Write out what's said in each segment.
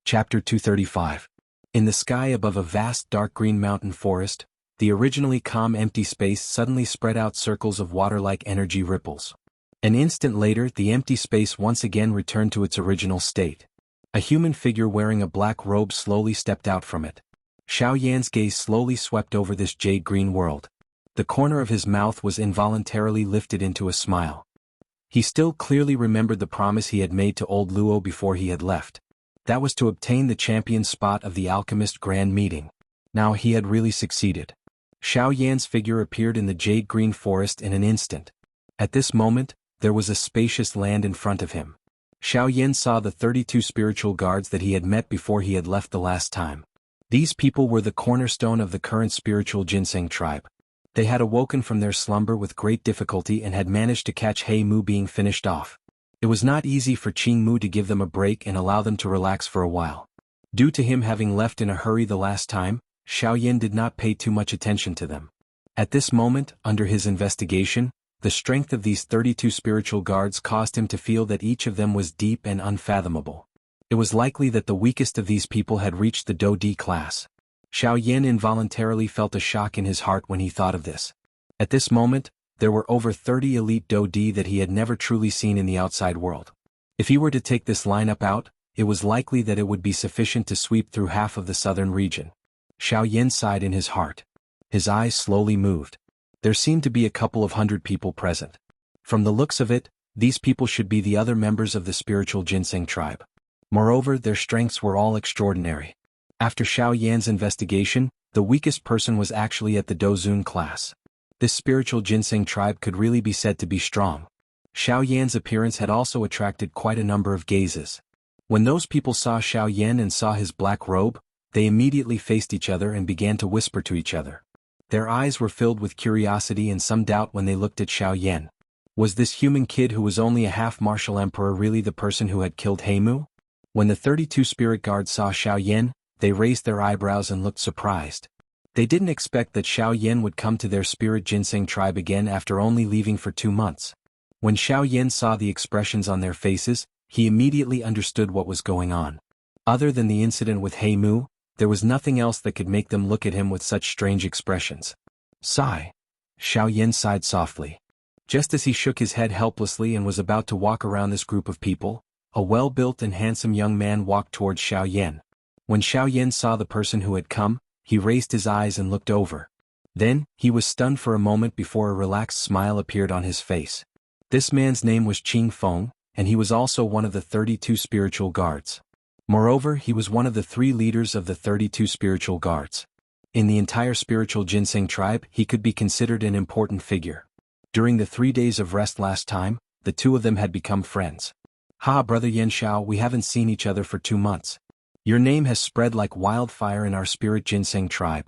Chapter 235. In the sky above a vast dark green mountain forest, the originally calm empty space suddenly spread out circles of water-like energy ripples. An instant later the empty space once again returned to its original state. A human figure wearing a black robe slowly stepped out from it. Xiao Yan's gaze slowly swept over this jade-green world. The corner of his mouth was involuntarily lifted into a smile. He still clearly remembered the promise he had made to old Luo before he had left. That was to obtain the champion spot of the alchemist grand meeting. Now he had really succeeded. Xiao Yan's figure appeared in the jade-green forest in an instant. At this moment, there was a spacious land in front of him. Xiao Yan saw the 32 spiritual guards that he had met before he had left the last time. These people were the cornerstone of the current spiritual ginseng tribe. They had awoken from their slumber with great difficulty and had managed to catch He Mu being finished off. It was not easy for Qing Mu to give them a break and allow them to relax for a while. Due to him having left in a hurry the last time, Xiao Yan did not pay too much attention to them. At this moment, under his investigation, the strength of these 32 spiritual guards caused him to feel that each of them was deep and unfathomable. It was likely that the weakest of these people had reached the Do D class. Xiao Yan involuntarily felt a shock in his heart when he thought of this. At this moment, there were over 30 elite Do D that he had never truly seen in the outside world. If he were to take this lineup out, it was likely that it would be sufficient to sweep through half of the southern region. Xiao Yan sighed in his heart. His eyes slowly moved. There seemed to be a couple of hundred people present. From the looks of it, these people should be the other members of the spiritual ginseng tribe. Moreover, their strengths were all extraordinary. After Xiao Yan's investigation, the weakest person was actually at the Dozun class. This spiritual ginseng tribe could really be said to be strong. Xiao Yan's appearance had also attracted quite a number of gazes. When those people saw Xiao Yan and saw his black robe, they immediately faced each other and began to whisper to each other. Their eyes were filled with curiosity and some doubt when they looked at Xiao Yan. Was this human kid who was only a half-martial emperor really the person who had killed He Mu? When the 32 spirit guards saw Xiao Yan, they raised their eyebrows and looked surprised. They didn't expect that Xiao Yan would come to their spirit ginseng tribe again after only leaving for 2 months. When Xiao Yan saw the expressions on their faces, he immediately understood what was going on. Other than the incident with He Mu, there was nothing else that could make them look at him with such strange expressions. Sigh. Xiao Yan sighed softly. Just as he shook his head helplessly and was about to walk around this group of people, a well-built and handsome young man walked towards Xiao Yan. When Xiao Yan saw the person who had come, he raised his eyes and looked over. Then, he was stunned for a moment before a relaxed smile appeared on his face. This man's name was Qing Feng, and he was also one of the 32 spiritual guards. Moreover, he was one of the 3 leaders of the 32 spiritual guards. In the entire spiritual ginseng tribe, he could be considered an important figure. During the 3 days of rest last time, the two of them had become friends. "Ha, brother Yan Xiao, we haven't seen each other for 2 months. Your name has spread like wildfire in our spirit ginseng tribe."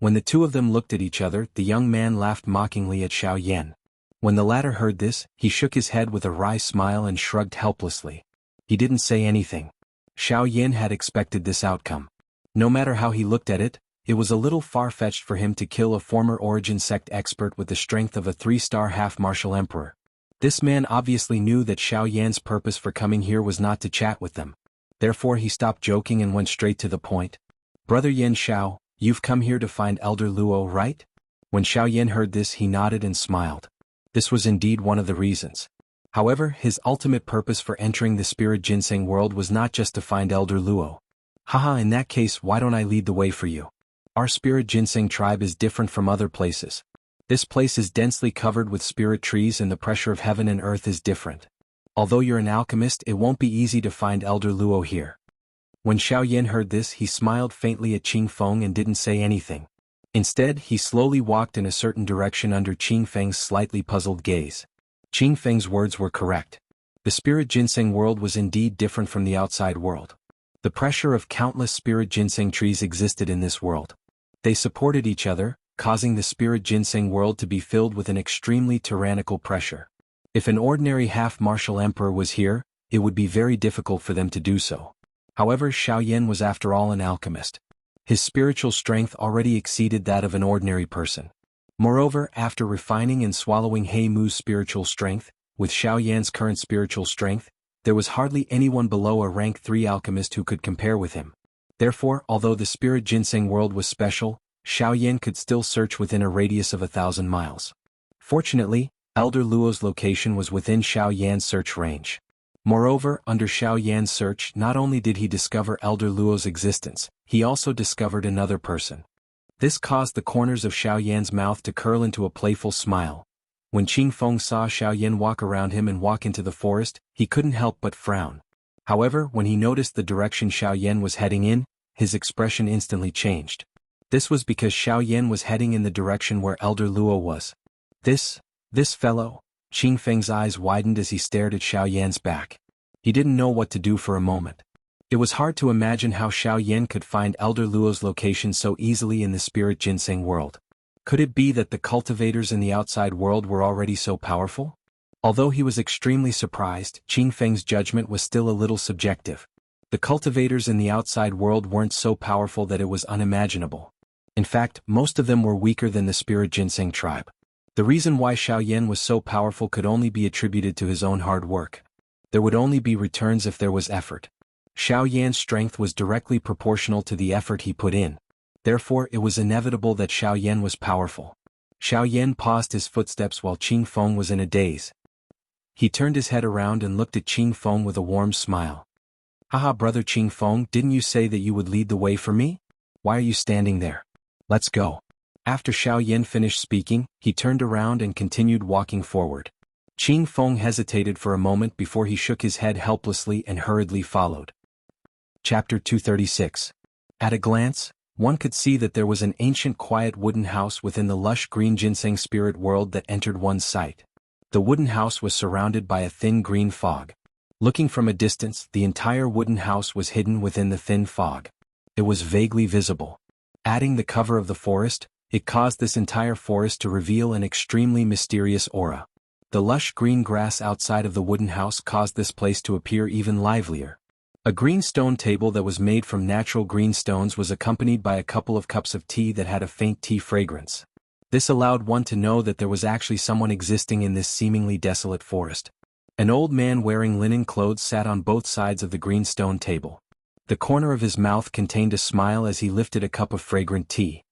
When the two of them looked at each other, the young man laughed mockingly at Xiao Yan. When the latter heard this, he shook his head with a wry smile and shrugged helplessly. He didn't say anything. Xiao Yan had expected this outcome. No matter how he looked at it, it was a little far-fetched for him to kill a former origin sect expert with the strength of a 3-star half-martial emperor. This man obviously knew that Xiao Yan's purpose for coming here was not to chat with them. Therefore he stopped joking and went straight to the point. "Brother Yan Xiao, you've come here to find Elder Luo, right?" When Xiao Yan heard this, he nodded and smiled. This was indeed one of the reasons. However, his ultimate purpose for entering the spirit ginseng world was not just to find Elder Luo. "Haha, in that case, why don't I lead the way for you? Our spirit ginseng tribe is different from other places. This place is densely covered with spirit trees and the pressure of heaven and earth is different. Although you're an alchemist, it won't be easy to find Elder Luo here." When Xiao Yan heard this, he smiled faintly at Qing Feng and didn't say anything. Instead, he slowly walked in a certain direction under Qing Feng's slightly puzzled gaze. Qing Feng's words were correct. The spirit ginseng world was indeed different from the outside world. The pressure of countless spirit ginseng trees existed in this world. They supported each other, causing the spirit ginseng world to be filled with an extremely tyrannical pressure. If an ordinary half-martial emperor was here, it would be very difficult for them to do so. However, Xiao Yan was after all an alchemist. His spiritual strength already exceeded that of an ordinary person. Moreover, after refining and swallowing He Mu's spiritual strength, with Xiao Yan's current spiritual strength, there was hardly anyone below a rank 3 alchemist who could compare with him. Therefore, although the spirit ginseng world was special, Xiaoyan could still search within a radius of 1,000 miles. Fortunately, Elder Luo's location was within Xiaoyan's search range. Moreover, under Xiaoyan's search, not only did he discover Elder Luo's existence, he also discovered another person. This caused the corners of Xiaoyan's mouth to curl into a playful smile. When Qing Feng saw Xiaoyan walk around him and walk into the forest, he couldn't help but frown. However, when he noticed the direction Xiaoyan was heading in, his expression instantly changed. This was because Xiaoyan was heading in the direction where Elder Luo was. This fellow? Qing Feng's eyes widened as he stared at Xiaoyan's back. He didn't know what to do for a moment. It was hard to imagine how Xiaoyan could find Elder Luo's location so easily in the spirit ginseng world. Could it be that the cultivators in the outside world were already so powerful? Although he was extremely surprised, Qing Feng's judgment was still a little subjective. The cultivators in the outside world weren't so powerful that it was unimaginable. In fact, most of them were weaker than the spirit ginseng tribe. The reason why Xiaoyan was so powerful could only be attributed to his own hard work. There would only be returns if there was effort. Xiaoyan's strength was directly proportional to the effort he put in. Therefore, it was inevitable that Xiaoyan was powerful. Xiaoyan paused his footsteps while Qing Feng was in a daze. He turned his head around and looked at Qing Feng with a warm smile. "Haha, brother Qing Feng, didn't you say that you would lead the way for me? Why are you standing there? Let's go." After Xiaoyan finished speaking, he turned around and continued walking forward. Qing Feng hesitated for a moment before he shook his head helplessly and hurriedly followed. Chapter 236. At a glance, one could see that there was an ancient quiet wooden house within the lush green ginseng spirit world that entered one's sight. The wooden house was surrounded by a thin green fog. Looking from a distance, the entire wooden house was hidden within the thin fog. It was vaguely visible. Adding the cover of the forest, it caused this entire forest to reveal an extremely mysterious aura. The lush green grass outside of the wooden house caused this place to appear even livelier. A green stone table that was made from natural green stones was accompanied by a couple of cups of tea that had a faint tea fragrance. This allowed one to know that there was actually someone existing in this seemingly desolate forest. An old man wearing linen clothes sat on both sides of the green stone table. The corner of his mouth contained a smile as he lifted a cup of fragrant tea.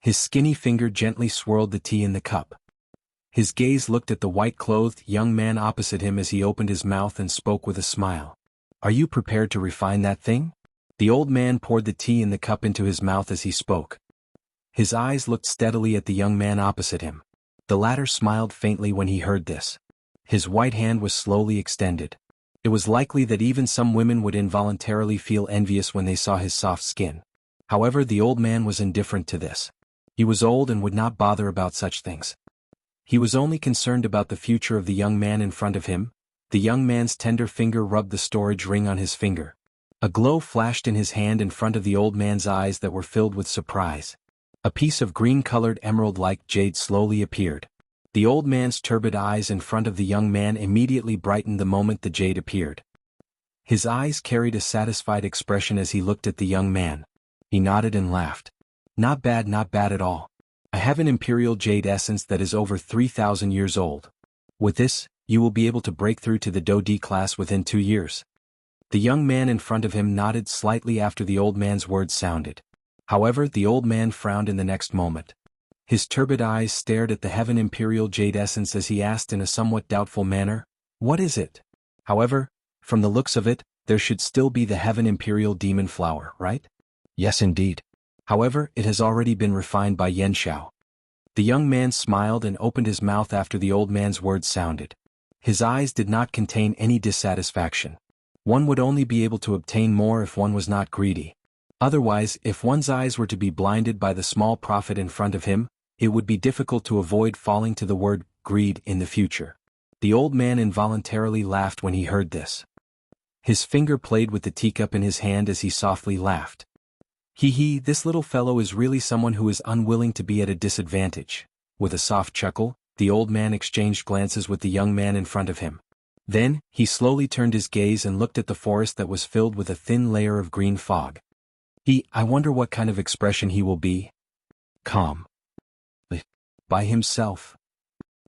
His skinny finger gently swirled the tea in the cup. His gaze looked at the white-clothed young man opposite him as he opened his mouth and spoke with a smile. "Are you prepared to refine that thing?" The old man poured the tea in the cup into his mouth as he spoke. His eyes looked steadily at the young man opposite him. The latter smiled faintly when he heard this. His white hand was slowly extended. It was likely that even some women would involuntarily feel envious when they saw his soft skin. However, the old man was indifferent to this. He was old and would not bother about such things. He was only concerned about the future of the young man in front of him. The young man's tender finger rubbed the storage ring on his finger. A glow flashed in his hand in front of the old man's eyes that were filled with surprise. A piece of green-colored emerald-like jade slowly appeared. The old man's turbid eyes in front of the young man immediately brightened the moment the jade appeared. His eyes carried a satisfied expression as he looked at the young man. He nodded and laughed. Not bad at all. I have an imperial jade essence that is over 3,000 years old. With this, you will be able to break through to the Do-D class within 2 years. The young man in front of him nodded slightly after the old man's words sounded. However, the old man frowned in the next moment. His turbid eyes stared at the Heaven Imperial Jade Essence as he asked in a somewhat doubtful manner, "What is it?" However, from the looks of it, there should still be the Heaven Imperial Demon Flower, right? Yes, indeed. However, it has already been refined by Yen Xiao. The young man smiled and opened his mouth after the old man's words sounded. His eyes did not contain any dissatisfaction. One would only be able to obtain more if one was not greedy. Otherwise, if one's eyes were to be blinded by the small profit in front of him, it would be difficult to avoid falling to the word greed in the future. The old man involuntarily laughed when he heard this. His finger played with the teacup in his hand as he softly laughed. Hee, this little fellow is really someone who is unwilling to be at a disadvantage. With a soft chuckle, the old man exchanged glances with the young man in front of him. Then, he slowly turned his gaze and looked at the forest that was filled with a thin layer of green fog. I wonder what kind of expression he will be. Calm. By himself.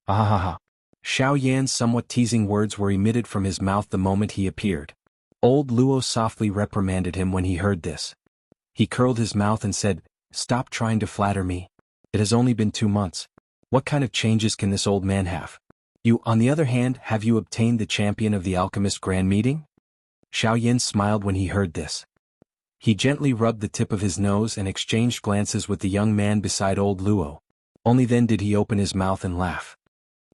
Ah ha ha. Xiao Yan's somewhat teasing words were emitted from his mouth the moment he appeared. Old Luo softly reprimanded him when he heard this. He curled his mouth and said, "Stop trying to flatter me. It has only been 2 months. What kind of changes can this old man have? You, on the other hand, have you obtained the champion of the alchemist grand meeting?" Xiao Yan smiled when he heard this. He gently rubbed the tip of his nose and exchanged glances with the young man beside old Luo. Only then did he open his mouth and laugh.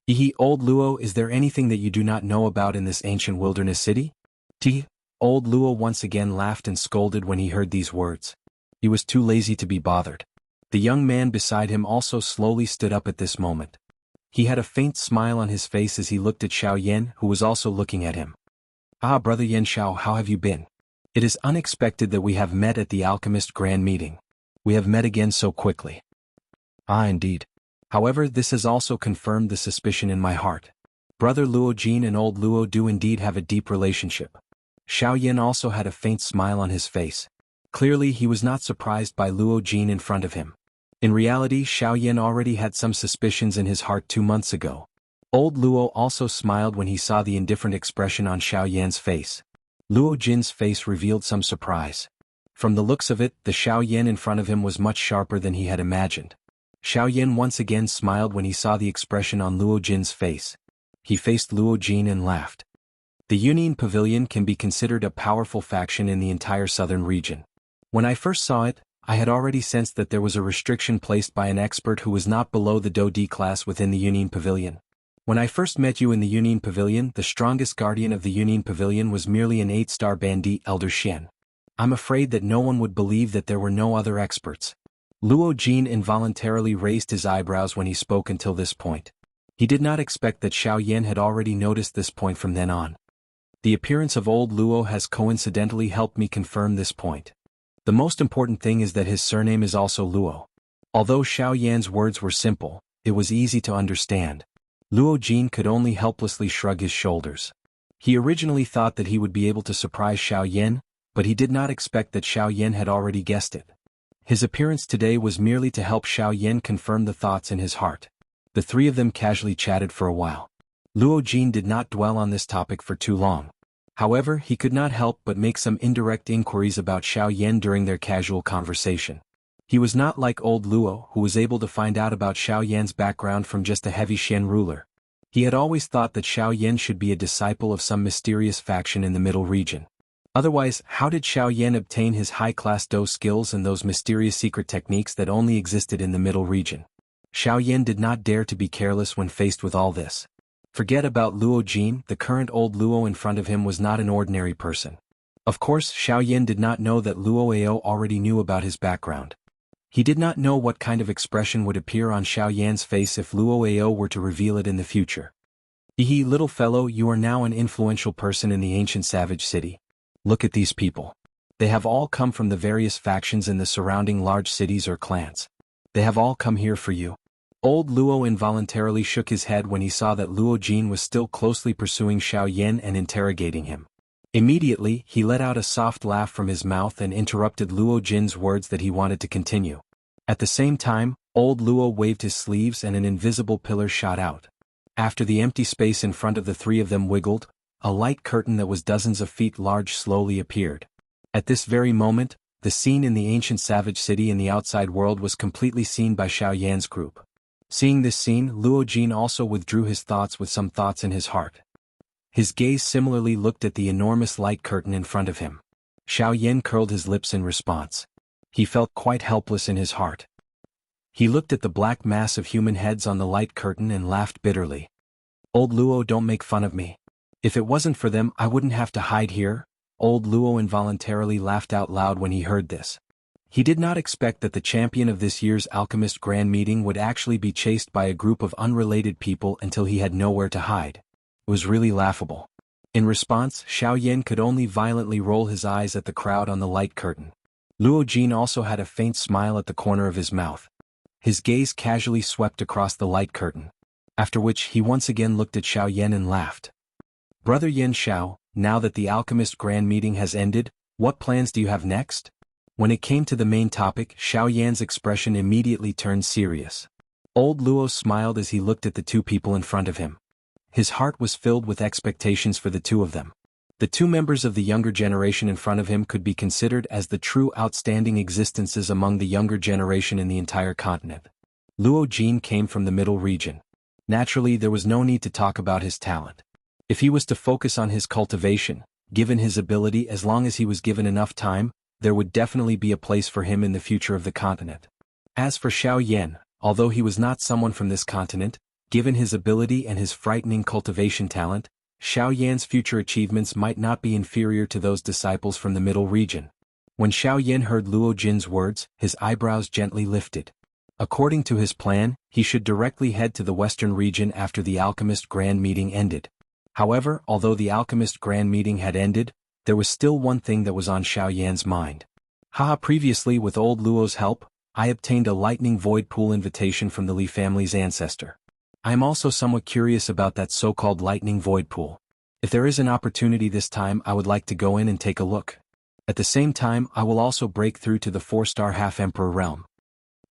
"Ehe, old Luo, is there anything that you do not know about in this ancient wilderness city?" Tee. Old Luo once again laughed and scolded when he heard these words. He was too lazy to be bothered. The young man beside him also slowly stood up at this moment. He had a faint smile on his face as he looked at Xiao Yan, who was also looking at him. "Ah, brother Yan Xiao, how have you been? It is unexpected that we have met at the alchemist grand meeting. We have met again so quickly." "Ah, indeed. However, this has also confirmed the suspicion in my heart. Brother Luo Jin and old Luo do indeed have a deep relationship." Xiao Yan also had a faint smile on his face. Clearly he was not surprised by Luo Jin in front of him. In reality, Xiao Yan already had some suspicions in his heart 2 months ago. Old Luo also smiled when he saw the indifferent expression on Xiao Yan's face. Luo Jin's face revealed some surprise. From the looks of it, the Xiao Yan in front of him was much sharper than he had imagined. Xiao Yan once again smiled when he saw the expression on Luo Jin's face. He faced Luo Jin and laughed. The Union Pavilion can be considered a powerful faction in the entire southern region. When I first saw it, I had already sensed that there was a restriction placed by an expert who was not below the Do D class within the Union Pavilion. When I first met you in the Union Pavilion, the strongest guardian of the Union Pavilion was merely an 8-star bandit, Elder Xian. I'm afraid that no one would believe that there were no other experts. Luo Jin involuntarily raised his eyebrows when he spoke until this point. He did not expect that Xiao Yan had already noticed this point from then on. The appearance of old Luo has coincidentally helped me confirm this point. The most important thing is that his surname is also Luo. Although Xiao Yan's words were simple, it was easy to understand. Luo Jin could only helplessly shrug his shoulders. He originally thought that he would be able to surprise Xiao Yan, but he did not expect that Xiao Yan had already guessed it. His appearance today was merely to help Xiao Yan confirm the thoughts in his heart. The three of them casually chatted for a while. Luo Jin did not dwell on this topic for too long. However, he could not help but make some indirect inquiries about Xiao Yan during their casual conversation. He was not like old Luo, who was able to find out about Xiao Yan's background from just a heavy Xian ruler. He had always thought that Xiao Yan should be a disciple of some mysterious faction in the middle region. Otherwise, how did Xiao Yan obtain his high-class Do skills and those mysterious secret techniques that only existed in the middle region? Xiao Yan did not dare to be careless when faced with all this. Forget about Luo Jin, the current old Luo in front of him was not an ordinary person. Of course, Xiao Yan did not know that Luo Ao already knew about his background. He did not know what kind of expression would appear on Xiao Yan's face if Luo Ao were to reveal it in the future. Ehe, little fellow, you are now an influential person in the ancient savage city. Look at these people. They have all come from the various factions in the surrounding large cities or clans. They have all come here for you. Old Luo involuntarily shook his head when he saw that Luo Jin was still closely pursuing Xiao Yan and interrogating him. Immediately, he let out a soft laugh from his mouth and interrupted Luo Jin's words that he wanted to continue. At the same time, old Luo waved his sleeves and an invisible pillar shot out. After the empty space in front of the three of them wiggled, a light curtain that was dozens of feet large slowly appeared. At this very moment, the scene in the ancient savage city in the outside world was completely seen by Xiao Yan's group. Seeing this scene, Luo Jin also withdrew his thoughts with some thoughts in his heart. His gaze similarly looked at the enormous light curtain in front of him. Xiao Yan curled his lips in response. He felt quite helpless in his heart. He looked at the black mass of human heads on the light curtain and laughed bitterly. Old Luo, don't make fun of me. If it wasn't for them, I wouldn't have to hide here. Old Luo involuntarily laughed out loud when he heard this. He did not expect that the champion of this year's alchemist grand meeting would actually be chased by a group of unrelated people until he had nowhere to hide. It was really laughable. In response, Xiao Yan could only violently roll his eyes at the crowd on the light curtain. Luo Jin also had a faint smile at the corner of his mouth. His gaze casually swept across the light curtain, after which he once again looked at Xiao Yan and laughed. Brother Yan Xiao, now that the alchemist grand meeting has ended, what plans do you have next? When it came to the main topic, Xiao Yan's expression immediately turned serious. Old Luo smiled as he looked at the two people in front of him. His heart was filled with expectations for the two of them. The two members of the younger generation in front of him could be considered as the true outstanding existences among the younger generation in the entire continent. Luo Jin came from the middle region. Naturally, there was no need to talk about his talent. If he was to focus on his cultivation, given his ability, as long as he was given enough time, there would definitely be a place for him in the future of the continent. As for Xiao Yan, although he was not someone from this continent, given his ability and his frightening cultivation talent, Xiao Yan's future achievements might not be inferior to those disciples from the middle region. When Xiao Yan heard Luo Jin's words, his eyebrows gently lifted. According to his plan, he should directly head to the western region after the alchemist grand meeting ended. However, although the alchemist grand meeting had ended, there was still one thing that was on Xiao Yan's mind. Previously with old Luo's help, I obtained a lightning void pool invitation from the Li family's ancestor. I am also somewhat curious about that so-called lightning void pool. If there is an opportunity this time, I would like to go in and take a look. At the same time, I will also break through to the 4-star half-emperor realm.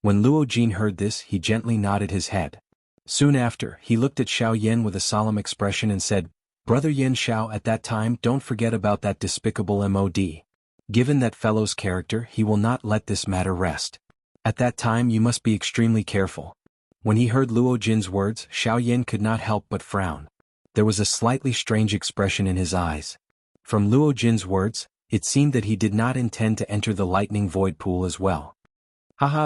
When Luo Jin heard this, he gently nodded his head. Soon after, he looked at Xiao Yan with a solemn expression and said, "Brother Yan Xiao, at that time don't forget about that despicable MOD. Given that fellow's character, he will not let this matter rest. At that time you must be extremely careful." When he heard Luo Jin's words, Xiao Yan could not help but frown. There was a slightly strange expression in his eyes. From Luo Jin's words, it seemed that he did not intend to enter the lightning void pool as well.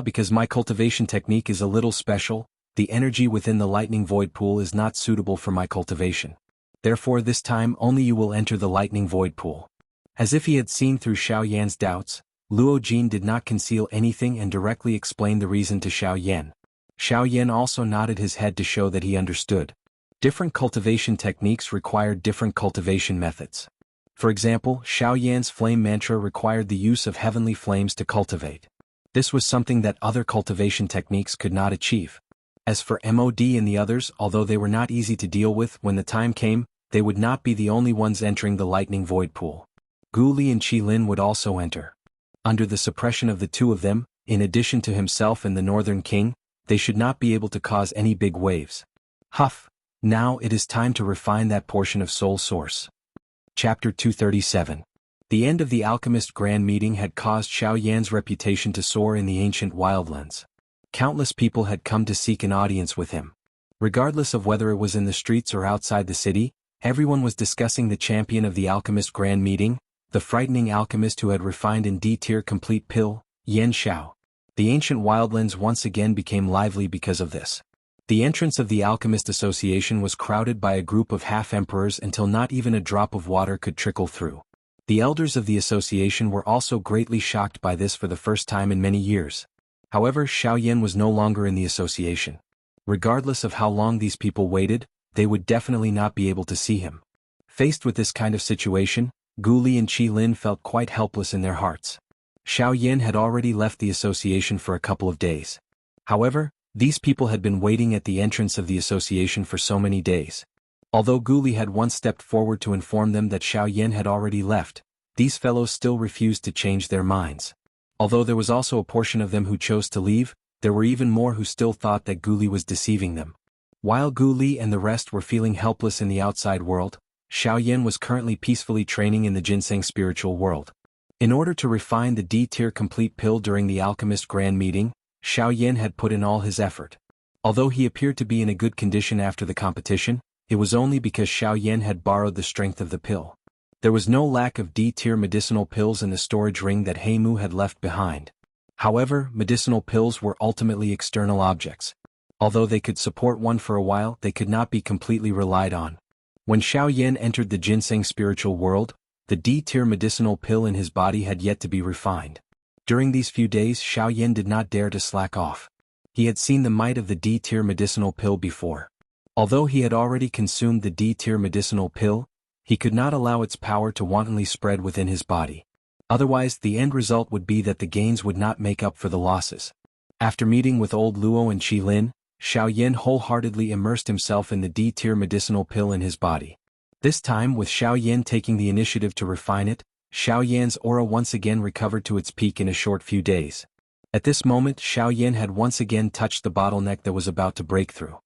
Because my cultivation technique is a little special, the energy within the lightning void pool is not suitable for my cultivation. Therefore this time only you will enter the lightning void pool. As if he had seen through Xiao Yan's doubts, Luo Jin did not conceal anything and directly explained the reason to Xiao Yan. Xiao Yan also nodded his head to show that he understood. Different cultivation techniques required different cultivation methods. For example, Xiao Yan's flame mantra required the use of heavenly flames to cultivate. This was something that other cultivation techniques could not achieve. As for MOD and the others, although they were not easy to deal with, when the time came, they would not be the only ones entering the lightning void pool. Gu Li and Qi Lin would also enter. Under the suppression of the two of them, in addition to himself and the Northern King, they should not be able to cause any big waves. Now it is time to refine that portion of Soul Source. Chapter 237. The end of the alchemist grand meeting had caused Xiao Yan's reputation to soar in the ancient wildlands. Countless people had come to seek an audience with him. Regardless of whether it was in the streets or outside the city, everyone was discussing the champion of the alchemist grand meeting, the frightening alchemist who had refined in D-tier complete pill, Yan Xiao. The ancient wildlands once again became lively because of this. The entrance of the Alchemist Association was crowded by a group of half-emperors until not even a drop of water could trickle through. The elders of the association were also greatly shocked by this for the first time in many years. However, Xiao Yan was no longer in the association. Regardless of how long these people waited, they would definitely not be able to see him. Faced with this kind of situation, Gu Li and Qi Lin felt quite helpless in their hearts. Xiao Yan had already left the association for a couple of days. However, these people had been waiting at the entrance of the association for so many days. Although Gu Li had once stepped forward to inform them that Xiao Yan had already left, these fellows still refused to change their minds. Although there was also a portion of them who chose to leave, there were even more who still thought that Gu Li was deceiving them. While Gu Li and the rest were feeling helpless in the outside world, Xiao Yan was currently peacefully training in the ginseng spiritual world. In order to refine the D-tier complete pill during the alchemist grand meeting, Xiao Yan had put in all his effort. Although he appeared to be in a good condition after the competition, it was only because Xiao Yan had borrowed the strength of the pill. There was no lack of D-tier medicinal pills in the storage ring that Heimu had left behind. However, medicinal pills were ultimately external objects. Although they could support one for a while, they could not be completely relied on. When Xiao Yan entered the ginseng spiritual world, the D-tier medicinal pill in his body had yet to be refined. During these few days, Xiao Yan did not dare to slack off. He had seen the might of the D-tier medicinal pill before. Although he had already consumed the D-tier medicinal pill, he could not allow its power to wantonly spread within his body. Otherwise, the end result would be that the gains would not make up for the losses. After meeting with old Luo and Qi Lin, Xiao Yan wholeheartedly immersed himself in the D-tier medicinal pill in his body. This time, with Xiao Yan taking the initiative to refine it, Xiao Yan's aura once again recovered to its peak in a short few days. At this moment, Xiao Yan had once again touched the bottleneck that was about to break through.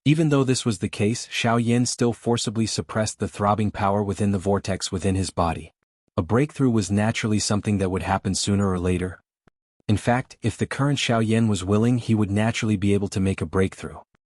Even though this was the case, Xiao Yan still forcibly suppressed the throbbing power within the vortex within his body. A breakthrough was naturally something that would happen sooner or later. In fact, if the current Xiao Yan was willing, he would naturally be able to make a breakthrough.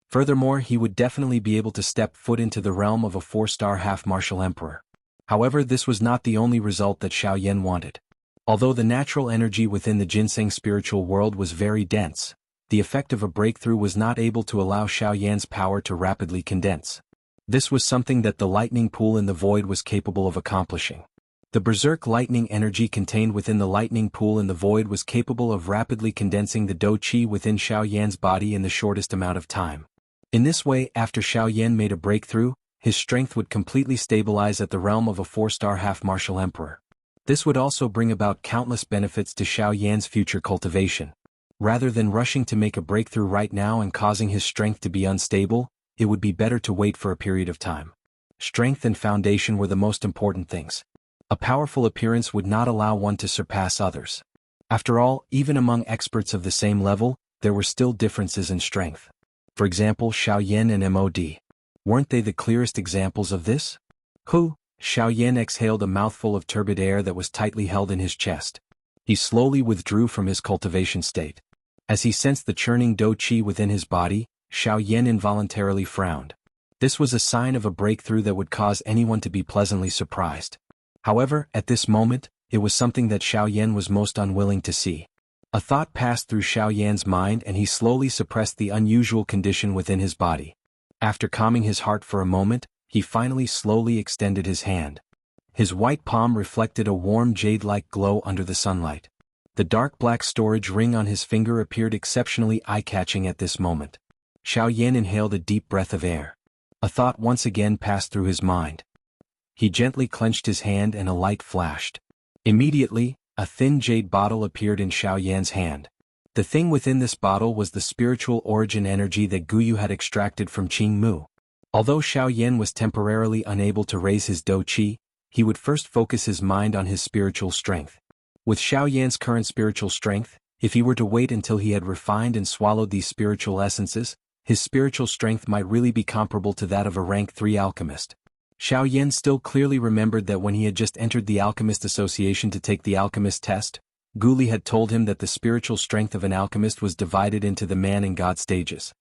Furthermore, he would definitely be able to step foot into the realm of a 4-star half-martial emperor. However, this was not the only result that Xiao Yan wanted. Although the natural energy within the ginseng spiritual world was very dense, the effect of a breakthrough was not able to allow Xiao Yan's power to rapidly condense. This was something that the lightning pool in the void was capable of accomplishing. The berserk lightning energy contained within the lightning pool in the void was capable of rapidly condensing the Do Qi within Xiao Yan's body in the shortest amount of time. In this way, after Xiao Yan made a breakthrough, his strength would completely stabilize at the realm of a 4-star half-martial emperor. This would also bring about countless benefits to Xiao Yan's future cultivation. Rather than rushing to make a breakthrough right now and causing his strength to be unstable, it would be better to wait for a period of time. Strength and foundation were the most important things. A powerful appearance would not allow one to surpass others. After all, even among experts of the same level, there were still differences in strength. For example, Xiao Yan and Mod. Weren't they the clearest examples of this? Xiao Yan exhaled a mouthful of turbid air that was tightly held in his chest. He slowly withdrew from his cultivation state. As he sensed the churning Do Qi within his body, Xiao Yan involuntarily frowned. This was a sign of a breakthrough that would cause anyone to be pleasantly surprised. However, at this moment, it was something that Xiao Yan was most unwilling to see. A thought passed through Xiao Yan's mind and he slowly suppressed the unusual condition within his body. After calming his heart for a moment, he finally slowly extended his hand. His white palm reflected a warm jade-like glow under the sunlight. The dark black storage ring on his finger appeared exceptionally eye-catching at this moment. Xiao Yan inhaled a deep breath of air. A thought once again passed through his mind. He gently clenched his hand and a light flashed. Immediately, a thin jade bottle appeared in Xiao Yan's hand. The thing within this bottle was the spiritual origin energy that Guyu had extracted from Qing Mu. Although Xiao Yan was temporarily unable to raise his Do Qi, he would first focus his mind on his spiritual strength. With Xiao Yan's current spiritual strength, if he were to wait until he had refined and swallowed these spiritual essences, his spiritual strength might really be comparable to that of a rank 3 alchemist. Xiao Yan still clearly remembered that when he had just entered the Alchemist Association to take the alchemist test, Guli had told him that the spiritual strength of an alchemist was divided into the man and god stages.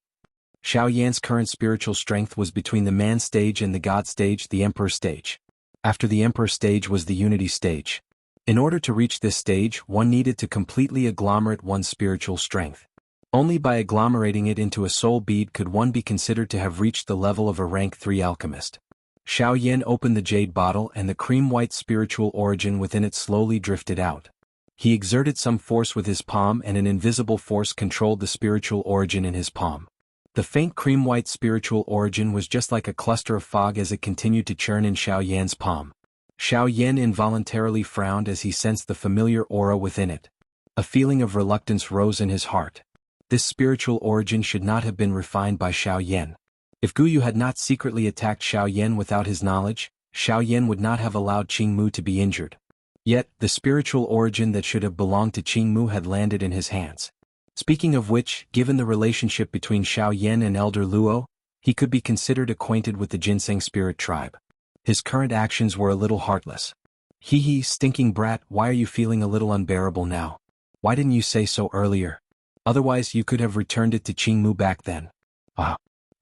Xiao Yan's current spiritual strength was between the man stage and the god stage, the emperor stage. After the emperor stage was the unity stage. In order to reach this stage, one needed to completely agglomerate one's spiritual strength. Only by agglomerating it into a soul bead could one be considered to have reached the level of a rank 3 alchemist. Xiao Yan opened the jade bottle and the cream-white spiritual origin within it slowly drifted out. He exerted some force with his palm and an invisible force controlled the spiritual origin in his palm. The faint cream-white spiritual origin was just like a cluster of fog as it continued to churn in Xiao Yan's palm. Xiao Yan involuntarily frowned as he sensed the familiar aura within it. A feeling of reluctance rose in his heart. This spiritual origin should not have been refined by Xiao Yan. If Guyu had not secretly attacked Xiao Yan without his knowledge, Xiao Yan would not have allowed Qing Mu to be injured. Yet, the spiritual origin that should have belonged to Qing Mu had landed in his hands. Speaking of which, given the relationship between Xiao Yan and Elder Luo, he could be considered acquainted with the Ginseng spirit tribe. His current actions were a little heartless. Hee, stinking brat, why are you feeling a little unbearable now? Why didn't you say so earlier? Otherwise you could have returned it to Qing Mu back then.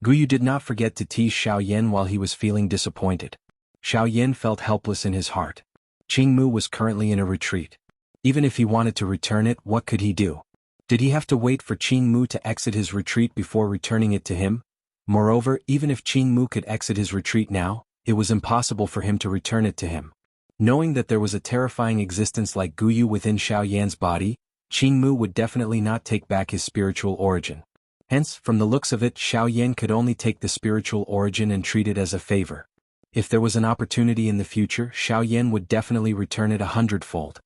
Guyu did not forget to tease Xiao Yan while he was feeling disappointed. Xiao Yan felt helpless in his heart. Qing Mu was currently in a retreat. Even if he wanted to return it, what could he do? Did he have to wait for Qing Mu to exit his retreat before returning it to him? Moreover, even if Qing Mu could exit his retreat now, it was impossible for him to return it to him. Knowing that there was a terrifying existence like Guyu within Xiao Yan's body, Qing Mu would definitely not take back his spiritual origin. Hence, from the looks of it, Xiao Yan could only take the spiritual origin and treat it as a favor. If there was an opportunity in the future, Xiao Yan would definitely return it 100-fold.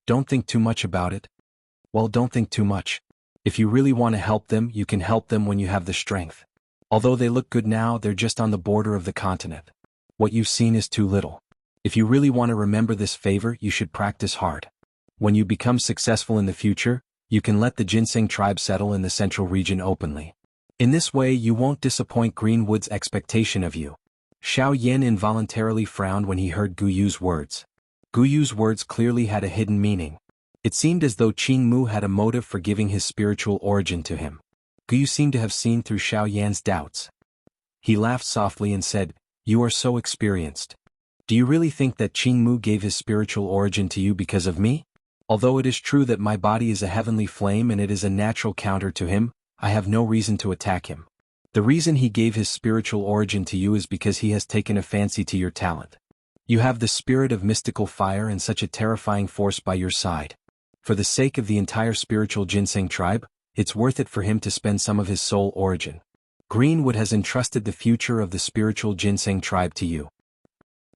Don't think too much about it. Well, don't think too much. If you really want to help them, you can help them when you have the strength. Although they look good now, they're just on the border of the continent. What you've seen is too little. If you really want to remember this favor, you should practice hard. When you become successful in the future, you can let the Ginseng tribe settle in the central region openly. In this way you won't disappoint Greenwood's expectation of you. Xiao Yan involuntarily frowned when he heard Gu Yu's words. Gu Yu's words clearly had a hidden meaning. It seemed as though Qing Mu had a motive for giving his spiritual origin to him. Gu Yu seemed to have seen through Xiao Yan's doubts. He laughed softly and said, "You are so experienced. Do you really think that Qing Mu gave his spiritual origin to you because of me? Although it is true that my body is a heavenly flame and it is a natural counter to him, I have no reason to attack him. The reason he gave his spiritual origin to you is because he has taken a fancy to your talent. You have the spirit of mystical fire and such a terrifying force by your side. For the sake of the entire spiritual ginseng tribe, it's worth it for him to spend some of his soul origin. Greenwood has entrusted the future of the spiritual ginseng tribe to you."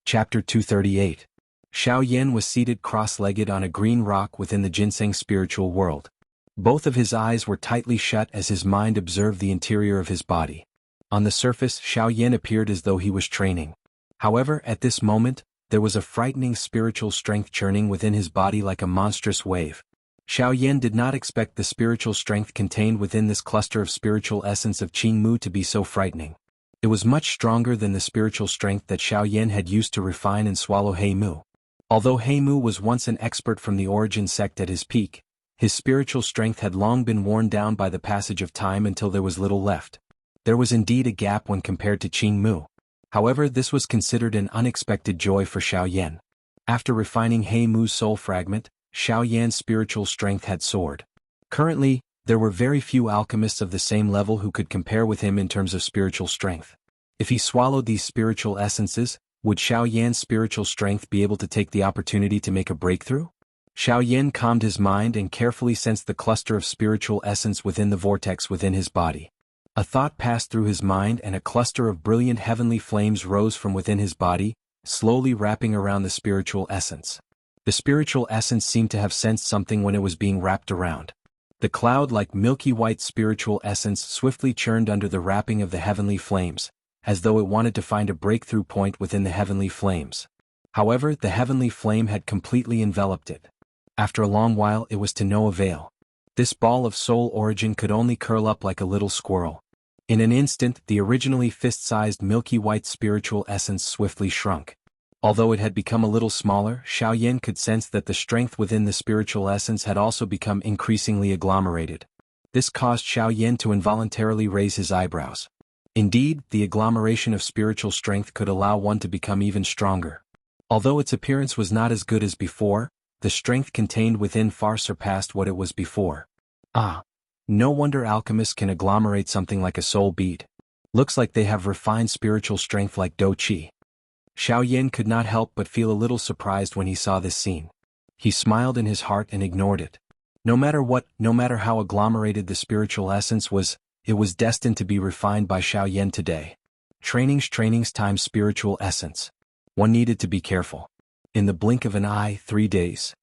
Chapter 238. Xiao Yan was seated cross-legged on a green rock within the ginseng spiritual world. Both of his eyes were tightly shut as his mind observed the interior of his body. On the surface, Xiao Yan appeared as though he was training. However, at this moment, there was a frightening spiritual strength churning within his body like a monstrous wave. Xiao Yan did not expect the spiritual strength contained within this cluster of spiritual essence of Qing Mu to be so frightening. It was much stronger than the spiritual strength that Xiao Yan had used to refine and swallow He Mu. Although He Mu was once an expert from the origin sect at his peak, his spiritual strength had long been worn down by the passage of time until there was little left. There was indeed a gap when compared to Qing Mu. However, this was considered an unexpected joy for Xiao Yan. After refining He Mu's soul fragment, Xiao Yan's spiritual strength had soared. Currently, there were very few alchemists of the same level who could compare with him in terms of spiritual strength. If he swallowed these spiritual essences, would Xiao Yan's spiritual strength be able to take the opportunity to make a breakthrough? Xiao Yan calmed his mind and carefully sensed the cluster of spiritual essence within the vortex within his body. A thought passed through his mind and a cluster of brilliant heavenly flames rose from within his body, slowly wrapping around the spiritual essence. The spiritual essence seemed to have sensed something when it was being wrapped around. The cloud-like milky white spiritual essence swiftly churned under the wrapping of the heavenly flames, as though it wanted to find a breakthrough point within the heavenly flames. However, the heavenly flame had completely enveloped it. After a long while it was to no avail. This ball of soul origin could only curl up like a little squirrel. In an instant, the originally fist-sized milky white spiritual essence swiftly shrunk. Although it had become a little smaller, Xiao Yan could sense that the strength within the spiritual essence had also become increasingly agglomerated. This caused Xiao Yan to involuntarily raise his eyebrows. Indeed, the agglomeration of spiritual strength could allow one to become even stronger. Although its appearance was not as good as before, the strength contained within far surpassed what it was before. Ah! No wonder alchemists can agglomerate something like a soul bead. Looks like they have refined spiritual strength like Do Qi. Xiao Yan could not help but feel a little surprised when he saw this scene. He smiled in his heart and ignored it. No matter how agglomerated the spiritual essence was, it was destined to be refined by Xiao Yan today. Trainings times spiritual essence. One needed to be careful. In the blink of an eye, 3 days.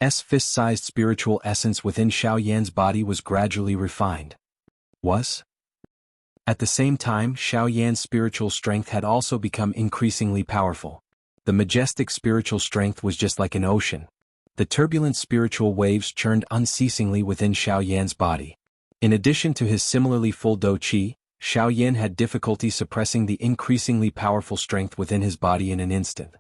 Fist-sized spiritual essence within Xiao Yan's body was gradually refined. At the same time, Xiao Yan's spiritual strength had also become increasingly powerful. The majestic spiritual strength was just like an ocean. The turbulent spiritual waves churned unceasingly within Xiao Yan's body. In addition to his similarly full Do Qi, Xiao Yan had difficulty suppressing the increasingly powerful strength within his body in an instant.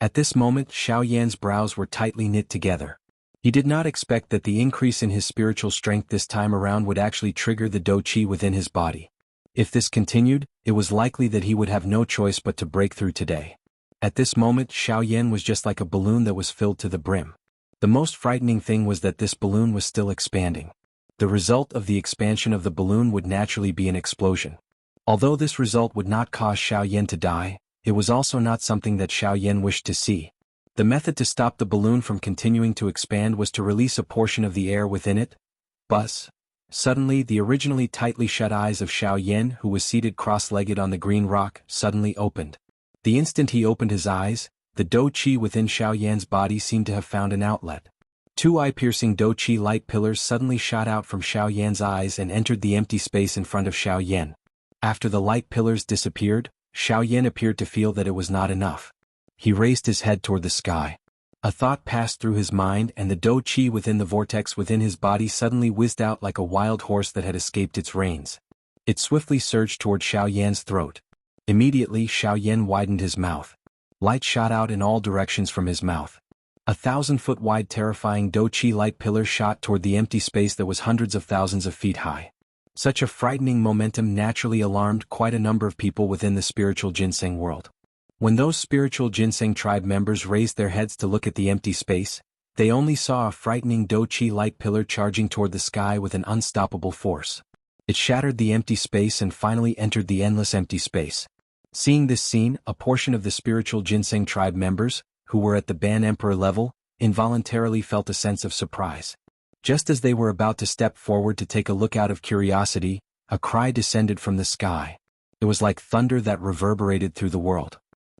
At this moment, Xiao Yan's brows were tightly knit together. He did not expect that the increase in his spiritual strength this time around would actually trigger the Do Qi within his body. If this continued, it was likely that he would have no choice but to break through today. At this moment, Xiao Yan was just like a balloon that was filled to the brim. The most frightening thing was that this balloon was still expanding. The result of the expansion of the balloon would naturally be an explosion. Although this result would not cause Xiao Yan to die, it was also not something that Xiao Yan wished to see. The method to stop the balloon from continuing to expand was to release a portion of the air within it. Buzz. Suddenly, the originally tightly shut eyes of Xiao Yan, who was seated cross-legged on the green rock, suddenly opened. The instant he opened his eyes, the Do Qi within Xiao Yan's body seemed to have found an outlet. 2 eye-piercing Do Qi light pillars suddenly shot out from Xiao Yan's eyes and entered the empty space in front of Xiao Yan. After the light pillars disappeared, Xiao Yan appeared to feel that it was not enough. He raised his head toward the sky. A thought passed through his mind and the Do Qi within the vortex within his body suddenly whizzed out like a wild horse that had escaped its reins. It swiftly surged toward Xiao Yan's throat. Immediately Xiao Yan widened his mouth. Light shot out in all directions from his mouth. 1,000-foot-wide terrifying Do-Chi light pillar shot toward the empty space that was hundreds of thousands of feet high. Such a frightening momentum naturally alarmed quite a number of people within the spiritual ginseng world. When those spiritual ginseng tribe members raised their heads to look at the empty space, they only saw a frightening Do-Chi light pillar charging toward the sky with an unstoppable force. It shattered the empty space and finally entered the endless empty space. Seeing this scene, a portion of the spiritual ginseng tribe members, who were at the Ban Emperor level, involuntarily felt a sense of surprise. Just as they were about to step forward to take a look out of curiosity, a cry descended from the sky. It was like thunder that reverberated through the world.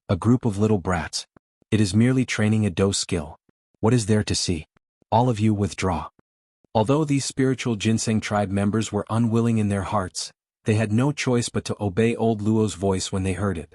A group of little brats. It is merely training a Do skill. What is there to see? All of you withdraw. Although these spiritual ginseng tribe members were unwilling in their hearts, they had no choice but to obey old Luo's voice when they heard it.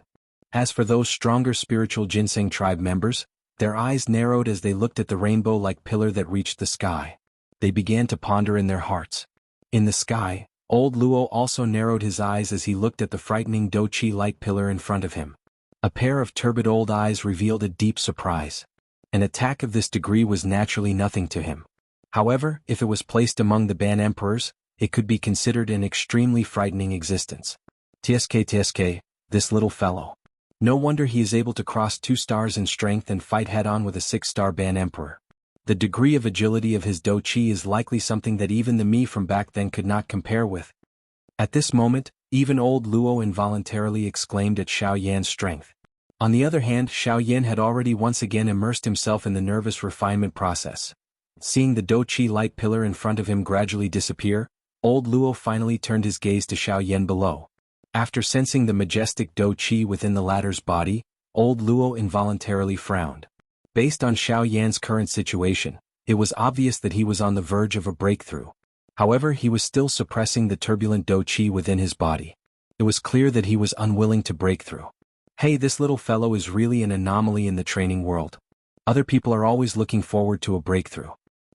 As for those stronger spiritual ginseng tribe members, their eyes narrowed as they looked at the rainbow-like pillar that reached the sky. They began to ponder in their hearts. In the sky, old Luo also narrowed his eyes as he looked at the frightening Do-Chi light pillar in front of him. A pair of turbid old eyes revealed a deep surprise. An attack of this degree was naturally nothing to him. However, if it was placed among the Ban Emperors, it could be considered an extremely frightening existence. TSK, this little fellow. No wonder he is able to cross 2 stars in strength and fight head-on with a 6-star Ban Emperor. The degree of agility of his Do-Chi is likely something that even the me from back then could not compare with. At this moment, even old Luo involuntarily exclaimed at Xiao Yan's strength. On the other hand, Xiao Yan had already once again immersed himself in the nervous refinement process. Seeing the Do-Chi light pillar in front of him gradually disappear, old Luo finally turned his gaze to Xiao Yan below. After sensing the majestic Do-Chi within the latter's body, old Luo involuntarily frowned. Based on Xiao Yan's current situation, it was obvious that he was on the verge of a breakthrough. However, he was still suppressing the turbulent Do-Chi within his body. It was clear that he was unwilling to break through. Hey, this little fellow is really an anomaly in the training world. Other people are always looking forward to a breakthrough.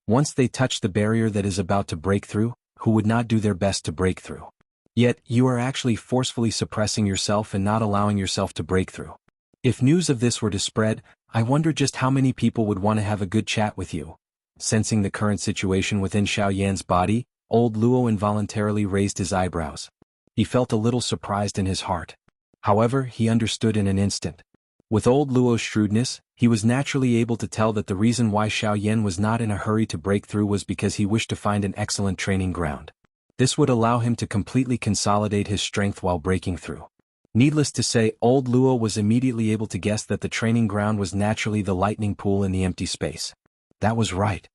Once they touch the barrier that is about to break through, who would not do their best to break through? Yet, you are actually forcefully suppressing yourself and not allowing yourself to break through. If news of this were to spread, I wonder just how many people would want to have a good chat with you. Sensing the current situation within Xiao Yan's body, old Luo involuntarily raised his eyebrows. He felt a little surprised in his heart. However, he understood in an instant. With old Luo's shrewdness, he was naturally able to tell that the reason why Xiao Yan was not in a hurry to break through was because he wished to find an excellent training ground. This would allow him to completely consolidate his strength while breaking through. Needless to say, old Luo was immediately able to guess that the training ground was naturally the lightning pool in the empty space. That was right.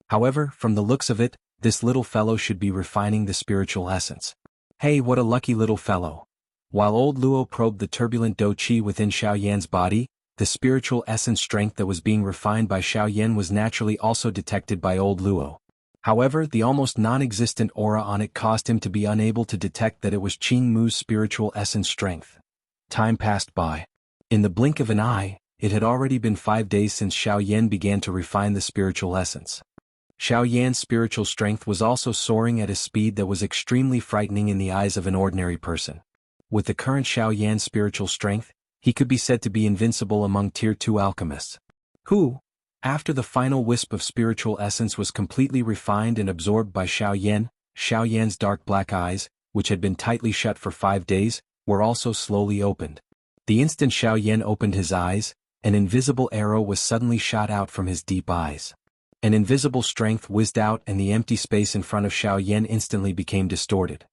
However, from the looks of it, this little fellow should be refining the spiritual essence. Hey, what a lucky little fellow. While old Luo probed the turbulent Do-Chi within Xiao Yan's body, the spiritual essence strength that was being refined by Xiao Yan was naturally also detected by old Luo. However, the almost non-existent aura on it caused him to be unable to detect that it was Qing Mu's spiritual essence strength. Time passed by. In the blink of an eye, it had already been 5 days since Xiao Yan began to refine the spiritual essence. Xiao Yan's spiritual strength was also soaring at a speed that was extremely frightening in the eyes of an ordinary person. With the current Xiao Yan's spiritual strength, he could be said to be invincible among Tier 2 alchemists. Who, after the final wisp of spiritual essence was completely refined and absorbed by Xiao Yan's dark black eyes, which had been tightly shut for 5 days, were also slowly opened. The instant Xiao Yan opened his eyes, an invisible arrow was suddenly shot out from his deep eyes. An invisible strength whizzed out and the empty space in front of Xiao Yan instantly became distorted.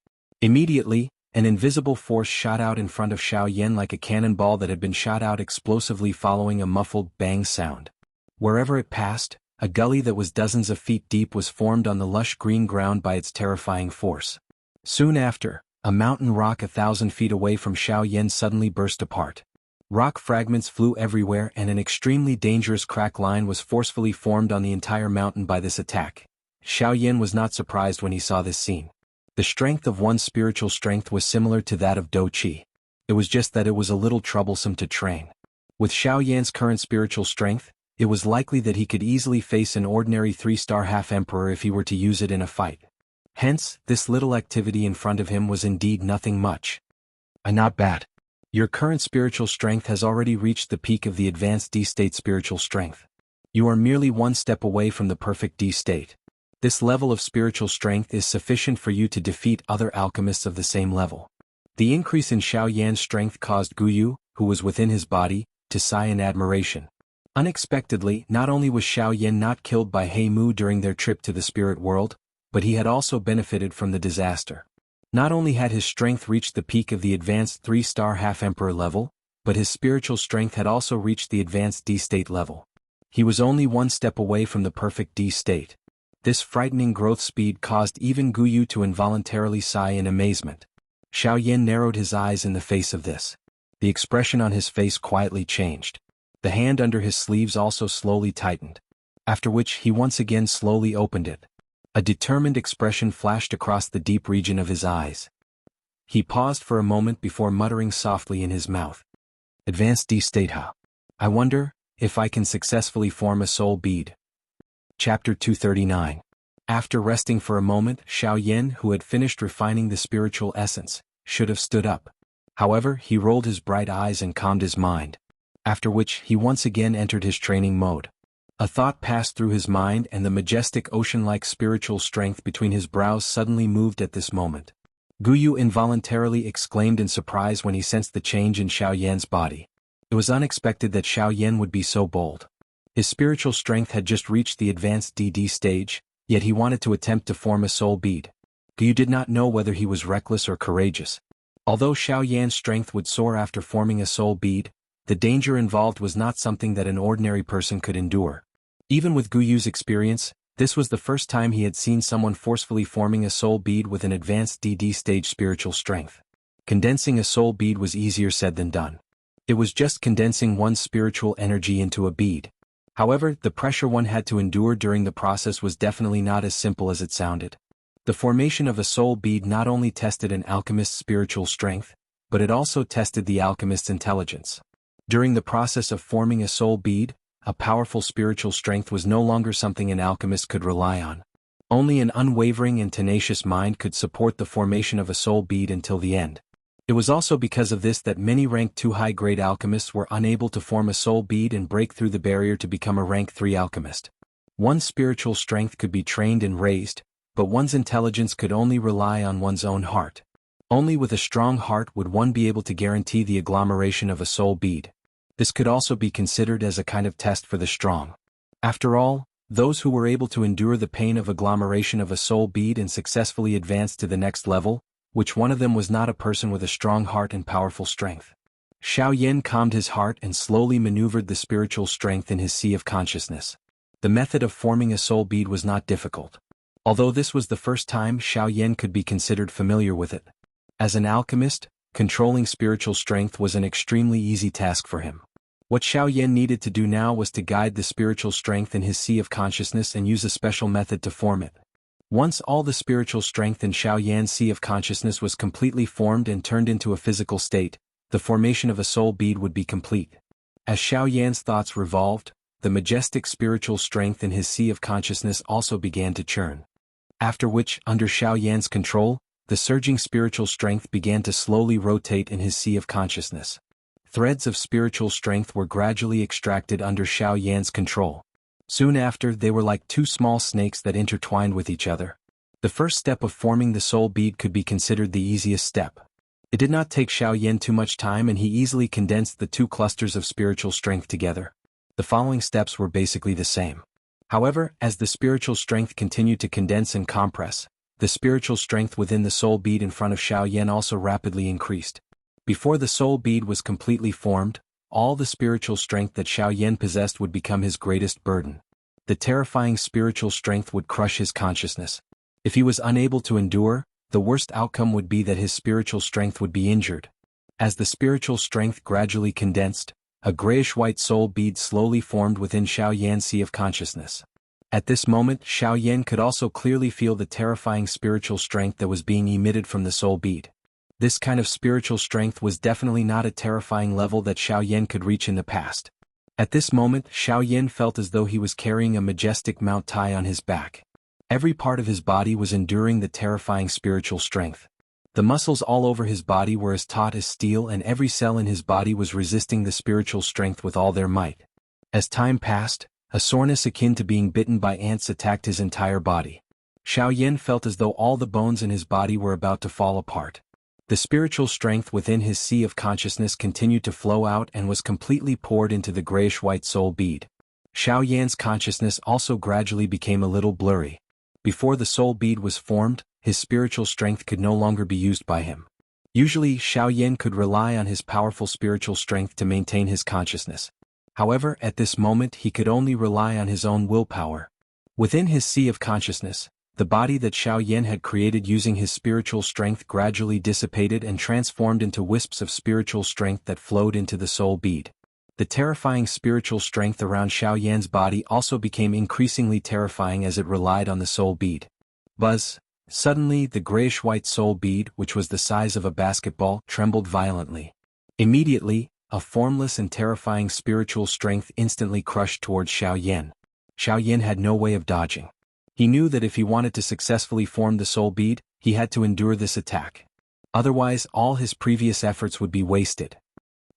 Immediately, an invisible force shot out in front of Xiao Yan like a cannonball that had been shot out explosively following a muffled bang sound. Wherever it passed, a gully that was dozens of feet deep was formed on the lush green ground by its terrifying force. Soon after, a mountain rock 1,000 feet away from Xiao Yan suddenly burst apart. Rock fragments flew everywhere and an extremely dangerous crack line was forcefully formed on the entire mountain by this attack. Xiao Yan was not surprised when he saw this scene. The strength of one's spiritual strength was similar to that of Do-Chi. It was just that it was a little troublesome to train. With Xiao Yan's current spiritual strength, it was likely that he could easily face an ordinary 3-star half-emperor if he were to use it in a fight. Hence, this little activity in front of him was indeed nothing much. Not bad. Your current spiritual strength has already reached the peak of the advanced D state spiritual strength. You are merely one step away from the perfect D state. This level of spiritual strength is sufficient for you to defeat other alchemists of the same level. The increase in Xiao Yan's strength caused Guyu, who was within his body, to sigh in admiration. Unexpectedly, not only was Xiao Yan not killed by He Mu during their trip to the spirit world, but he had also benefited from the disaster. Not only had his strength reached the peak of the advanced 3-star half-emperor level, but his spiritual strength had also reached the advanced D state level. He was only one step away from the perfect D state. This frightening growth speed caused even Guyu to involuntarily sigh in amazement. Xiao Yan narrowed his eyes in the face of this. The expression on his face quietly changed. The hand under his sleeves also slowly tightened. After which he once again slowly opened it. A determined expression flashed across the deep region of his eyes. He paused for a moment before muttering softly in his mouth. Advanced D state, huh? I wonder if I can successfully form a soul bead. Chapter 239. After resting for a moment, Xiao Yan, who had finished refining the spiritual essence, should have stood up. However, he rolled his bright eyes and calmed his mind. After which he once again entered his training mode. A thought passed through his mind and the majestic ocean-like spiritual strength between his brows suddenly moved at this moment. Guyu involuntarily exclaimed in surprise when he sensed the change in Xiao Yan's body. It was unexpected that Xiao Yan would be so bold. His spiritual strength had just reached the advanced DD stage, yet he wanted to attempt to form a soul bead. Guyu did not know whether he was reckless or courageous. Although Xiao Yan's strength would soar after forming a soul bead, the danger involved was not something that an ordinary person could endure. Even with Guyu's experience, this was the first time he had seen someone forcefully forming a soul bead with an advanced DD stage spiritual strength. Condensing a soul bead was easier said than done. It was just condensing one's spiritual energy into a bead. However, the pressure one had to endure during the process was definitely not as simple as it sounded. The formation of a soul bead not only tested an alchemist's spiritual strength, but it also tested the alchemist's intelligence. During the process of forming a soul bead, a powerful spiritual strength was no longer something an alchemist could rely on. Only an unwavering and tenacious mind could support the formation of a soul bead until the end. It was also because of this that many rank 2 high-grade alchemists were unable to form a soul bead and break through the barrier to become a rank 3 alchemist. One's spiritual strength could be trained and raised, but one's intelligence could only rely on one's own heart. Only with a strong heart would one be able to guarantee the agglomeration of a soul bead. This could also be considered as a kind of test for the strong. After all, those who were able to endure the pain of agglomeration of a soul bead and successfully advance to the next level, which one of them was not a person with a strong heart and powerful strength? Xiao Yan calmed his heart and slowly maneuvered the spiritual strength in his sea of consciousness. The method of forming a soul bead was not difficult. Although this was the first time Xiao Yan could be considered familiar with it. As an alchemist, controlling spiritual strength was an extremely easy task for him. What Xiao Yan needed to do now was to guide the spiritual strength in his sea of consciousness and use a special method to form it. Once all the spiritual strength in Xiao Yan's sea of consciousness was completely formed and turned into a physical state, the formation of a soul bead would be complete. As Xiao Yan's thoughts revolved, the majestic spiritual strength in his sea of consciousness also began to churn. After which, under Xiao Yan's control, the surging spiritual strength began to slowly rotate in his sea of consciousness. Threads of spiritual strength were gradually extracted under Xiao Yan's control. Soon after, they were like 2 small snakes that intertwined with each other. The first step of forming the soul bead could be considered the easiest step. It did not take Xiao Yan too much time and he easily condensed the 2 clusters of spiritual strength together. The following steps were basically the same. However, as the spiritual strength continued to condense and compress, the spiritual strength within the soul bead in front of Xiao Yan also rapidly increased. Before the soul bead was completely formed, all the spiritual strength that Xiao Yan possessed would become his greatest burden. The terrifying spiritual strength would crush his consciousness. If he was unable to endure, the worst outcome would be that his spiritual strength would be injured. As the spiritual strength gradually condensed, a grayish-white soul bead slowly formed within Xiao Yan's sea of consciousness. At this moment, Xiao Yan could also clearly feel the terrifying spiritual strength that was being emitted from the soul bead. This kind of spiritual strength was definitely not a terrifying level that Xiao Yan could reach in the past. At this moment, Xiao Yan felt as though he was carrying a majestic Mount Tai on his back. Every part of his body was enduring the terrifying spiritual strength. The muscles all over his body were as taut as steel, and every cell in his body was resisting the spiritual strength with all their might. As time passed, a soreness akin to being bitten by ants attacked his entire body. Xiao Yan felt as though all the bones in his body were about to fall apart. The spiritual strength within his sea of consciousness continued to flow out and was completely poured into the grayish-white soul bead. Xiao Yan's consciousness also gradually became a little blurry. Before the soul bead was formed, his spiritual strength could no longer be used by him. Usually, Xiao Yan could rely on his powerful spiritual strength to maintain his consciousness. However, at this moment he could only rely on his own willpower. Within his sea of consciousness, the body that Xiao Yan had created using his spiritual strength gradually dissipated and transformed into wisps of spiritual strength that flowed into the soul bead. The terrifying spiritual strength around Xiao Yan's body also became increasingly terrifying as it relied on the soul bead. Buzz! Suddenly, the grayish-white soul bead, which was the size of a basketball, trembled violently. Immediately, a formless and terrifying spiritual strength instantly crushed towards Xiao Yan. Xiao Yan had no way of dodging. He knew that if he wanted to successfully form the soul bead, he had to endure this attack. Otherwise, all his previous efforts would be wasted.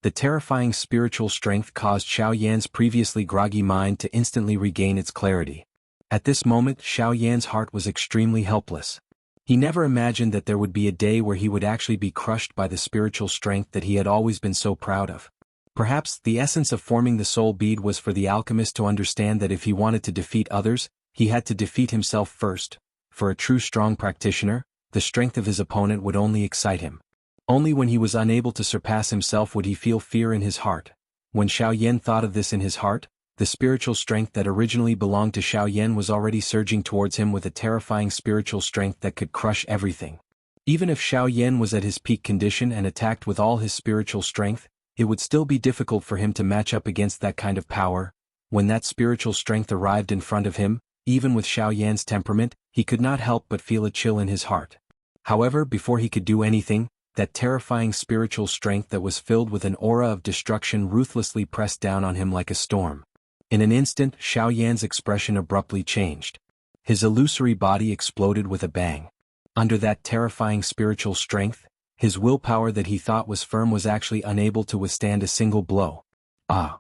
The terrifying spiritual strength caused Xiao Yan's previously groggy mind to instantly regain its clarity. At this moment, Xiao Yan's heart was extremely helpless. He never imagined that there would be a day where he would actually be crushed by the spiritual strength that he had always been so proud of. Perhaps the essence of forming the soul bead was for the alchemist to understand that if he wanted to defeat others, he had to defeat himself first. For a true strong practitioner, the strength of his opponent would only excite him. Only when he was unable to surpass himself would he feel fear in his heart. When Xiao Yan thought of this in his heart, the spiritual strength that originally belonged to Xiao Yan was already surging towards him with a terrifying spiritual strength that could crush everything. Even if Xiao Yan was at his peak condition and attacked with all his spiritual strength, it would still be difficult for him to match up against that kind of power. When that spiritual strength arrived in front of him, even with Xiao Yan's temperament, he could not help but feel a chill in his heart. However, before he could do anything, that terrifying spiritual strength that was filled with an aura of destruction ruthlessly pressed down on him like a storm. In an instant, Xiao Yan's expression abruptly changed. His illusory body exploded with a bang. Under that terrifying spiritual strength, his willpower that he thought was firm was actually unable to withstand a single blow. Ah!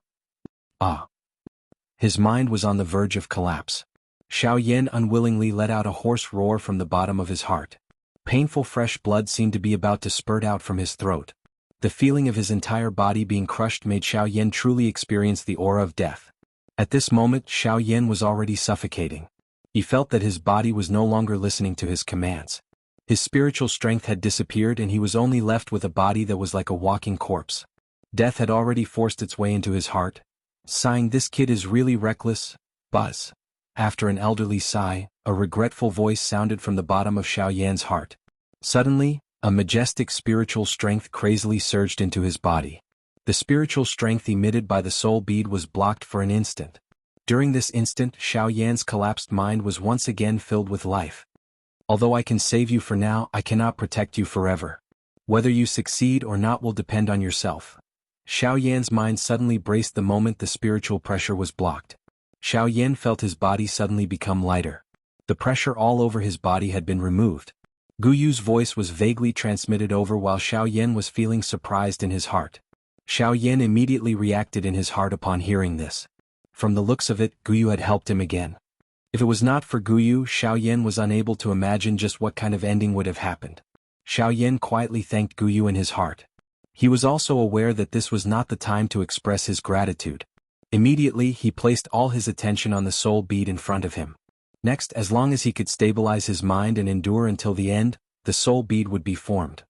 Ah! His mind was on the verge of collapse. Xiao Yan unwillingly let out a hoarse roar from the bottom of his heart. Painful fresh blood seemed to be about to spurt out from his throat. The feeling of his entire body being crushed made Xiao Yan truly experience the aura of death. At this moment, Xiao Yan was already suffocating. He felt that his body was no longer listening to his commands. His spiritual strength had disappeared and he was only left with a body that was like a walking corpse. Death had already forced its way into his heart. Sighing, "This kid is really reckless, Buzz." After an elderly sigh, a regretful voice sounded from the bottom of Xiao Yan's heart. Suddenly, a majestic spiritual strength crazily surged into his body. The spiritual strength emitted by the soul bead was blocked for an instant. During this instant, Xiao Yan's collapsed mind was once again filled with life. "Although I can save you for now, I cannot protect you forever. Whether you succeed or not will depend on yourself." Xiao Yan's mind suddenly braced the moment the spiritual pressure was blocked. Xiao Yan felt his body suddenly become lighter. The pressure all over his body had been removed. Guyu's voice was vaguely transmitted over while Xiao Yan was feeling surprised in his heart. Xiao Yan immediately reacted in his heart upon hearing this. From the looks of it, Guyu had helped him again. If it was not for Guyu, Xiao Yan was unable to imagine just what kind of ending would have happened. Xiao Yan quietly thanked Guyu in his heart. He was also aware that this was not the time to express his gratitude. Immediately, he placed all his attention on the soul bead in front of him. Next, as long as he could stabilize his mind and endure until the end, the soul bead would be formed.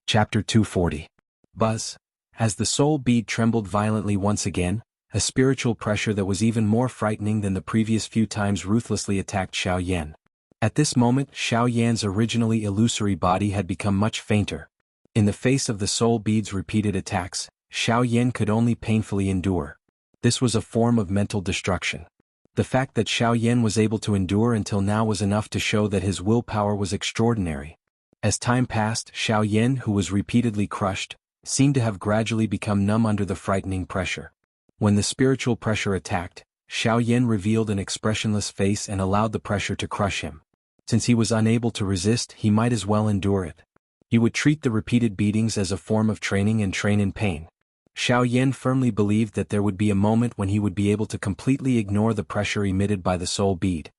Chapter 240. Buzz. As the soul bead trembled violently once again, a spiritual pressure that was even more frightening than the previous few times ruthlessly attacked Xiao Yan. At this moment, Xiao Yan's originally illusory body had become much fainter. In the face of the soul bead's repeated attacks, Xiao Yan could only painfully endure. This was a form of mental destruction. The fact that Xiao Yan was able to endure until now was enough to show that his willpower was extraordinary. As time passed, Xiao Yan, who was repeatedly crushed, seemed to have gradually become numb under the frightening pressure. When the spiritual pressure attacked, Xiao Yan revealed an expressionless face and allowed the pressure to crush him. Since he was unable to resist, he might as well endure it. He would treat the repeated beatings as a form of training and train in pain. Xiao Yan firmly believed that there would be a moment when he would be able to completely ignore the pressure emitted by the soul bead.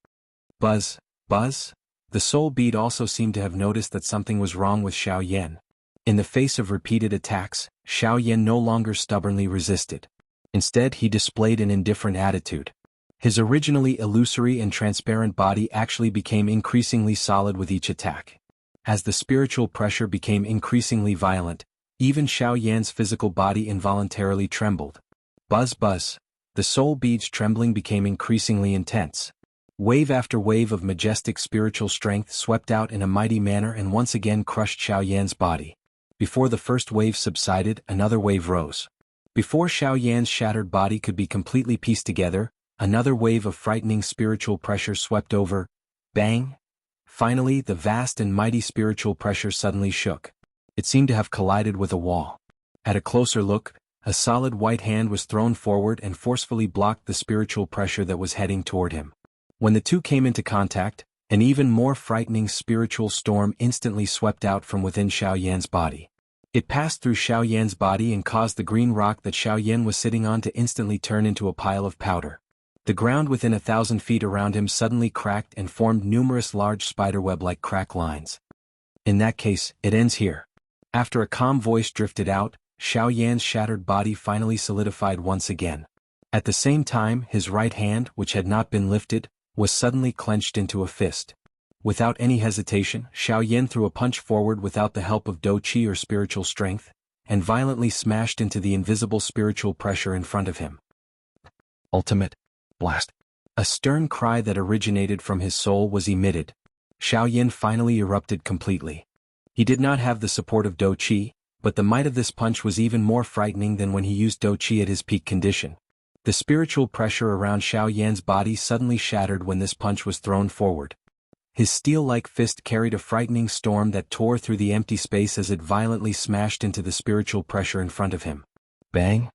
Buzz, buzz? The soul bead also seemed to have noticed that something was wrong with Xiao Yan. In the face of repeated attacks, Xiao Yan no longer stubbornly resisted. Instead, he displayed an indifferent attitude. His originally illusory and transparent body actually became increasingly solid with each attack. As the spiritual pressure became increasingly violent, even Xiao Yan's physical body involuntarily trembled. Buzz buzz. The soul bead's trembling became increasingly intense. Wave after wave of majestic spiritual strength swept out in a mighty manner and once again crushed Xiao Yan's body. Before the first wave subsided, another wave rose. Before Xiao Yan's shattered body could be completely pieced together, another wave of frightening spiritual pressure swept over. Bang! Finally, the vast and mighty spiritual pressure suddenly shook. It seemed to have collided with a wall. At a closer look, a solid white hand was thrown forward and forcefully blocked the spiritual pressure that was heading toward him. When the two came into contact, an even more frightening spiritual storm instantly swept out from within Xiao Yan's body. It passed through Xiao Yan's body and caused the green rock that Xiao Yan was sitting on to instantly turn into a pile of powder. The ground within 1,000 feet around him suddenly cracked and formed numerous large spiderweb-like crack lines. In that case, it ends here. After a calm voice drifted out, Xiao Yan's shattered body finally solidified once again. At the same time, his right hand, which had not been lifted, was suddenly clenched into a fist. Without any hesitation, Xiao Yan threw a punch forward without the help of Do Qi or spiritual strength, and violently smashed into the invisible spiritual pressure in front of him. Ultimate blast. A stern cry that originated from his soul was emitted. Xiao Yan finally erupted completely. He did not have the support of Do Qi, but the might of this punch was even more frightening than when he used Do Qi at his peak condition. The spiritual pressure around Xiao Yan's body suddenly shattered when this punch was thrown forward. His steel-like fist carried a frightening storm that tore through the empty space as it violently smashed into the spiritual pressure in front of him. Bang!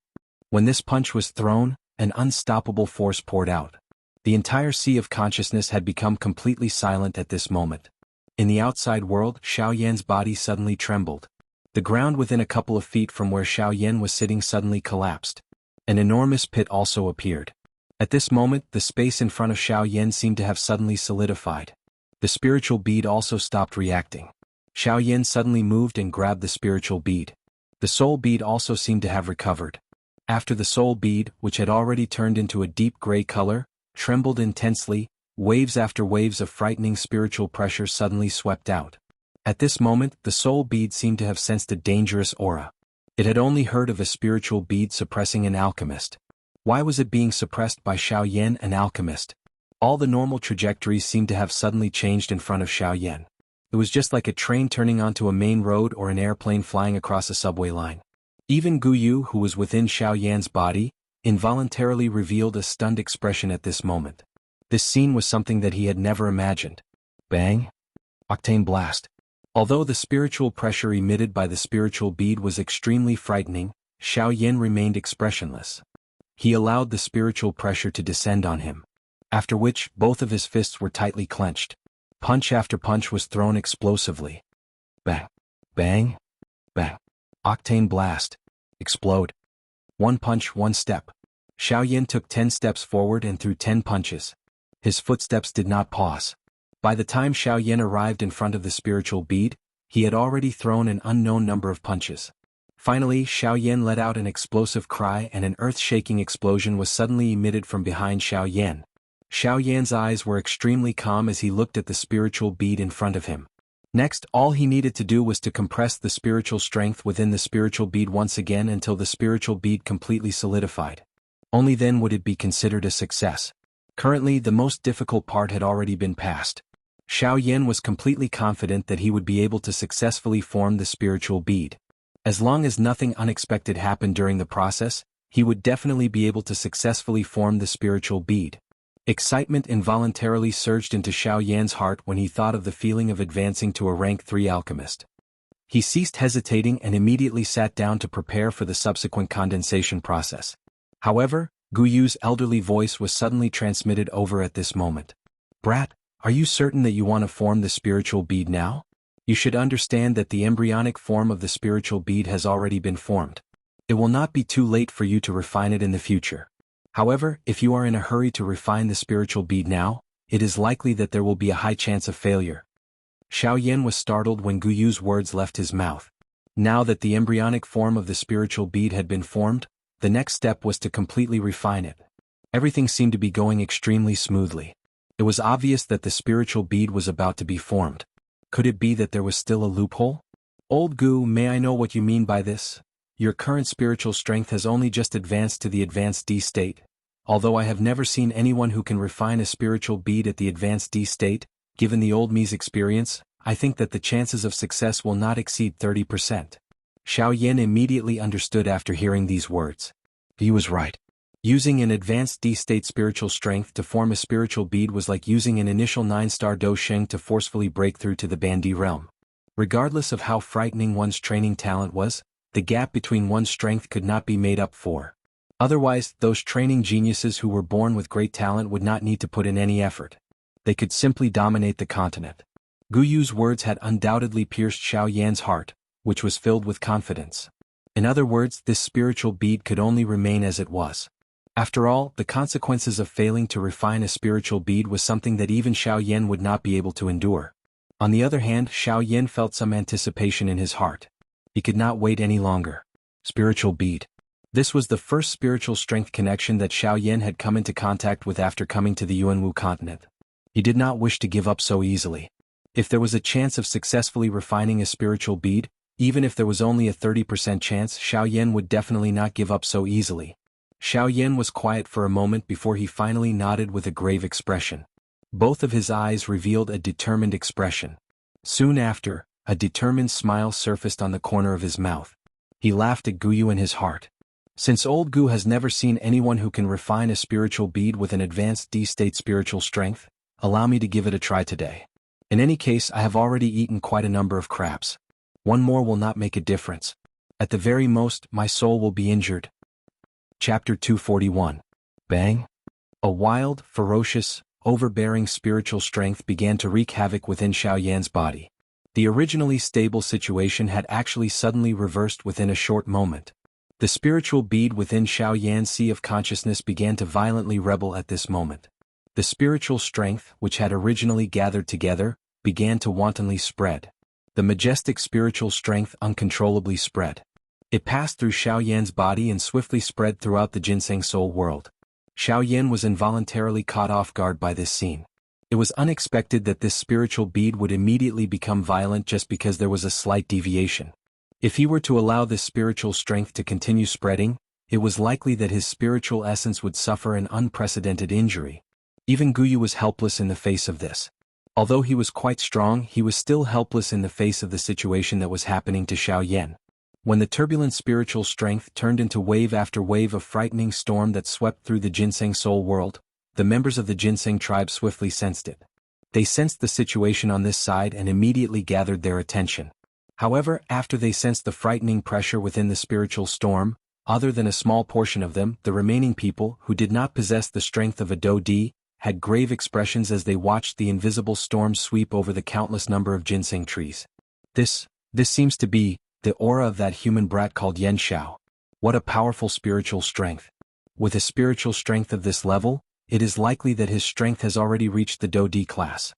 When this punch was thrown, an unstoppable force poured out. The entire sea of consciousness had become completely silent at this moment. In the outside world, Xiao Yan's body suddenly trembled. The ground within a couple of feet from where Xiao Yan was sitting suddenly collapsed. An enormous pit also appeared. At this moment, the space in front of Xiao Yan seemed to have suddenly solidified. The spiritual bead also stopped reacting. Xiao Yan suddenly moved and grabbed the spiritual bead. The soul bead also seemed to have recovered. After the soul bead, which had already turned into a deep gray color, trembled intensely, waves after waves of frightening spiritual pressure suddenly swept out. At this moment, the soul bead seemed to have sensed a dangerous aura. It had only heard of a spiritual bead suppressing an alchemist. Why was it being suppressed by Xiao Yan, an alchemist? All the normal trajectories seemed to have suddenly changed in front of Xiao Yan. It was just like a train turning onto a main road or an airplane flying across a subway line. Even Gu Yu, who was within Xiao Yan's body, involuntarily revealed a stunned expression at this moment. This scene was something that he had never imagined. Bang! Octane blast. Although the spiritual pressure emitted by the spiritual bead was extremely frightening, Xiao Yan remained expressionless. He allowed the spiritual pressure to descend on him. After which, both of his fists were tightly clenched. Punch after punch was thrown explosively. Bang! Bang! Bang! Octane blast. Explode. One punch, one step. Xiao Yan took 10 steps forward and threw 10 punches. His footsteps did not pause. By the time Xiao Yan arrived in front of the spiritual bead, he had already thrown an unknown number of punches. Finally, Xiao Yan let out an explosive cry and an earth-shaking explosion was suddenly emitted from behind Xiao Yan. Xiao Yan's eyes were extremely calm as he looked at the spiritual bead in front of him. Next, all he needed to do was to compress the spiritual strength within the spiritual bead once again until the spiritual bead completely solidified. Only then would it be considered a success. Currently, the most difficult part had already been passed. Xiao Yan was completely confident that he would be able to successfully form the spiritual bead. As long as nothing unexpected happened during the process, he would definitely be able to successfully form the spiritual bead. Excitement involuntarily surged into Xiao Yan's heart when he thought of the feeling of advancing to a rank 3 alchemist. He ceased hesitating and immediately sat down to prepare for the subsequent condensation process. However, Gu Yu's elderly voice was suddenly transmitted over at this moment. Brat, are you certain that you want to form the spiritual bead now? You should understand that the embryonic form of the spiritual bead has already been formed. It will not be too late for you to refine it in the future. However, if you are in a hurry to refine the spiritual bead now, it is likely that there will be a high chance of failure. Xiao Yan was startled when Gu Yu's words left his mouth. Now that the embryonic form of the spiritual bead had been formed, the next step was to completely refine it. Everything seemed to be going extremely smoothly. It was obvious that the spiritual bead was about to be formed. Could it be that there was still a loophole? Old Gu, may I know what you mean by this? Your current spiritual strength has only just advanced to the advanced D state. Although I have never seen anyone who can refine a spiritual bead at the advanced D state, given the old me's experience, I think that the chances of success will not exceed 30%. Xiao Yan immediately understood after hearing these words. He was right. Using an advanced D-state spiritual strength to form a spiritual bead was like using an initial 9-star Do Sheng to forcefully break through to the Bandi realm. Regardless of how frightening one's training talent was, the gap between one's strength could not be made up for. Otherwise, those training geniuses who were born with great talent would not need to put in any effort. They could simply dominate the continent. Gu Yu's words had undoubtedly pierced Xiao Yan's heart, which was filled with confidence. In other words, this spiritual bead could only remain as it was. After all, the consequences of failing to refine a spiritual bead was something that even Xiao Yan would not be able to endure. On the other hand, Xiao Yan felt some anticipation in his heart. He could not wait any longer. Spiritual bead. This was the first spiritual strength connection that Xiao Yan had come into contact with after coming to the Yuanwu continent. He did not wish to give up so easily. If there was a chance of successfully refining a spiritual bead, even if there was only a 30% chance, Xiao Yan would definitely not give up so easily. Xiao Yan was quiet for a moment before he finally nodded with a grave expression. Both of his eyes revealed a determined expression. Soon after, a determined smile surfaced on the corner of his mouth. He laughed at Gu Yu in his heart. Since old Gu has never seen anyone who can refine a spiritual bead with an advanced D-state spiritual strength, allow me to give it a try today. In any case, I have already eaten quite a number of crabs. One more will not make a difference. At the very most, my soul will be injured. Chapter 241. Bang! A wild, ferocious, overbearing spiritual strength began to wreak havoc within Xiao Yan's body. The originally stable situation had actually suddenly reversed within a short moment. The spiritual bead within Xiao Yan's sea of consciousness began to violently rebel at this moment. The spiritual strength, which had originally gathered together, began to wantonly spread. The majestic spiritual strength uncontrollably spread. It passed through Xiao Yan's body and swiftly spread throughout the Ginseng Soul world. Xiao Yan was involuntarily caught off guard by this scene. It was unexpected that this spiritual bead would immediately become violent just because there was a slight deviation. If he were to allow this spiritual strength to continue spreading, it was likely that his spiritual essence would suffer an unprecedented injury. Even Gu Yu was helpless in the face of this. Although he was quite strong, he was still helpless in the face of the situation that was happening to Xiao Yan. When the turbulent spiritual strength turned into wave after wave of frightening storm that swept through the Ginseng Soul world, the members of the Ginseng tribe swiftly sensed it. They sensed the situation on this side and immediately gathered their attention. However, after they sensed the frightening pressure within the spiritual storm, other than a small portion of them, the remaining people, who did not possess the strength of a Do Di, had grave expressions as they watched the invisible storm sweep over the countless number of ginseng trees. This seems to be the aura of that human brat called Yan Xiao. What a powerful spiritual strength. With a spiritual strength of this level, it is likely that his strength has already reached the Do Di class.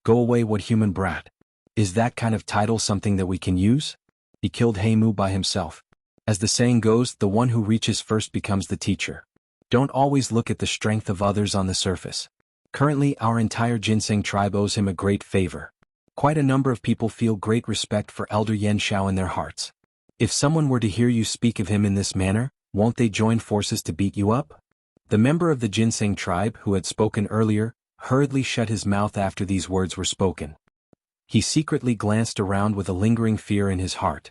Go away, what human brat. Is that kind of title something that we can use? He killed Heimu by himself. As the saying goes, the one who reaches first becomes the teacher. Don't always look at the strength of others on the surface. Currently, our entire Ginseng tribe owes him a great favor. Quite a number of people feel great respect for Elder Yan Xiao in their hearts. If someone were to hear you speak of him in this manner, won't they join forces to beat you up? The member of the Ginseng tribe who had spoken earlier hurriedly shut his mouth after these words were spoken. He secretly glanced around with a lingering fear in his heart.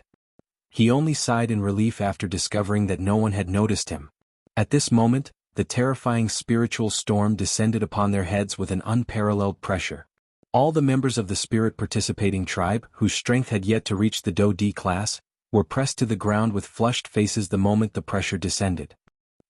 He only sighed in relief after discovering that no one had noticed him. At this moment, the terrifying spiritual storm descended upon their heads with an unparalleled pressure. All the members of the spirit participating tribe, whose strength had yet to reach the Do Di class, were pressed to the ground with flushed faces the moment the pressure descended.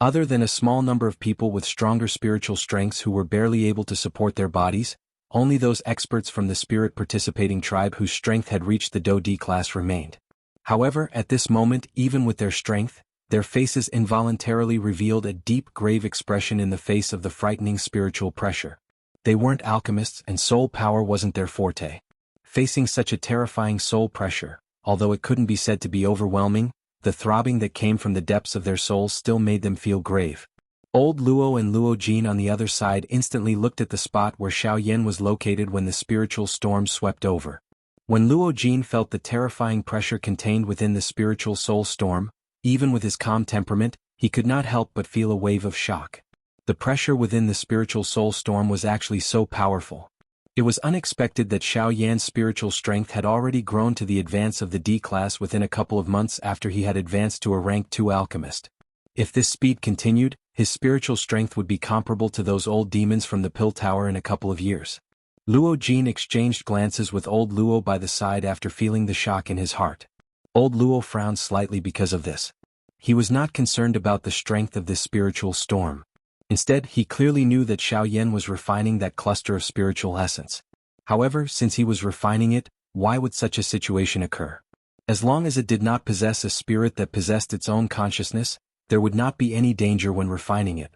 Other than a small number of people with stronger spiritual strengths who were barely able to support their bodies, only those experts from the spirit-participating tribe whose strength had reached the Do D class remained. However, at this moment, even with their strength, their faces involuntarily revealed a deep, grave expression in the face of the frightening spiritual pressure. They weren't alchemists, and soul power wasn't their forte. Facing such a terrifying soul pressure, although it couldn't be said to be overwhelming, the throbbing that came from the depths of their souls still made them feel grave. Old Luo and Luo Jin on the other side instantly looked at the spot where Xiao Yan was located when the spiritual storm swept over. When Luo Jin felt the terrifying pressure contained within the spiritual soul storm, even with his calm temperament, he could not help but feel a wave of shock. The pressure within the spiritual soul storm was actually so powerful. It was unexpected that Xiao Yan's spiritual strength had already grown to the advance of the D class within a couple of months after he had advanced to a rank 2 alchemist. If this speed continued, his spiritual strength would be comparable to those old demons from the Pill Tower in a couple of years. Luo Jin exchanged glances with old Luo by the side after feeling the shock in his heart. Old Luo frowned slightly because of this. He was not concerned about the strength of this spiritual storm. Instead, he clearly knew that Xiao Yan was refining that cluster of spiritual essence. However, since he was refining it, why would such a situation occur? As long as it did not possess a spirit that possessed its own consciousness, there would not be any danger when refining it.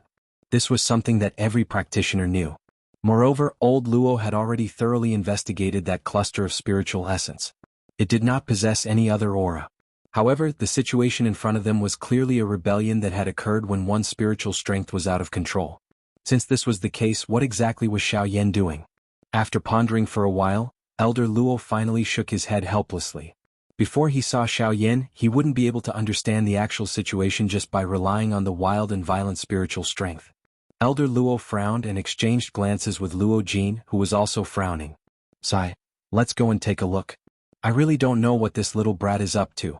This was something that every practitioner knew. Moreover, old Luo had already thoroughly investigated that cluster of spiritual essence. It did not possess any other aura. However, the situation in front of them was clearly a rebellion that had occurred when one's spiritual strength was out of control. Since this was the case, what exactly was Xiao Yan doing? After pondering for a while, Elder Luo finally shook his head helplessly. Before he saw Xiao Yan, he wouldn't be able to understand the actual situation just by relying on the wild and violent spiritual strength. Elder Luo frowned and exchanged glances with Luo Jin, who was also frowning. "Sai, let's go and take a look. I really don't know what this little brat is up to."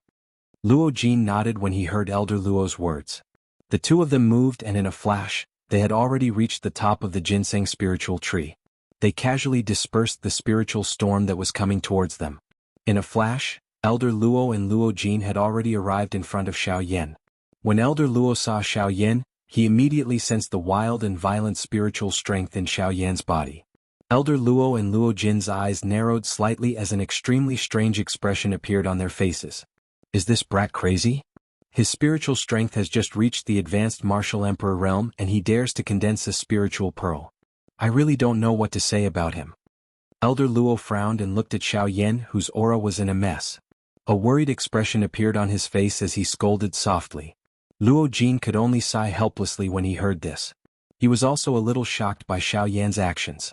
Luo Jin nodded when he heard Elder Luo's words. The two of them moved, and in a flash, they had already reached the top of the ginseng spiritual tree. They casually dispersed the spiritual storm that was coming towards them. In a flash, Elder Luo and Luo Jin had already arrived in front of Xiao Yan. When Elder Luo saw Xiao Yan, he immediately sensed the wild and violent spiritual strength in Xiao Yan's body. Elder Luo and Luo Jin's eyes narrowed slightly as an extremely strange expression appeared on their faces. Is this brat crazy? His spiritual strength has just reached the advanced martial emperor realm and he dares to condense a spiritual pearl. I really don't know what to say about him. Elder Luo frowned and looked at Xiao Yan, whose aura was in a mess. A worried expression appeared on his face as he scolded softly. Luo Jin could only sigh helplessly when he heard this. He was also a little shocked by Xiao Yan's actions.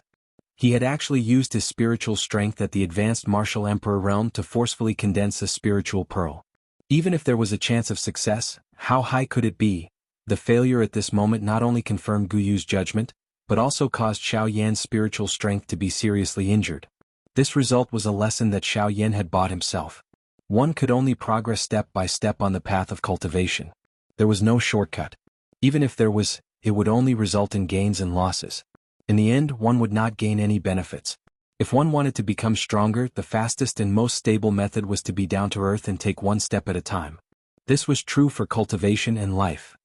He had actually used his spiritual strength at the advanced martial emperor realm to forcefully condense a spiritual pearl. Even if there was a chance of success, how high could it be? The failure at this moment not only confirmed Guyu's judgment, but also caused Xiao Yan's spiritual strength to be seriously injured. This result was a lesson that Xiao Yan had bought himself. One could only progress step by step on the path of cultivation. There was no shortcut. Even if there was, it would only result in gains and losses. In the end, one would not gain any benefits. If one wanted to become stronger, the fastest and most stable method was to be down to earth and take one step at a time. This was true for cultivation and life.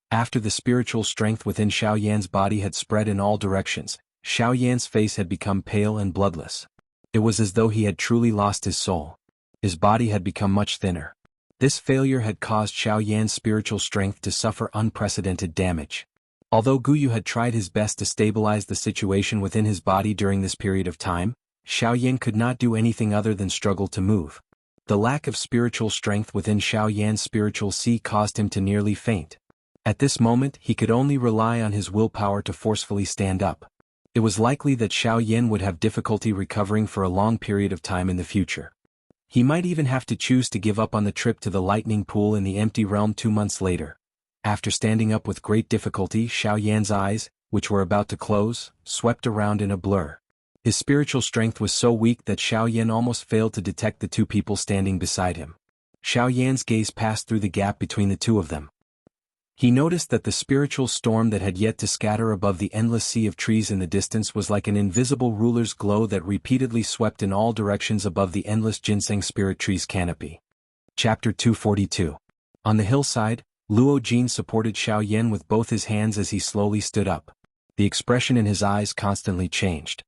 After the spiritual strength within Xiao Yan's body had spread in all directions, Xiao Yan's face had become pale and bloodless. It was as though he had truly lost his soul. His body had become much thinner. This failure had caused Xiao Yan's spiritual strength to suffer unprecedented damage. Although Guyu had tried his best to stabilize the situation within his body during this period of time, Xiao Yan could not do anything other than struggle to move. The lack of spiritual strength within Xiao Yan's spiritual sea caused him to nearly faint. At this moment, he could only rely on his willpower to forcefully stand up. It was likely that Xiao Yan would have difficulty recovering for a long period of time in the future. He might even have to choose to give up on the trip to the lightning pool in the empty realm 2 months later. After standing up with great difficulty, Xiao Yan's eyes, which were about to close, swept around in a blur. His spiritual strength was so weak that Xiao Yan almost failed to detect the two people standing beside him. Xiao Yan's gaze passed through the gap between the two of them. He noticed that the spiritual storm that had yet to scatter above the endless sea of trees in the distance was like an invisible ruler's glow that repeatedly swept in all directions above the endless ginseng spirit tree's canopy. Chapter 242. On the hillside, Luo Jin supported Xiao Yan with both his hands as he slowly stood up. The expression in his eyes constantly changed.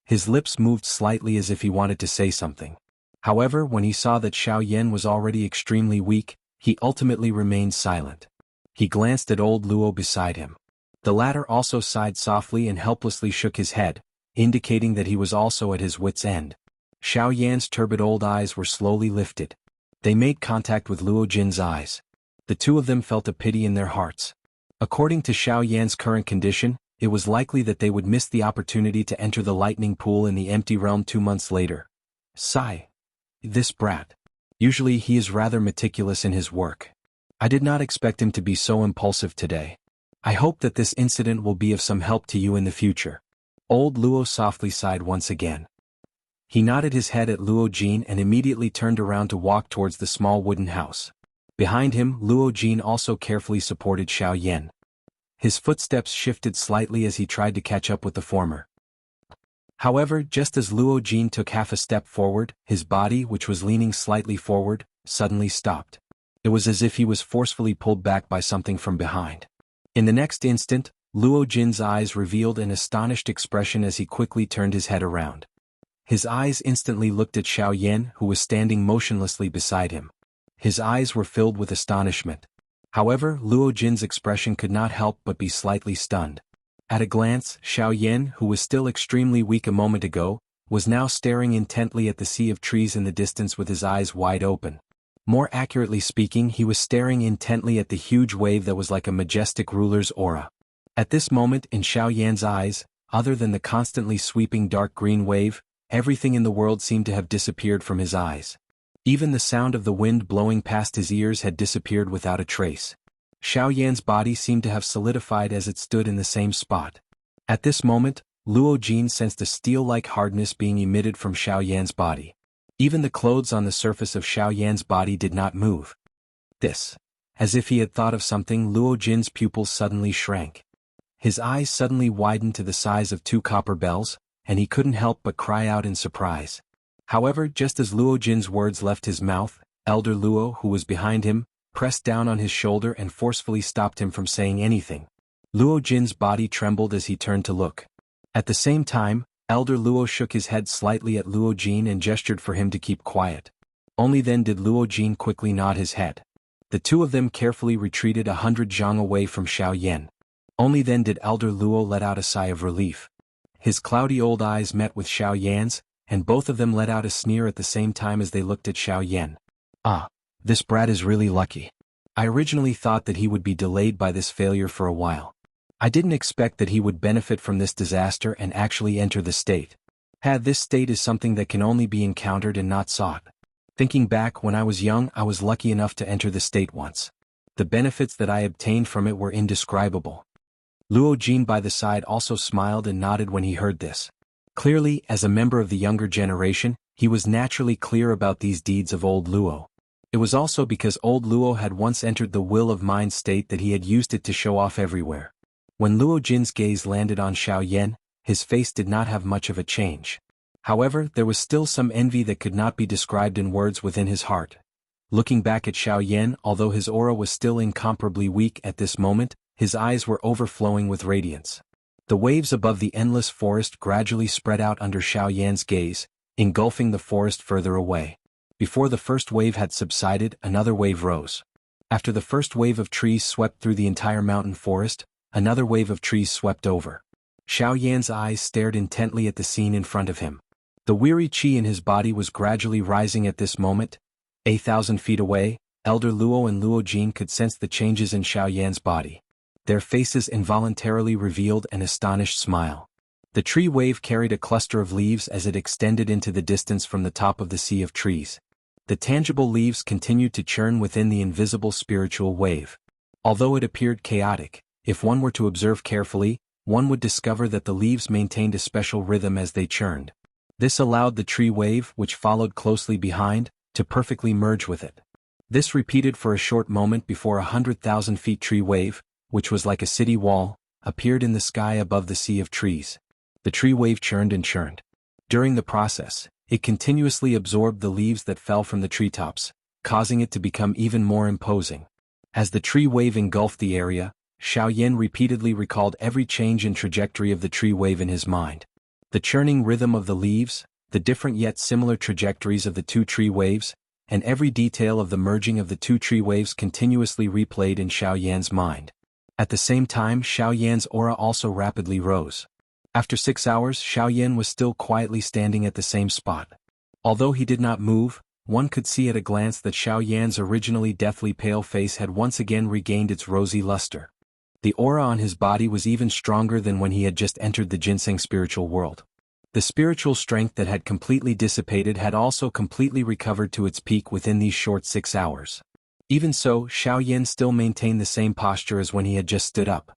His lips moved slightly as if he wanted to say something. However, when he saw that Xiao Yan was already extremely weak, he ultimately remained silent. He glanced at old Luo beside him. The latter also sighed softly and helplessly shook his head, indicating that he was also at his wits' end. Xiao Yan's turbid old eyes were slowly lifted. They made contact with Luo Jin's eyes. The two of them felt a pity in their hearts. According to Xiao Yan's current condition, it was likely that they would miss the opportunity to enter the lightning pool in the empty realm 2 months later. Sigh. This brat. Usually he is rather meticulous in his work. I did not expect him to be so impulsive today. I hope that this incident will be of some help to you in the future. Old Luo softly sighed once again. He nodded his head at Luo Jin and immediately turned around to walk towards the small wooden house. Behind him, Luo Jin also carefully supported Xiao Yan. His footsteps shifted slightly as he tried to catch up with the former. However, just as Luo Jin took half a step forward, his body, which was leaning slightly forward, suddenly stopped. It was as if he was forcefully pulled back by something from behind. In the next instant, Luo Jin's eyes revealed an astonished expression as he quickly turned his head around. His eyes instantly looked at Xiao Yan, who was standing motionlessly beside him. His eyes were filled with astonishment. However, Luo Jin's expression could not help but be slightly stunned. At a glance, Xiao Yan, who was still extremely weak a moment ago, was now staring intently at the sea of trees in the distance with his eyes wide open. More accurately speaking, he was staring intently at the huge wave that was like a majestic ruler's aura. At this moment, in Xiao Yan's eyes, other than the constantly sweeping dark green wave, everything in the world seemed to have disappeared from his eyes. Even the sound of the wind blowing past his ears had disappeared without a trace. Xiao Yan's body seemed to have solidified as it stood in the same spot. At this moment, Luo Jin sensed a steel-like hardness being emitted from Xiao Yan's body. Even the clothes on the surface of Xiao Yan's body did not move. This. As if he had thought of something, Luo Jin's pupils suddenly shrank. His eyes suddenly widened to the size of 2 copper bells, and he couldn't help but cry out in surprise. However, just as Luo Jin's words left his mouth, Elder Luo, who was behind him, pressed down on his shoulder and forcefully stopped him from saying anything. Luo Jin's body trembled as he turned to look. At the same time, Elder Luo shook his head slightly at Luo Jin and gestured for him to keep quiet. Only then did Luo Jin quickly nod his head. The two of them carefully retreated 100 zhang away from Xiao Yan. Only then did Elder Luo let out a sigh of relief. His cloudy old eyes met with Xiao Yan's, and both of them let out a sneer at the same time as they looked at Xiao Yan. Ah, this brat is really lucky. I originally thought that he would be delayed by this failure for a while. I didn't expect that he would benefit from this disaster and actually enter the state. This state is something that can only be encountered and not sought. Thinking back, when I was young, I was lucky enough to enter the state once. The benefits that I obtained from it were indescribable. Luo Jin by the side also smiled and nodded when he heard this. Clearly, as a member of the younger generation, he was naturally clear about these deeds of old Luo. It was also because old Luo had once entered the will of mind state that he had used it to show off everywhere. When Luo Jin's gaze landed on Xiao Yan, his face did not have much of a change. However, there was still some envy that could not be described in words within his heart. Looking back at Xiao Yan, although his aura was still incomparably weak at this moment, his eyes were overflowing with radiance. The waves above the endless forest gradually spread out under Xiao Yan's gaze, engulfing the forest further away. Before the first wave had subsided, another wave rose. After the first wave of trees swept through the entire mountain forest, another wave of trees swept over. Xiao Yan's eyes stared intently at the scene in front of him. The weary qi in his body was gradually rising at this moment. 1,000 feet away, Elder Luo and Luo Jin could sense the changes in Xiao Yan's body. Their faces involuntarily revealed an astonished smile. The tree wave carried a cluster of leaves as it extended into the distance from the top of the sea of trees. The tangible leaves continued to churn within the invisible spiritual wave. Although it appeared chaotic, if one were to observe carefully, one would discover that the leaves maintained a special rhythm as they churned. This allowed the tree wave, which followed closely behind, to perfectly merge with it. This repeated for a short moment before 100,000 feet tree wave, which was like a city wall, appeared in the sky above the sea of trees. The tree wave churned and churned. During the process, it continuously absorbed the leaves that fell from the treetops, causing it to become even more imposing. As the tree wave engulfed the area, Xiaoyan repeatedly recalled every change in trajectory of the tree wave in his mind. The churning rhythm of the leaves, the different yet similar trajectories of the two tree waves, and every detail of the merging of the two tree waves continuously replayed in Xiaoyan's mind. At the same time, Xiaoyan's aura also rapidly rose. After 6 hours, Xiaoyan was still quietly standing at the same spot. Although he did not move, one could see at a glance that Xiaoyan's originally deathly pale face had once again regained its rosy luster. The aura on his body was even stronger than when he had just entered the ginseng spiritual world. The spiritual strength that had completely dissipated had also completely recovered to its peak within these short 6 hours. Even so, Xiaoyan still maintained the same posture as when he had just stood up.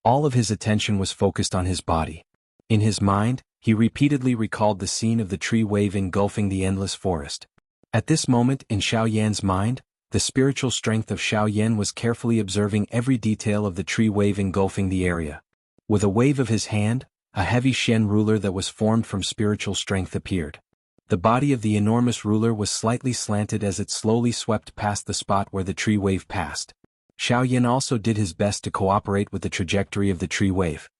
All of his attention was focused on his body. In his mind, he repeatedly recalled the scene of the tree wave engulfing the endless forest. At this moment in Xiaoyan's mind, the spiritual strength of Xiaoyan was carefully observing every detail of the tree wave engulfing the area. With a wave of his hand, a heavy Shen ruler that was formed from spiritual strength appeared. The body of the enormous ruler was slightly slanted as it slowly swept past the spot where the tree wave passed. Xiaoyan also did his best to cooperate with the trajectory of the tree wave.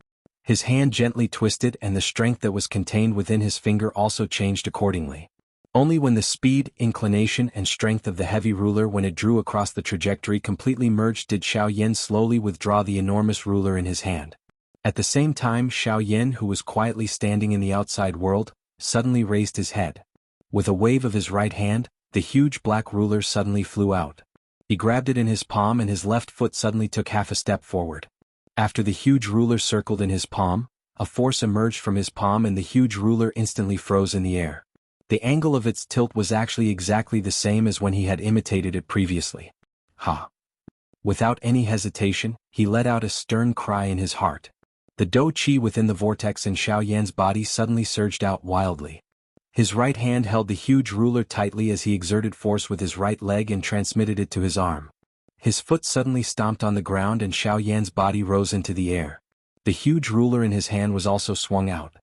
His hand gently twisted and the strength that was contained within his finger also changed accordingly. Only when the speed, inclination and strength of the heavy ruler when it drew across the trajectory completely merged did Xiaoyan slowly withdraw the enormous ruler in his hand. At the same time, Xiaoyan, who was quietly standing in the outside world, suddenly raised his head. With a wave of his right hand, the huge black ruler suddenly flew out. He grabbed it in his palm and his left foot suddenly took half a step forward. After the huge ruler circled in his palm, a force emerged from his palm and the huge ruler instantly froze in the air. The angle of its tilt was actually exactly the same as when he had imitated it previously. Ha! Without any hesitation, he let out a stern cry in his heart. The dou qi within the vortex in Xiaoyan's body suddenly surged out wildly. His right hand held the huge ruler tightly as he exerted force with his right leg and transmitted it to his arm. His foot suddenly stomped on the ground and Xiaoyan's body rose into the air. The huge ruler in his hand was also swung out.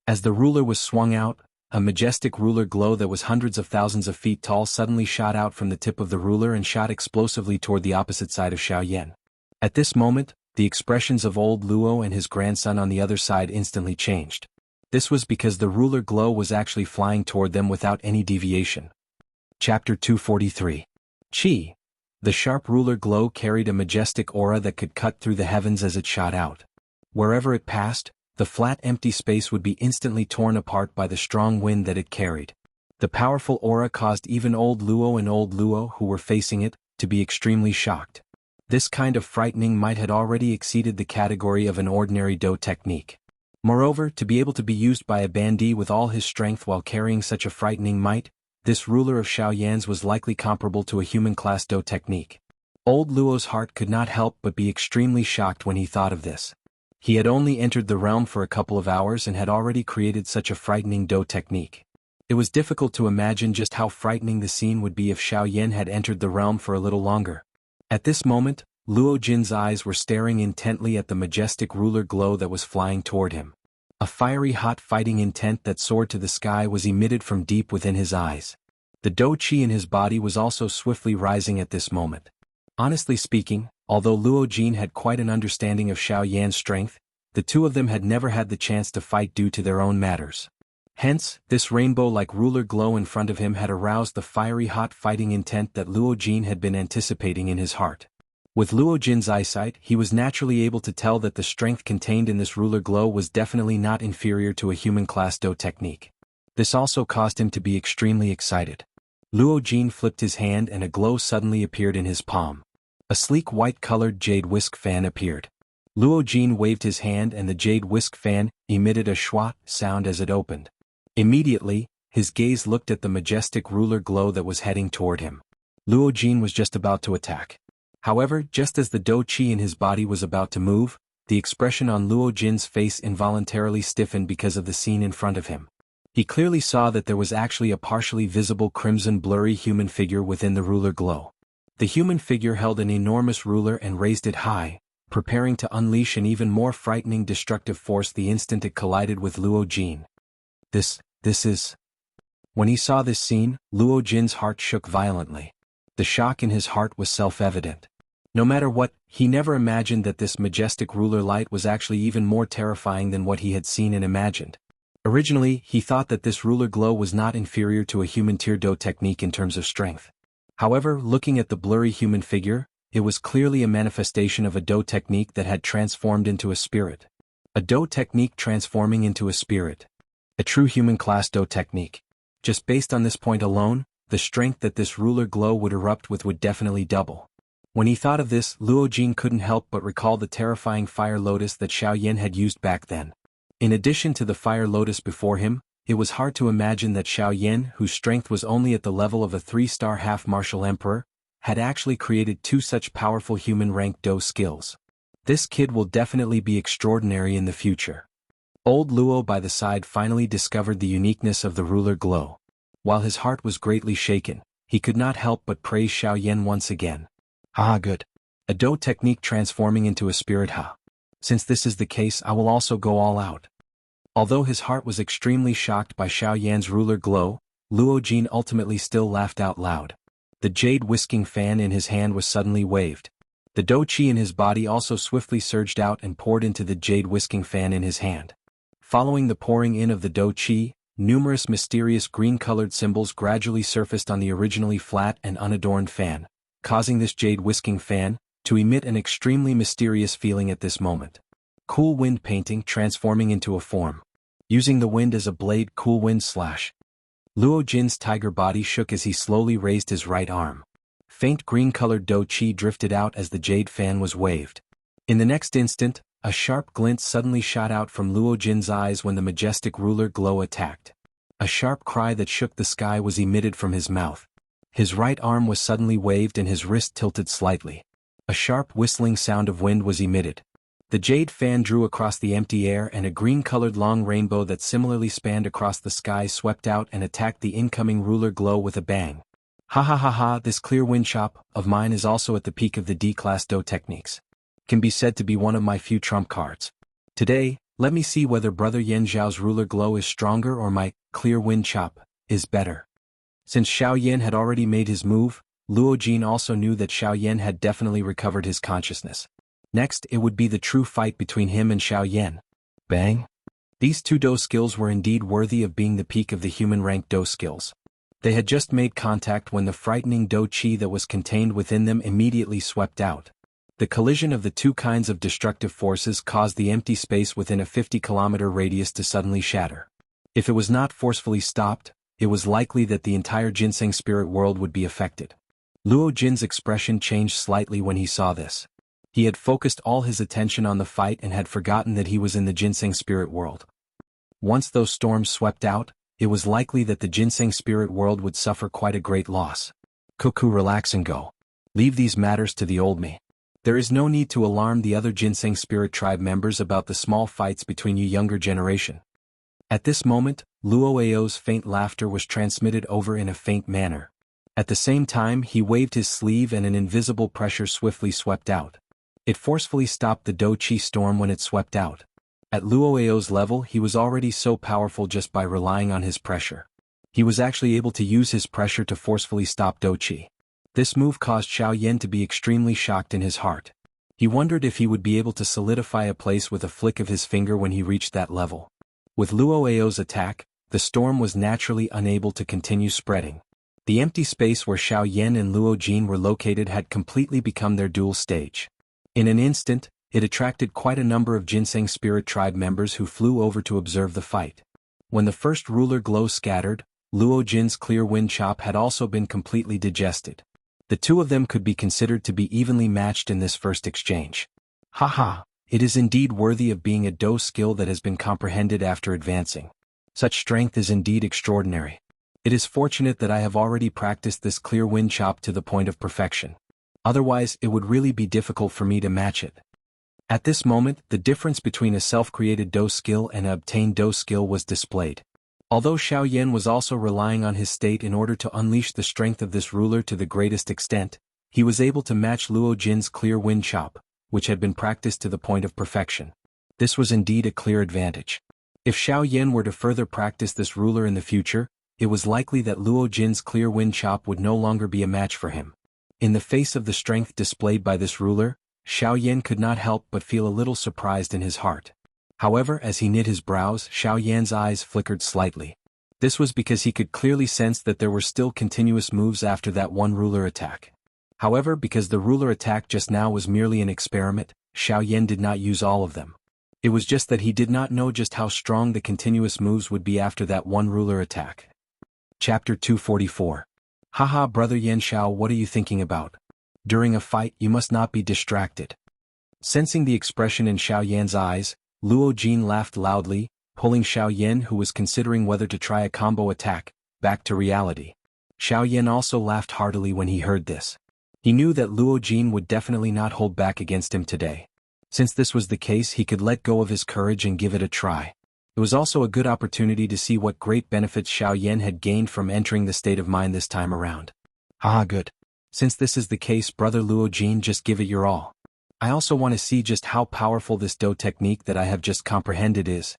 As the ruler was swung out, a majestic ruler glow that was hundreds of thousands of feet tall suddenly shot out from the tip of the ruler and shot explosively toward the opposite side of Xiaoyan. At this moment, the expressions of old Luo and his grandson on the other side instantly changed. This was because the ruler glow was actually flying toward them without any deviation. Chapter 243. Qi. The sharp ruler glow carried a majestic aura that could cut through the heavens as it shot out. Wherever it passed, the flat empty space would be instantly torn apart by the strong wind that it carried. The powerful aura caused even old Luo, who were facing it, to be extremely shocked. This kind of frightening might had already exceeded the category of an ordinary dou technique. Moreover, to be able to be used by a bandit with all his strength while carrying such a frightening might, this ruler of Xiaoyan's was likely comparable to a human-class dou technique. Old Luo's heart could not help but be extremely shocked when he thought of this. He had only entered the realm for a couple of hours and had already created such a frightening dou technique. It was difficult to imagine just how frightening the scene would be if Xiaoyan had entered the realm for a little longer. At this moment, Luo Jin's eyes were staring intently at the majestic ruler glow that was flying toward him. A fiery hot fighting intent that soared to the sky was emitted from deep within his eyes. The dou qi in his body was also swiftly rising at this moment. Honestly speaking, although Luo Jin had quite an understanding of Xiaoyan's strength, the two of them had never had the chance to fight due to their own matters. Hence, this rainbow-like ruler glow in front of him had aroused the fiery hot fighting intent that Luo Jin had been anticipating in his heart. With Luo Jin's eyesight, he was naturally able to tell that the strength contained in this ruler glow was definitely not inferior to a human-class dou technique. This also caused him to be extremely excited. Luo Jin flipped his hand and a glow suddenly appeared in his palm. A sleek white-colored jade whisk fan appeared. Luo Jin waved his hand and the jade whisk fan emitted a schwa sound as it opened. Immediately, his gaze looked at the majestic ruler glow that was heading toward him. Luo Jin was just about to attack. However, just as the dou qi in his body was about to move, the expression on Luo Jin's face involuntarily stiffened because of the scene in front of him. He clearly saw that there was actually a partially visible crimson blurry human figure within the ruler glow. The human figure held an enormous ruler and raised it high, preparing to unleash an even more frightening destructive force the instant it collided with Luo Jin. This is... When he saw this scene, Luo Jin's heart shook violently. The shock in his heart was self-evident. No matter what, he never imagined that this majestic ruler light was actually even more terrifying than what he had seen and imagined. Originally, he thought that this ruler glow was not inferior to a human tear do technique in terms of strength. However, looking at the blurry human figure, it was clearly a manifestation of a do technique that had transformed into a spirit. A do technique transforming into a spirit. A true human class do technique. Just based on this point alone, the strength that this ruler glow would erupt with would definitely double. When he thought of this, Luo Jin couldn't help but recall the terrifying fire lotus that Xiao Yan had used back then. In addition to the fire lotus before him, it was hard to imagine that Xiao Yan, whose strength was only at the level of a 3-star half-martial emperor, had actually created 2 such powerful human-rank do skills. This kid will definitely be extraordinary in the future. Old Luo by the side finally discovered the uniqueness of the ruler glow. While his heart was greatly shaken, he could not help but praise Xiao Yan once again. Good. A do technique transforming into a spirit Since this is the case, I will also go all out. Although his heart was extremely shocked by Xiao Yan's ruler glow, Luo Jin ultimately still laughed out loud. The jade whisking fan in his hand was suddenly waved. The do chi in his body also swiftly surged out and poured into the jade whisking fan in his hand. Following the pouring in of the do chi, numerous mysterious green-colored symbols gradually surfaced on the originally flat and unadorned fan, causing this jade whisking fan to emit an extremely mysterious feeling at this moment. Cool wind painting transforming into a form. Using the wind as a blade, cool wind slash. Luo Jin's tiger body shook as he slowly raised his right arm. Faint green-colored do chi drifted out as the jade fan was waved. In the next instant, a sharp glint suddenly shot out from Luo Jin's eyes when the majestic ruler glow attacked. A sharp cry that shook the sky was emitted from his mouth. His right arm was suddenly waved and his wrist tilted slightly. A sharp whistling sound of wind was emitted. The jade fan drew across the empty air and a green-colored long rainbow that similarly spanned across the sky swept out and attacked the incoming ruler glow with a bang. This clear wind chop of mine is also at the peak of the D-class do techniques. Can be said to be one of my few trump cards. Today, let me see whether Brother Yan Zhao's ruler glow is stronger or my clear wind chop is better. Since Xiao Yan had already made his move, Luo Jin also knew that Xiao Yan had definitely recovered his consciousness. Next, it would be the true fight between him and Xiao Yan. Bang! These 2 do skills were indeed worthy of being the peak of the human rank do skills. They had just made contact when the frightening do chi that was contained within them immediately swept out. The collision of the 2 kinds of destructive forces caused the empty space within a 50-kilometer radius to suddenly shatter. If it was not forcefully stopped, it was likely that the entire ginseng spirit world would be affected. Luo Jin's expression changed slightly when he saw this. He had focused all his attention on the fight and had forgotten that he was in the ginseng spirit world. Once those storms swept out, it was likely that the ginseng spirit world would suffer quite a great loss. Cuckoo, relax and go. Leave these matters to the old me. There is no need to alarm the other ginseng spirit tribe members about the small fights between you younger generation. At this moment, Luo Ao's faint laughter was transmitted over in a faint manner. At the same time, he waved his sleeve and an invisible pressure swiftly swept out. It forcefully stopped the do chi storm when it swept out. At Luo Ao's level, he was already so powerful just by relying on his pressure. He was actually able to use his pressure to forcefully stop do chi. This move caused Xiao Yan to be extremely shocked in his heart. He wondered if he would be able to solidify a place with a flick of his finger when he reached that level. With Luo Ao's attack, the storm was naturally unable to continue spreading. The empty space where Xiao Yan and Luo Jin were located had completely become their dual stage. In an instant, it attracted quite a number of ginseng spirit tribe members who flew over to observe the fight. When the first ruler glow scattered, Luo Jin's clear wind chop had also been completely digested. The 2 of them could be considered to be evenly matched in this first exchange. It is indeed worthy of being a do skill that has been comprehended after advancing. Such strength is indeed extraordinary. It is fortunate that I have already practiced this clear wind chop to the point of perfection. Otherwise, it would really be difficult for me to match it. At this moment, the difference between a self-created do skill and an obtained do skill was displayed. Although Xiao Yan was also relying on his state in order to unleash the strength of this ruler to the greatest extent, he was able to match Luo Jin's clear wind chop, which had been practiced to the point of perfection. This was indeed a clear advantage. If Xiao Yan were to further practice this ruler in the future, it was likely that Luo Jin's clear wind chop would no longer be a match for him. In the face of the strength displayed by this ruler, Xiaoyan could not help but feel a little surprised in his heart. However, as he knit his brows, Xiaoyan's eyes flickered slightly. This was because he could clearly sense that there were still continuous moves after that one ruler attack. However, because the ruler attack just now was merely an experiment, Xiaoyan did not use all of them. It was just that he did not know just how strong the continuous moves would be after that one ruler attack. Chapter 244. Haha, brother Yanxiao, what are you thinking about? During a fight you must not be distracted. Sensing the expression in Xiaoyan's eyes, Luo Jin laughed loudly, pulling Xiaoyan, who was considering whether to try a combo attack, back to reality. Xiaoyan also laughed heartily when he heard this. He knew that Luo Jin would definitely not hold back against him today. Since this was the case, he could let go of his courage and give it a try. It was also a good opportunity to see what great benefits Xiaoyan had gained from entering the state of mind this time around. Ah, good. Since this is the case, brother Luo Jin, just give it your all. I also want to see just how powerful this Do technique that I have just comprehended is.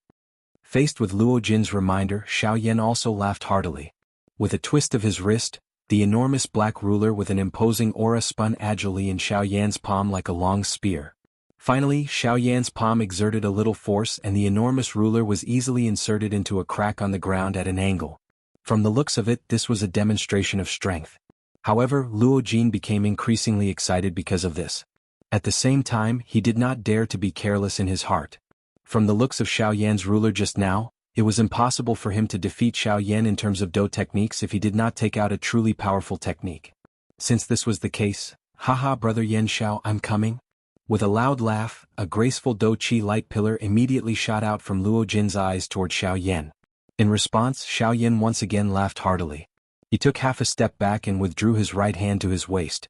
Faced with Luo Jin's reminder, Xiaoyan also laughed heartily. With a twist of his wrist, the enormous black ruler with an imposing aura spun agilely in Xiaoyan's palm like a long spear. Finally, Xiaoyan's palm exerted a little force and the enormous ruler was easily inserted into a crack on the ground at an angle. From the looks of it, this was a demonstration of strength. However, Luo Jin became increasingly excited because of this. At the same time, he did not dare to be careless in his heart. From the looks of Xiaoyan's ruler just now, it was impossible for him to defeat Xiaoyan in terms of Do techniques if he did not take out a truly powerful technique. Since this was the case, haha, brother Yanxiao, I'm coming. With a loud laugh, a graceful Do Qi light pillar immediately shot out from Luo Jin's eyes toward Xiaoyan. In response, Xiaoyan once again laughed heartily. He took half a step back and withdrew his right hand to his waist.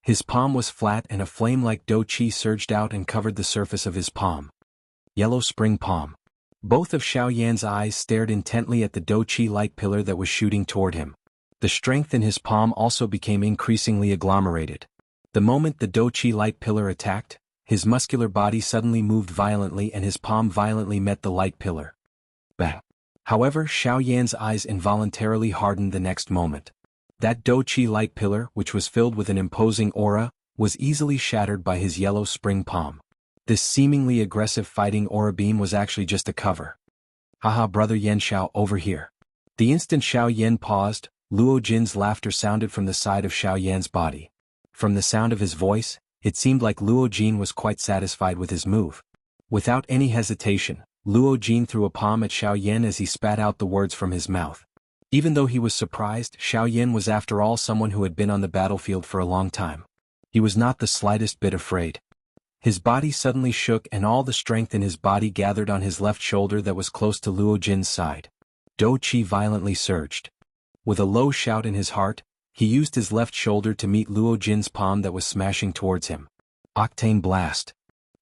His palm was flat and a flame-like Do Qi surged out and covered the surface of his palm. Yellow Spring Palm. Both of Xiaoyan's eyes stared intently at the Do Qi light pillar that was shooting toward him. The strength in his palm also became increasingly agglomerated. The moment the Do Qi light pillar attacked, his muscular body suddenly moved violently and his palm violently met the light pillar. Bang! However, Xiaoyan's eyes involuntarily hardened the next moment. That Do Qi light pillar, which was filled with an imposing aura, was easily shattered by his yellow spring palm. This seemingly aggressive fighting aura beam was actually just a cover. Haha, brother Yanxiao, over here. The instant Xiaoyan paused, Luo Jin's laughter sounded from the side of Xiaoyan's body. From the sound of his voice, it seemed like Luo Jin was quite satisfied with his move. Without any hesitation, Luo Jin threw a palm at Xiaoyan as he spat out the words from his mouth. Even though he was surprised, Xiaoyan was after all someone who had been on the battlefield for a long time. He was not the slightest bit afraid. His body suddenly shook and all the strength in his body gathered on his left shoulder that was close to Luo Jin's side. Do Qi violently surged. With a low shout in his heart, he used his left shoulder to meet Luo Jin's palm that was smashing towards him. Octane Blast.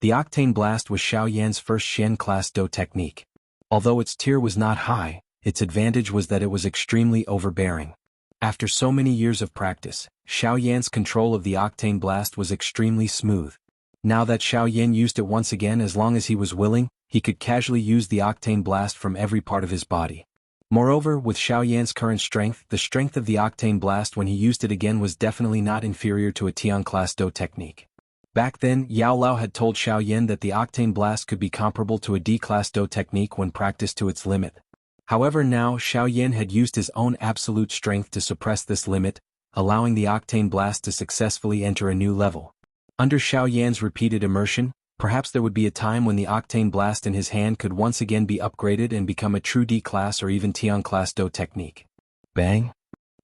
The Octane Blast was Xiaoyan's first Shen class Do technique. Although its tier was not high, its advantage was that it was extremely overbearing. After so many years of practice, Xiaoyan's control of the Octane Blast was extremely smooth. Now that Xiaoyan used it once again, as long as he was willing, he could casually use the Octane Blast from every part of his body. Moreover, with Xiaoyan's current strength, the strength of the Octane Blast when he used it again was definitely not inferior to a Tian class Do technique. Back then, Yao Lao had told Xiaoyan that the Octane Blast could be comparable to a D class Do technique when practiced to its limit. However, now Xiaoyan had used his own absolute strength to suppress this limit, allowing the Octane Blast to successfully enter a new level. Under Xiaoyan's repeated immersion, perhaps there would be a time when the Octane Blast in his hand could once again be upgraded and become a true D-class or even Tian class Do technique. Bang!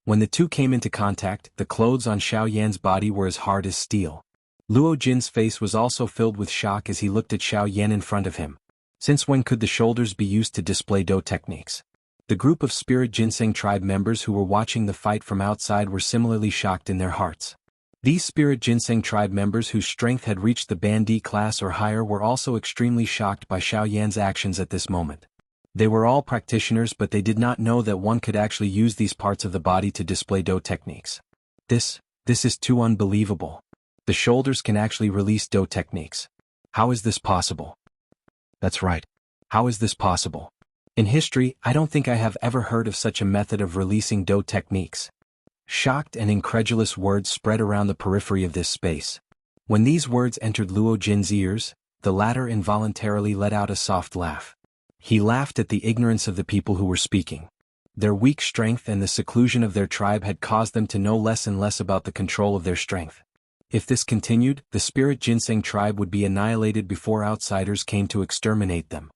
When the two came into contact, the clothes on Xiaoyan's body were as hard as steel. Luo Jin's face was also filled with shock as he looked at Xiaoyan in front of him. Since when could the shoulders be used to display Do techniques? The group of Spirit Ginseng tribe members who were watching the fight from outside were similarly shocked in their hearts. These Spirit Ginseng tribe members whose strength had reached the Band D class or higher were also extremely shocked by Xiaoyan's actions at this moment. They were all practitioners, but they did not know that one could actually use these parts of the body to display Do techniques. This is too unbelievable. The shoulders can actually release Do techniques. How is this possible? That's right. How is this possible? In history, I don't think I have ever heard of such a method of releasing Do techniques. Shocked and incredulous words spread around the periphery of this space. When these words entered Luo Jin's ears, the latter involuntarily let out a soft laugh. He laughed at the ignorance of the people who were speaking. Their weak strength and the seclusion of their tribe had caused them to know less and less about the control of their strength. If this continued, the spirit ginseng tribe would be annihilated before outsiders came to exterminate them.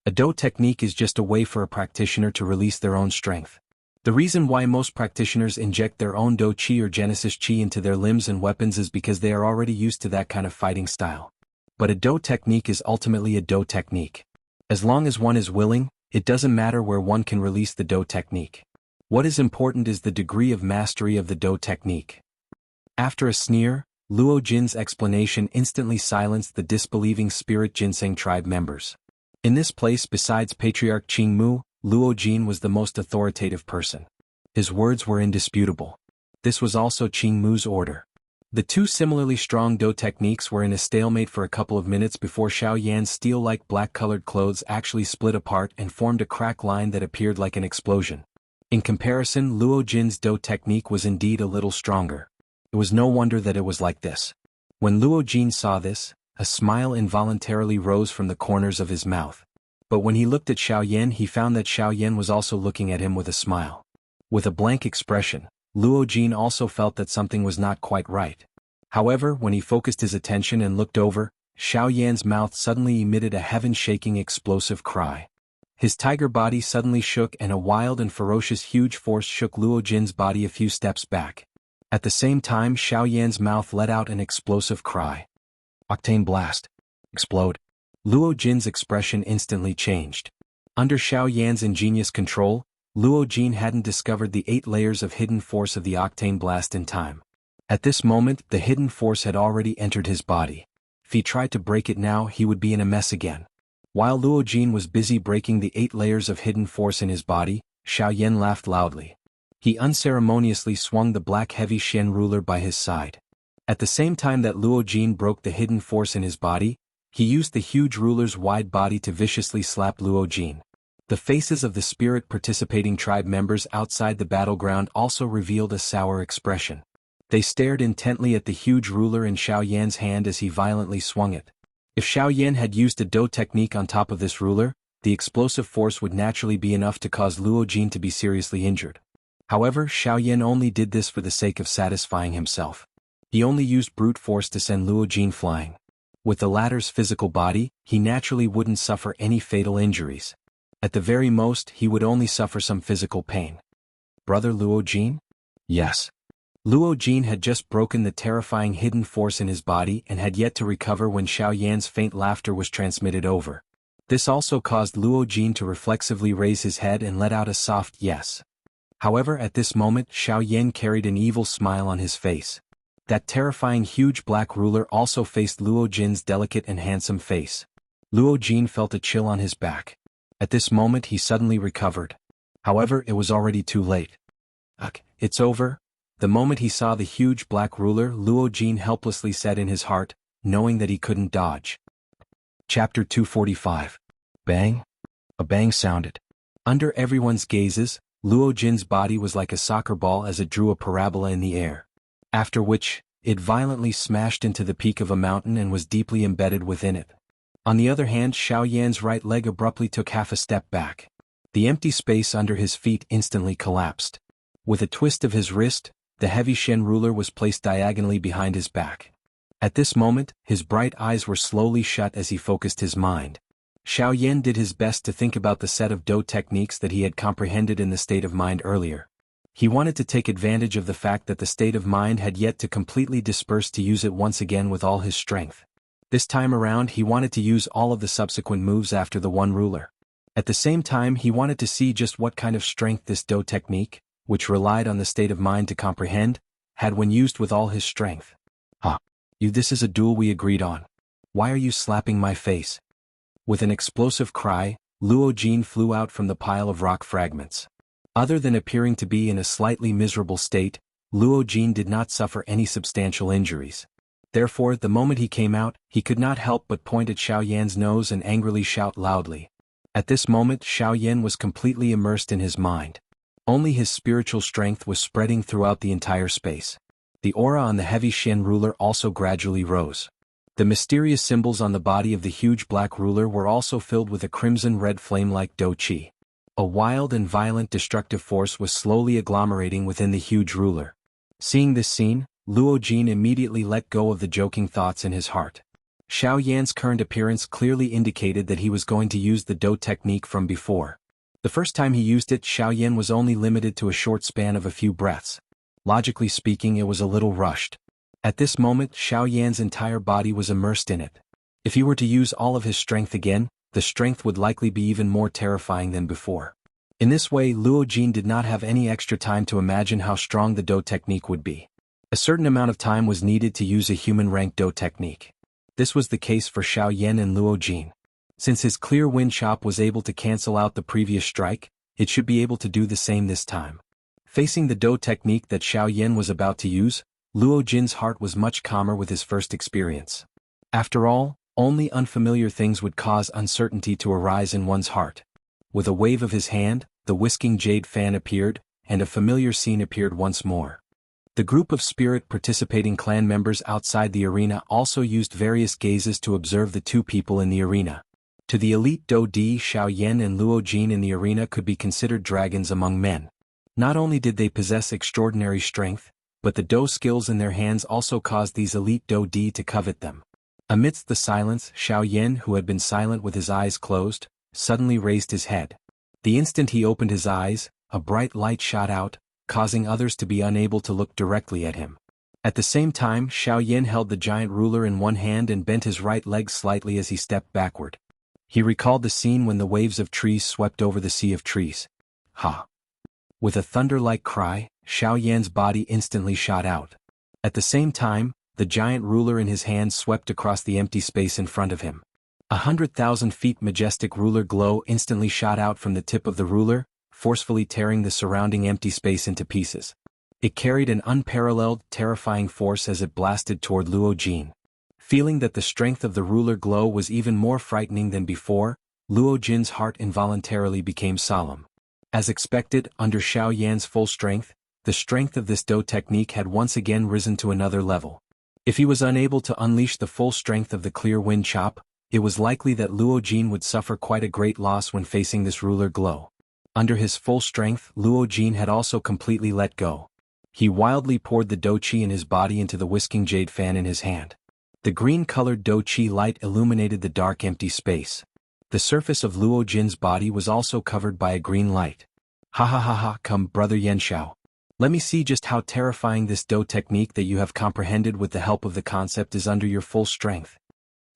A Do technique is just a way for a practitioner to release their own strength. The reason why most practitioners inject their own Do Chi or Genesis Chi into their limbs and weapons is because they are already used to that kind of fighting style. But a Do technique is ultimately a Do technique. As long as one is willing, it doesn't matter where one can release the Do technique. What is important is the degree of mastery of the Do technique. After a sneer, Luo Jin's explanation instantly silenced the disbelieving spirit ginseng tribe members. In this place, besides Patriarch Qing Mu, Luo Jin was the most authoritative person. His words were indisputable. This was also Qing Mu's order. The two similarly strong Do techniques were in a stalemate for a couple of minutes before Xiao Yan's steel-like black-colored clothes actually split apart and formed a crack line that appeared like an explosion. In comparison, Luo Jin's Do technique was indeed a little stronger. It was no wonder that it was like this. When Luo Jin saw this, a smile involuntarily rose from the corners of his mouth. But when he looked at Xiao Yan, he found that Xiao Yan was also looking at him with a smile. With a blank expression, Luo Jin also felt that something was not quite right. However, when he focused his attention and looked over, Xiao Yan's mouth suddenly emitted a heaven-shaking explosive cry. His tiger body suddenly shook and a wild and ferocious huge force shook Luo Jin's body a few steps back. At the same time, Xiao Yan's mouth let out an explosive cry. Octane blast. Explode. Luo Jin's expression instantly changed. Under Xiao Yan's ingenious control, Luo Jin hadn't discovered the 8 layers of hidden force of the octane blast in time. At this moment, the hidden force had already entered his body. If he tried to break it now, he would be in a mess again. While Luo Jin was busy breaking the 8 layers of hidden force in his body, Xiao Yan laughed loudly. He unceremoniously swung the black heavy Shen ruler by his side. At the same time that Luo Jin broke the hidden force in his body, he used the huge ruler's wide body to viciously slap Luo Jin. The faces of the spirit participating tribe members outside the battleground also revealed a sour expression. They stared intently at the huge ruler in Xiao Yan's hand as he violently swung it. If Xiao Yan had used a Do technique on top of this ruler, the explosive force would naturally be enough to cause Luo Jin to be seriously injured. However, Xiao Yan only did this for the sake of satisfying himself. He only used brute force to send Luo Jin flying. With the latter's physical body, he naturally wouldn't suffer any fatal injuries. At the very most, he would only suffer some physical pain. Brother Luo Jin? Yes. Luo Jin had just broken the terrifying hidden force in his body and had yet to recover when Xiao Yan's faint laughter was transmitted over. This also caused Luo Jin to reflexively raise his head and let out a soft yes. However, at this moment, Xiao Yan carried an evil smile on his face. That terrifying huge black ruler also faced Luo Jin's delicate and handsome face. Luo Jin felt a chill on his back. At this moment he suddenly recovered. However, it was already too late. Ugh, it's over. The moment he saw the huge black ruler, Luo Jin helplessly said in his heart, knowing that he couldn't dodge. Chapter 245. Bang. A bang sounded. Under everyone's gazes, Luo Jin's body was like a soccer ball as it drew a parabola in the air. After which, it violently smashed into the peak of a mountain and was deeply embedded within it. On the other hand, Xiao Yan's right leg abruptly took half a step back. The empty space under his feet instantly collapsed. With a twist of his wrist, the heavy Shen ruler was placed diagonally behind his back. At this moment, his bright eyes were slowly shut as he focused his mind. Xiao Yan did his best to think about the set of Do techniques that he had comprehended in the state of mind earlier. He wanted to take advantage of the fact that the state of mind had yet to completely disperse to use it once again with all his strength. This time around he wanted to use all of the subsequent moves after the one ruler. At the same time he wanted to see just what kind of strength this Do technique, which relied on the state of mind to comprehend, had when used with all his strength. This is a duel we agreed on. Why are you slapping my face? With an explosive cry, Luo Jin flew out from the pile of rock fragments. Other than appearing to be in a slightly miserable state, Luo Jin did not suffer any substantial injuries. Therefore, the moment he came out, he could not help but point at Xiao Yan's nose and angrily shout loudly. At this moment, Xiao Yan was completely immersed in his mind. Only his spiritual strength was spreading throughout the entire space. The aura on the heavy Shen ruler also gradually rose. The mysterious symbols on the body of the huge black ruler were also filled with a crimson-red flame-like Do Qi. A wild and violent destructive force was slowly agglomerating within the huge ruler. Seeing this scene, Luo Jin immediately let go of the joking thoughts in his heart. Xiao Yan's current appearance clearly indicated that he was going to use the Do technique from before. The first time he used it, Xiao Yan was only limited to a short span of a few breaths. Logically speaking, it was a little rushed. At this moment, Xiao Yan's entire body was immersed in it. If he were to use all of his strength again, the strength would likely be even more terrifying than before. In this way, Luo Jin did not have any extra time to imagine how strong the Do technique would be. A certain amount of time was needed to use a human-ranked Do technique. This was the case for Xiao Yan and Luo Jin. Since his clear wind chop was able to cancel out the previous strike, it should be able to do the same this time. Facing the Do technique that Xiao Yan was about to use, Luo Jin's heart was much calmer with his first experience. After all, only unfamiliar things would cause uncertainty to arise in one's heart. With a wave of his hand, the whisking jade fan appeared, and a familiar scene appeared once more. The group of spirit participating clan members outside the arena also used various gazes to observe the two people in the arena. To the elite Do Di, Xiao Yan and Luo Jin in the arena could be considered dragons among men. Not only did they possess extraordinary strength, but the Do skills in their hands also caused these elite Do Di to covet them. Amidst the silence, Xiao Yan, who had been silent with his eyes closed, suddenly raised his head. The instant he opened his eyes, a bright light shot out, causing others to be unable to look directly at him. At the same time, Xiao Yan held the giant ruler in one hand and bent his right leg slightly as he stepped backward. He recalled the scene when the waves of trees swept over the sea of trees. Ha! With a thunder-like cry, Xiao Yan's body instantly shot out. At the same time, the giant ruler in his hand swept across the empty space in front of him. 100,000 feet majestic ruler glow instantly shot out from the tip of the ruler, forcefully tearing the surrounding empty space into pieces. It carried an unparalleled, terrifying force as it blasted toward Luo Jin. Feeling that the strength of the ruler glow was even more frightening than before, Luo Jin's heart involuntarily became solemn. As expected, under Xiao Yan's full strength, the strength of this Do technique had once again risen to another level. If he was unable to unleash the full strength of the clear wind chop, it was likely that Luo Jin would suffer quite a great loss when facing this ruler glow. Under his full strength, Luo Jin had also completely let go. He wildly poured the Do Qi in his body into the whisking jade fan in his hand. The green-colored Do Qi light illuminated the dark empty space. The surface of Luo Jin's body was also covered by a green light. Ha ha ha ha, come brother Yanxiao. Let me see just how terrifying this Do technique that you have comprehended with the help of the concept is under your full strength.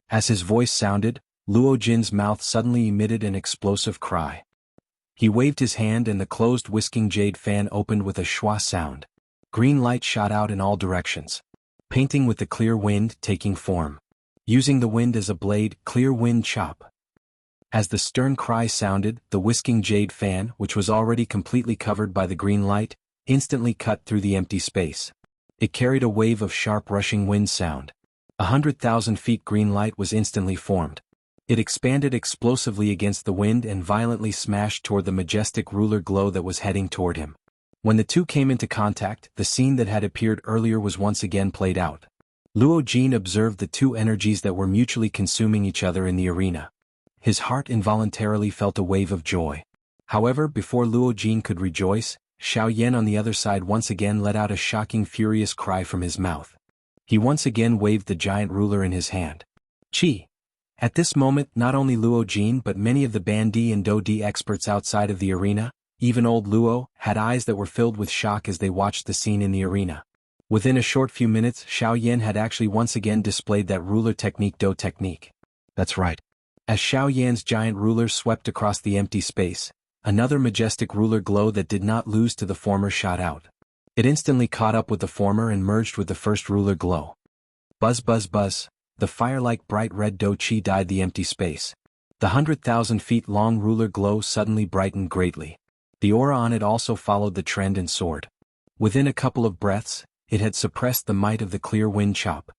As his voice sounded, Luo Jin's mouth suddenly emitted an explosive cry. He waved his hand and the closed whisking jade fan opened with a schwa sound. Green light shot out in all directions. Painting with the clear wind taking form. Using the wind as a blade, clear wind chop. As the stern cry sounded, the whisking jade fan, which was already completely covered by the green light, instantly cut through the empty space. It carried a wave of sharp rushing wind sound. 100,000 feet green light was instantly formed. It expanded explosively against the wind and violently smashed toward the majestic ruler glow that was heading toward him. When the two came into contact, the scene that had appeared earlier was once again played out. Luo Jin observed the two energies that were mutually consuming each other in the arena. His heart involuntarily felt a wave of joy. However, before Luo Jin could rejoice, Xiao Yan on the other side once again let out a shocking furious cry from his mouth. He once again waved the giant ruler in his hand. Qi. At this moment, not only Luo Jin but many of the Bandi and Do Di experts outside of the arena, even old Luo, had eyes that were filled with shock as they watched the scene in the arena. Within a short few minutes, Xiao Yan had actually once again displayed that ruler technique Do technique. That's right. As Xiao Yan's giant ruler swept across the empty space, another majestic ruler glow that did not lose to the former shot out. It instantly caught up with the former and merged with the first ruler glow. Buzz buzz buzz, the fire-like bright red Do Qi dyed the empty space. The 100,000 feet long ruler glow suddenly brightened greatly. The aura on it also followed the trend and soared. Within a couple of breaths, it had suppressed the might of the clear wind chop.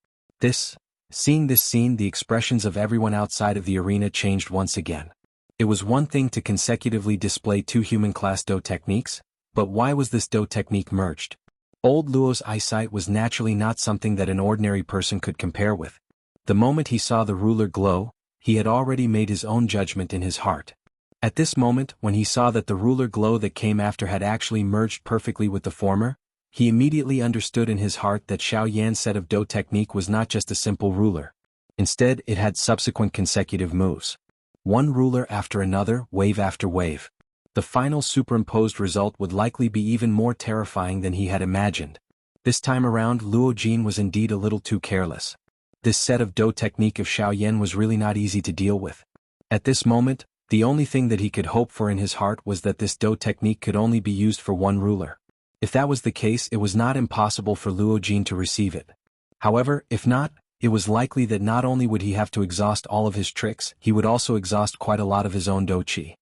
Seeing this scene, the expressions of everyone outside of the arena changed once again. It was one thing to consecutively display two human-class Do techniques, But why was this Do technique merged? Old Luo's eyesight was naturally not something that an ordinary person could compare with. The moment he saw the ruler glow, he had already made his own judgment in his heart. At this moment, when he saw that the ruler glow that came after had actually merged perfectly with the former, he immediately understood in his heart that Xiao Yan's set of Do technique was not just a simple ruler. Instead, it had subsequent consecutive moves. One ruler after another, wave after wave. The final superimposed result would likely be even more terrifying than he had imagined. This time around, Luo Jin was indeed a little too careless. This set of Do technique of Xiao Yan was really not easy to deal with. At this moment, the only thing that he could hope for in his heart was that this Do technique could only be used for one ruler. If that was the case, it was not impossible for Luo Jin to receive it. However, if not, it was likely that not only would he have to exhaust all of his tricks, he would also exhaust quite a lot of his own Do Qi.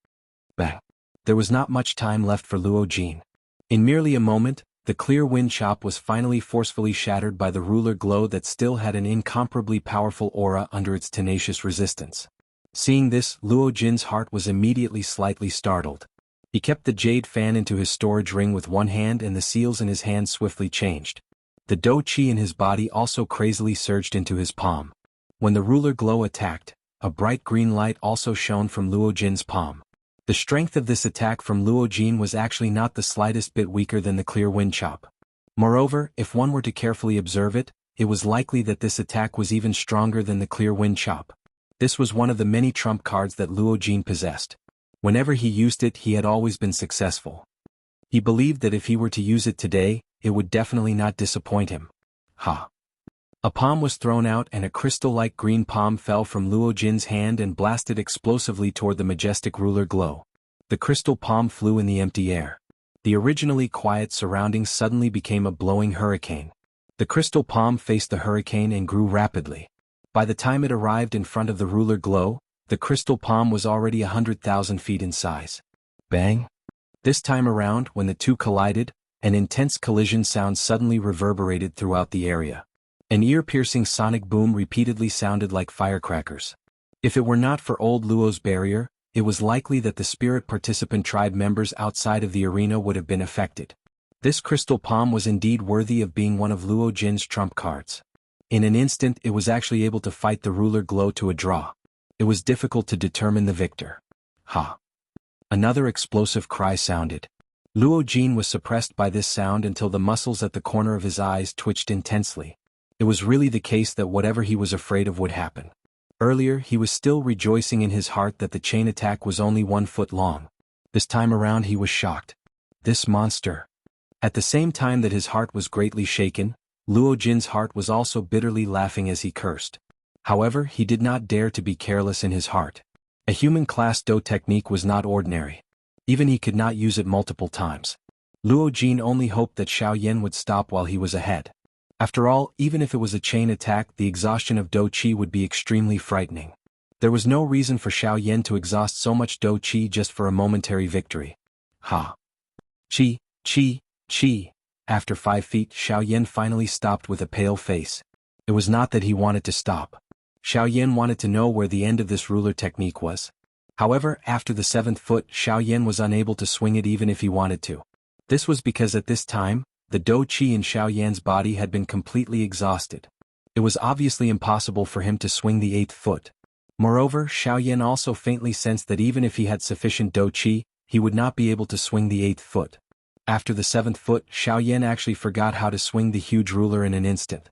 Bang! There was not much time left for Luo Jin. In merely a moment, the clear wind chop was finally forcefully shattered by the ruler glow that still had an incomparably powerful aura under its tenacious resistance. Seeing this, Luo Jin's heart was immediately slightly startled. He kept the jade fan into his storage ring with one hand and the seals in his hand swiftly changed. The Do Qi in his body also crazily surged into his palm. When the ruler glow attacked, a bright green light also shone from Luo Jin's palm. The strength of this attack from Luo Jin was actually not the slightest bit weaker than the clear wind chop. Moreover, if one were to carefully observe it, it was likely that this attack was even stronger than the clear wind chop. This was one of the many trump cards that Luo Jin possessed. Whenever he used it, he had always been successful. He believed that if he were to use it today, it would definitely not disappoint him. Ha! A palm was thrown out and a crystal-like green palm fell from Luo Jin's hand and blasted explosively toward the majestic ruler glow. The crystal palm flew in the empty air. The originally quiet surroundings suddenly became a blowing hurricane. The crystal palm faced the hurricane and grew rapidly. By the time it arrived in front of the ruler glow, the crystal palm was already 100,000 feet in size. Bang! This time around, when the two collided, an intense collision sound suddenly reverberated throughout the area. An ear-piercing sonic boom repeatedly sounded like firecrackers. If it were not for old Luo's barrier, it was likely that the spirit participant tribe members outside of the arena would have been affected. This crystal palm was indeed worthy of being one of Luo Jin's trump cards. In an instant, it was actually able to fight the ruler glow to a draw. It was difficult to determine the victor. Ha! Another explosive cry sounded. Luo Jin was suppressed by this sound until the muscles at the corner of his eyes twitched intensely. It was really the case that whatever he was afraid of would happen. Earlier, he was still rejoicing in his heart that the chain attack was only 1 foot long. This time around he was shocked. This monster. At the same time that his heart was greatly shaken, Luo Jin's heart was also bitterly laughing as he cursed. However, he did not dare to be careless in his heart. A human-class Do technique was not ordinary. Even he could not use it multiple times. Luo Jin only hoped that Xiao Yan would stop while he was ahead. After all, even if it was a chain attack, the exhaustion of Do Qi would be extremely frightening. There was no reason for Xiao Yan to exhaust so much Do Qi just for a momentary victory. Ha! Qi, Qi, Qi. After 5 feet, Xiao Yan finally stopped with a pale face. It was not that he wanted to stop. Xiao Yan wanted to know where the end of this ruler technique was. However, after the 7th foot, Xiao Yan was unable to swing it even if he wanted to. This was because at this time, the Do Qi in Xiao Yan's body had been completely exhausted. It was obviously impossible for him to swing the 8th foot. Moreover, Xiao Yan also faintly sensed that even if he had sufficient Do Qi, he would not be able to swing the 8th foot. After the 7th foot, Xiao Yan actually forgot how to swing the huge ruler in an instant.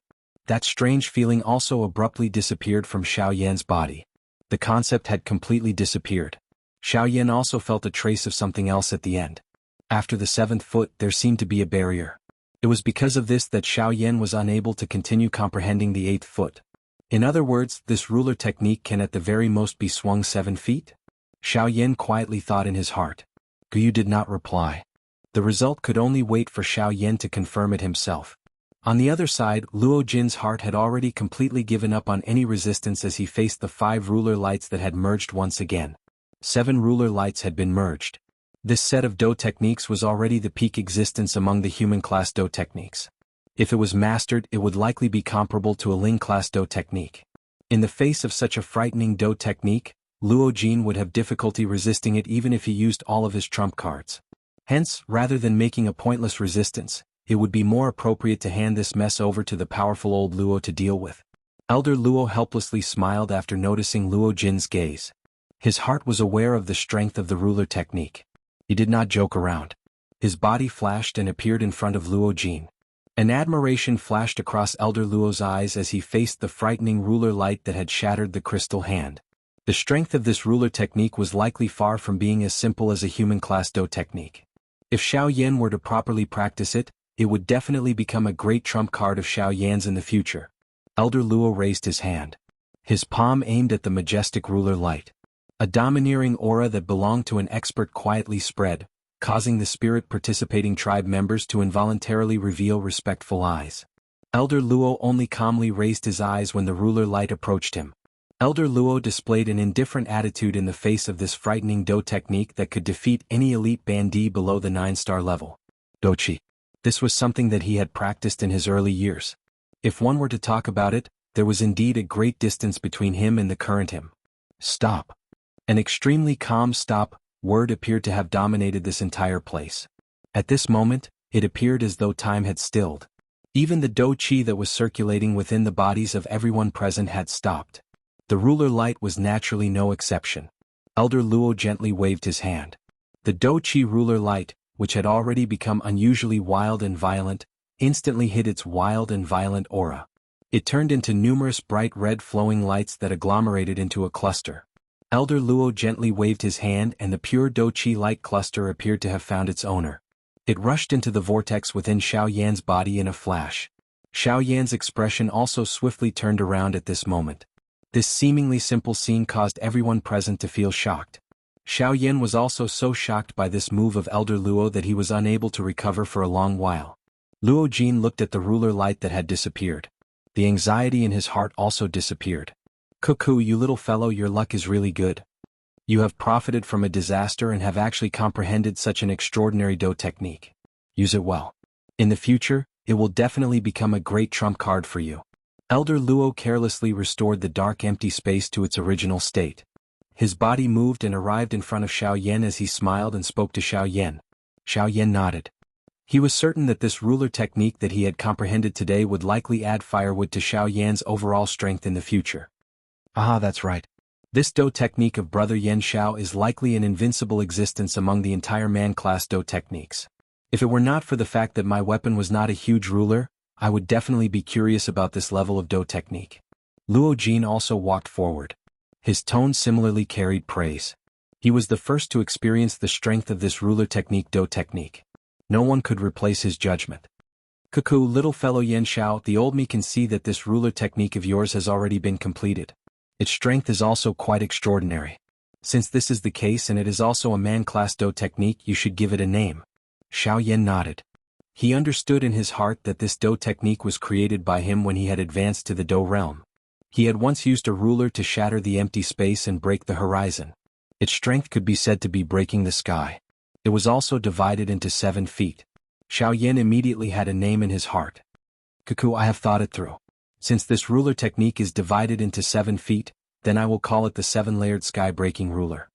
That strange feeling also abruptly disappeared from Xiao Yan's body. The concept had completely disappeared. Xiao Yan also felt a trace of something else at the end. After the 7th foot, there seemed to be a barrier. It was because of this that Xiao Yan was unable to continue comprehending the 8th foot. In other words, this ruler technique can at the very most be swung 7 feet? Xiao Yan quietly thought in his heart. Guyu did not reply. The result could only wait for Xiao Yan to confirm it himself. On the other side, Luo Jin's heart had already completely given up on any resistance as he faced the 5 ruler lights that had merged once again. 7 ruler lights had been merged. This set of Do techniques was already the peak existence among the human-class Do techniques. If it was mastered, it would likely be comparable to a Ling-class Do technique. In the face of such a frightening Do technique, Luo Jin would have difficulty resisting it even if he used all of his trump cards. Hence, rather than making a pointless resistance, it would be more appropriate to hand this mess over to the powerful old Luo to deal with. Elder Luo helplessly smiled after noticing Luo Jin's gaze. His heart was aware of the strength of the ruler technique. He did not joke around. His body flashed and appeared in front of Luo Jin. An admiration flashed across Elder Luo's eyes as he faced the frightening ruler light that had shattered the crystal hand. The strength of this ruler technique was likely far from being as simple as a human class Do technique. If Xiao Yan were to properly practice it, it would definitely become a great trump card of Xiao Yan's in the future. Elder Luo raised his hand. His palm aimed at the majestic ruler light. A domineering aura that belonged to an expert quietly spread, causing the spirit participating tribe members to involuntarily reveal respectful eyes. Elder Luo only calmly raised his eyes when the ruler light approached him. Elder Luo displayed an indifferent attitude in the face of this frightening Do technique that could defeat any elite bandit below the 9-star level. Dochi. This was something that he had practiced in his early years. If one were to talk about it, there was indeed a great distance between him and the current him. Stop. An extremely calm stop word appeared to have dominated this entire place. At this moment, it appeared as though time had stilled. Even the Do Chi that was circulating within the bodies of everyone present had stopped. The ruler light was naturally no exception. Elder Luo gently waved his hand. The Do Chi ruler light, which had already become unusually wild and violent, instantly hid its wild and violent aura. It turned into numerous bright red flowing lights that agglomerated into a cluster. Elder Luo gently waved his hand and the pure Do Chi light cluster appeared to have found its owner. It rushed into the vortex within Xiao Yan's body in a flash. Xiao Yan's expression also swiftly turned around at this moment. This seemingly simple scene caused everyone present to feel shocked. Xiao Yan was also so shocked by this move of Elder Luo that he was unable to recover for a long while. Luo Jin looked at the ruler light that had disappeared. The anxiety in his heart also disappeared. Cuckoo, you little fellow, your luck is really good. You have profited from a disaster and have actually comprehended such an extraordinary Do technique. Use it well. In the future, it will definitely become a great trump card for you. Elder Luo carelessly restored the dark empty space to its original state. His body moved and arrived in front of Xiao Yan as he smiled and spoke to Xiao Yan. Xiao Yan nodded. He was certain that this ruler technique that he had comprehended today would likely add firewood to Xiao Yan's overall strength in the future. Ah, that's right. This Do technique of Brother Yan Xiao is likely an invincible existence among the entire man-class Do techniques. If it were not for the fact that my weapon was not a huge ruler, I would definitely be curious about this level of Do technique. Luo Jin also walked forward. His tone similarly carried praise. He was the first to experience the strength of this ruler technique Do technique. No one could replace his judgment. Cuckoo, little fellow Yan Xiao, the old me can see that this ruler technique of yours has already been completed. Its strength is also quite extraordinary. Since this is the case and it is also a man-class Do technique, you should give it a name. Xiao Yan nodded. He understood in his heart that this Do technique was created by him when he had advanced to the Do realm. He had once used a ruler to shatter the empty space and break the horizon. Its strength could be said to be breaking the sky. It was also divided into 7 feet. Xiao Yan immediately had a name in his heart. Cuckoo, I have thought it through. Since this ruler technique is divided into 7 feet, then I will call it the 7-layered sky-breaking ruler.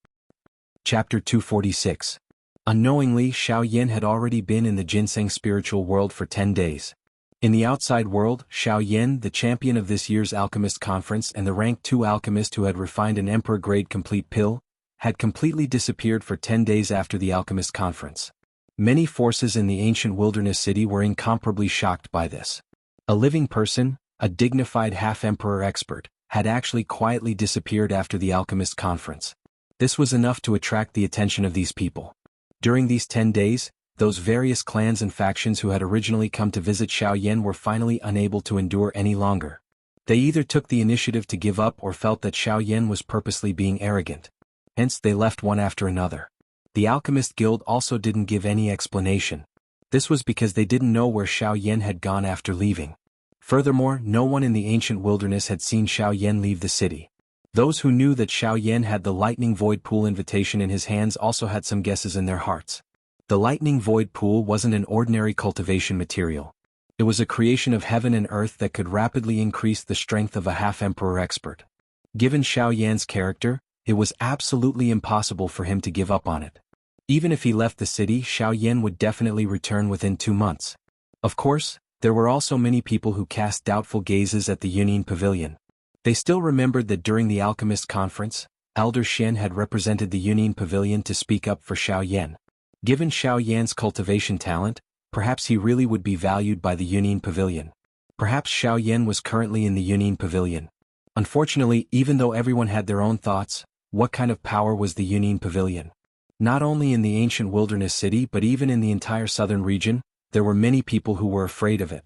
Chapter 246. Unknowingly, Xiao Yan had already been in the ginseng spiritual world for 10 days. In the outside world, Xiao Yan, the champion of this year's alchemist conference and the rank 2 alchemist who had refined an emperor-grade complete pill, had completely disappeared for 10 days after the alchemist conference. Many forces in the ancient wilderness city were incomparably shocked by this. A living person, a dignified half-emperor expert, had actually quietly disappeared after the alchemist conference. This was enough to attract the attention of these people. During these 10 days, those various clans and factions who had originally come to visit Xiao Yan were finally unable to endure any longer. They either took the initiative to give up or felt that Xiao Yan was purposely being arrogant. Hence they left one after another. The Alchemist Guild also didn't give any explanation. This was because they didn't know where Xiao Yan had gone after leaving. Furthermore, no one in the ancient wilderness had seen Xiao Yan leave the city. Those who knew that Xiao Yan had the Lightning Void Pool invitation in his hands also had some guesses in their hearts. The Lightning Void Pool wasn't an ordinary cultivation material. It was a creation of heaven and earth that could rapidly increase the strength of a half-emperor expert. Given Xiao Yan's character, it was absolutely impossible for him to give up on it. Even if he left the city, Xiao Yan would definitely return within 2 months. Of course, there were also many people who cast doubtful gazes at the Yunin Pavilion. They still remembered that during the Alchemist Conference, Elder Shen had represented the Yunin Pavilion to speak up for Xiao Yan. Given Xiao Yan's cultivation talent, perhaps he really would be valued by the Yunin Pavilion. Perhaps Xiao Yan was currently in the Yunin Pavilion. Unfortunately, even though everyone had their own thoughts, what kind of power was the Yunin Pavilion? Not only in the ancient wilderness city but even in the entire southern region, there were many people who were afraid of it.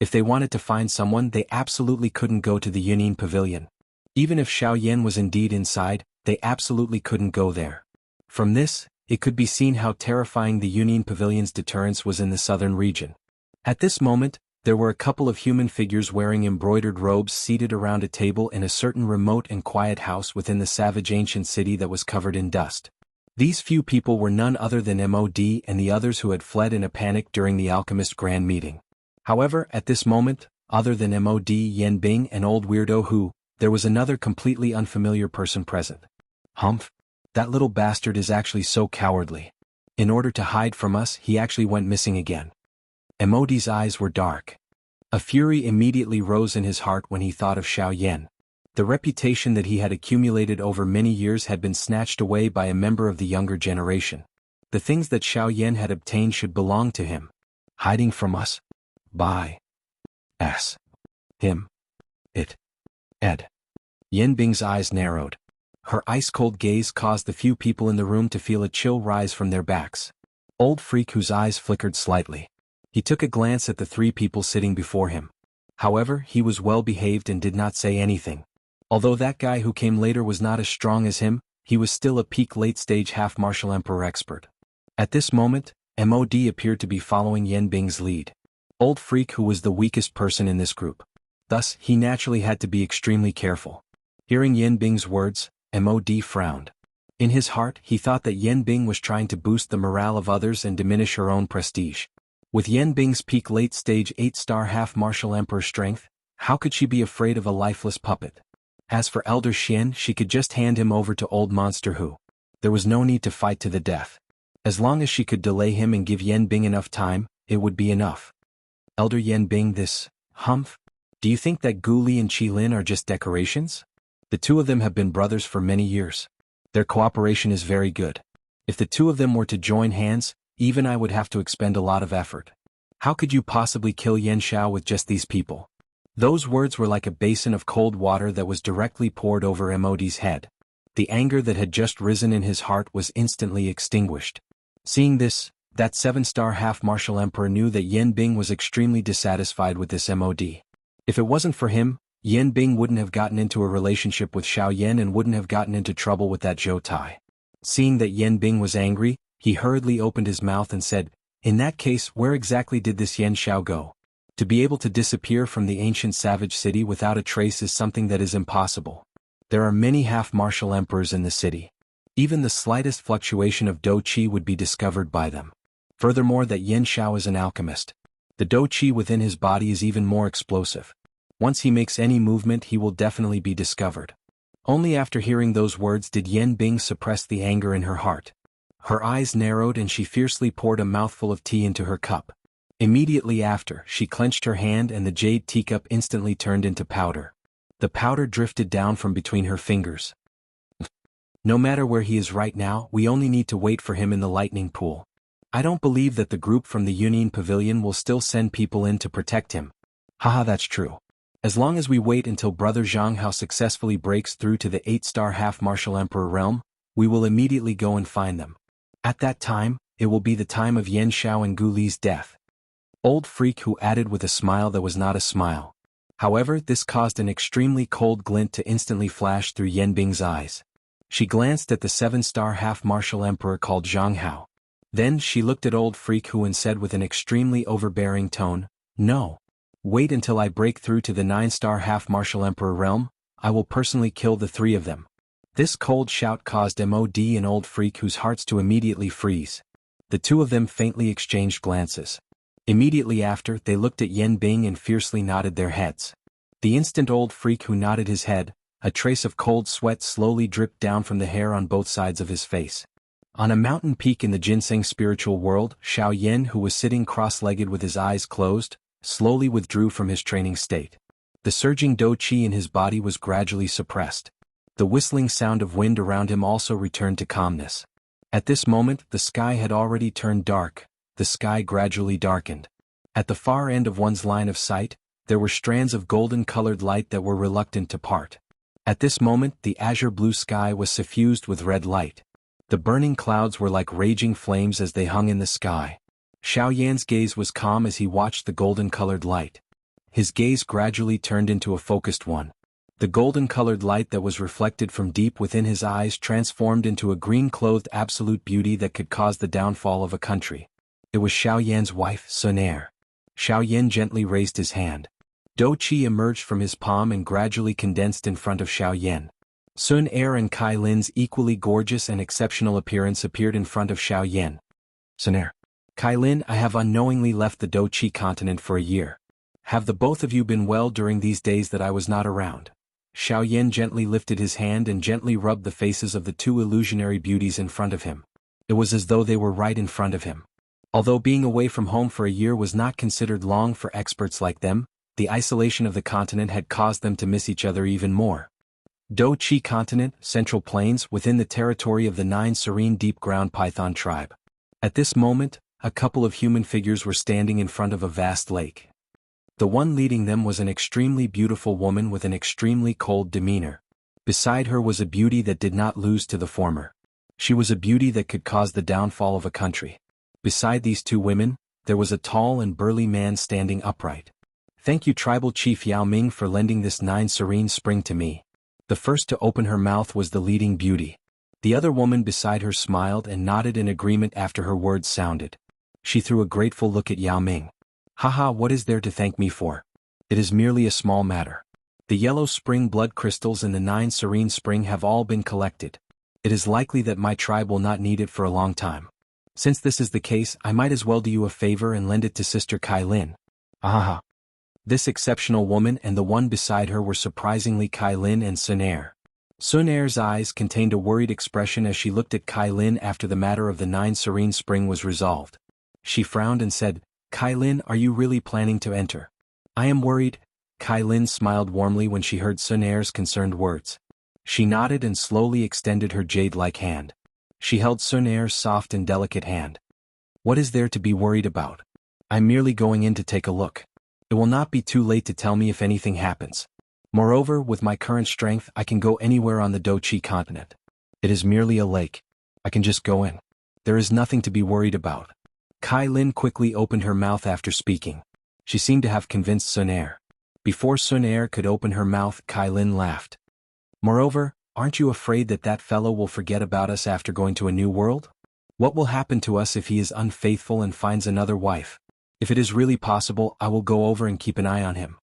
If they wanted to find someone, they absolutely couldn't go to the Yunin Pavilion. Even if Xiao Yan was indeed inside, they absolutely couldn't go there. From this, it could be seen how terrifying the Yunin Pavilion's deterrence was in the southern region. At this moment, there were a couple of human figures wearing embroidered robes seated around a table in a certain remote and quiet house within the savage ancient city that was covered in dust. These few people were none other than MOD and the others who had fled in a panic during the alchemist grand meeting. However, at this moment, other than MOD, Yan Bing and old weirdo Hu, there was another completely unfamiliar person present. Humph! That little bastard is actually so cowardly. In order to hide from us, he actually went missing again. MOD's eyes were dark. A fury immediately rose in his heart when he thought of Xiao Yan. The reputation that he had accumulated over many years had been snatched away by a member of the younger generation. The things that Xiao Yan had obtained should belong to him. Hiding from us? By S. Him. It. Ed. Yan Bing's eyes narrowed. Her ice-cold gaze caused the few people in the room to feel a chill rise from their backs. Old Freak, whose eyes flickered slightly. He took a glance at the 3 people sitting before him. However, he was well behaved and did not say anything. Although that guy who came later was not as strong as him, he was still a peak late-stage half-martial emperor expert. At this moment, MOD appeared to be following Yan Bing's lead. Old Freak, who was the weakest person in this group. Thus, he naturally had to be extremely careful. Hearing Yan Bing's words, MOD frowned. In his heart, he thought that Yan Bing was trying to boost the morale of others and diminish her own prestige. With Yan Bing's peak late-stage 8-star half-martial emperor strength, how could she be afraid of a lifeless puppet? As for Elder Shen, she could just hand him over to old monster Hu. There was no need to fight to the death. As long as she could delay him and give Yan Bing enough time, it would be enough. Elder Yan Bing, this, humph? Do you think that Gu Li and Qi Lin are just decorations? The 2 of them have been brothers for many years. Their cooperation is very good. If the 2 of them were to join hands, even I would have to expend a lot of effort. How could you possibly kill Yan Xiao with just these people? Those words were like a basin of cold water that was directly poured over MOD's head. The anger that had just risen in his heart was instantly extinguished. Seeing this, that 7-star half-martial emperor knew that Yan Bing was extremely dissatisfied with this MOD. If it wasn't for him, Yan Bing wouldn't have gotten into a relationship with Xiao Yan and wouldn't have gotten into trouble with that Zhou Tai. Seeing that Yan Bing was angry, he hurriedly opened his mouth and said, "In that case, where exactly did this Yan Xiao go? To be able to disappear from the ancient savage city without a trace is something that is impossible. There are many half-martial emperors in the city. Even the slightest fluctuation of Dou Qi would be discovered by them. Furthermore, that Yan Xiao is an alchemist. The Dou Qi within his body is even more explosive. Once he makes any movement, he will definitely be discovered." Only after hearing those words did Yan Bing suppress the anger in her heart. Her eyes narrowed and she fiercely poured a mouthful of tea into her cup. Immediately after, she clenched her hand and the jade teacup instantly turned into powder. The powder drifted down from between her fingers. No matter where he is right now, we only need to wait for him in the lightning pool. I don't believe that the group from the Yunin Pavilion will still send people in to protect him. Haha, that's true. As long as we wait until Brother Zhang Hao successfully breaks through to the 8-star half-martial emperor realm, we will immediately go and find them. At that time, it will be the time of Yan Xiao and Gu Li's death. Old Freak, who added with a smile that was not a smile. However, this caused an extremely cold glint to instantly flash through Yan Bing's eyes. She glanced at the 7-star half-martial emperor called Zhang Hao. Then she looked at Old Freak, who and said with an extremely overbearing tone, "No. Wait until I break through to the 9-star half-martial emperor realm, I will personally kill the 3 of them." This cold shout caused MOD and Old Freak, whose hearts to immediately freeze. The 2 of them faintly exchanged glances. Immediately after, they looked at Yan Bing and fiercely nodded their heads. The instant Old Freak who nodded his head, a trace of cold sweat slowly dripped down from the hair on both sides of his face. On a mountain peak in the ginseng spiritual world, Xiao Yan, who was sitting cross-legged with his eyes closed, slowly withdrew from his training state. The surging dou qi in his body was gradually suppressed. The whistling sound of wind around him also returned to calmness. At this moment, the sky had already turned dark. The sky gradually darkened. At the far end of one's line of sight, there were strands of golden-colored light that were reluctant to part. At this moment, the azure blue sky was suffused with red light. The burning clouds were like raging flames as they hung in the sky. Xiao Yan's gaze was calm as he watched the golden-colored light. His gaze gradually turned into a focused one. The golden-colored light that was reflected from deep within his eyes transformed into a green-clothed absolute beauty that could cause the downfall of a country. It was Xiao Yan's wife, Sun Er. Xiao Yan gently raised his hand. Dou qi emerged from his palm and gradually condensed in front of Xiao Yan. Sun Er and Kai Lin's equally gorgeous and exceptional appearance appeared in front of Xiao Yan. Sun Er. Kai Lin, I have unknowingly left the Dou Qi continent for a year. Have the both of you been well during these days that I was not around? Xiao Yan gently lifted his hand and gently rubbed the faces of the two illusionary beauties in front of him. It was as though they were right in front of him. Although being away from home for a year was not considered long for experts like them, the isolation of the continent had caused them to miss each other even more. Dou Qi Continent, Central Plains, within the territory of the 9 serene deep-ground python tribe. At this moment, a couple of human figures were standing in front of a vast lake. The one leading them was an extremely beautiful woman with an extremely cold demeanor. Beside her was a beauty that did not lose to the former. She was a beauty that could cause the downfall of a country. Beside these two women, there was a tall and burly man standing upright. Thank you, Tribal Chief Yao Ming, for lending this 9 serene spring to me. The first to open her mouth was the leading beauty. The other woman beside her smiled and nodded in agreement after her words sounded. She threw a grateful look at Yao Ming. Haha, what is there to thank me for? It is merely a small matter. The yellow spring blood crystals in the 9 serene spring have all been collected. It is likely that my tribe will not need it for a long time. Since this is the case, I might as well do you a favor and lend it to Sister Kai Lin. Ahaha. This exceptional woman and the one beside her were surprisingly Kai Lin and Sun Er. Sun Er's eyes contained a worried expression as she looked at Kai Lin after the matter of the 9 serene spring was resolved. She frowned and said, Kai Lin, are you really planning to enter? I am worried. Kai Lin smiled warmly when she heard Sun Er's concerned words. She nodded and slowly extended her jade-like hand. She held Sun Er's soft and delicate hand. What is there to be worried about? I'm merely going in to take a look. It will not be too late to tell me if anything happens. Moreover, with my current strength, I can go anywhere on the Dou Qi continent. It is merely a lake. I can just go in. There is nothing to be worried about. Kai Lin quickly opened her mouth after speaking. She seemed to have convinced Sun Er. Before Sun Er could open her mouth, Kai Lin laughed. Moreover, aren't you afraid that that fellow will forget about us after going to a new world? What will happen to us if he is unfaithful and finds another wife? If it is really possible, I will go over and keep an eye on him.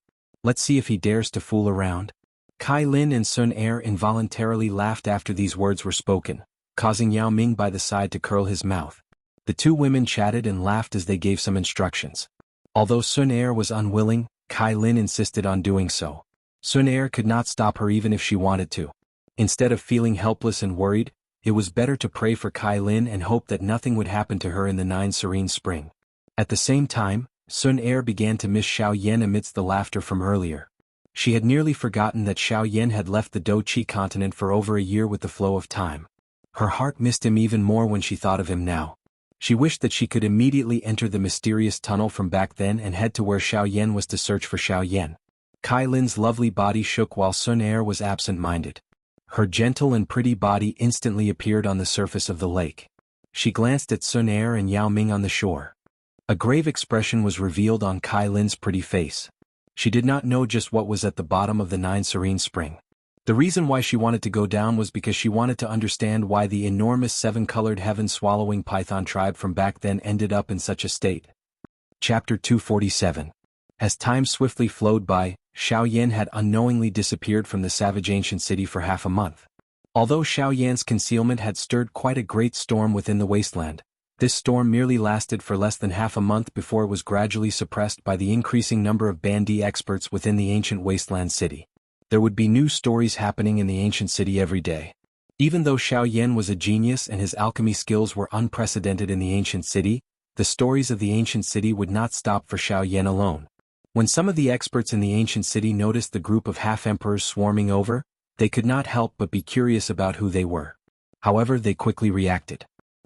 Let's see if he dares to fool around. Kai Lin and Sun Er involuntarily laughed after these words were spoken, causing Yao Ming by the side to curl his mouth. The two women chatted and laughed as they gave some instructions. Although Sun Er was unwilling, Kai Lin insisted on doing so. Sun Er could not stop her even if she wanted to. Instead of feeling helpless and worried, it was better to pray for Kai Lin and hope that nothing would happen to her in the 9 serene spring. At the same time, Sun Er began to miss Xiao Yan amidst the laughter from earlier. She had nearly forgotten that Xiao Yan had left the Dou Qi continent for over a year with the flow of time. Her heart missed him even more when she thought of him now. She wished that she could immediately enter the mysterious tunnel from back then and head to where Xiao Yan was to search for Xiao Yan. Kai Lin's lovely body shook while Sun Er was absent-minded. Her gentle and pretty body instantly appeared on the surface of the lake. She glanced at Sun Er and Yao Ming on the shore. A grave expression was revealed on Kai Lin's pretty face. She did not know just what was at the bottom of the 9 serene spring. The reason why she wanted to go down was because she wanted to understand why the enormous 7-colored heaven-swallowing python tribe from back then ended up in such a state. Chapter 247. As time swiftly flowed by, Xiao Yan had unknowingly disappeared from the savage ancient city for half a month. Although Xiao Yan's concealment had stirred quite a great storm within the wasteland, this storm merely lasted for less than half a month before it was gradually suppressed by the increasing number of Bandi experts within the ancient wasteland city. There would be new stories happening in the ancient city every day. Even though Xiao Yan was a genius and his alchemy skills were unprecedented in the ancient city, the stories of the ancient city would not stop for Xiao Yan alone. When some of the experts in the ancient city noticed the group of half-emperors swarming over, they could not help but be curious about who they were. However, they quickly reacted.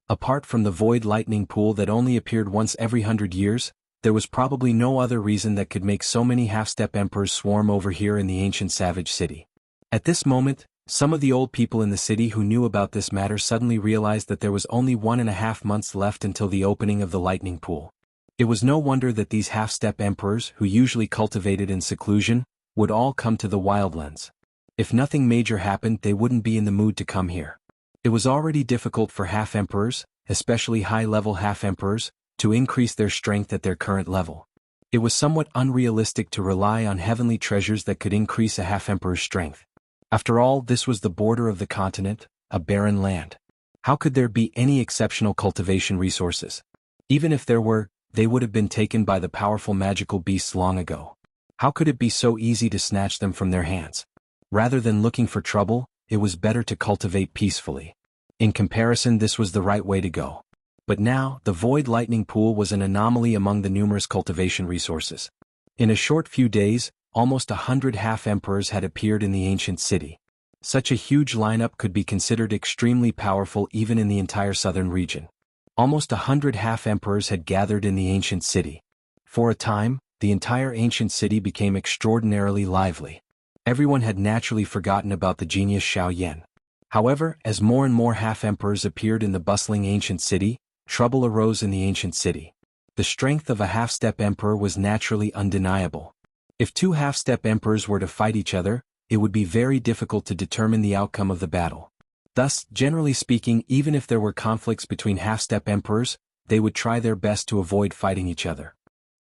Apart from the void lightning pool that only appeared once every 100 years, there was probably no other reason that could make so many half-step emperors swarm over here in the ancient savage city. At this moment, some of the old people in the city who knew about this matter suddenly realized that there was only 1.5 months left until the opening of the lightning pool. It was no wonder that these half-step emperors, who usually cultivated in seclusion, would all come to the wildlands. If nothing major happened, they wouldn't be in the mood to come here. It was already difficult for half-emperors, especially high-level half-emperors, to increase their strength at their current level. It was somewhat unrealistic to rely on heavenly treasures that could increase a half-emperor's strength. After all, this was the border of the continent, a barren land. How could there be any exceptional cultivation resources? Even if there were, they would have been taken by the powerful magical beasts long ago. How could it be so easy to snatch them from their hands? Rather than looking for trouble, it was better to cultivate peacefully. In comparison, this was the right way to go. But now, the void lightning pool was an anomaly among the numerous cultivation resources. In a short few days, almost 100 half-emperors had appeared in the ancient city. Such a huge lineup could be considered extremely powerful even in the entire southern region. Almost 100 half-emperors had gathered in the ancient city. For a time, the entire ancient city became extraordinarily lively. Everyone had naturally forgotten about the genius Xiao Yan. However, as more and more half-emperors appeared in the bustling ancient city, trouble arose in the ancient city. The strength of a half-step emperor was naturally undeniable. If two half-step emperors were to fight each other, it would be very difficult to determine the outcome of the battle. Thus, generally speaking, even if there were conflicts between half-step emperors, they would try their best to avoid fighting each other.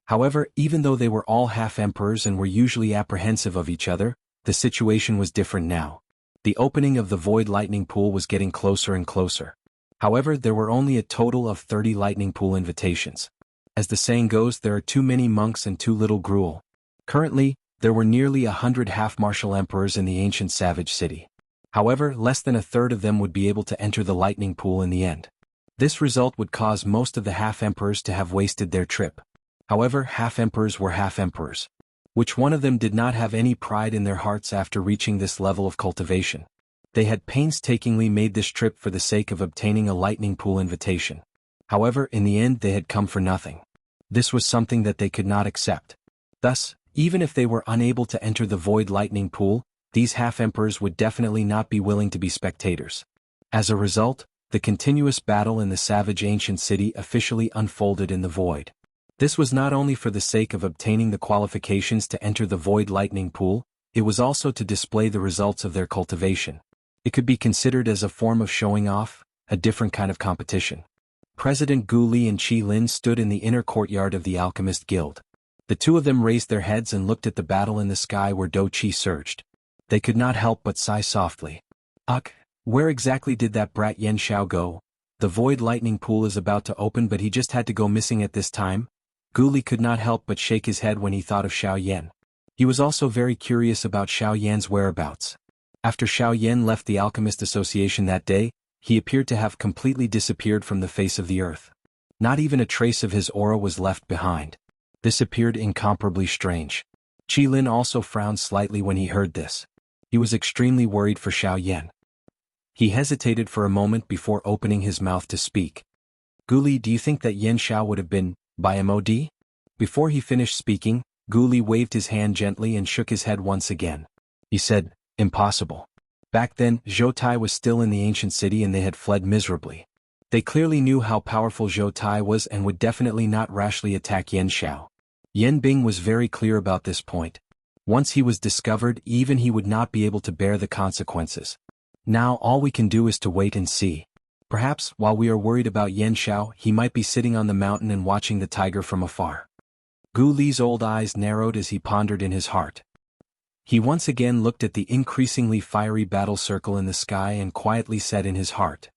However, even though they were all half-emperors and were usually apprehensive of each other, the situation was different now. The opening of the void lightning pool was getting closer and closer. However, there were only a total of 30 lightning pool invitations. As the saying goes, there are too many monks and too little gruel. Currently, there were nearly 100 half-martial emperors in the ancient savage city. However, less than a third of them would be able to enter the lightning pool in the end. This result would cause most of the half-emperors to have wasted their trip. However, half-emperors were half-emperors. Which one of them did not have any pride in their hearts after reaching this level of cultivation? They had painstakingly made this trip for the sake of obtaining a lightning pool invitation. However, in the end they had come for nothing. This was something that they could not accept. Thus, even if they were unable to enter the void lightning pool, these half-emperors would definitely not be willing to be spectators. As a result, the continuous battle in the savage ancient city officially unfolded in the void. This was not only for the sake of obtaining the qualifications to enter the void lightning pool, it was also to display the results of their cultivation. It could be considered as a form of showing off, a different kind of competition. President Gu Li and Qi Lin stood in the inner courtyard of the Alchemist Guild. The two of them raised their heads and looked at the battle in the sky where Do Qi surged. They could not help but sigh softly. Ugh, where exactly did that brat Yan Xiao go? The void lightning pool is about to open, but he just had to go missing at this time? Gu Li could not help but shake his head when he thought of Xiao Yan. He was also very curious about Xiao Yan's whereabouts. After Xiao Yan left the Alchemist Association that day, he appeared to have completely disappeared from the face of the earth. Not even a trace of his aura was left behind. This appeared incomparably strange. Qi Lin also frowned slightly when he heard this. He was extremely worried for Xiao Yan. He hesitated for a moment before opening his mouth to speak. Gu Li, do you think that Yan Xiao would have been by MOD? Before he finished speaking, Gu Li waved his hand gently and shook his head once again. He said, impossible. Back then, Zhou Tai was still in the ancient city and they had fled miserably. They clearly knew how powerful Zhou Tai was and would definitely not rashly attack Yan Xiao. Yan Bing was very clear about this point. Once he was discovered, even he would not be able to bear the consequences. Now all we can do is to wait and see. Perhaps, while we are worried about Yan Xiao, he might be sitting on the mountain and watching the tiger from afar. Gu Li's old eyes narrowed as he pondered in his heart. He once again looked at the increasingly fiery battle circle in the sky and quietly said in his heart.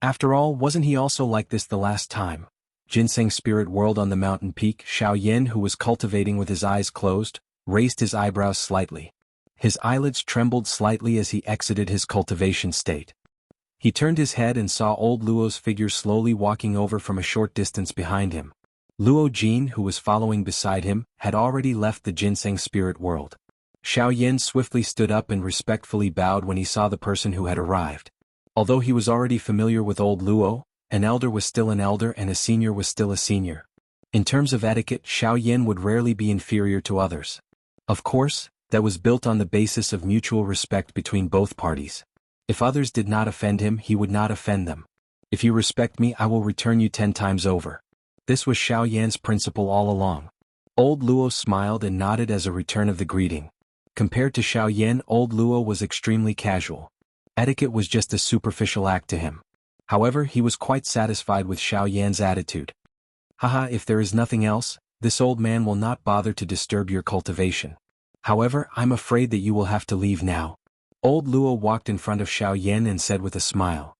After all, wasn't he also like this the last time? Ginseng spirit whirled on the mountain peak. Xiao Yan, who was cultivating with his eyes closed, raised his eyebrows slightly. His eyelids trembled slightly as he exited his cultivation state. He turned his head and saw old Luo's figure slowly walking over from a short distance behind him. Luo Jin, who was following beside him, had already left the ginseng spirit world. Xiao Yan swiftly stood up and respectfully bowed when he saw the person who had arrived. Although he was already familiar with old Luo, an elder was still an elder and a senior was still a senior. In terms of etiquette, Xiao Yan would rarely be inferior to others. Of course, that was built on the basis of mutual respect between both parties. If others did not offend him, he would not offend them. If you respect me, I will return you 10 times over. This was Xiao Yan's principle all along. Old Luo smiled and nodded as a return of the greeting. Compared to Xiao Yan, old Luo was extremely casual. Etiquette was just a superficial act to him. However, he was quite satisfied with Xiao Yan's attitude. Haha, if there is nothing else, this old man will not bother to disturb your cultivation. However, I'm afraid that you will have to leave now. Old Luo walked in front of Xiao Yan and said with a smile.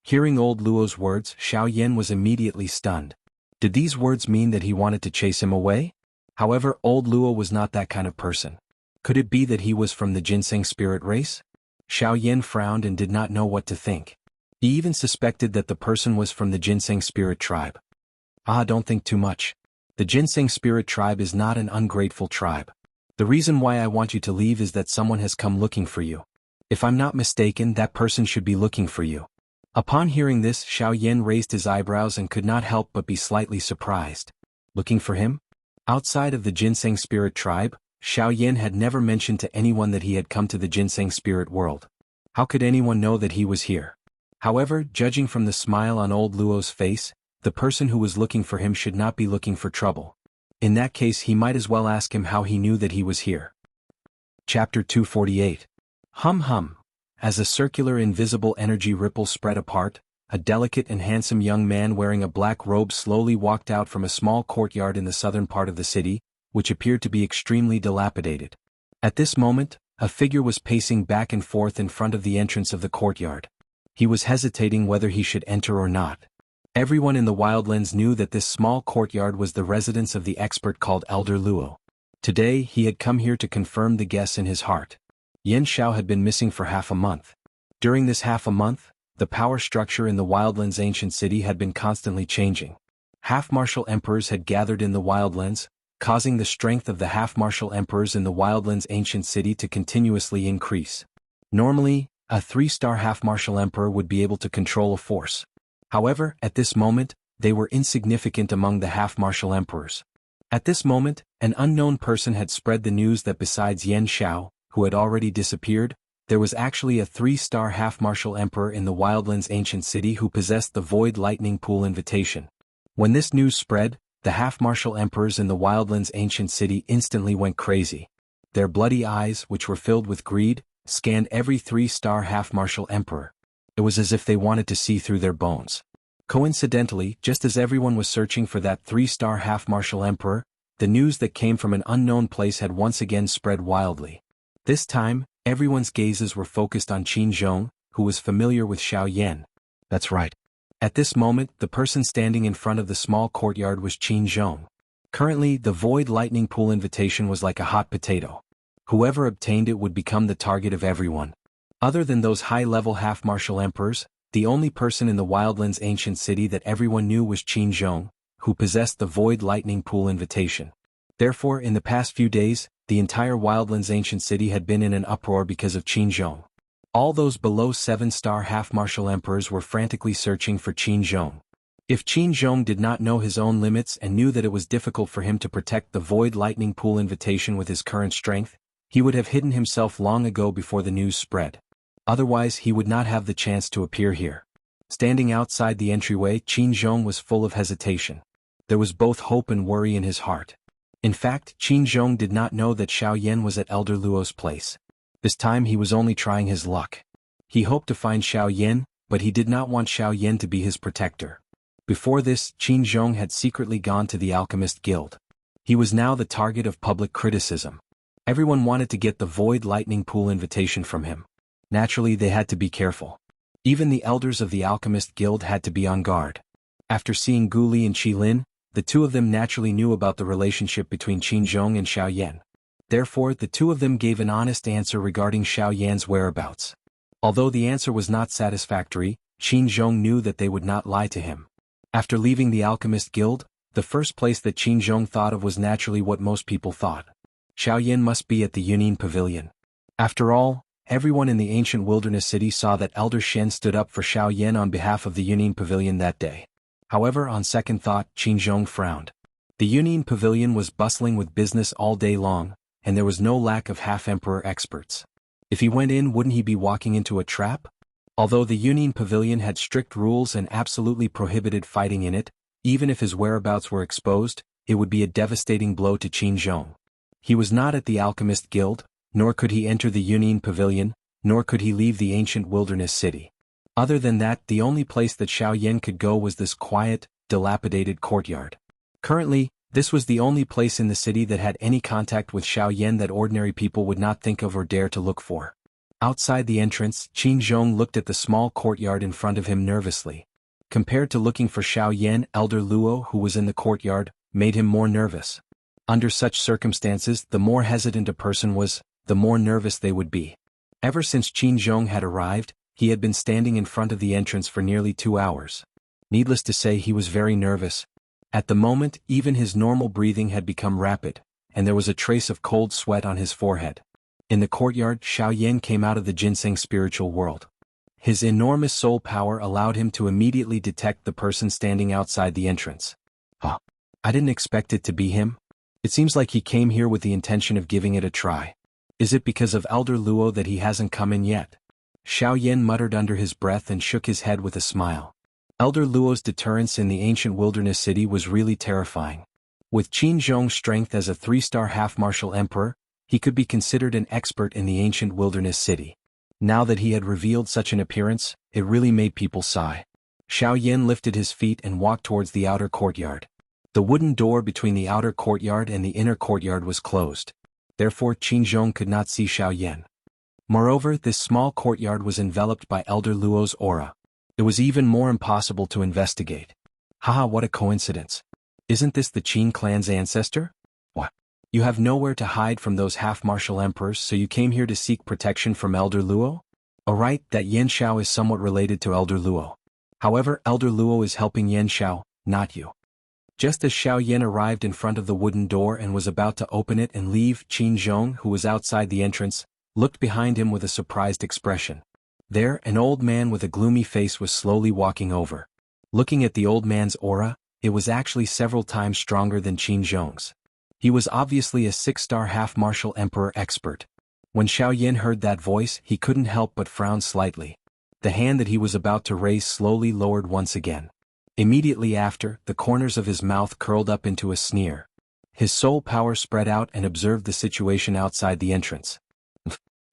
Hearing old Luo's words, Xiao Yan was immediately stunned. Did these words mean that he wanted to chase him away? However, old Luo was not that kind of person. Could it be that he was from the ginseng spirit race? Xiao Yan frowned and did not know what to think. He even suspected that the person was from the ginseng spirit tribe. Don't think too much. The ginseng spirit tribe is not an ungrateful tribe. The reason why I want you to leave is that someone has come looking for you. If I'm not mistaken, that person should be looking for you. Upon hearing this, Xiao Yan raised his eyebrows and could not help but be slightly surprised. Looking for him? Outside of the ginseng spirit tribe, Xiao Yan had never mentioned to anyone that he had come to the ginseng spirit world. How could anyone know that he was here? However, judging from the smile on old Luo's face, the person who was looking for him should not be looking for trouble. In that case, he might as well ask him how he knew that he was here. Chapter 248. Hum. As a circular invisible energy ripple spread apart, a delicate and handsome young man wearing a black robe slowly walked out from a small courtyard in the southern part of the city, which appeared to be extremely dilapidated. At this moment, a figure was pacing back and forth in front of the entrance of the courtyard. He was hesitating whether he should enter or not. Everyone in the Wildlands knew that this small courtyard was the residence of the expert called Elder Luo. Today, he had come here to confirm the guess in his heart. Yan Xiao had been missing for half a month. During this half a month, the power structure in the Wildlands' ancient city had been constantly changing. Half-martial emperors had gathered in the Wildlands, causing the strength of the half-martial emperors in the Wildlands' ancient city to continuously increase. Normally, a 3-star half-martial emperor would be able to control a force. However, at this moment, they were insignificant among the half-martial emperors. At this moment, an unknown person had spread the news that besides Yan Xiao, who had already disappeared, there was actually a 3-star half-martial emperor in the Wildlands' ancient city who possessed the Void Lightning Pool invitation. When this news spread, the half-martial emperors in the Wildlands' ancient city instantly went crazy. Their bloody eyes, which were filled with greed, scanned every 3-star half-martial emperor. It was as if they wanted to see through their bones. Coincidentally, just as everyone was searching for that 3-star half-martial emperor, the news that came from an unknown place had once again spread wildly. This time, everyone's gazes were focused on Qin Zhong, who was familiar with Xiao Yan. That's right. At this moment, the person standing in front of the small courtyard was Qin Zhong. Currently, the Void Lightning Pool invitation was like a hot potato. Whoever obtained it would become the target of everyone. Other than those high-level half-martial emperors, the only person in the Wildlands' ancient city that everyone knew was Qin Zhong, who possessed the Void Lightning Pool invitation. Therefore, in the past few days, the entire Wildlands' ancient city had been in an uproar because of Qin Zhong. All those below 7-star half-martial emperors were frantically searching for Qin Zhong. If Qin Zhong did not know his own limits and knew that it was difficult for him to protect the Void Lightning Pool invitation with his current strength, he would have hidden himself long ago before the news spread. Otherwise, he would not have the chance to appear here. Standing outside the entryway, Qin Zhong was full of hesitation. There was both hope and worry in his heart. In fact, Qin Zhong did not know that Xiao Yan was at Elder Luo's place. This time he was only trying his luck. He hoped to find Xiao Yan, but he did not want Xiao Yan to be his protector. Before this, Qin Zhong had secretly gone to the Alchemist Guild. He was now the target of public criticism. Everyone wanted to get the Void Lightning Pool invitation from him. Naturally, they had to be careful. Even the elders of the Alchemist Guild had to be on guard. After seeing Gu Li and Qi Lin, the two of them naturally knew about the relationship between Qin Zhong and Xiao Yan. Therefore, the two of them gave an honest answer regarding Xiao Yan's whereabouts. Although the answer was not satisfactory, Qin Zhong knew that they would not lie to him. After leaving the Alchemist Guild, the first place that Qin Zhong thought of was naturally what most people thought. Xiao Yan must be at the Yunin Pavilion. After all, everyone in the ancient wilderness city saw that Elder Shen stood up for Xiao Yan on behalf of the Yunin Pavilion that day. However, on second thought, Qin Zhong frowned. The Yunin Pavilion was bustling with business all day long, and there was no lack of half-emperor experts. If he went in, wouldn't he be walking into a trap? Although the Yunin Pavilion had strict rules and absolutely prohibited fighting in it, even if his whereabouts were exposed, it would be a devastating blow to Qin Zhong. He was not at the Alchemist Guild, nor could he enter the Yunin Pavilion, nor could he leave the ancient wilderness city. Other than that, the only place that Xiao Yan could go was this quiet, dilapidated courtyard. Currently, this was the only place in the city that had any contact with Xiao Yan that ordinary people would not think of or dare to look for. Outside the entrance, Qin Zhong looked at the small courtyard in front of him nervously. Compared to looking for Xiao Yan, Elder Luo, who was in the courtyard, made him more nervous. Under such circumstances, the more hesitant a person was, the more nervous they would be. Ever since Qin Zhong had arrived, he had been standing in front of the entrance for nearly 2 hours. Needless to say, he was very nervous. At the moment, even his normal breathing had become rapid, and there was a trace of cold sweat on his forehead. In the courtyard, Xiao Yan came out of the ginseng spiritual world. His enormous soul power allowed him to immediately detect the person standing outside the entrance. Oh, I didn't expect it to be him. It seems like he came here with the intention of giving it a try. Is it because of Elder Luo that he hasn't come in yet? Xiao Yan muttered under his breath and shook his head with a smile. Elder Luo's deterrence in the ancient wilderness city was really terrifying. With Qin Zhong's strength as a 3-star half-martial emperor, he could be considered an expert in the ancient wilderness city. Now that he had revealed such an appearance, it really made people sigh. Xiao Yan lifted his feet and walked towards the outer courtyard. The wooden door between the outer courtyard and the inner courtyard was closed. Therefore, Qin Zhong could not see Xiao Yan. Moreover, this small courtyard was enveloped by Elder Luo's aura. It was even more impossible to investigate. Haha, what a coincidence. Isn't this the Qin clan's ancestor? What? You have nowhere to hide from those half-martial emperors, so you came here to seek protection from Elder Luo? Alright, that Yan Xiao is somewhat related to Elder Luo. However, Elder Luo is helping Yan Xiao, not you. Just as Xiao Yan arrived in front of the wooden door and was about to open it and leave, Qin Zhong, who was outside the entrance, looked behind him with a surprised expression. There, an old man with a gloomy face was slowly walking over. Looking at the old man's aura, it was actually several times stronger than Qin Zhong's. He was obviously a 6-star half-martial emperor expert. When Xiao Yan heard that voice, he couldn't help but frown slightly. The hand that he was about to raise slowly lowered once again. Immediately after, the corners of his mouth curled up into a sneer. His soul power spread out and observed the situation outside the entrance.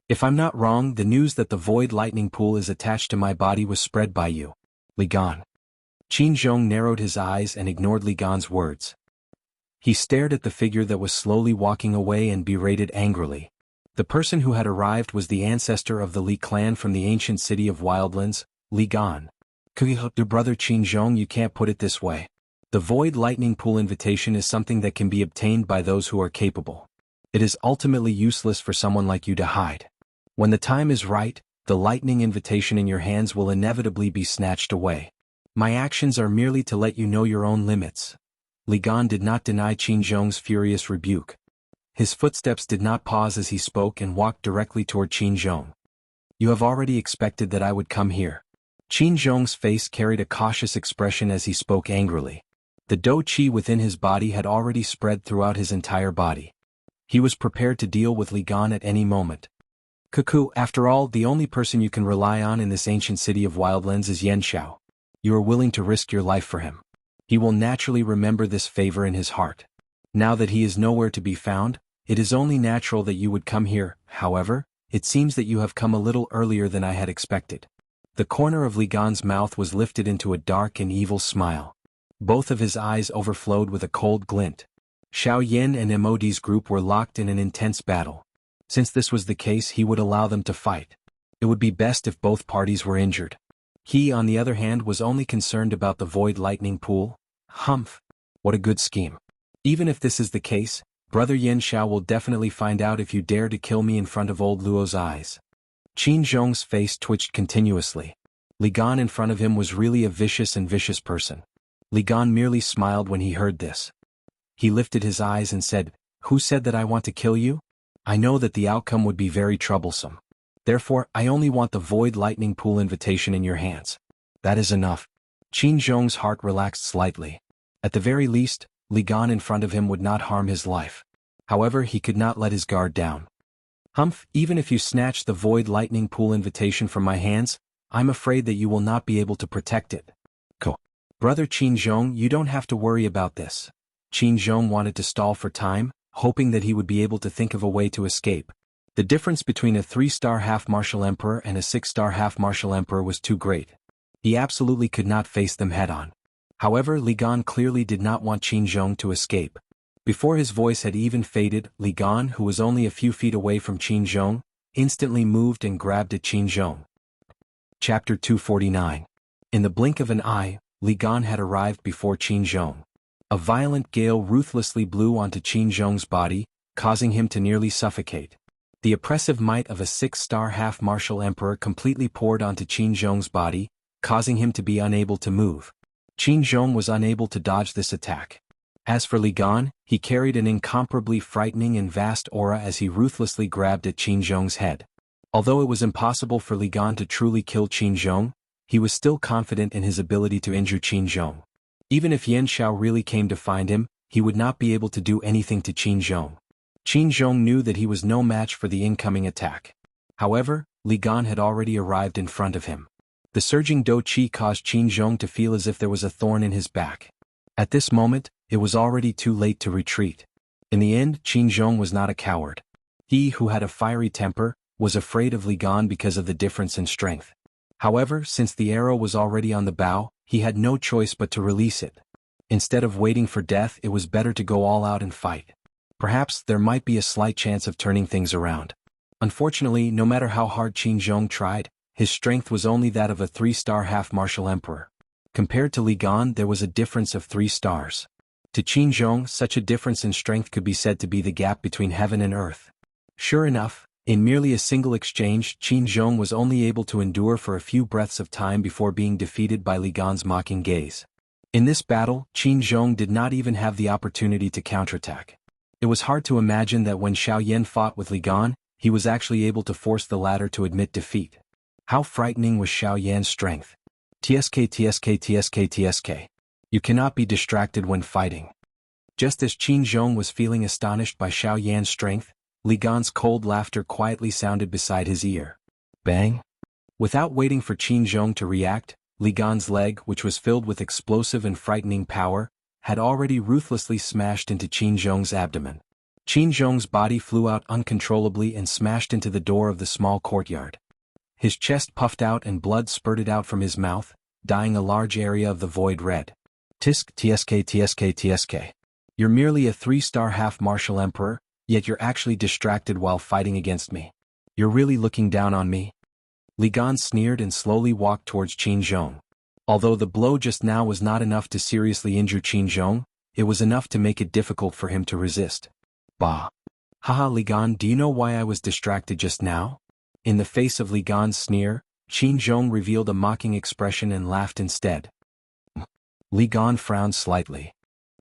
If I'm not wrong, the news that the void lightning pool is attached to my body was spread by you. Li Gan. Qin Zhong narrowed his eyes and ignored Li Gan's words. He stared at the figure that was slowly walking away and berated angrily. The person who had arrived was the ancestor of the Li clan from the ancient city of Wildlands, Li Gan. Your brother Qin Zhong, you can't put it this way. The void lightning pool invitation is something that can be obtained by those who are capable. It is ultimately useless for someone like you to hide. When the time is right, the lightning invitation in your hands will inevitably be snatched away. My actions are merely to let you know your own limits. Li Gan did not deny Qin Zhong's furious rebuke. His footsteps did not pause as he spoke and walked directly toward Qin Zhong. You have already expected that I would come here. Qin Zhong's face carried a cautious expression as he spoke angrily. The dou qi within his body had already spread throughout his entire body. He was prepared to deal with Li Gan at any moment. Cuckoo, after all, the only person you can rely on in this ancient city of Wildlands is Yan Xiao. You are willing to risk your life for him. He will naturally remember this favor in his heart. Now that he is nowhere to be found, it is only natural that you would come here. However, it seems that you have come a little earlier than I had expected. The corner of Li Gan's mouth was lifted into a dark and evil smile. Both of his eyes overflowed with a cold glint. Xiao Yan and Emodi's group were locked in an intense battle. Since this was the case, he would allow them to fight. It would be best if both parties were injured. He, on the other hand, was only concerned about the void lightning pool. Humph. What a good scheme. Even if this is the case, Brother Yan Xiao will definitely find out if you dare to kill me in front of old Luo's eyes. Qin Zhong's face twitched continuously. Li Gan in front of him was really a vicious person. Li Gan merely smiled when he heard this. He lifted his eyes and said, "Who said that I want to kill you? I know that the outcome would be very troublesome. Therefore, I only want the Void Lightning Pool invitation in your hands. That is enough." Qin Zhong's heart relaxed slightly. At the very least, Li Gan in front of him would not harm his life. However, he could not let his guard down. "Humph, even if you snatch the Void Lightning Pool invitation from my hands, I'm afraid that you will not be able to protect it. Brother Qin Zhong, you don't have to worry about this." Qin Zhong wanted to stall for time, hoping that he would be able to think of a way to escape. The difference between a 3-star half-martial emperor and a 6-star half-martial emperor was too great. He absolutely could not face them head-on. However, Li Gan clearly did not want Qin Zhong to escape. Before his voice had even faded, Li Gan, who was only a few feet away from Qin Zhong, instantly moved and grabbed at Qin Zhong. Chapter 249. In the blink of an eye, Li Gan had arrived before Qin Zhong. A violent gale ruthlessly blew onto Qin Zhong's body, causing him to nearly suffocate. The oppressive might of a 6-star half-martial emperor completely poured onto Qin Zhong's body, causing him to be unable to move. Qin Zhong was unable to dodge this attack. As for Li Gan, he carried an incomparably frightening and vast aura as he ruthlessly grabbed at Qin Zhong's head. Although it was impossible for Li Gan to truly kill Qin Zhong, he was still confident in his ability to injure Qin Zhong. Even if Yan Xiao really came to find him, he would not be able to do anything to Qin Zhong. Qin Zhong knew that he was no match for the incoming attack. However, Li Gan had already arrived in front of him. The surging Do Qi caused Qin Zhong to feel as if there was a thorn in his back. At this moment, it was already too late to retreat. In the end, Qin Zhong was not a coward. He who had a fiery temper was afraid of Li Gan because of the difference in strength. However, since the arrow was already on the bow, he had no choice but to release it. Instead of waiting for death, it was better to go all out and fight. Perhaps there might be a slight chance of turning things around. Unfortunately, no matter how hard Qin Zhong tried, his strength was only that of a 3-star half-martial emperor. Compared to Li Gan, there was a difference of 3 stars. To Qin Zhong, such a difference in strength could be said to be the gap between heaven and earth. Sure enough, in merely a single exchange, Qin Zhong was only able to endure for a few breaths of time before being defeated by Li Gan's mocking gaze. In this battle, Qin Zhong did not even have the opportunity to counterattack. It was hard to imagine that when Xiao Yan fought with Li Gan, he was actually able to force the latter to admit defeat. How frightening was Xiao Yan's strength! TSK. You cannot be distracted when fighting. Just as Qin Zhong was feeling astonished by Xiao Yan's strength, Li Gan's cold laughter quietly sounded beside his ear. Bang! Without waiting for Qin Zhong to react, Li Gan's leg, which was filled with explosive and frightening power, had already ruthlessly smashed into Qin Zhong's abdomen. Qin Zhong's body flew out uncontrollably and smashed into the door of the small courtyard. His chest puffed out and blood spurted out from his mouth, dyeing a large area of the void red. TSK. You're merely a 3-star half-martial emperor, yet you're actually distracted while fighting against me. You're really looking down on me? Li Gan sneered and slowly walked towards Qin Zhong. Although the blow just now was not enough to seriously injure Qin Zhong, it was enough to make it difficult for him to resist. Bah! Haha, Li Gan, do you know why I was distracted just now? In the face of Li Gan's sneer, Qin Zhong revealed a mocking expression and laughed instead. Li Gan frowned slightly.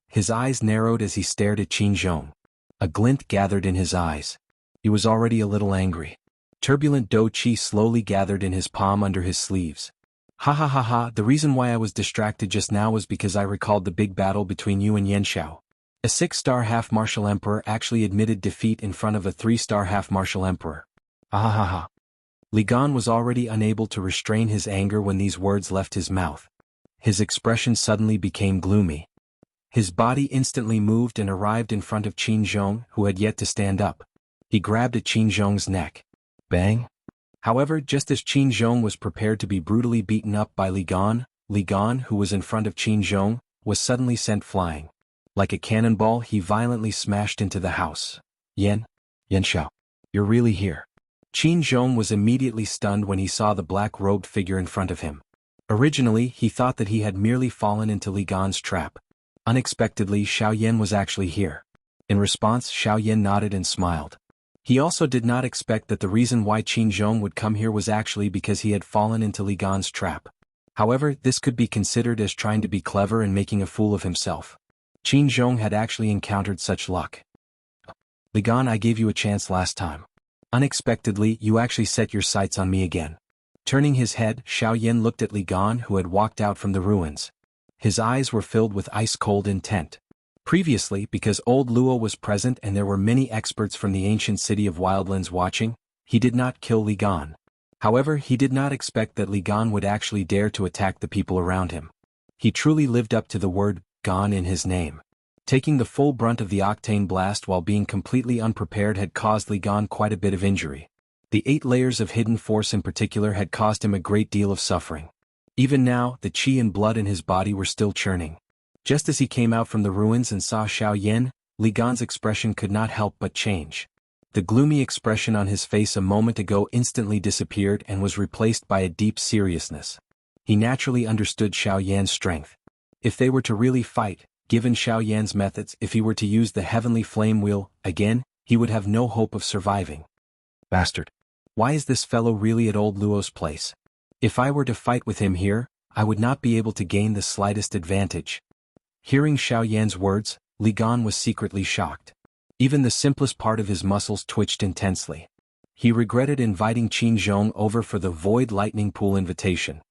His eyes narrowed as he stared at Qin Zhong. A glint gathered in his eyes. He was already a little angry. Turbulent Do Qi slowly gathered in his palm under his sleeves. Ha, the reason why I was distracted just now was because I recalled the big battle between you and Yan Xiao. A 6-star half-martial emperor actually admitted defeat in front of a 3-star half-martial emperor. Ha. Li Gan was already unable to restrain his anger when these words left his mouth. His expression suddenly became gloomy. His body instantly moved and arrived in front of Qin Zhong, who had yet to stand up. He grabbed at Qin Zhong's neck. Bang! However, just as Qin Zhong was prepared to be brutally beaten up by Li Gan, who was in front of Qin Zhong, was suddenly sent flying. Like a cannonball, he violently smashed into the house. Yan Xiao, you're really here. Qin Zhong was immediately stunned when he saw the black-robed figure in front of him. Originally, he thought that he had merely fallen into Li Gan's trap. Unexpectedly, Xiao Yan was actually here. In response, Xiao Yan nodded and smiled. He also did not expect that the reason why Qin Zhong would come here was actually because he had fallen into Li Gan's trap. However, this could be considered as trying to be clever and making a fool of himself. Qin Zhong had actually encountered such luck. Li Gan, I gave you a chance last time. Unexpectedly, you actually set your sights on me again. Turning his head, Xiao Yan looked at Li Gan, who had walked out from the ruins. His eyes were filled with ice-cold intent. Previously, because old Luo was present and there were many experts from the ancient city of Wildlands watching, he did not kill Li Gan. However, he did not expect that Li Gan would actually dare to attack the people around him. He truly lived up to the word Gan in his name. Taking the full brunt of the octane blast while being completely unprepared had caused Li Gan quite a bit of injury. The 8 layers of hidden force in particular had caused him a great deal of suffering. Even now, the qi and blood in his body were still churning. Just as he came out from the ruins and saw Xiao Yan, Li Gan's expression could not help but change. The gloomy expression on his face a moment ago instantly disappeared and was replaced by a deep seriousness. He naturally understood Xiao Yan's strength. If they were to really fight, given Xiao Yan's methods, if he were to use the heavenly flame wheel again, he would have no hope of surviving. Bastard. Why is this fellow really at old Luo's place? If I were to fight with him here, I would not be able to gain the slightest advantage. Hearing Xiao Yan's words, Li Gan was secretly shocked. Even the simplest part of his muscles twitched intensely. He regretted inviting Qin Zhong over for the Void Lightning Pool invitation.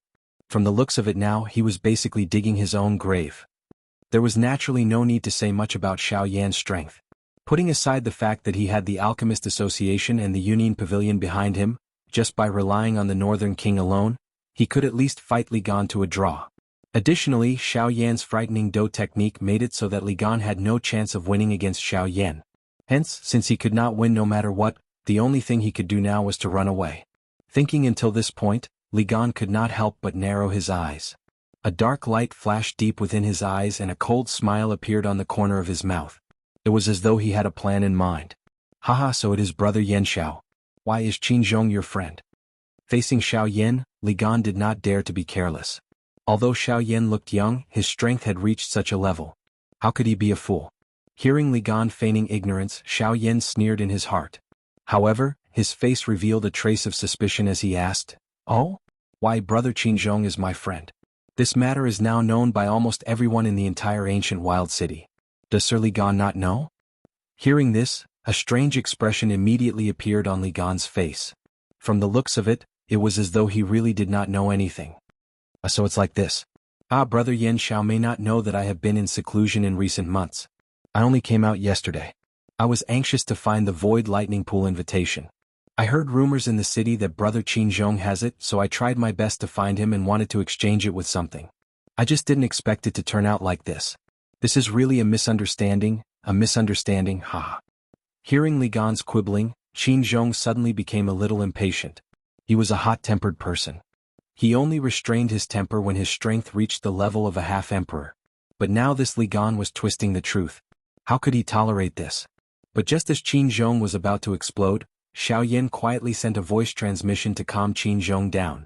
From the looks of it now, he was basically digging his own grave. There was naturally no need to say much about Xiao Yan's strength. Putting aside the fact that he had the Alchemist Association and the Union Pavilion behind him, just by relying on the Northern King alone, he could at least fight Li Gan to a draw. Additionally, Xiao Yan's frightening Do technique made it so that Li Gan had no chance of winning against Xiao Yan. Hence, since he could not win no matter what, the only thing he could do now was to run away. Thinking until this point, Li Gan could not help but narrow his eyes. A dark light flashed deep within his eyes and a cold smile appeared on the corner of his mouth. It was as though he had a plan in mind. Haha, so it is brother Yan Xiao. Why is Qin Zhong your friend? Facing Xiao Yan, Li Gan did not dare to be careless. Although Xiao Yan looked young, his strength had reached such a level. How could he be a fool? Hearing Li Gan feigning ignorance, Xiao Yan sneered in his heart. However, his face revealed a trace of suspicion as he asked, "Oh? Why, brother Qin Zhong is my friend. This matter is now known by almost everyone in the entire ancient wild city. Does Sir Li Gan not know?" Hearing this, a strange expression immediately appeared on Li Gan's face. From the looks of it, it was as though he really did not know anything. So it's like this. Brother Yan Xiao may not know that I have been in seclusion in recent months. I only came out yesterday. I was anxious to find the Void Lightning Pool invitation. I heard rumors in the city that brother Qin Zhong has it, so I tried my best to find him and wanted to exchange it with something. I just didn't expect it to turn out like this. This is really a misunderstanding, haha. Hearing Li Gan's quibbling, Qin Zhong suddenly became a little impatient. He was a hot-tempered person. He only restrained his temper when his strength reached the level of a half-emperor. But now this Li Gan was twisting the truth. How could he tolerate this? But just as Qin Zhong was about to explode, Xiao Yan quietly sent a voice transmission to calm Qin Zhong down.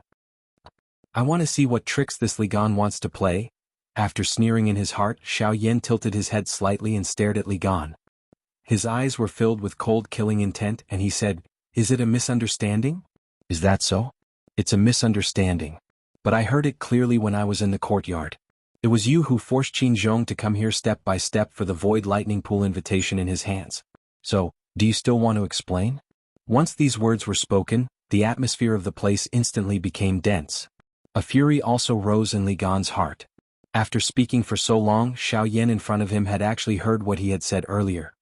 I want to see what tricks this Li Gan wants to play. After sneering in his heart, Xiao Yan tilted his head slightly and stared at Li Gan. His eyes were filled with cold killing intent and he said, "Is it a misunderstanding?" "Is that so?" "It's a misunderstanding. But I heard it clearly when I was in the courtyard. It was you who forced Qin Zhong to come here step by step for the Void Lightning Pool invitation in his hands. So, do you still want to explain?" Once these words were spoken, the atmosphere of the place instantly became dense. A fury also rose in Li Gan's heart. After speaking for so long, Xiao Yan in front of him had actually heard what he had said earlier.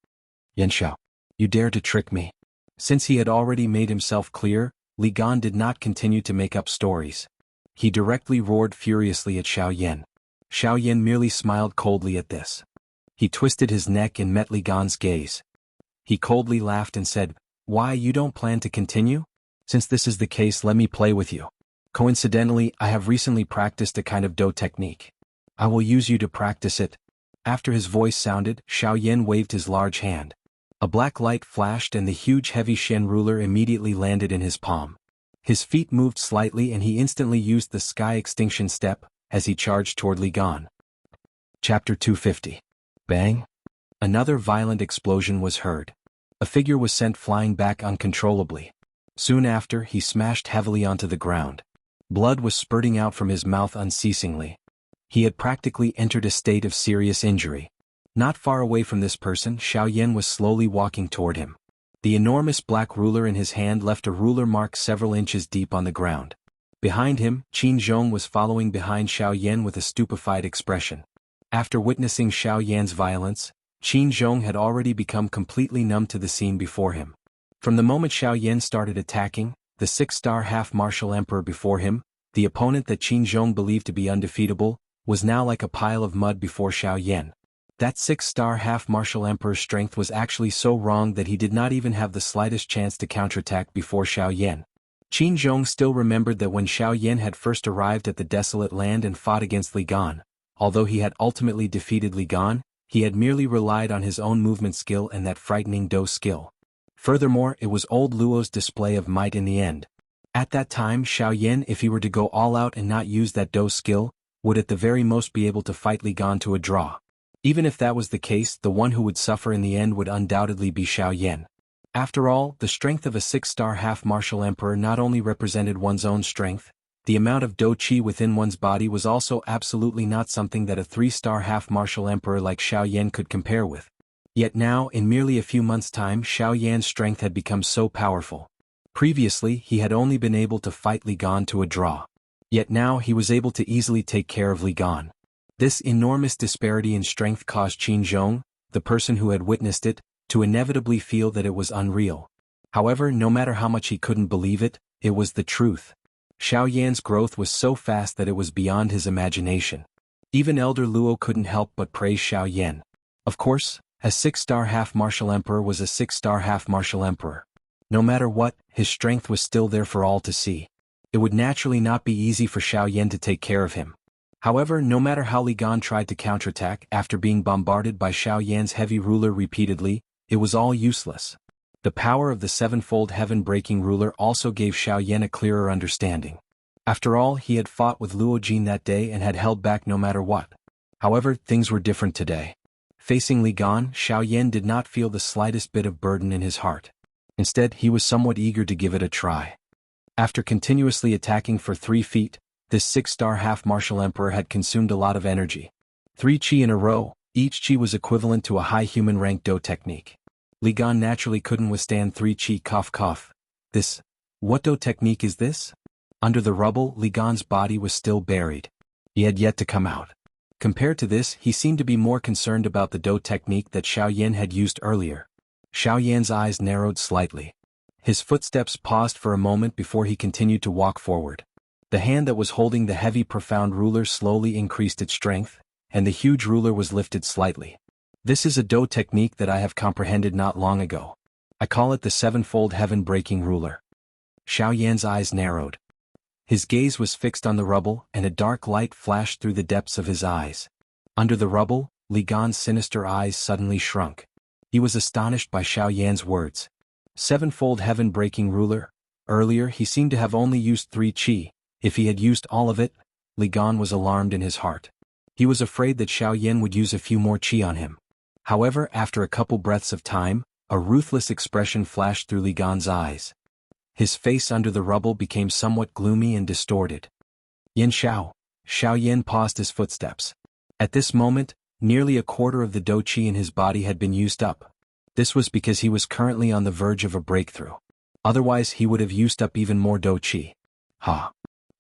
"Yan Xiao, you dare to trick me." Since he had already made himself clear, Li Gan did not continue to make up stories. He directly roared furiously at Xiao Yan. Xiao Yan merely smiled coldly at this. He twisted his neck and met Li Gan's gaze. He coldly laughed and said, "Why, you don't plan to continue? Since this is the case, let me play with you. Coincidentally, I have recently practiced a kind of Do technique. I will use you to practice it." After his voice sounded, Xiao Yan waved his large hand. A black light flashed and the huge heavy Shen ruler immediately landed in his palm. His feet moved slightly and he instantly used the Sky Extinction Step, as he charged toward Li Gan. Chapter 250. Bang! Another violent explosion was heard. A A figure was sent flying back uncontrollably. Soon after, he smashed heavily onto the ground. Blood was spurting out from his mouth unceasingly. He had practically entered a state of serious injury. Not far away from this person, Xiaoyan was slowly walking toward him. The enormous black ruler in his hand left a ruler mark several inches deep on the ground. Behind him, Qin Zhong was following behind Xiaoyan with a stupefied expression. After witnessing Xiaoyan's violence, Qin Zhong had already become completely numb to the scene before him. From the moment Xiaoyan started attacking, the six-star half-martial emperor before him, the opponent that Qin Zhong believed to be undefeatable, was now like a pile of mud before Xiaoyan. That six-star half-martial emperor's strength was actually so wrong that he did not even have the slightest chance to counterattack before Xiaoyan. Qin Zhong still remembered that when Xiaoyan had first arrived at the desolate land and fought against Li Gan, although he had ultimately defeated Li Gan, he had merely relied on his own movement skill and that frightening Do skill. Furthermore, it was old Luo's display of might in the end. At that time, Xiaoyan, if he were to go all out and not use that Do skill, would at the very most be able to fight Li Gan to a draw. Even if that was the case, the one who would suffer in the end would undoubtedly be Xiaoyan. After all, the strength of a six-star half-martial emperor not only represented one's own strength, the amount of Do Qi within one's body was also absolutely not something that a three-star half-martial emperor like Xiaoyan could compare with. Yet now, in merely a few months' time, Xiaoyan's strength had become so powerful. Previously, he had only been able to fight Li Gan to a draw. Yet now he was able to easily take care of Li Gan. This enormous disparity in strength caused Qin Zhong, the person who had witnessed it, to inevitably feel that it was unreal. However, no matter how much he couldn't believe it, it was the truth. Xiaoyan's growth was so fast that it was beyond his imagination. Even Elder Luo couldn't help but praise Xiaoyan. Of course, a six-star half-martial emperor was a six-star half-martial emperor. No matter what, his strength was still there for all to see. It would naturally not be easy for Xiaoyan to take care of him. However, no matter how Li Gan tried to counterattack after being bombarded by Xiaoyan's heavy ruler repeatedly, it was all useless. The power of the sevenfold heaven-breaking ruler also gave Xiaoyan a clearer understanding. After all, he had fought with Luo Jin that day and had held back no matter what. However, things were different today. Facing Li Gan, Xiaoyan did not feel the slightest bit of burden in his heart. Instead, he was somewhat eager to give it a try. After continuously attacking for 3 feet, this six-star half-martial emperor had consumed a lot of energy. 3 chi in a row, each chi was equivalent to a high human rank Do technique. Li Gan naturally couldn't withstand 3 chi cough. What Do technique is this? Under the rubble, Li Gan's body was still buried. He had yet to come out. Compared to this, he seemed to be more concerned about the Do technique that Xiaoyan had used earlier. Xiaoyan's eyes narrowed slightly. His footsteps paused for a moment before he continued to walk forward. The hand that was holding the heavy profound ruler slowly increased its strength, and the huge ruler was lifted slightly. This is a Do technique that I have comprehended not long ago. I call it the sevenfold heaven-breaking ruler. Xiaoyan's eyes narrowed. His gaze was fixed on the rubble, and a dark light flashed through the depths of his eyes. Under the rubble, Li Gan's sinister eyes suddenly shrunk. He was astonished by Xiaoyan's words. Sevenfold heaven-breaking ruler. Earlier, he seemed to have only used 3 chi. If he had used all of it, Li Gan was alarmed in his heart. He was afraid that Xiaoyan would use a few more chi on him. However, after a couple breaths of time, a ruthless expression flashed through Li Gan's eyes. His face under the rubble became somewhat gloomy and distorted. Yin Xiao. Xiaoyan paused his footsteps. At this moment, nearly a quarter of the Do Qi in his body had been used up. This was because he was currently on the verge of a breakthrough. Otherwise, he would have used up even more Do Qi. Ha!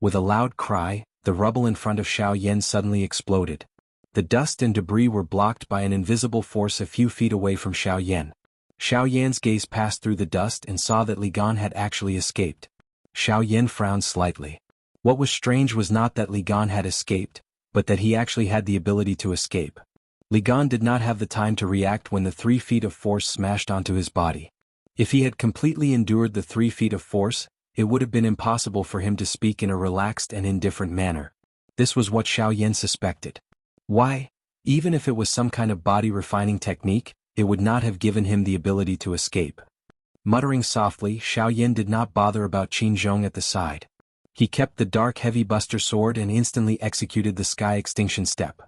With a loud cry, the rubble in front of Xiaoyan suddenly exploded. The dust and debris were blocked by an invisible force a few feet away from Xiaoyan. Xiaoyan's gaze passed through the dust and saw that Li Gan had actually escaped. Xiaoyan frowned slightly. What was strange was not that Li Gan had escaped, but that he actually had the ability to escape. Li Gan did not have the time to react when the 3 feet of force smashed onto his body. If he had completely endured the 3 feet of force, it would have been impossible for him to speak in a relaxed and indifferent manner. This was what Xiaoyan suspected. Why? Even if it was some kind of body-refining technique, it would not have given him the ability to escape. Muttering softly, Xiaoyan did not bother about Qin Zhong at the side. He kept the dark heavy buster sword and instantly executed the sky extinction step.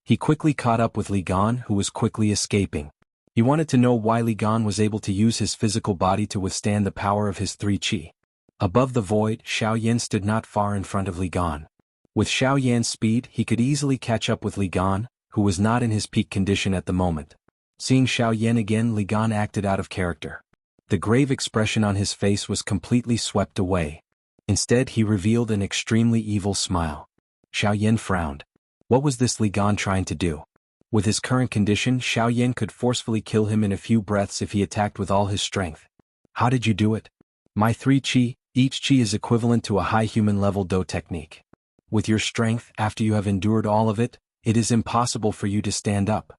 He quickly caught up with Li Gan, who was quickly escaping. He wanted to know why Li Gan was able to use his physical body to withstand the power of his 3 qi. Above the void, Xiao Yan stood not far in front of Li Gan. With Xiao Yan's speed, he could easily catch up with Li Gan, who was not in his peak condition at the moment. Seeing Xiao Yan again, Li Gan acted out of character. The grave expression on his face was completely swept away. Instead, he revealed an extremely evil smile. Xiao Yan frowned. What was this Li Gan trying to do? With his current condition, Xiao Yan could forcefully kill him in a few breaths if he attacked with all his strength. How did you do it? My 3 qi, each qi is equivalent to a high human level Do technique. With your strength, after you have endured all of it, it is impossible for you to stand up.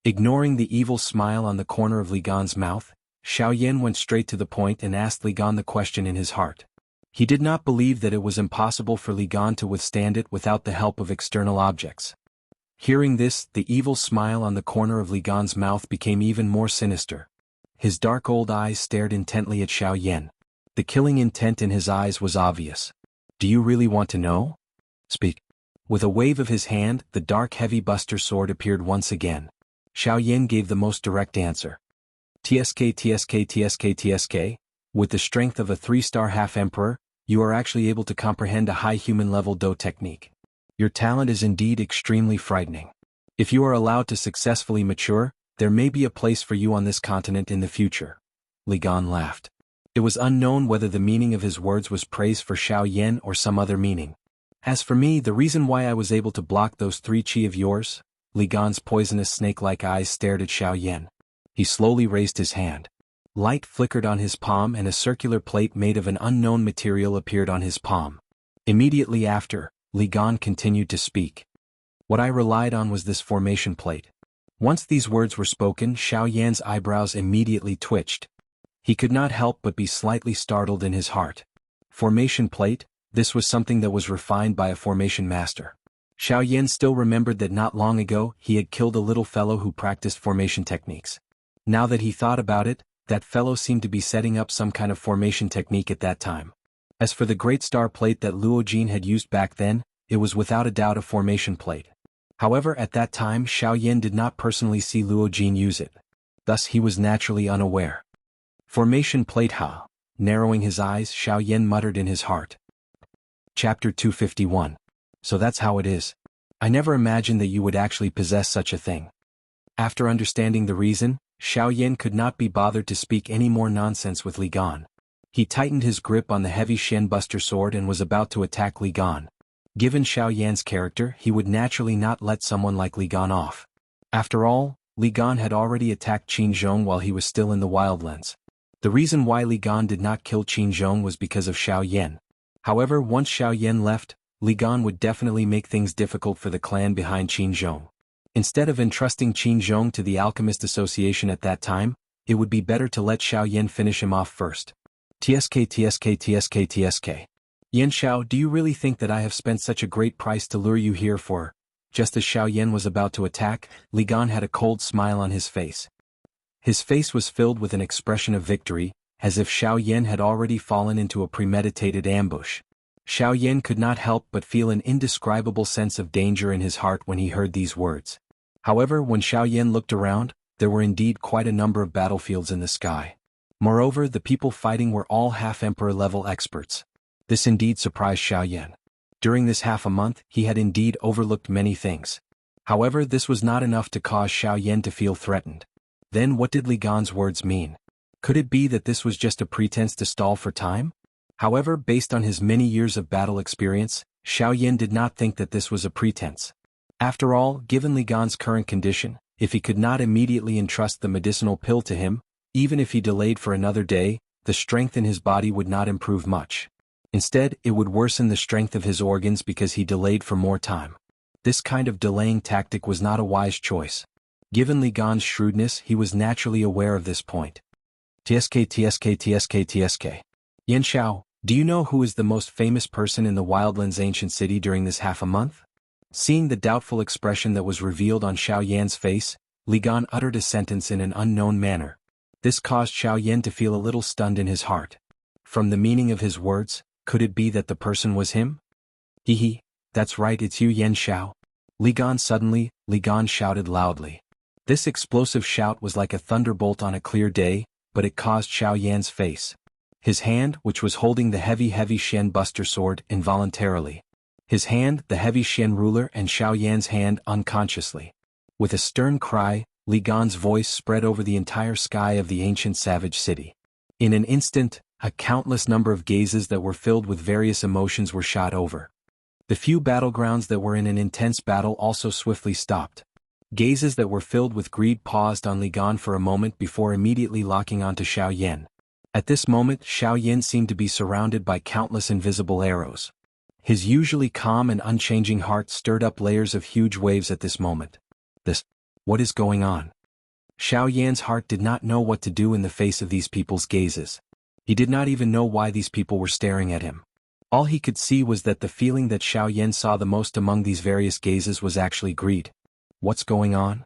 Ignoring the evil smile on the corner of Li Gan's mouth, Xiao Yan went straight to the point and asked Li Gan the question in his heart. He did not believe that it was impossible for Li Gan to withstand it without the help of external objects. Hearing this, the evil smile on the corner of Li Gan's mouth became even more sinister. His dark old eyes stared intently at Xiao Yan. The killing intent in his eyes was obvious. Do you really want to know? Speak. With a wave of his hand, the dark heavy buster sword appeared once again. Xiao Yan gave the most direct answer. TSK TSK TSK TSK, with the strength of a 3-star half-emperor, you are actually able to comprehend a high human level Do technique. Your talent is indeed extremely frightening. If you are allowed to successfully mature, there may be a place for you on this continent in the future. Li Gan laughed. It was unknown whether the meaning of his words was praise for Xiao Yan or some other meaning. As for me, the reason why I was able to block those 3 qi of yours, Li Gan's poisonous snake-like eyes stared at Xiao Yan. He slowly raised his hand. Light flickered on his palm and a circular plate made of an unknown material appeared on his palm. Immediately after, Li Gan continued to speak. What I relied on was this formation plate. Once these words were spoken, Xiao Yan's eyebrows immediately twitched. He could not help but be slightly startled in his heart. Formation plate, this was something that was refined by a formation master. Xiao Yan still remembered that not long ago he had killed a little fellow who practiced formation techniques. Now that he thought about it, that fellow seemed to be setting up some kind of formation technique at that time. As for the great star plate that Luo Jin had used back then, it was without a doubt a formation plate. However, at that time Xiao Yan did not personally see Luo Jin use it. Thus he was naturally unaware. Formation plate ha. Narrowing his eyes, Xiao Yan muttered in his heart. Chapter 251. So that's how it is. I never imagined that you would actually possess such a thing. After understanding the reason, Xiao Yan could not be bothered to speak any more nonsense with Li Gan. He tightened his grip on the heavy Shen Buster sword and was about to attack Li Gan. Given Xiao Yan's character, he would naturally not let someone like Li Gan off. After all, Li Gan had already attacked Qin Zhong while he was still in the Wildlands. The reason why Li Gan did not kill Qin Zhong was because of Xiao Yan. However, once Xiao Yan left, Li Gan would definitely make things difficult for the clan behind Qin Zhong. Instead of entrusting Qin Zhong to the Alchemist Association at that time, it would be better to let Xiao Yan finish him off first. TSK TSK TSK TSK. Yan Xiao, do you really think that I have spent such a great price to lure you here for? Just as Xiao Yan was about to attack, Li Gan had a cold smile on his face. His face was filled with an expression of victory, as if Xiao Yan had already fallen into a premeditated ambush. Xiao Yan could not help but feel an indescribable sense of danger in his heart when he heard these words. However, when Xiao Yan looked around, there were indeed quite a number of battlefields in the sky. Moreover, the people fighting were all half-emperor level experts. This indeed surprised Xiao Yan. During this half a month, he had indeed overlooked many things. However, this was not enough to cause Xiao Yan to feel threatened. Then what did Li Gan's words mean? Could it be that this was just a pretense to stall for time? However, based on his many years of battle experience, Xiao Yan did not think that this was a pretense. After all, given Li Gan's current condition, if he could not immediately entrust the medicinal pill to him, even if he delayed for another day, the strength in his body would not improve much. Instead, it would worsen the strength of his organs because he delayed for more time. This kind of delaying tactic was not a wise choice. Given Li Gan's shrewdness, he was naturally aware of this point. TSK TSK TSK TSK. Yan Xiao, do you know who is the most famous person in the Wildlands ancient city during this half a month? Seeing the doubtful expression that was revealed on Xiao Yan's face, Li Gan uttered a sentence in an unknown manner. This caused Xiao Yan to feel a little stunned in his heart. From the meaning of his words, could it be that the person was him? Hee, that's right, it's you Yan Xiao. Li Gan shouted loudly. This explosive shout was like a thunderbolt on a clear day, but it caused Xiao Yan's face. His hand, which was holding the heavy Shen Buster sword, involuntarily. His hand, the heavy Shen ruler, and Xiao Yan's hand unconsciously. With a stern cry, Li Gan's voice spread over the entire sky of the ancient savage city. In an instant, a countless number of gazes that were filled with various emotions were shot over. The few battlegrounds that were in an intense battle also swiftly stopped. Gazes that were filled with greed paused on Li Gan for a moment before immediately locking onto Xiao Yan. At this moment, Xiao Yan seemed to be surrounded by countless invisible arrows. His usually calm and unchanging heart stirred up layers of huge waves at this moment. What is going on? Xiao Yan's heart did not know what to do in the face of these people's gazes. He did not even know why these people were staring at him. All he could see was that the feeling that Xiao Yan saw the most among these various gazes was actually greed. What's going on?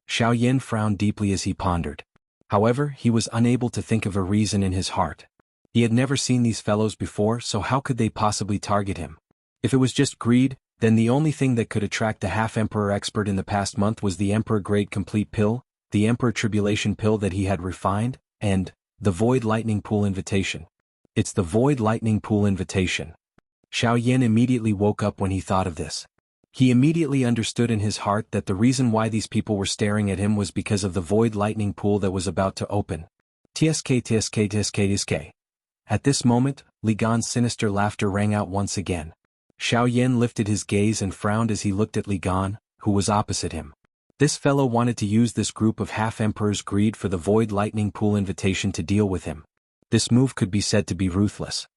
Xiao Yan frowned deeply as he pondered. However, he was unable to think of a reason in his heart. He had never seen these fellows before, so how could they possibly target him? If it was just greed, then the only thing that could attract the half-emperor expert in the past month was the Emperor-grade complete pill, the Emperor Tribulation pill that he had refined, and the Void Lightning Pool invitation. It's the Void Lightning Pool invitation. Xiao Yan immediately woke up when he thought of this. He immediately understood in his heart that the reason why these people were staring at him was because of the Void Lightning Pool that was about to open. TSK. At this moment, Li Gan's sinister laughter rang out once again. Xiao Yan lifted his gaze and frowned as he looked at Li Gan, who was opposite him. This fellow wanted to use this group of half-emperors' greed for the Void Lightning Pool invitation to deal with him. This move could be said to be ruthless.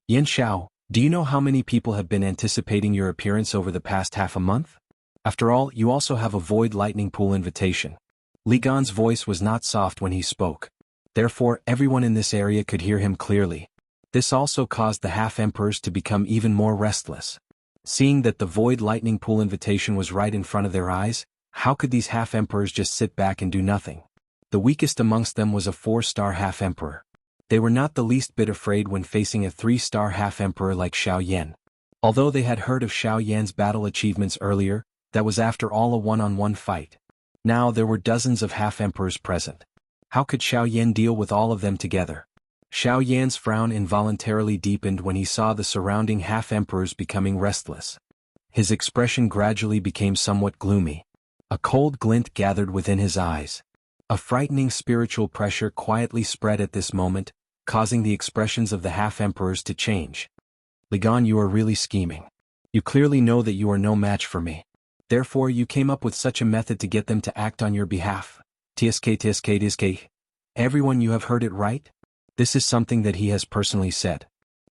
Yan Xiao, do you know how many people have been anticipating your appearance over the past half a month? After all, you also have a Void Lightning Pool invitation. Li Gan's voice was not soft when he spoke. Therefore, everyone in this area could hear him clearly. This also caused the half-emperors to become even more restless. Seeing that the Void Lightning Pool invitation was right in front of their eyes, how could these half-emperors just sit back and do nothing? The weakest amongst them was a 4-star half-emperor. They were not the least bit afraid when facing a 3-star half-emperor like Xiao Yan. Although they had heard of Xiao Yan's battle achievements earlier, that was after all a one-on-one fight. Now there were dozens of half-emperors present. How could Xiao Yan deal with all of them together? Xiao Yan's frown involuntarily deepened when he saw the surrounding half-emperors becoming restless. His expression gradually became somewhat gloomy. A cold glint gathered within his eyes. A frightening spiritual pressure quietly spread at this moment, causing the expressions of the half-emperors to change. Li Gan, you are really scheming. You clearly know that you are no match for me. Therefore you came up with such a method to get them to act on your behalf. TSK. Everyone, you have heard it right? This is something that he has personally said.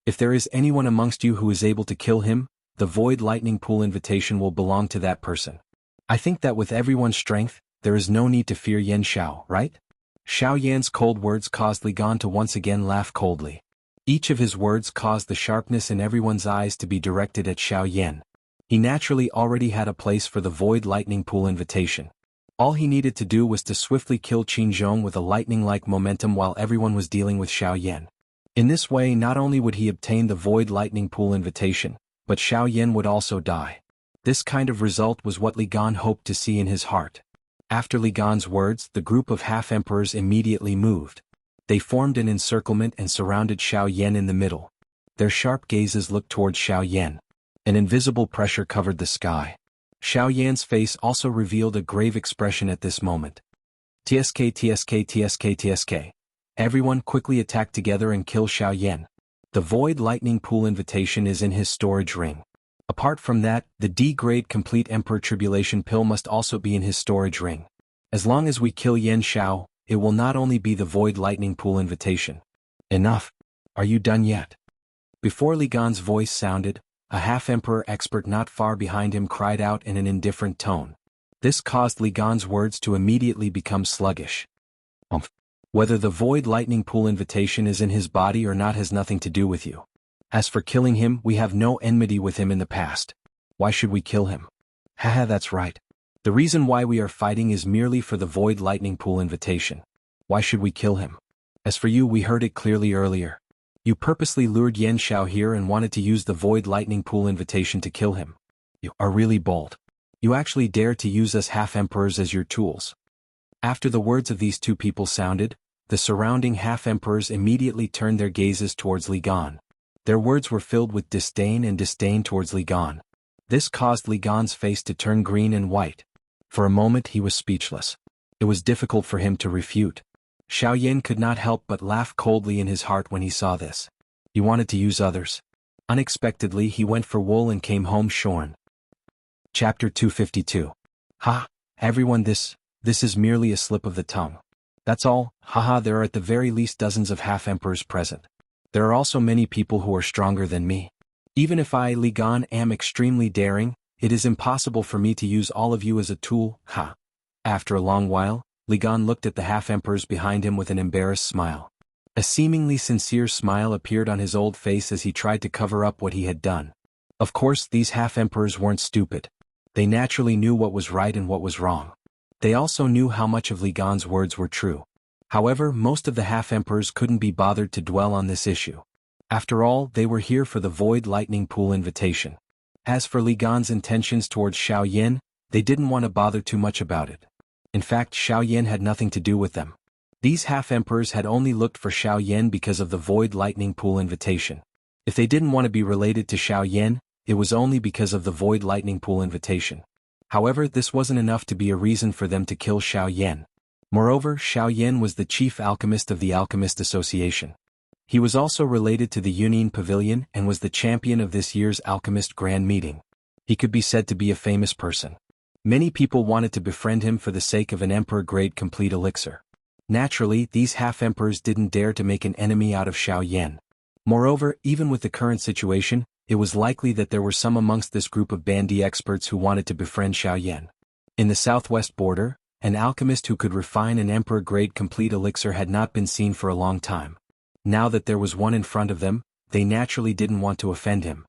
If there is anyone amongst you who is able to kill him, the Void Lightning Pool invitation will belong to that person. I think that with everyone's strength, there is no need to fear Yan Xiao, right? Xiao Yan's cold words caused Li Gan to once again laugh coldly. Each of his words caused the sharpness in everyone's eyes to be directed at Xiao Yan. He naturally already had a place for the Void Lightning Pool invitation. All he needed to do was to swiftly kill Qin Zhong with a lightning-like momentum while everyone was dealing with Xiao Yan. In this way, not only would he obtain the Void Lightning Pool invitation, but Xiao Yan would also die. This kind of result was what Li Gan hoped to see in his heart. After Li Gan's words, the group of half-emperors immediately moved. They formed an encirclement and surrounded Xiao Yan in the middle. Their sharp gazes looked towards Xiao Yan. An invisible pressure covered the sky. Xiao Yan's face also revealed a grave expression at this moment. TSK. Everyone quickly attack together and kill Xiao Yan. The Void Lightning Pool invitation is in his storage ring. Apart from that, the D-grade complete Emperor Tribulation pill must also be in his storage ring. As long as we kill Yan Xiao, it will not only be the Void Lightning Pool invitation. Enough. Are you done yet? Before Li Gan's voice sounded, a half-emperor expert not far behind him cried out in an indifferent tone. This caused Li Gan's words to immediately become sluggish. Whether the Void Lightning Pool invitation is in his body or not has nothing to do with you. As for killing him, we have no enmity with him in the past. Why should we kill him? Haha, that's right. The reason why we are fighting is merely for the Void Lightning Pool invitation. Why should we kill him? As for you, we heard it clearly earlier. You purposely lured Yan Xiao here and wanted to use the Void Lightning Pool invitation to kill him. You are really bold. You actually dare to use us half-emperors as your tools. After the words of these two people sounded, the surrounding half-emperors immediately turned their gazes towards Li Gan. Their words were filled with disdain and disdain towards Li Gan. This caused Li Gan's face to turn green and white. For a moment he was speechless. It was difficult for him to refute. Xiao Yan could not help but laugh coldly in his heart when he saw this. He wanted to use others. Unexpectedly he went for wool and came home shorn. Chapter 252. Ha! Everyone, this is merely a slip of the tongue. That's all. Haha, there are at the very least dozens of half-emperors present. There are also many people who are stronger than me. Even if I, Li Gan, am extremely daring, it is impossible for me to use all of you as a tool, ha! After a long while, Li Gan looked at the half-emperors behind him with an embarrassed smile. A seemingly sincere smile appeared on his old face as he tried to cover up what he had done. Of course, these half-emperors weren't stupid. They naturally knew what was right and what was wrong. They also knew how much of Li Gan's words were true. However, most of the half-emperors couldn't be bothered to dwell on this issue. After all, they were here for the Void Lightning Pool invitation. As for Li Gan's intentions towards Xiao Yan, they didn't want to bother too much about it. In fact, Xiao Yan had nothing to do with them. These half-emperors had only looked for Xiao Yan because of the Void Lightning Pool invitation. If they didn't want to be related to Xiao Yan, it was only because of the Void Lightning Pool invitation. However, this wasn't enough to be a reason for them to kill Xiao Yan. Moreover, Xiao Yan was the chief alchemist of the Alchemist Association. He was also related to the Union Pavilion and was the champion of this year's Alchemist Grand Meeting. He could be said to be a famous person. Many people wanted to befriend him for the sake of an Emperor-grade complete elixir. Naturally, these half-emperors didn't dare to make an enemy out of Xiao Yan. Moreover, even with the current situation, it was likely that there were some amongst this group of bandy experts who wanted to befriend Xiao Yan. In the southwest border, an alchemist who could refine an Emperor-grade complete elixir had not been seen for a long time. Now that there was one in front of them, they naturally didn't want to offend him.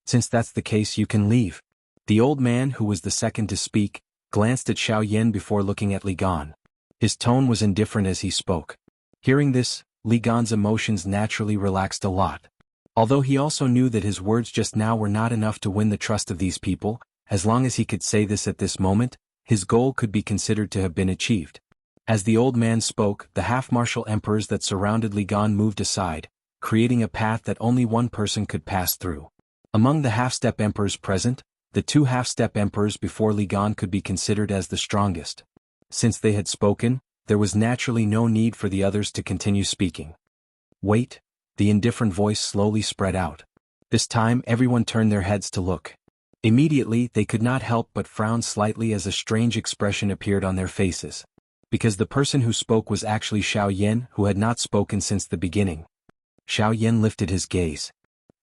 Since that's the case, you can leave. The old man, who was the second to speak, glanced at Xiao Yan before looking at Li Gan. His tone was indifferent as he spoke. Hearing this, Li Gan's emotions naturally relaxed a lot. Although he also knew that his words just now were not enough to win the trust of these people, as long as he could say this at this moment, his goal could be considered to have been achieved. As the old man spoke, the half-martial emperors that surrounded Li Gan moved aside, creating a path that only one person could pass through. Among the half-step emperors present, the two half-step emperors before Li Gan could be considered as the strongest. Since they had spoken, there was naturally no need for the others to continue speaking. Wait, the indifferent voice slowly spread out. This time everyone turned their heads to look. Immediately they could not help but frown slightly as a strange expression appeared on their faces. Because the person who spoke was actually Xiao Yan, who had not spoken since the beginning. Xiao Yan lifted his gaze.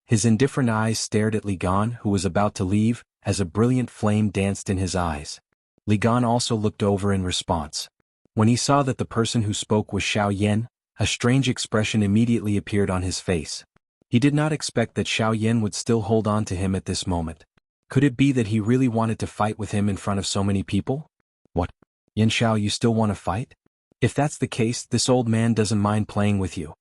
His indifferent eyes stared at Li Gan, who was about to leave, as a brilliant flame danced in his eyes. Li Gan also looked over in response. When he saw that the person who spoke was Xiao Yan, a strange expression immediately appeared on his face. He did not expect that Xiao Yan would still hold on to him at this moment. Could it be that he really wanted to fight with him in front of so many people? What? Yan Xiao, you still want to fight? If that's the case, this old man doesn't mind playing with you.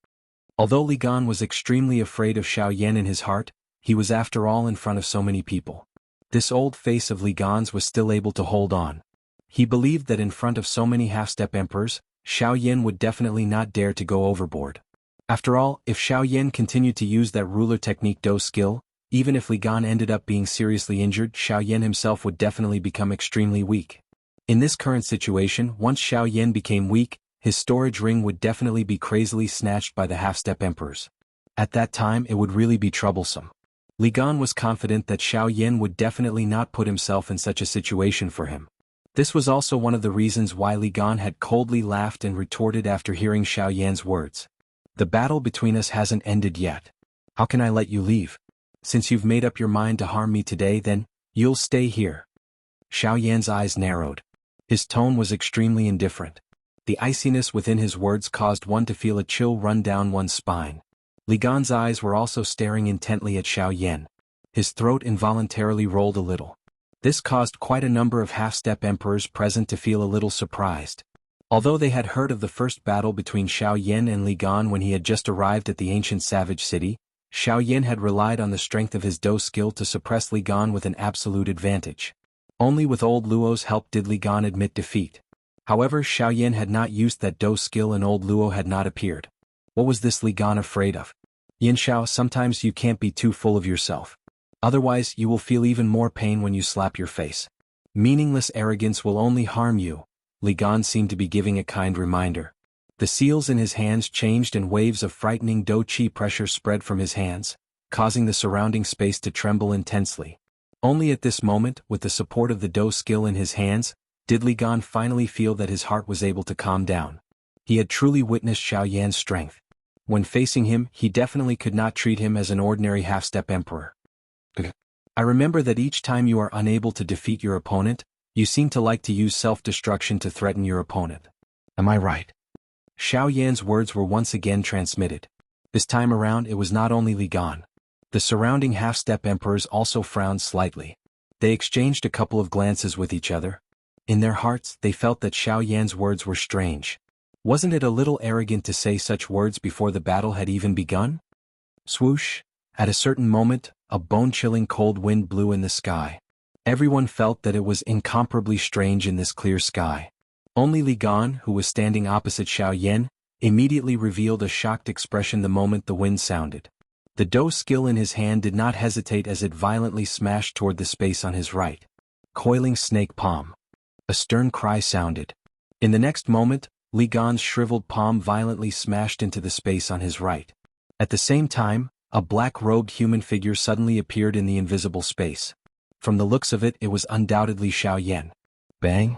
Although Li Gan was extremely afraid of Xiao Yan in his heart, he was after all in front of so many people. This old face of Li Gan's was still able to hold on. He believed that in front of so many half-step emperors, Xiao Yan would definitely not dare to go overboard. After all, if Xiao Yan continued to use that ruler technique Do skill, even if Li Gan ended up being seriously injured, Xiao Yan himself would definitely become extremely weak. In this current situation, once Xiao Yan became weak, his storage ring would definitely be crazily snatched by the half-step emperors. At that time it would really be troublesome. Li Gan was confident that Xiao Yan would definitely not put himself in such a situation for him. This was also one of the reasons why Li Gan had coldly laughed and retorted after hearing Xiao Yan's words. The battle between us hasn't ended yet. How can I let you leave? Since you've made up your mind to harm me today, then, you'll stay here. Xiao Yan's eyes narrowed. His tone was extremely indifferent. The iciness within his words caused one to feel a chill run down one's spine. Li Gan's eyes were also staring intently at Xiao Yan. His throat involuntarily rolled a little. This caused quite a number of half-step emperors present to feel a little surprised. Although they had heard of the first battle between Xiao Yan and Li Gan when he had just arrived at the ancient savage city, Xiao Yan had relied on the strength of his Do skill to suppress Li Gan with an absolute advantage. Only with old Luo's help did Li Gan admit defeat. However, Xiao Yan had not used that Do skill and old Luo had not appeared. What was this Li Gan afraid of? Yin Xiao, sometimes you can't be too full of yourself. Otherwise you will feel even more pain when you slap your face. Meaningless arrogance will only harm you. Li Gan seemed to be giving a kind reminder. The seals in his hands changed and waves of frightening Do Qi pressure spread from his hands, causing the surrounding space to tremble intensely. Only at this moment, with the support of the Do skill in his hands, did Li Gan finally feel that his heart was able to calm down. He had truly witnessed Xiao Yan's strength. When facing him, he definitely could not treat him as an ordinary half-step emperor. I remember that each time you are unable to defeat your opponent, you seem to like to use self-destruction to threaten your opponent. Am I right? Xiao Yan's words were once again transmitted. This time around it was not only Li Gan. The surrounding half-step emperors also frowned slightly. They exchanged a couple of glances with each other. In their hearts, they felt that Xiao Yan's words were strange. Wasn't it a little arrogant to say such words before the battle had even begun? Swoosh! At a certain moment, a bone-chilling cold wind blew in the sky. Everyone felt that it was incomparably strange in this clear sky. Only Li Gan, who was standing opposite Xiao Yan, immediately revealed a shocked expression the moment the wind sounded. The Do skill in his hand did not hesitate as it violently smashed toward the space on his right. Coiling snake palm. A stern cry sounded. In the next moment, Li Gan's shriveled palm violently smashed into the space on his right. At the same time, a black-robed human figure suddenly appeared in the invisible space. From the looks of it, it was undoubtedly Xiao Yan. Bang!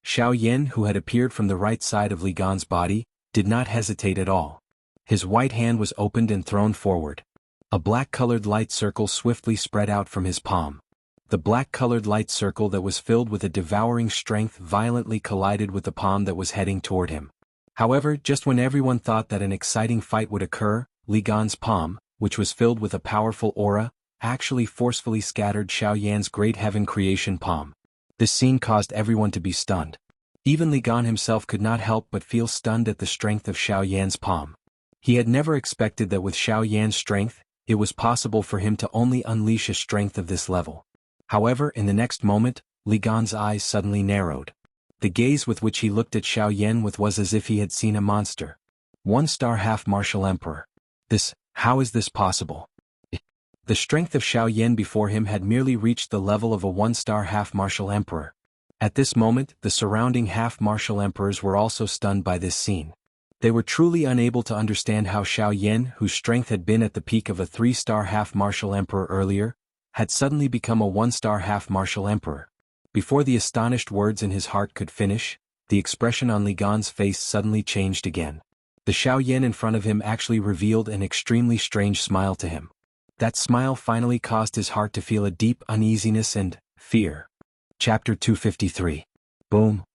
Xiao Yan, who had appeared from the right side of Li Gan's body, did not hesitate at all. His white hand was opened and thrown forward. A black-colored light circle swiftly spread out from his palm. The black-colored light circle that was filled with a devouring strength violently collided with the palm that was heading toward him. However, just when everyone thought that an exciting fight would occur, Li Gan's palm, which was filled with a powerful aura, actually forcefully scattered Xiao Yan's great heaven creation palm. This scene caused everyone to be stunned. Even Li Gan himself could not help but feel stunned at the strength of Xiao Yan's palm. He had never expected that with Xiao Yan's strength, it was possible for him to only unleash a strength of this level. However, in the next moment, Li Gan's eyes suddenly narrowed. The gaze with which he looked at Xiao Yan was as if he had seen a monster. One-star half-martial emperor. How is this possible? The strength of Xiao Yan before him had merely reached the level of a one-star half-martial emperor. At this moment, the surrounding half-martial emperors were also stunned by this scene. They were truly unable to understand how Xiao Yan, whose strength had been at the peak of a three-star half-martial emperor earlier, had suddenly become a one-star half-martial emperor. Before the astonished words in his heart could finish, the expression on Li Gan's face suddenly changed again. The Xiao Yan in front of him actually revealed an extremely strange smile to him. That smile finally caused his heart to feel a deep uneasiness and fear. Chapter 253. Boom!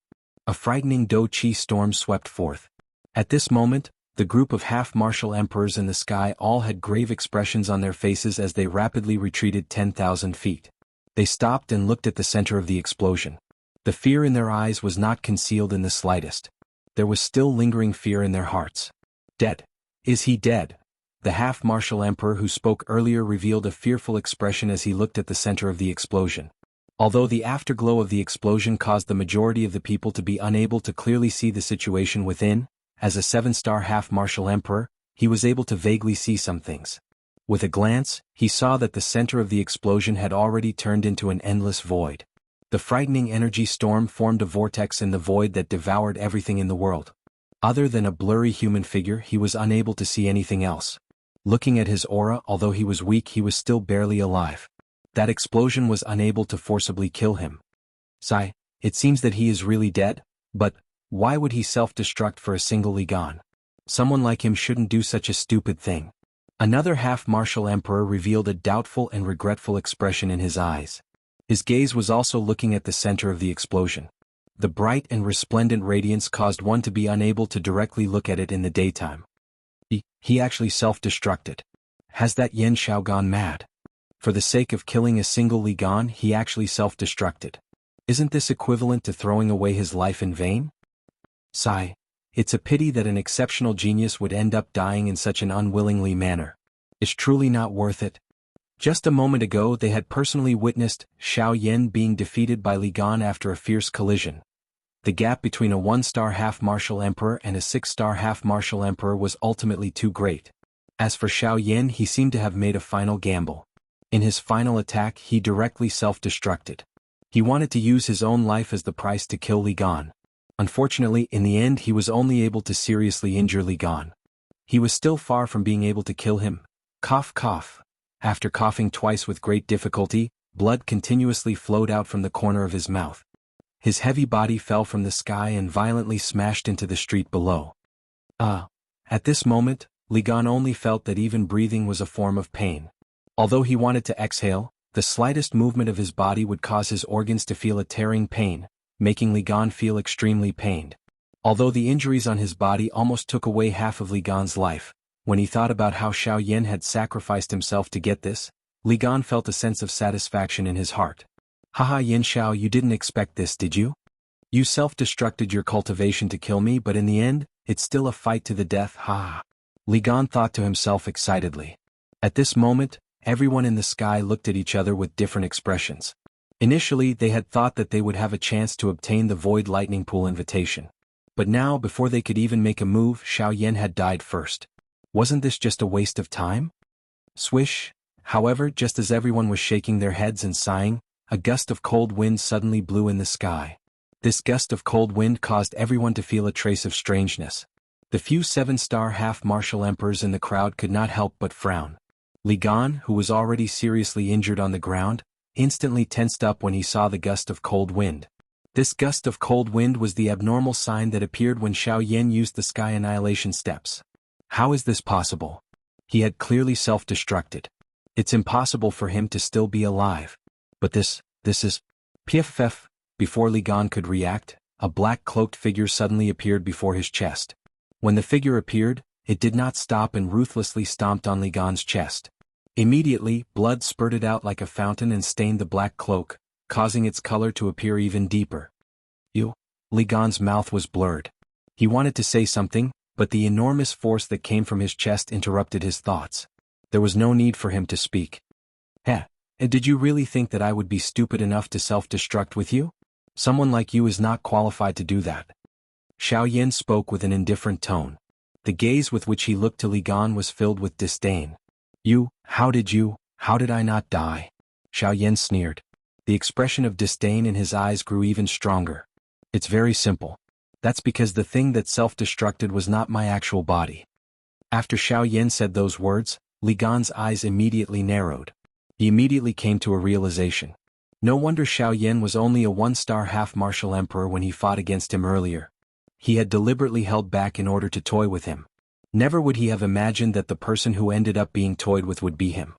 A frightening Do Qi storm swept forth. At this moment, the group of half-martial emperors in the sky all had grave expressions on their faces as they rapidly retreated 10,000 feet. They stopped and looked at the center of the explosion. The fear in their eyes was not concealed in the slightest. There was still lingering fear in their hearts. Dead. Is he dead? The half-martial emperor who spoke earlier revealed a fearful expression as he looked at the center of the explosion. Although the afterglow of the explosion caused the majority of the people to be unable to clearly see the situation within, as a 7-star half-martial emperor, he was able to vaguely see some things. With a glance, he saw that the center of the explosion had already turned into an endless void. The frightening energy storm formed a vortex in the void that devoured everything in the world. Other than a blurry human figure, he was unable to see anything else. Looking at his aura, although he was weak, he was still barely alive. That explosion was unable to forcibly kill him. Sigh, it seems that he is really dead, but why would he self-destruct for a single Li Gan? Someone like him shouldn't do such a stupid thing. Another half-martial emperor revealed a doubtful and regretful expression in his eyes. His gaze was also looking at the center of the explosion. The bright and resplendent radiance caused one to be unable to directly look at it in the daytime. He actually self-destructed. Has that Yen Xiao gone mad? For the sake of killing a single Li Gan, he actually self-destructed. Isn't this equivalent to throwing away his life in vain? Sigh. It's a pity that an exceptional genius would end up dying in such an unwillingly manner. It's truly not worth it. Just a moment ago they had personally witnessed Xiao Yan being defeated by Li Gan after a fierce collision. The gap between a 1-star half-martial emperor and a 6-star half-martial emperor was ultimately too great. As for Xiao Yan, he seemed to have made a final gamble. In his final attack, he directly self-destructed. He wanted to use his own life as the price to kill Li Gan. Unfortunately, in the end he was only able to seriously injure Li Gan. He was still far from being able to kill him. Cough cough. After coughing twice with great difficulty, blood continuously flowed out from the corner of his mouth. His heavy body fell from the sky and violently smashed into the street below. At this moment, Li Gan only felt that even breathing was a form of pain. Although he wanted to exhale, the slightest movement of his body would cause his organs to feel a tearing pain, making Li Gan feel extremely pained. Although the injuries on his body almost took away half of Li Gan's life, when he thought about how Xiao Yan had sacrificed himself to get this, Li Gan felt a sense of satisfaction in his heart. Haha, Yin Xiao, you didn't expect this, did you? You self-destructed your cultivation to kill me, but in the end, it's still a fight to the death, haha. Li Gan thought to himself excitedly. At this moment, everyone in the sky looked at each other with different expressions. Initially, they had thought that they would have a chance to obtain the Void Lightning Pool invitation. But now, before they could even make a move, Xiao Yan had died first. Wasn't this just a waste of time? Swish. However, just as everyone was shaking their heads and sighing, a gust of cold wind suddenly blew in the sky. This gust of cold wind caused everyone to feel a trace of strangeness. The few 7-star half-martial emperors in the crowd could not help but frown. Li Gan, who was already seriously injured on the ground, instantly tensed up when he saw the gust of cold wind. This gust of cold wind was the abnormal sign that appeared when Xiao Yan used the Sky Annihilation steps. How is this possible? He had clearly self-destructed. It's impossible for him to still be alive. But this is... PFF. Before Li Gan could react, a black cloaked figure suddenly appeared before his chest. When the figure appeared, it did not stop and ruthlessly stomped on Li Gan's chest. Immediately, blood spurted out like a fountain and stained the black cloak, causing its color to appear even deeper. Li Gan's mouth was blurred. He wanted to say something, but the enormous force that came from his chest interrupted his thoughts. There was no need for him to speak. Did you really think that I would be stupid enough to self-destruct with you? Someone like you is not qualified to do that. Xiao Yan spoke with an indifferent tone. The gaze with which he looked to Li Gan was filled with disdain. How did I not die? Xiao Yan sneered. The expression of disdain in his eyes grew even stronger. It's very simple. That's because the thing that self-destructed was not my actual body. After Xiao Yan said those words, Li Gan's eyes immediately narrowed. He immediately came to a realization. No wonder Xiao Yan was only a 1-star half-martial emperor when he fought against him earlier. He had deliberately held back in order to toy with him. Never would he have imagined that the person who ended up being toyed with would be him.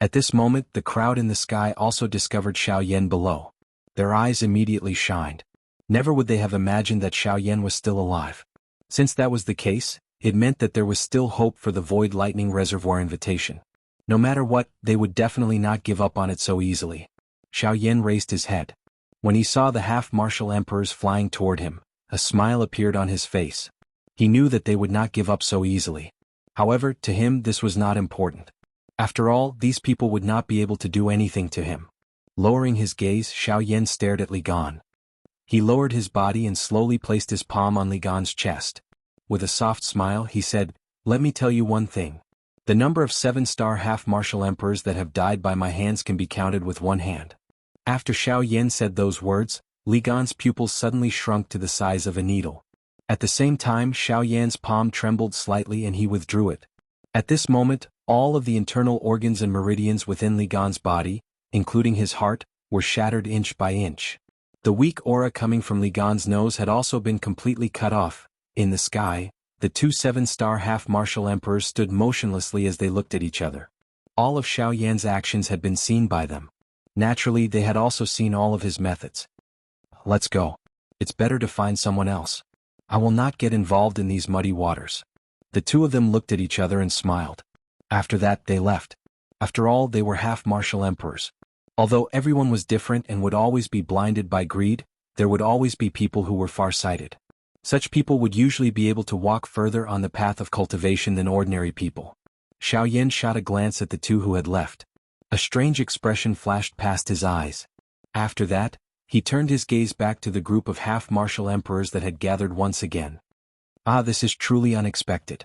At this moment, the crowd in the sky also discovered Xiao Yan below. Their eyes immediately shined. Never would they have imagined that Xiao Yan was still alive. Since that was the case, it meant that there was still hope for the Void Lightning Reservoir invitation. No matter what, they would definitely not give up on it so easily. Xiao Yan raised his head. When he saw the half-martial emperors flying toward him, a smile appeared on his face. He knew that they would not give up so easily. However, to him this was not important. After all, these people would not be able to do anything to him. Lowering his gaze, Xiao Yan stared at Li Gan. He lowered his body and slowly placed his palm on Li Gan's chest. With a soft smile, he said, "Let me tell you one thing. The number of 7-star half-martial emperors that have died by my hands can be counted with one hand." After Xiao Yan said those words, Li Gan's pupils suddenly shrunk to the size of a needle. At the same time, Xiao Yan's palm trembled slightly and he withdrew it. At this moment, all of the internal organs and meridians within Li Gan's body, including his heart, were shattered inch by inch. The weak aura coming from Li Gan's nose had also been completely cut off. In the sky, the two 7-star half-martial emperors stood motionlessly as they looked at each other. All of Xiao Yan's actions had been seen by them. Naturally, they had also seen all of his methods. Let's go. It's better to find someone else. I will not get involved in these muddy waters. The two of them looked at each other and smiled. After that, they left. After all, they were half-martial emperors. Although everyone was different and would always be blinded by greed, there would always be people who were far-sighted. Such people would usually be able to walk further on the path of cultivation than ordinary people. Xiao Yan shot a glance at the two who had left. A strange expression flashed past his eyes. After that, He turned his gaze back to the group of half-martial emperors that had gathered once again. Ah, this is truly unexpected.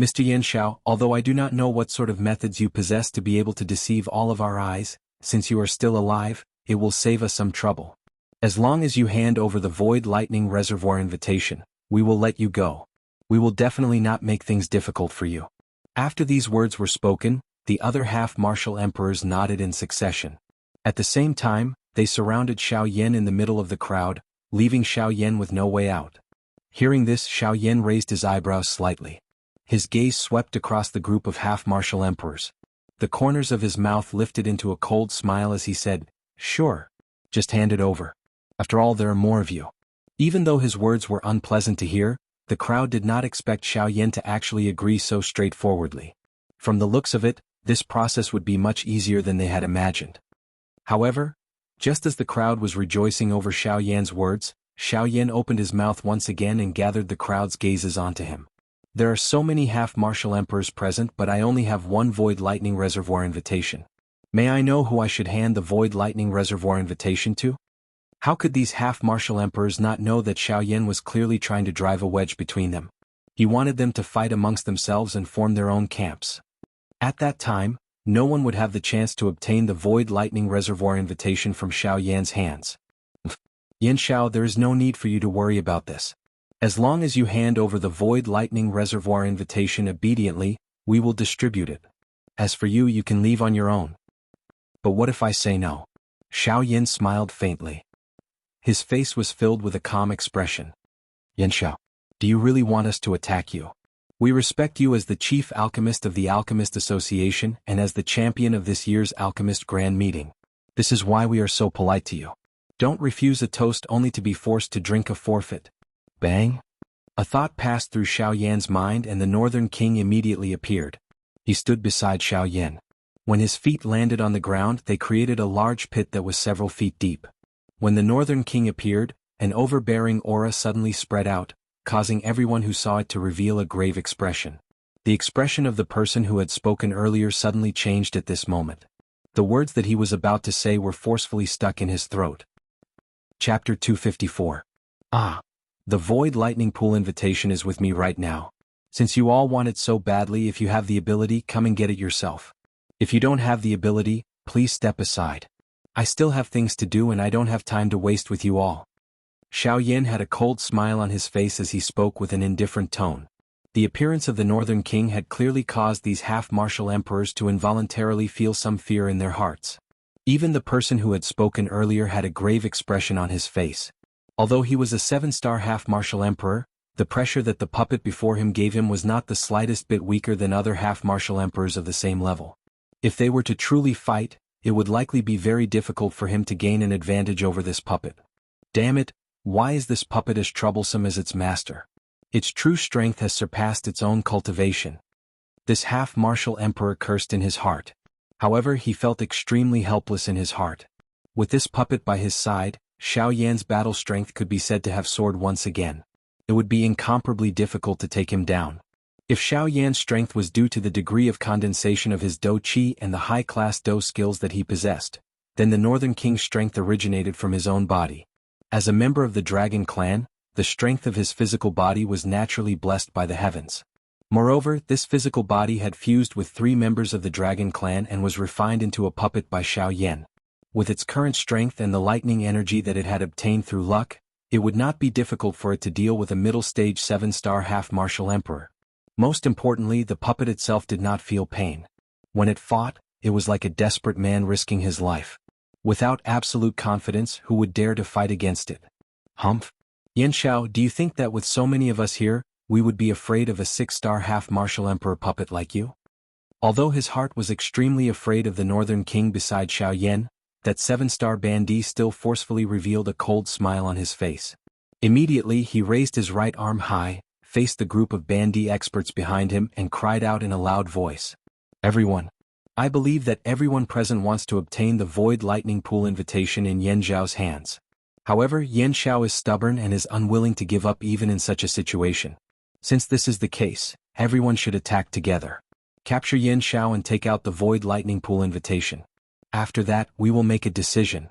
Mr. Yanshao, although I do not know what sort of methods you possess to be able to deceive all of our eyes, since you are still alive, it will save us some trouble. As long as you hand over the Void Lightning Reservoir invitation, we will let you go. We will definitely not make things difficult for you. After these words were spoken, the other half-martial emperors nodded in succession. At the same time, they surrounded Xiao Yan in the middle of the crowd, leaving Xiao Yan with no way out. Hearing this, Xiao Yan raised his eyebrows slightly. His gaze swept across the group of half-martial emperors. The corners of his mouth lifted into a cold smile as he said, "Sure. Just hand it over. After all, there are more of you." Even though his words were unpleasant to hear, the crowd did not expect Xiao Yan to actually agree so straightforwardly. From the looks of it, this process would be much easier than they had imagined. However, just as the crowd was rejoicing over Xiao Yan's words, Xiao Yan opened his mouth once again and gathered the crowd's gazes onto him. "There are so many half-martial emperors present, but I only have one Void Lightning Reservoir invitation. May I know who I should hand the Void Lightning Reservoir invitation to?" How could these half-martial emperors not know that Xiao Yan was clearly trying to drive a wedge between them? He wanted them to fight amongst themselves and form their own camps. At that time, no one would have the chance to obtain the Void Lightning Reservoir invitation from Xiao Yan's hands. "Yanshao, there is no need for you to worry about this. As long as you hand over the Void Lightning Reservoir invitation obediently, we will distribute it. As for you, you can leave on your own." "But what if I say no?" Xiao Yan smiled faintly. His face was filled with a calm expression. "Yanshao, do you really want us to attack you? We respect you as the chief alchemist of the Alchemist Association and as the champion of this year's Alchemist Grand Meeting. This is why we are so polite to you. Don't refuse a toast only to be forced to drink a forfeit." Bang! A thought passed through Xiao Yan's mind and the Northern King immediately appeared. He stood beside Xiao Yan. When his feet landed on the ground, they created a large pit that was several feet deep. When the Northern King appeared, an overbearing aura suddenly spread out, causing everyone who saw it to reveal a grave expression. The expression of the person who had spoken earlier suddenly changed at this moment. The words that he was about to say were forcefully stuck in his throat. Chapter 254. Ah! The Void Lightning Pool invitation is with me right now. Since you all want it so badly, if you have the ability, come and get it yourself. If you don't have the ability, please step aside. I still have things to do and I don't have time to waste with you all. Xiao Yan had a cold smile on his face as he spoke with an indifferent tone. The appearance of the Northern King had clearly caused these half-martial emperors to involuntarily feel some fear in their hearts. Even the person who had spoken earlier had a grave expression on his face. Although he was a 7-star half-martial emperor, the pressure that the puppet before him gave him was not the slightest bit weaker than other half-martial emperors of the same level. If they were to truly fight, it would likely be very difficult for him to gain an advantage over this puppet. Damn it, why is this puppet as troublesome as its master? Its true strength has surpassed its own cultivation. This half-martial emperor cursed in his heart. However, he felt extremely helpless in his heart. With this puppet by his side, Xiao Yan's battle strength could be said to have soared once again. It would be incomparably difficult to take him down. If Xiao Yan's strength was due to the degree of condensation of his Do Qi and the high-class Do skills that he possessed, then the Northern King's strength originated from his own body. As a member of the Dragon Clan, the strength of his physical body was naturally blessed by the heavens. Moreover, this physical body had fused with 3 members of the Dragon Clan and was refined into a puppet by Xiao Yan. With its current strength and the lightning energy that it had obtained through luck, it would not be difficult for it to deal with a middle-stage 7-star half-martial emperor. Most importantly, the puppet itself did not feel pain. When it fought, it was like a desperate man risking his life. Without absolute confidence, who would dare to fight against it? Humph. Yanshao, do you think that with so many of us here, we would be afraid of a 6-star half-martial emperor puppet like you? Although his heart was extremely afraid of the Northern King beside Xiao Yan, that 7-star bandit still forcefully revealed a cold smile on his face. Immediately he raised his right arm high, faced the group of bandit experts behind him and cried out in a loud voice. "Everyone! I believe that everyone present wants to obtain the Void Lightning Pool invitation in Yanzhao's hands. However, Yanshao is stubborn and is unwilling to give up even in such a situation. Since this is the case, everyone should attack together. Capture Yanshao and take out the Void Lightning Pool invitation. After that, we will make a decision."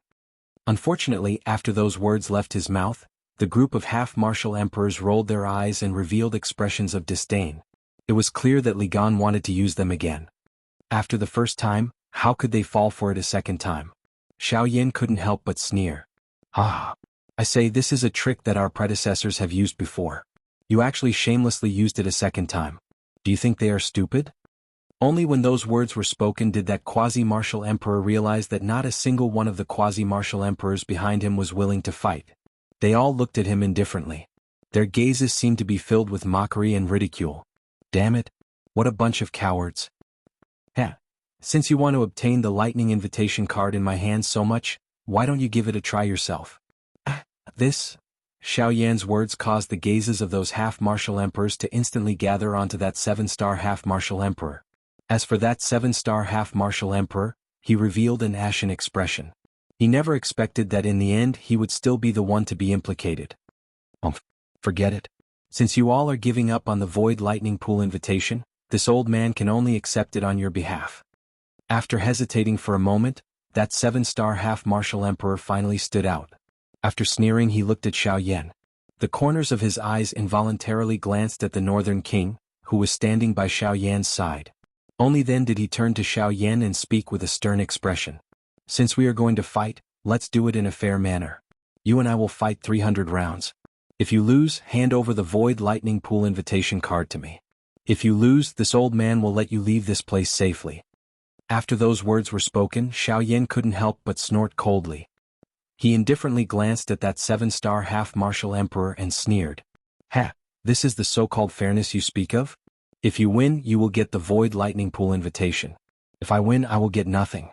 Unfortunately, after those words left his mouth, the group of half-martial emperors rolled their eyes and revealed expressions of disdain. It was clear that Li Gan wanted to use them again. After the first time, how could they fall for it a second time? Xiao Yan couldn't help but sneer. Ah! I say, this is a trick that our predecessors have used before. You actually shamelessly used it a second time. Do you think they are stupid? Only when those words were spoken did that quasi-martial emperor realize that not a single one of the quasi-martial emperors behind him was willing to fight. They all looked at him indifferently. Their gazes seemed to be filled with mockery and ridicule. Damn it! What a bunch of cowards. Heh. Since you want to obtain the lightning invitation card in my hands so much, why don't you give it a try yourself? This? Xiao Yan's words caused the gazes of those half-martial emperors to instantly gather onto that 7-star half-martial emperor. As for that 7-star half-martial emperor, he revealed an ashen expression. He never expected that in the end he would still be the one to be implicated. Forget it. Since you all are giving up on the Void Lightning Pool invitation, this old man can only accept it on your behalf. After hesitating for a moment, that 7-star half-martial emperor finally stood out. After sneering, he looked at Xiao Yan. The corners of his eyes involuntarily glanced at the Northern King, who was standing by Xiao Yan's side. Only then did he turn to Xiao Yan and speak with a stern expression. Since we are going to fight, let's do it in a fair manner. You and I will fight 300 rounds. If you lose, hand over the Void Lightning Pool invitation card to me. If you lose, this old man will let you leave this place safely. After those words were spoken, Xiao Yan couldn't help but snort coldly. He indifferently glanced at that 7-star half-martial emperor and sneered. Ha! This is the so-called fairness you speak of? If you win, you will get the Void Lightning Pool invitation. If I win, I will get nothing.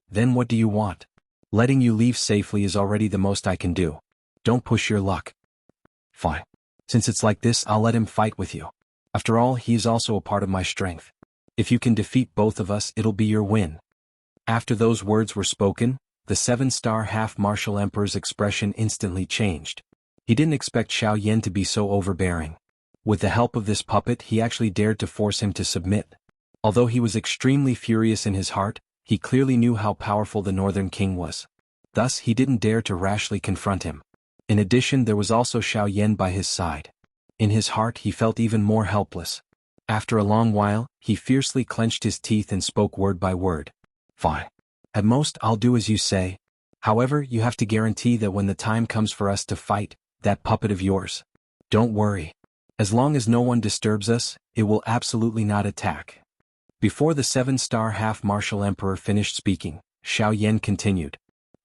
Then what do you want? Letting you leave safely is already the most I can do. Don't push your luck. Fine. Since it's like this, I'll let him fight with you. After all, he is also a part of my strength. If you can defeat both of us, it'll be your win. After those words were spoken, the 7-star half-martial emperor's expression instantly changed. He didn't expect Xiao Yan to be so overbearing. With the help of this puppet, he actually dared to force him to submit. Although he was extremely furious in his heart, he clearly knew how powerful the Northern King was. Thus, he didn't dare to rashly confront him. In addition, there was also Xiao Yan by his side. In his heart, he felt even more helpless. After a long while, he fiercely clenched his teeth and spoke word by word. Fine. At most, I'll do as you say. However, you have to guarantee that when the time comes for us to fight, that puppet of yours. Don't worry. As long as no one disturbs us, it will absolutely not attack. Before the 7-star half-martial emperor finished speaking, Xiao Yan continued.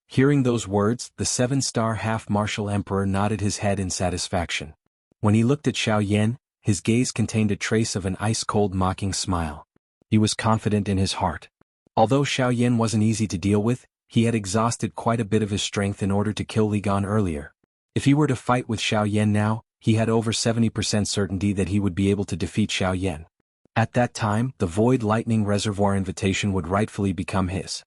Hearing those words, the 7-star half-martial emperor nodded his head in satisfaction. When he looked at Xiao Yan, his gaze contained a trace of an ice-cold mocking smile. He was confident in his heart. Although Xiao Yan wasn't easy to deal with, he had exhausted quite a bit of his strength in order to kill Li Gan earlier. If he were to fight with Xiao Yan now, he had over 70% certainty that he would be able to defeat Xiao Yan. At that time, the Void Lightning Reservoir invitation would rightfully become his.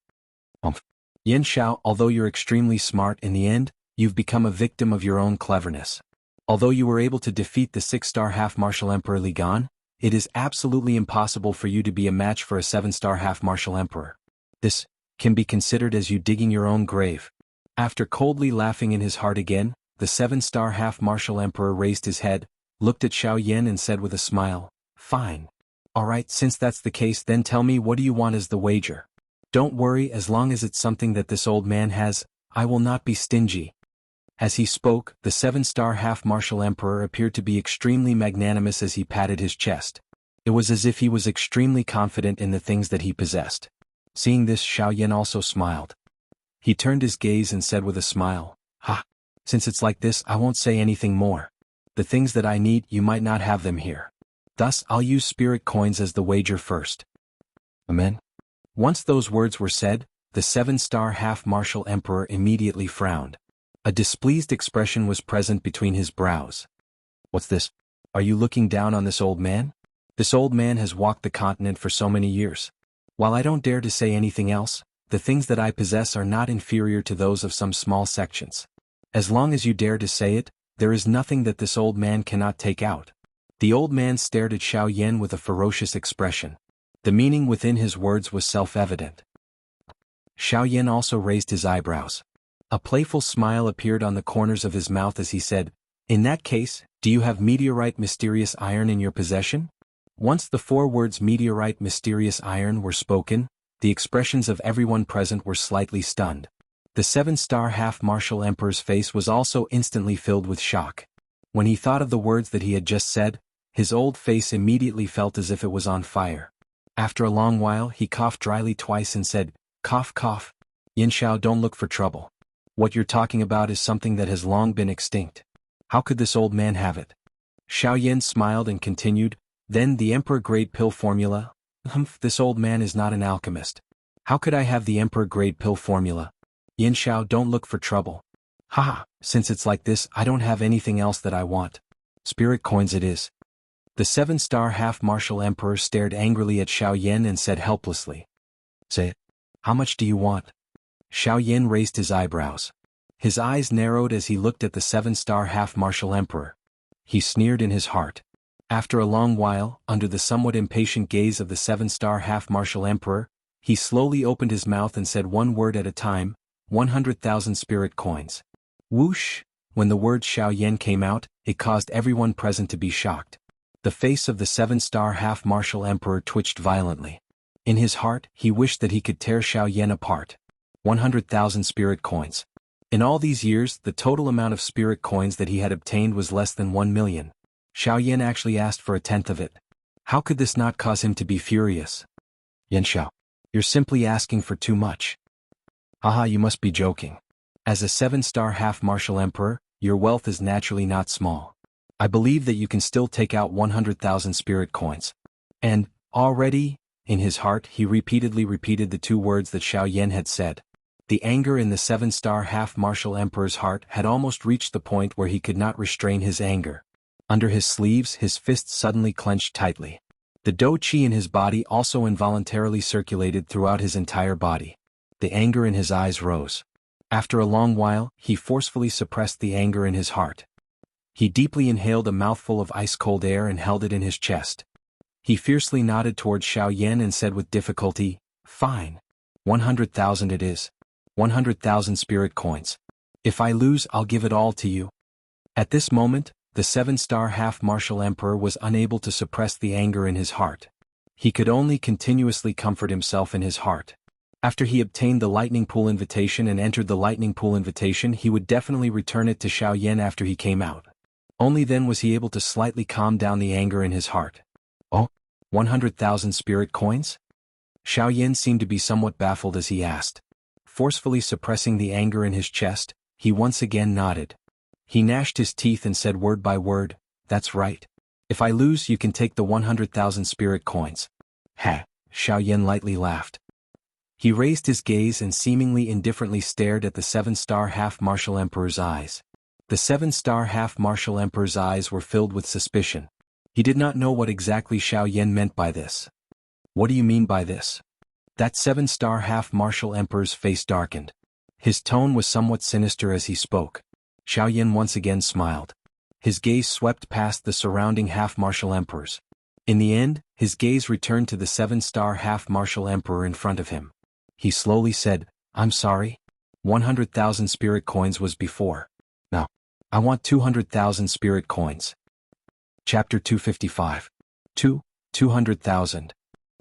Yan Xiao, although you're extremely smart in the end, you've become a victim of your own cleverness. Although you were able to defeat the 6-star half-martial emperor Li Gan, it is absolutely impossible for you to be a match for a 7-star half-martial emperor. This can be considered as you digging your own grave. After coldly laughing in his heart again, the 7-star half-martial emperor raised his head, looked at Xiao Yan and said with a smile, Fine. Alright, since that's the case, then tell me, what do you want as the wager? Don't worry, as long as it's something that this old man has, I will not be stingy. As he spoke, the 7-star half-martial emperor appeared to be extremely magnanimous as he patted his chest. It was as if he was extremely confident in the things that he possessed. Seeing this, Xiao Yan also smiled. He turned his gaze and said with a smile, Ha! Since it's like this, I won't say anything more. The things that I need, you might not have them here. Thus, I'll use spirit coins as the wager first. Amen. Once those words were said, the 7-star half-martial emperor immediately frowned. A displeased expression was present between his brows. What's this? Are you looking down on this old man? This old man has walked the continent for so many years. While I don't dare to say anything else, the things that I possess are not inferior to those of some small sections. As long as you dare to say it, there is nothing that this old man cannot take out. The old man stared at Xiao Yan with a ferocious expression. The meaning within his words was self-evident. Xiao Yan also raised his eyebrows. A playful smile appeared on the corners of his mouth as he said, "In that case, do you have meteorite mysterious iron in your possession?" Once the 4 words meteorite mysterious iron were spoken, the expressions of everyone present were slightly stunned. The 7-star half-martial emperor's face was also instantly filled with shock. When he thought of the words that he had just said, his old face immediately felt as if it was on fire. After a long while he coughed dryly twice and said, "Cough cough. Yin Shao, don't look for trouble. What you're talking about is something that has long been extinct. How could this old man have it?" Xiao Yan smiled and continued, "Then the emperor-grade pill formula? This old man is not an alchemist. How could I have the emperor-grade pill formula? Yin Shao, don't look for trouble. Haha, since it's like this, I don't have anything else that I want. Spirit coins it is." The 7-star half-martial emperor stared angrily at Xiao Yan and said helplessly, "Say it. How much do you want?" Xiao Yan raised his eyebrows. His eyes narrowed as he looked at the 7-star half-martial emperor. He sneered in his heart. After a long while, under the somewhat impatient gaze of the 7-star half-martial emperor, he slowly opened his mouth and said one word at a time, 100,000 spirit coins. Whoosh! When the word Xiao Yan came out, it caused everyone present to be shocked. The face of the 7-star half-martial emperor twitched violently. In his heart, he wished that he could tear Xiao Yan apart. 100,000 spirit coins. In all these years, the total amount of spirit coins that he had obtained was less than 1 million. Xiao Yan actually asked for a tenth of it. How could this not cause him to be furious? "Yan Xiao, you're simply asking for too much." "Haha, you must be joking. As a 7-star half-martial emperor, your wealth is naturally not small. I believe that you can still take out 100,000 spirit coins." And, already, in his heart he repeatedly repeated the 2 words that Xiao Yan had said. The anger in the 7-star half-martial emperor's heart had almost reached the point where he could not restrain his anger. Under his sleeves his fists suddenly clenched tightly. The dou qi in his body also involuntarily circulated throughout his entire body. The anger in his eyes rose. After a long while, he forcefully suppressed the anger in his heart. He deeply inhaled a mouthful of ice-cold air and held it in his chest. He fiercely nodded towards Xiao Yan and said with difficulty, "Fine. 100,000 it is. 100,000 spirit coins. If I lose, I'll give it all to you." At this moment, the 7-star half-martial emperor was unable to suppress the anger in his heart. He could only continuously comfort himself in his heart. After he obtained the lightning pool invitation and entered the lightning pool invitation, he would definitely return it to Xiao Yan after he came out. Only then was he able to slightly calm down the anger in his heart. "Oh, 100,000 spirit coins?" Xiao Yan seemed to be somewhat baffled as he asked. Forcefully suppressing the anger in his chest, he once again nodded. He gnashed his teeth and said word by word, "That's right. If I lose, you can take the 100,000 spirit coins." "Ha!" Xiao Yan lightly laughed. He raised his gaze and seemingly indifferently stared at the 7-star half-martial emperor's eyes. The 7-star half-martial emperor's eyes were filled with suspicion. He did not know what exactly Xiao Yan meant by this. "What do you mean by this?" That 7-star half-martial emperor's face darkened. His tone was somewhat sinister as he spoke. Xiao Yan once again smiled. His gaze swept past the surrounding half-martial emperors. In the end, his gaze returned to the 7-star half-martial emperor in front of him. He slowly said, "I'm sorry. 100,000 spirit coins was before. Now, I want 200,000 spirit coins." Chapter 255. 200,000.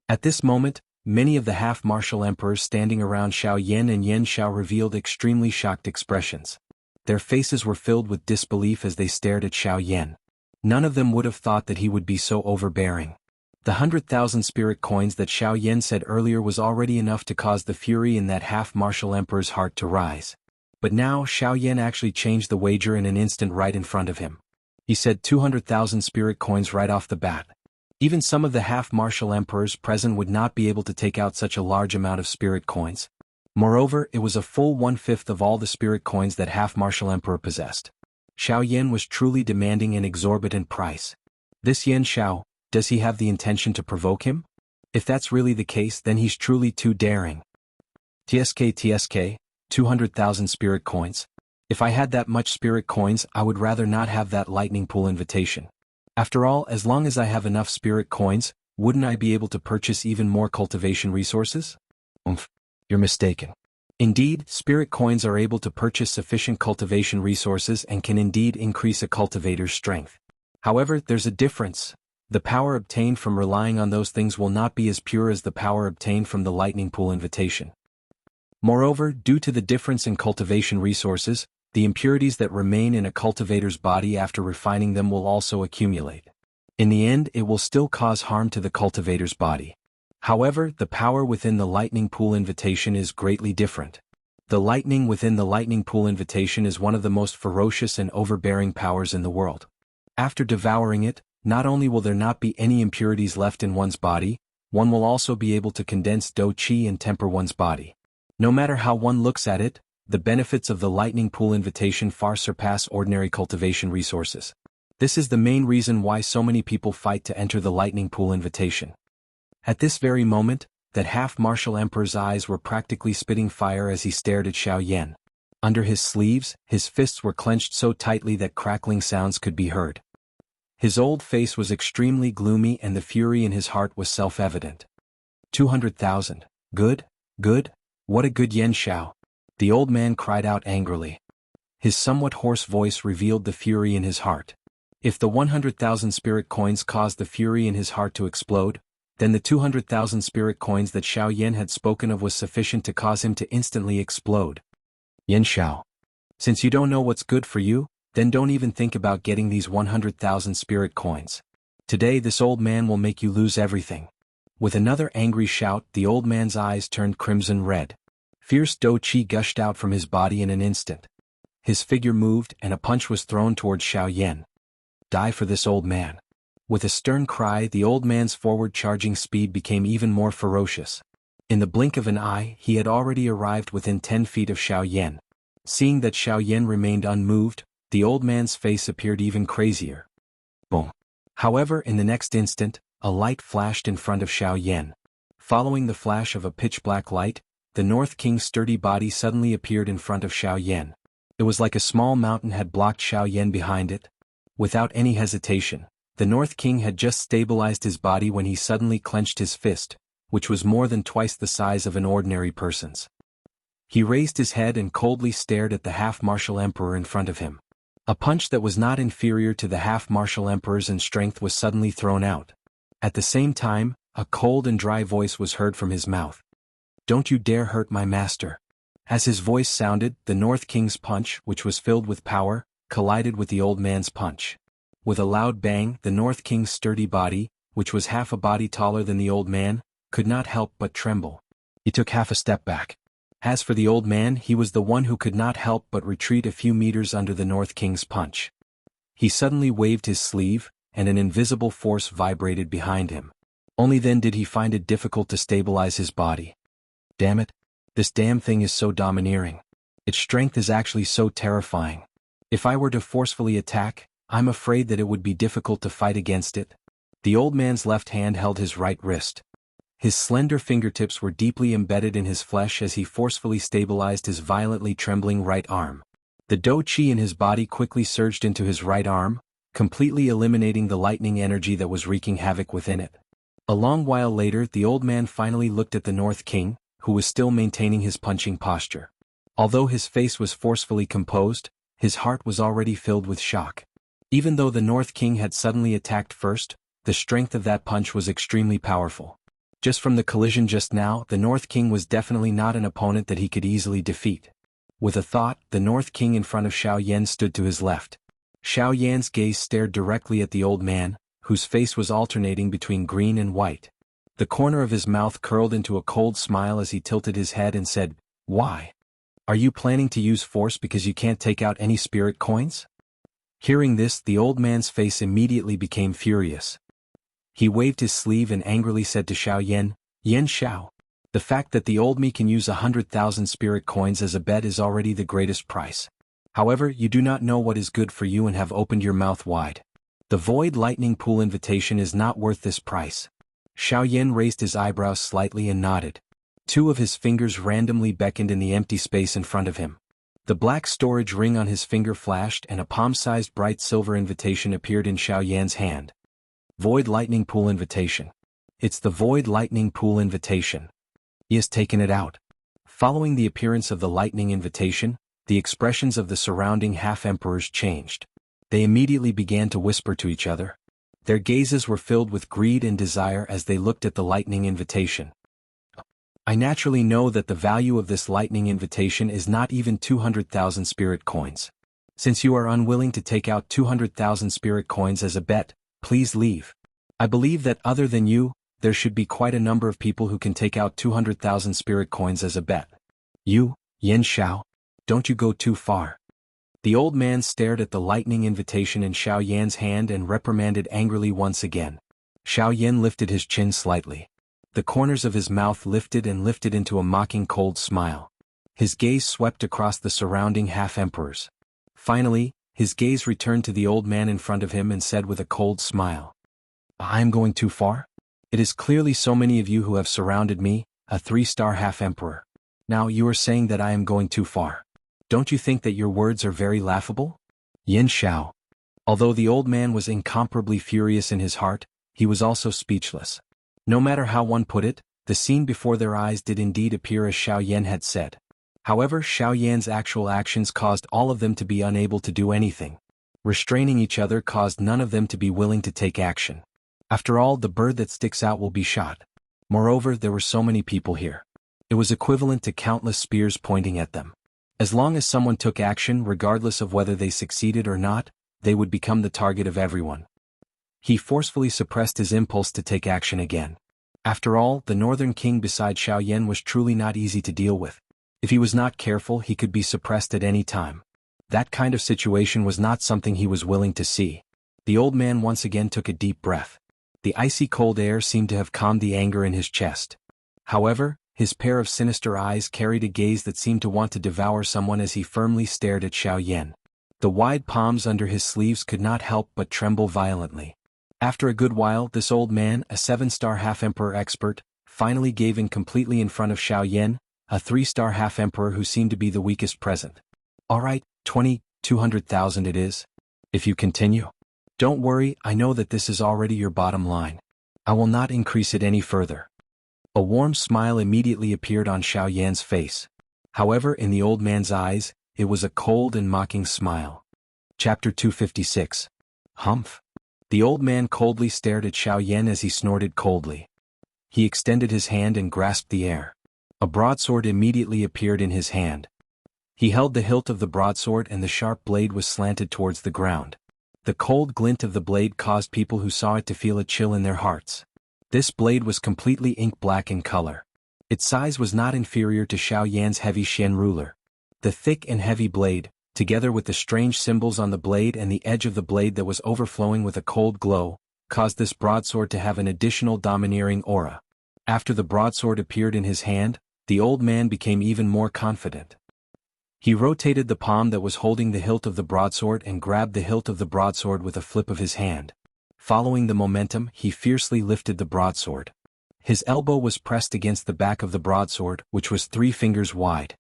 At this moment, many of the half-martial emperors standing around Xiao Yan and Yan Xiao revealed extremely shocked expressions. Their faces were filled with disbelief as they stared at Xiao Yan. None of them would have thought that he would be so overbearing. The 100,000 spirit coins that Xiao Yan said earlier was already enough to cause the fury in that half-martial emperor's heart to rise. But now Xiao Yan actually changed the wager in an instant right in front of him. He said 200,000 spirit coins right off the bat. Even some of the half-martial emperors present would not be able to take out such a large amount of spirit coins. Moreover, it was a full 1/5 of all the spirit coins that half-martial emperor possessed. Xiao Yan was truly demanding an exorbitant price. This Yan Xiao, does he have the intention to provoke him? If that's really the case, then he's truly too daring. TSK, 200,000 spirit coins. If I had that much spirit coins, I would rather not have that lightning pool invitation. After all, as long as I have enough spirit coins, wouldn't I be able to purchase even more cultivation resources? You're mistaken. Indeed, spirit coins are able to purchase sufficient cultivation resources and can indeed increase a cultivator's strength. However, there's a difference. The power obtained from relying on those things will not be as pure as the power obtained from the lightning pool invitation. Moreover, due to the difference in cultivation resources, the impurities that remain in a cultivator's body after refining them will also accumulate. In the end, it will still cause harm to the cultivator's body. However, the power within the lightning pool invitation is greatly different. The lightning within the lightning pool invitation is one of the most ferocious and overbearing powers in the world. After devouring it, not only will there not be any impurities left in one's body, one will also be able to condense qi and temper one's body. No matter how one looks at it, the benefits of the lightning pool invitation far surpass ordinary cultivation resources. This is the main reason why so many people fight to enter the lightning pool invitation. At this very moment, that half-martial emperor's eyes were practically spitting fire as he stared at Xiao Yan. Under his sleeves, his fists were clenched so tightly that crackling sounds could be heard. His old face was extremely gloomy and the fury in his heart was self-evident. 200,000. Good, good, what a good yen Xiao. The old man cried out angrily. His somewhat hoarse voice revealed the fury in his heart. If the 100,000 spirit coins caused the fury in his heart to explode, then the 200,000 spirit coins that Xiao Yan had spoken of was sufficient to cause him to instantly explode. Yen Xiao. Since you don't know what's good for you, then don't even think about getting these 100,000 spirit coins. Today this old man will make you lose everything. With another angry shout, the old man's eyes turned crimson red. Fierce qi gushed out from his body in an instant. His figure moved and a punch was thrown towards Xiao Yan. Die for this old man. With a stern cry, the old man's forward-charging speed became even more ferocious. In the blink of an eye, he had already arrived within 10 feet of Xiao Yan. Seeing that Xiao Yan remained unmoved, the old man's face appeared even crazier. Boom. However, in the next instant, a light flashed in front of Xiao Yan. Following the flash of a pitch-black light, the North King's sturdy body suddenly appeared in front of Xiao Yan. It was like a small mountain had blocked Xiao Yan behind it. Without any hesitation, the North King had just stabilized his body when he suddenly clenched his fist, which was more than twice the size of an ordinary person's. He raised his head and coldly stared at the half-martial emperor in front of him. A punch that was not inferior to the half-martial emperor's in strength was suddenly thrown out. At the same time, a cold and dry voice was heard from his mouth. Don't you dare hurt my master. As his voice sounded, the North King's punch, which was filled with power, collided with the old man's punch. With a loud bang, the North King's sturdy body, which was half a body taller than the old man, could not help but tremble. He took half a step back. As for the old man, he was the one who could not help but retreat a few meters under the North King's punch. He suddenly waved his sleeve, and an invisible force vibrated behind him. Only then did he find it difficult to stabilize his body. Damn it, this damn thing is so domineering. Its strength is actually so terrifying. If I were to forcefully attack, I'm afraid that it would be difficult to fight against it. The old man's left hand held his right wrist. His slender fingertips were deeply embedded in his flesh as he forcefully stabilized his violently trembling right arm. The qi in his body quickly surged into his right arm, completely eliminating the lightning energy that was wreaking havoc within it. A long while later, the old man finally looked at the North King, who was still maintaining his punching posture. Although his face was forcefully composed, his heart was already filled with shock. Even though the North King had suddenly attacked first, the strength of that punch was extremely powerful. Just from the collision just now, the North King was definitely not an opponent that he could easily defeat. With a thought, the North King in front of Xiao Yan stood to his left. Xiao Yan's gaze stared directly at the old man, whose face was alternating between green and white. The corner of his mouth curled into a cold smile as he tilted his head and said, "Why? Are you planning to use force because you can't take out any spirit coins?" Hearing this, the old man's face immediately became furious. He waved his sleeve and angrily said to Xiao Yan, "Yen Xiao, the fact that the old me can use 100,000 spirit coins as a bet is already the greatest price. However, you do not know what is good for you and have opened your mouth wide. The Void Lightning Pool invitation is not worth this price." Xiao Yan raised his eyebrows slightly and nodded. Two of his fingers randomly beckoned in the empty space in front of him. The black storage ring on his finger flashed and a palm-sized bright silver invitation appeared in Xiao Yan's hand. Void Lightning Pool invitation. It's the Void Lightning Pool invitation. He has taken it out. Following the appearance of the lightning invitation, the expressions of the surrounding half-emperors changed. They immediately began to whisper to each other. Their gazes were filled with greed and desire as they looked at the lightning invitation. I naturally know that the value of this lightning invitation is not even 200,000 spirit coins. Since you are unwilling to take out 200,000 spirit coins as a bet, please leave. I believe that other than you, there should be quite a number of people who can take out 200,000 spirit coins as a bet. You, Yen Xiao, don't you go too far. The old man stared at the lightning invitation in Xiao Yan's hand and reprimanded angrily once again. Xiao Yan lifted his chin slightly. The corners of his mouth lifted and lifted into a mocking cold smile. His gaze swept across the surrounding half-emperors. Finally, his gaze returned to the old man in front of him and said with a cold smile, I am going too far? It is clearly so many of you who have surrounded me, a 3-star half-emperor. Now you are saying that I am going too far. Don't you think that your words are very laughable? Yin Xiao. Although the old man was incomparably furious in his heart, he was also speechless. No matter how one put it, the scene before their eyes did indeed appear as Xiao Yan had said. However, Xiao Yan's actual actions caused all of them to be unable to do anything. Restraining each other caused none of them to be willing to take action. After all, the bird that sticks out will be shot. Moreover, there were so many people here. It was equivalent to countless spears pointing at them. As long as someone took action, regardless of whether they succeeded or not, they would become the target of everyone. He forcefully suppressed his impulse to take action again. After all, the Northern King beside Xiao Yan was truly not easy to deal with. If he was not careful, he could be suppressed at any time. That kind of situation was not something he was willing to see. The old man once again took a deep breath. The icy cold air seemed to have calmed the anger in his chest. However, his pair of sinister eyes carried a gaze that seemed to want to devour someone as he firmly stared at Xiao Yan. The wide palms under his sleeves could not help but tremble violently. After a good while, this old man, a 7-star half-emperor expert, finally gave in completely in front of Xiao Yan, a 3-star half-emperor who seemed to be the weakest present. All right, 200,000 it is. If you continue. Don't worry, I know that this is already your bottom line. I will not increase it any further. A warm smile immediately appeared on Xiao Yan's face. However, in the old man's eyes, it was a cold and mocking smile. Chapter 256. Humph. The old man coldly stared at Xiao Yan as he snorted coldly. He extended his hand and grasped the air. A broadsword immediately appeared in his hand. He held the hilt of the broadsword and the sharp blade was slanted towards the ground. The cold glint of the blade caused people who saw it to feel a chill in their hearts. This blade was completely ink-black in color. Its size was not inferior to Xiao Yan's heavy Xian ruler. The thick and heavy blade, together with the strange symbols on the blade and the edge of the blade that was overflowing with a cold glow, caused this broadsword to have an additional domineering aura. After the broadsword appeared in his hand, the old man became even more confident. He rotated the palm that was holding the hilt of the broadsword and grabbed the hilt of the broadsword with a flip of his hand. Following the momentum, he fiercely lifted the broadsword. His elbow was pressed against the back of the broadsword, which was 3 fingers wide.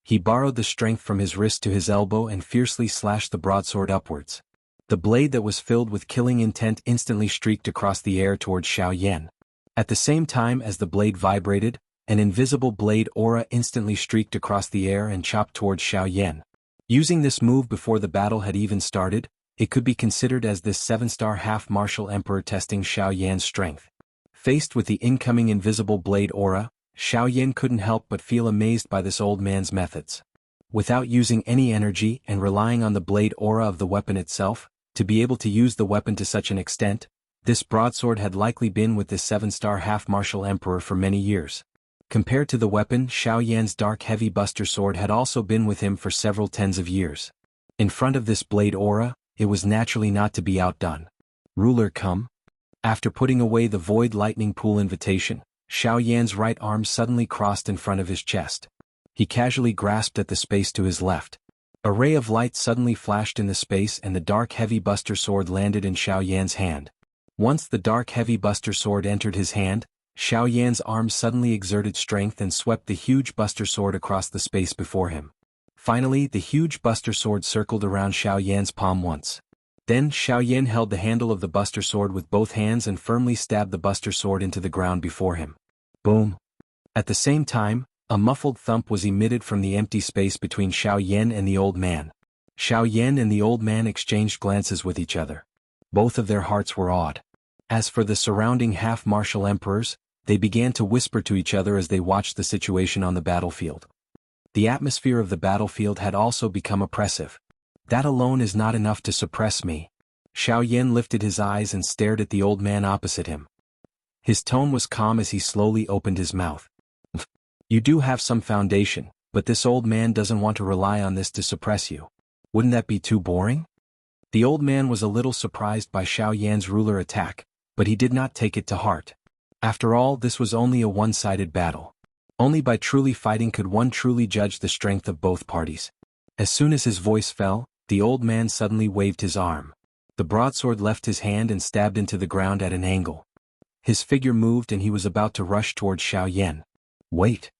He borrowed the strength from his wrist to his elbow and fiercely slashed the broadsword upwards. The blade that was filled with killing intent instantly streaked across the air towards Xiao Yan. At the same time as the blade vibrated, an invisible blade aura instantly streaked across the air and chopped towards Xiao Yan. Using this move before the battle had even started, it could be considered as this 7-star half-martial emperor testing Xiao Yan's strength. Faced with the incoming invisible blade aura, Xiao Yan couldn't help but feel amazed by this old man's methods. Without using any energy and relying on the blade aura of the weapon itself, to be able to use the weapon to such an extent, this broadsword had likely been with this 7-star half-martial emperor for many years. Compared to the weapon, Xiao Yan's dark heavy buster sword had also been with him for several tens of years. In front of this blade aura, it was naturally not to be outdone. Ruler come. After putting away the void lightning pool invitation, Xiao Yan's right arm suddenly crossed in front of his chest. He casually grasped at the space to his left. A ray of light suddenly flashed in the space and the dark heavy buster sword landed in Xiao Yan's hand. Once the dark heavy buster sword entered his hand, Xiao Yan's arm suddenly exerted strength and swept the huge buster sword across the space before him. Finally, the huge buster sword circled around Xiao Yan's palm once. Then Xiao Yan held the handle of the buster sword with both hands and firmly stabbed the buster sword into the ground before him. Boom! At the same time, A muffled thump was emitted from the empty space between Xiao Yan and the old man. Xiao Yan and the old man exchanged glances with each other. Both of their hearts were awed. As for the surrounding half-martial emperors, they began to whisper to each other as they watched the situation on the battlefield. The atmosphere of the battlefield had also become oppressive. That alone is not enough to suppress me. Xiao Yan lifted his eyes and stared at the old man opposite him. His tone was calm as he slowly opened his mouth. You do have some foundation, but this old man doesn't want to rely on this to suppress you. Wouldn't that be too boring? The old man was a little surprised by Xiao Yan's ruler attack, but he did not take it to heart. After all, this was only a one-sided battle. Only by truly fighting could one truly judge the strength of both parties. As soon as his voice fell, the old man suddenly waved his arm. The broadsword left his hand and stabbed into the ground at an angle. His figure moved and he was about to rush towards Xiao Yan. Wait!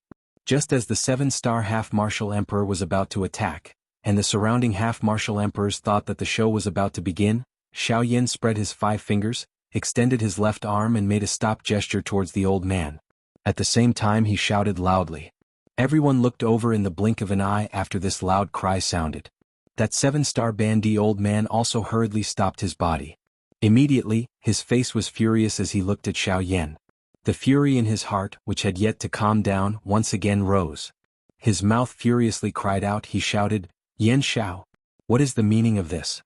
Just as the 7-star half-martial emperor was about to attack, and the surrounding half-martial emperors thought that the show was about to begin, Xiao Yan spread his 5 fingers, extended his left arm and made a stop gesture towards the old man. At the same time he shouted loudly. Everyone looked over in the blink of an eye after this loud cry sounded. That 7-star bandy old man also hurriedly stopped his body. Immediately, his face was furious as he looked at Xiao Yan. The fury in his heart, which had yet to calm down, once again rose. His mouth furiously cried out. He shouted, Yan Xiao, what is the meaning of this?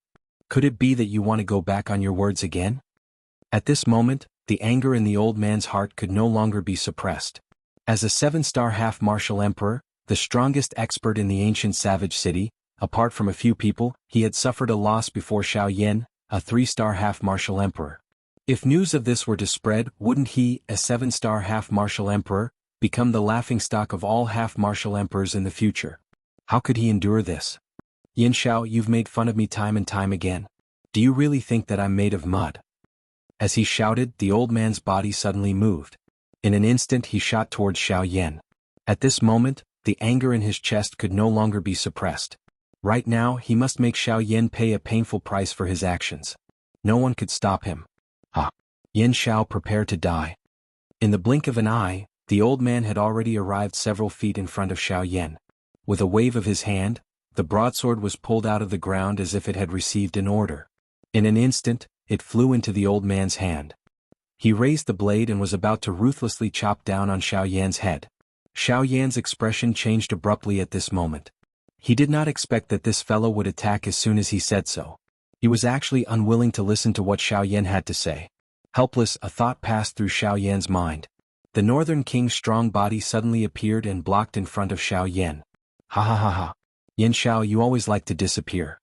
Could it be that you want to go back on your words again? At this moment, the anger in the old man's heart could no longer be suppressed. As a 7-star half-martial emperor, the strongest expert in the ancient savage city, apart from a few people, he had suffered a loss before Xiao Yan, a 3-star half-martial emperor. If news of this were to spread, wouldn't he, a 7-star half-martial emperor, become the laughingstock of all half-martial emperors in the future? How could he endure this? Yan Xiao, you've made fun of me time and time again. Do you really think that I'm made of mud? As he shouted, the old man's body suddenly moved. In an instant he shot towards Xiao Yan. At this moment, the anger in his chest could no longer be suppressed. Right now he must make Xiao Yan pay a painful price for his actions. No one could stop him. Yan Xiao, prepare to die. In the blink of an eye, the old man had already arrived several feet in front of Xiao Yan. With a wave of his hand, the broadsword was pulled out of the ground as if it had received an order. In an instant, it flew into the old man's hand. He raised the blade and was about to ruthlessly chop down on Xiao Yan's head. Xiao Yan's expression changed abruptly at this moment. He did not expect that this fellow would attack as soon as he said so. He was actually unwilling to listen to what Xiao Yan had to say. Helpless, a thought passed through Xiao Yan's mind. The Northern King's strong body suddenly appeared and blocked in front of Xiao Yan. Ha ha ha ha. Yan Xiao, you always like to disappear.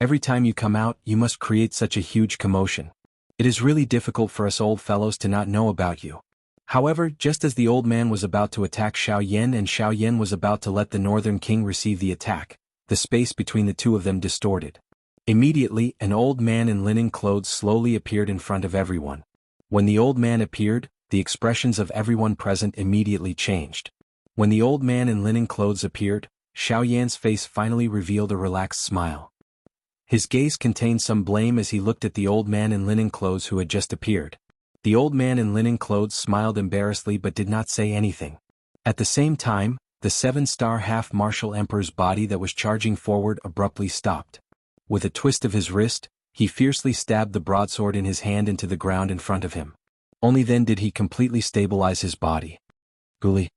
Every time you come out, you must create such a huge commotion. It is really difficult for us old fellows to not know about you. However, just as the old man was about to attack Xiao Yan and Xiao Yan was about to let the Northern King receive the attack, the space between the two of them distorted. Immediately, an old man in linen clothes slowly appeared in front of everyone. When the old man appeared, the expressions of everyone present immediately changed. When the old man in linen clothes appeared, Xiao Yan's face finally revealed a relaxed smile. His gaze contained some blame as he looked at the old man in linen clothes who had just appeared. The old man in linen clothes smiled embarrassedly but did not say anything. At the same time, the 7-star half-martial emperor's body that was charging forward abruptly stopped. With a twist of his wrist, he fiercely stabbed the broadsword in his hand into the ground in front of him. Only then did he completely stabilize his body. Guli,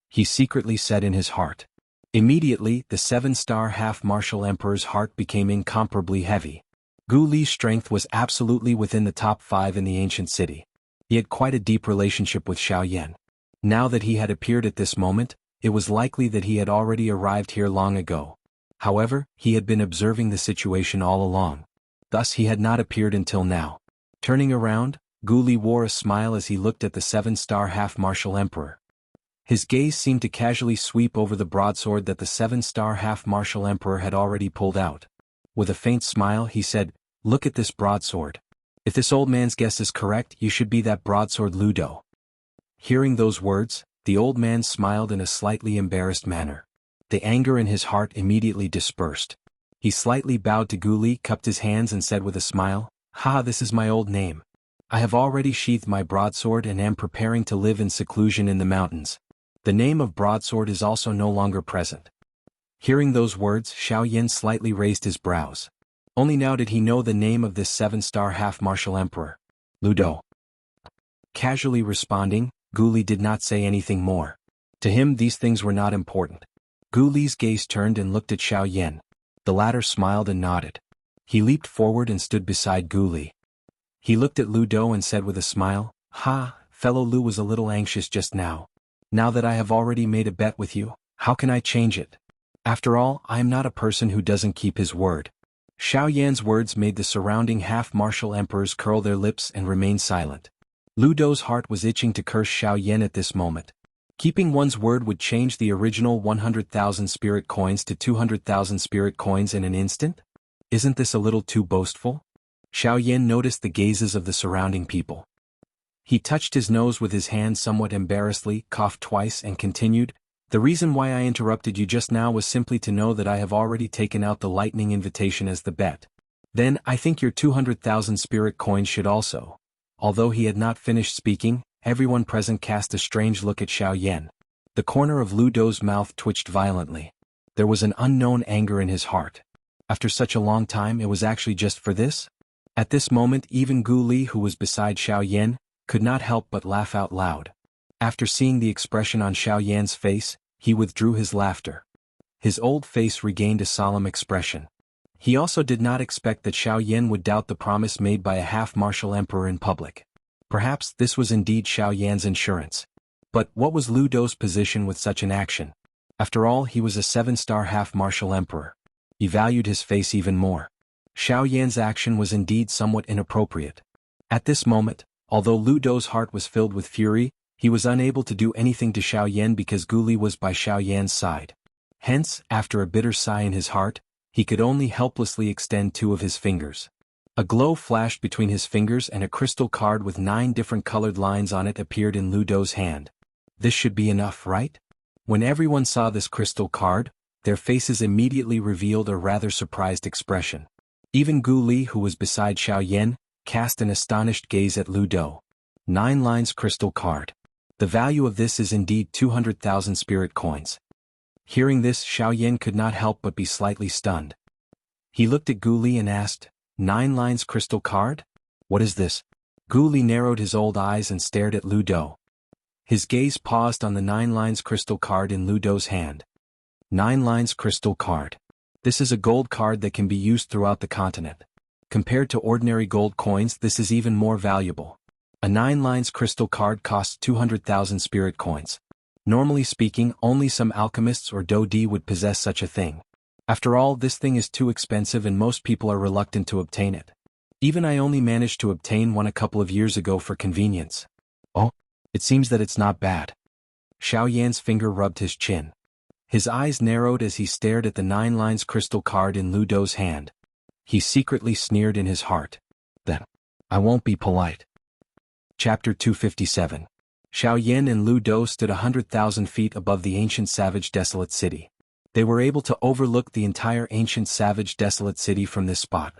he secretly said in his heart. Immediately, the 7-star half-martial emperor's heart became incomparably heavy. Gu Li's strength was absolutely within the top 5 in the ancient city. He had quite a deep relationship with Xiao Yan. Now that he had appeared at this moment, it was likely that he had already arrived here long ago. However, he had been observing the situation all along. Thus he had not appeared until now. Turning around, Gu Li wore a smile as he looked at the 7-star half-martial emperor. His gaze seemed to casually sweep over the broadsword that the 7-star half-martial emperor had already pulled out. With a faint smile he said, "Look at this broadsword. If this old man's guess is correct, you should be that broadsword Ludo." Hearing those words, the old man smiled in a slightly embarrassed manner. The anger in his heart immediately dispersed. He slightly bowed to Gu Li, cupped his hands and said with a smile, "Ha, this is my old name. I have already sheathed my broadsword and am preparing to live in seclusion in the mountains. The name of broadsword is also no longer present. Hearing those words, Xiao Yan slightly raised his brows. Only now did he know the name of this 7-star half-martial emperor. Lu Do. Casually responding, Gu Li did not say anything more. To him these things were not important. Gu Li's gaze turned and looked at Xiao Yan. The latter smiled and nodded. He leaped forward and stood beside Gu Li. He looked at Lu Do and said with a smile, "Ha, fellow Lu was a little anxious just now. Now that I have already made a bet with you, how can I change it? After all, I am not a person who doesn't keep his word." Xiao Yan's words made the surrounding half-martial emperors curl their lips and remain silent. Lu Do's heart was itching to curse Xiao Yan at this moment. Keeping one's word would change the original 100,000 spirit coins to 200,000 spirit coins in an instant? Isn't this a little too boastful? Xiao Yan noticed the gazes of the surrounding people. He touched his nose with his hand somewhat embarrassedly, coughed twice and continued, "The reason why I interrupted you just now was simply to know that I have already taken out the lightning invitation as the bet. Then, I think your 200,000 spirit coins should also." Although he had not finished speaking, everyone present cast a strange look at Xiao Yan. The corner of Lu Do's mouth twitched violently. There was an unknown anger in his heart. After such a long time it was actually just for this? At this moment even Gu Li, who was beside Xiao Yan, could not help but laugh out loud. After seeing the expression on Xiao Yan's face, he withdrew his laughter. His old face regained a solemn expression. He also did not expect that Xiao Yan would doubt the promise made by a half-martial emperor in public. Perhaps this was indeed Xiao Yan's insurance. But what was Lu Do's position with such an action? After all, he was a 7-star half-martial emperor. He valued his face even more. Xiao Yan's action was indeed somewhat inappropriate. At this moment, although Lu Do's heart was filled with fury, he was unable to do anything to Xiao Yan because Gu Li was by Xiao Yan's side. Hence, after a bitter sigh in his heart, he could only helplessly extend 2 of his fingers. A glow flashed between his fingers and a crystal card with 9 different colored lines on it appeared in Lu Do's hand. This should be enough, right? When everyone saw this crystal card, their faces immediately revealed a rather surprised expression. Even Gu Li, who was beside Xiao Yan, cast an astonished gaze at Lu Do. 9 lines crystal card. The value of this is indeed 200,000 spirit coins. Hearing this, Xiao Yan could not help but be slightly stunned. He looked at Gu Li and asked, 9 lines crystal card? What is this? Gu Li narrowed his old eyes and stared at Lu Do. His gaze paused on the 9 lines crystal card in Lu Do's hand. 9 lines crystal card. This is a gold card that can be used throughout the continent. Compared to ordinary gold coins, this is even more valuable. A 9 lines crystal card costs 200,000 spirit coins. Normally speaking, only some alchemists or dodi would possess such a thing. After all, this thing is too expensive and most people are reluctant to obtain it. Even I only managed to obtain one a couple of years ago for convenience. Oh, it seems that it's not bad. Xiao Yan's finger rubbed his chin. His eyes narrowed as he stared at the 9 lines crystal card in Lu Do's hand. He secretly sneered in his heart. Then, I won't be polite. Chapter 257. Xiao Yan and Lu Do stood 100,000 feet above the ancient savage desolate city. They were able to overlook the entire ancient savage desolate city from this spot.